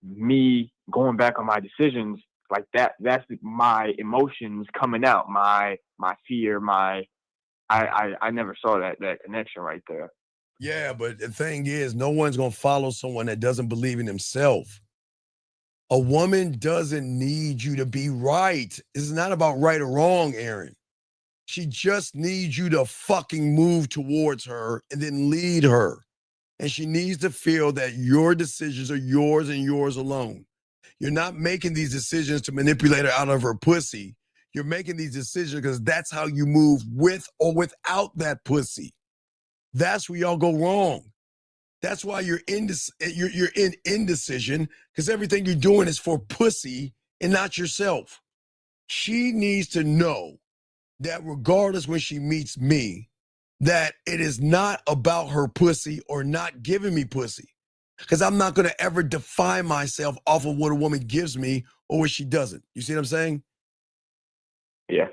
[SPEAKER 8] me going back on my decisions like that. That's my emotions coming out. My fear. I never saw that connection right there.
[SPEAKER 13] Yeah, but the thing is, no one's gonna follow someone that doesn't believe in himself. A woman doesn't need you to be right. This is not about right or wrong, Aaron. She just needs you to fucking move towards her and then lead her. And she needs to feel that your decisions are yours and yours alone. You're not making these decisions to manipulate her out of her pussy. You're making these decisions because that's how you move with or without that pussy. That's where y'all go wrong. That's why you're in indecision, because everything you're doing is for pussy and not yourself. She needs to know that regardless when she meets me, that it is not about her pussy or not giving me pussy. Because I'm not going to ever define myself off of what a woman gives me or what she doesn't. You see what I'm saying?
[SPEAKER 8] Yeah.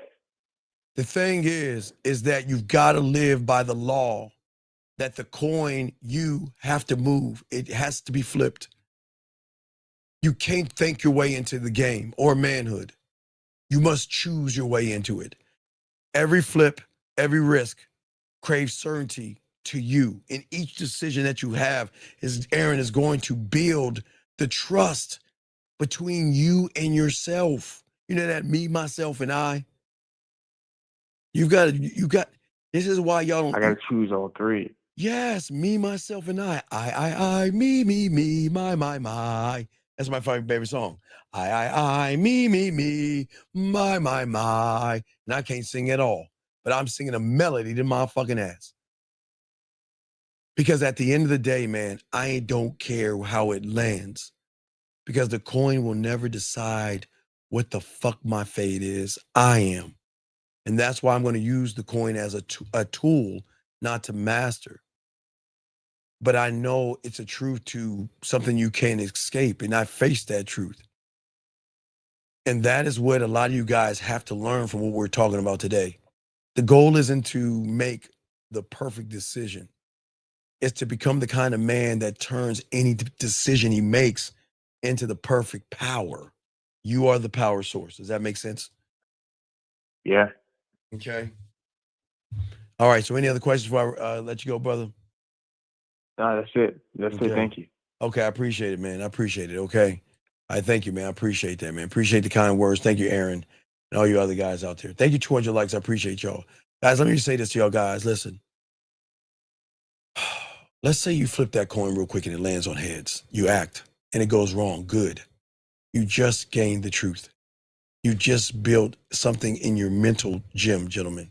[SPEAKER 13] The thing is that you've got to live by the law that the coin, you have to move. It has to be flipped. You can't think your way into the game or manhood. You must choose your way into it. Every flip, every risk craves certainty to you. In each decision that you have, Aaron is going to build the trust between you and yourself. You know that me, myself, and I. You got, this is why y'all don't.
[SPEAKER 8] I got to choose all 3.
[SPEAKER 13] Yes, me, myself, and I, me, my. That's my favorite song. I, me, my. And I can't sing at all, but I'm singing a melody to my fucking ass. Because at the end of the day, man, I don't care how it lands. Because the coin will never decide what the fuck my fate is. I am. And that's why I'm going to use the coin as a tool, not to master. But I know it's a truth to something you can't escape. And I face that truth. And that is what a lot of you guys have to learn from what we're talking about today. The goal isn't to make the perfect decision. It's to become the kind of man that turns any decision he makes into the perfect power. You are the power source. Does that make sense?
[SPEAKER 8] Yeah.
[SPEAKER 13] Okay. All right. So any other questions before I let you go, brother?
[SPEAKER 8] No, that's it. That's it. Thank you.
[SPEAKER 13] Okay, I appreciate it, man. I appreciate it. Okay. I thank you, man. I appreciate that, man. Appreciate the kind words. Thank you, Aaron, and all you other guys out there. Thank you, 200 likes. I appreciate y'all. Guys, let me just say this to y'all guys. Listen. Let's say you flip that coin real quick and it lands on heads. You act and it goes wrong. Good. You just gained the truth. You just built something in your mental gym, gentlemen.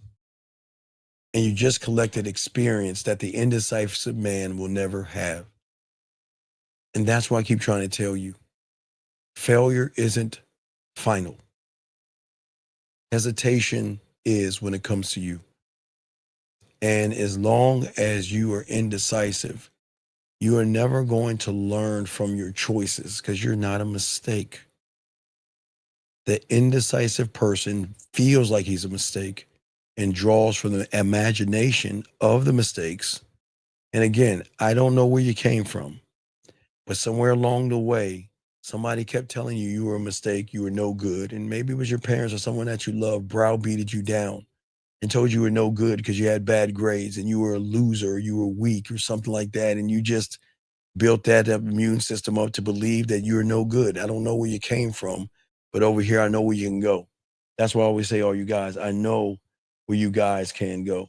[SPEAKER 13] And you just collected experience that the indecisive man will never have. And that's why I keep trying to tell you, failure isn't final. Hesitation is when it comes to you. And as long as you are indecisive, you are never going to learn from your choices because you're not a mistake. The indecisive person feels like he's a mistake and draws from the imagination of the mistakes. And again, I don't know where you came from, but somewhere along the way, somebody kept telling you you were a mistake, you were no good. And maybe it was your parents or someone that you loved browbeated you down and told you were no good because you had bad grades and you were a loser, or you were weak or something like that. And you just built that immune system up to believe that you're no good. I don't know where you came from, but over here, I know where you can go. That's why I always say, all you guys, I know where you guys can go.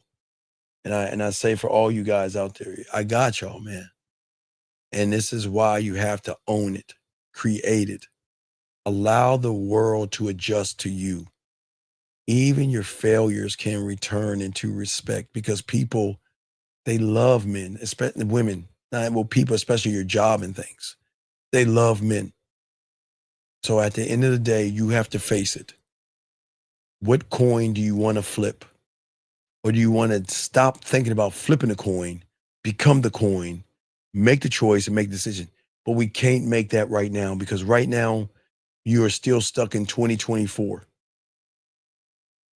[SPEAKER 13] And I say for all you guys out there, I got y'all, man. And this is why you have to own it, create it. Allow the world to adjust to you. Even your failures can return into respect because people, they love men, especially women. Well, people, especially your job and things. They love men. So at the end of the day, you have to face it. What coin do you want to flip? Or do you want to stop thinking about flipping a coin, become the coin, make the choice and make the decision? But we can't make that right now because right now you are still stuck in 2024.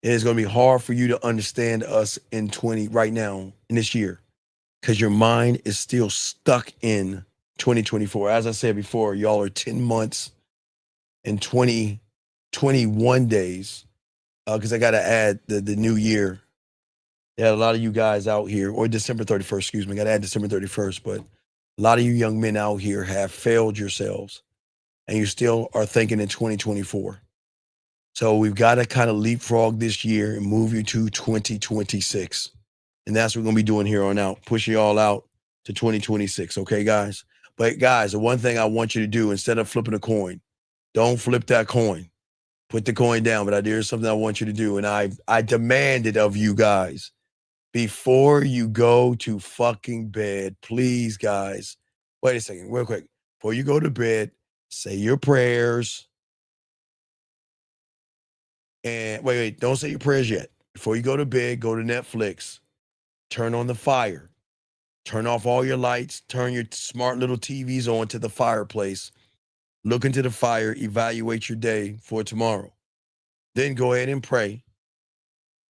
[SPEAKER 13] And it's going to be hard for you to understand us right now in this year because your mind is still stuck in 2024. As I said before, y'all are 10 months and 21 days because I got to add the new year. Yeah, a lot of you guys out here, or December 31st, excuse me, got to add December 31st, but a lot of you young men out here have failed yourselves and you still are thinking in 2024. So we've got to kind of leapfrog this year and move you to 2026. And that's what we're going to be doing here on out, pushing y'all out to 2026. Okay, guys? But guys, the one thing I want you to do, instead of flipping a coin, don't flip that coin. Put the coin down. But there's something I want you to do. And I demand it of you guys. Before you go to fucking bed, please, guys, wait a second, real quick. Before you go to bed, say your prayers. And wait, don't say your prayers yet. Before you go to bed, go to Netflix, turn on the fire, turn off all your lights, turn your smart little TVs on to the fireplace, look into the fire, evaluate your day for tomorrow. Then go ahead and pray.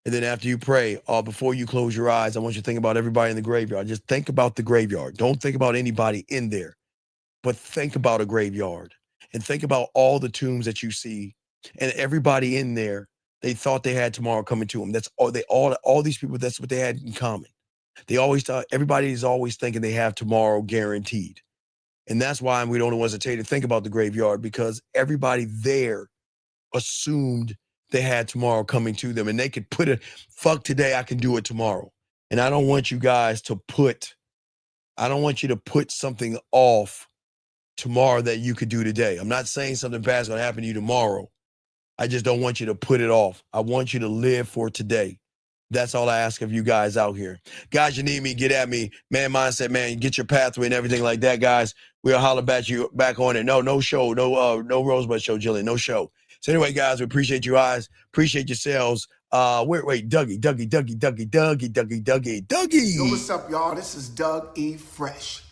[SPEAKER 13] And then after you pray, before you close your eyes, I want you to think about everybody in the graveyard. Just think about the graveyard. Don't think about anybody in there, but think about a graveyard and think about all the tombs that you see and everybody in there. They thought they had tomorrow coming to them. That's all these people, that's what they had in common. They always thought, everybody is always thinking they have tomorrow guaranteed. And that's why we don't want to tell you to think about the graveyard, because everybody there assumed they had tomorrow coming to them and they could put it, fuck today, I can do it tomorrow. And I don't want you guys to I don't want you to put something off tomorrow that you could do today. I'm not saying something bad is going to happen to you tomorrow. I just don't want you to put it off. I want you to live for today. That's all I ask of you guys out here. Guys, you need me, get at me. Man Mindset, man, get your pathway and everything like that, guys. We'll holler back on it. No show, no Rosebud show, Jillian, no show. So anyway, guys, we appreciate you guys. Appreciate yourselves. Wait, Dougie.
[SPEAKER 9] Yo, what's up, y'all? This is Doug E. Fresh.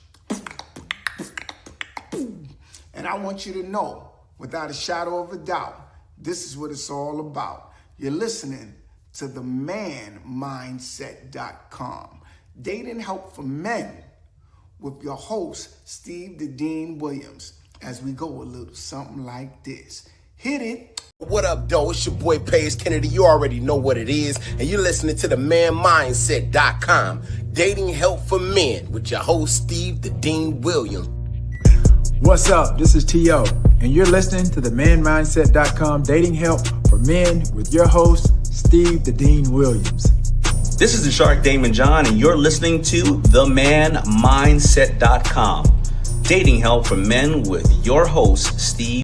[SPEAKER 9] And I want you to know, without a shadow of a doubt, this is what it's all about. You're listening to the manmindset.com. Dating help for men with your host, Steve the Dean Williams, as we go a little something like this. Hit it.
[SPEAKER 10] What up, though? It's your boy, Paige Kennedy. You already know what it is. And you're listening to the manmindset.com. Dating help for men with your host, Steve the Dean Williams.
[SPEAKER 12] What's up? This is T.O., and you're listening to the manmindset.com dating help for men with your host, Steve the Dean Williams.
[SPEAKER 15] This is the Shark Damon John, and you're listening to themanmindset.com dating help for men with your host, Steve.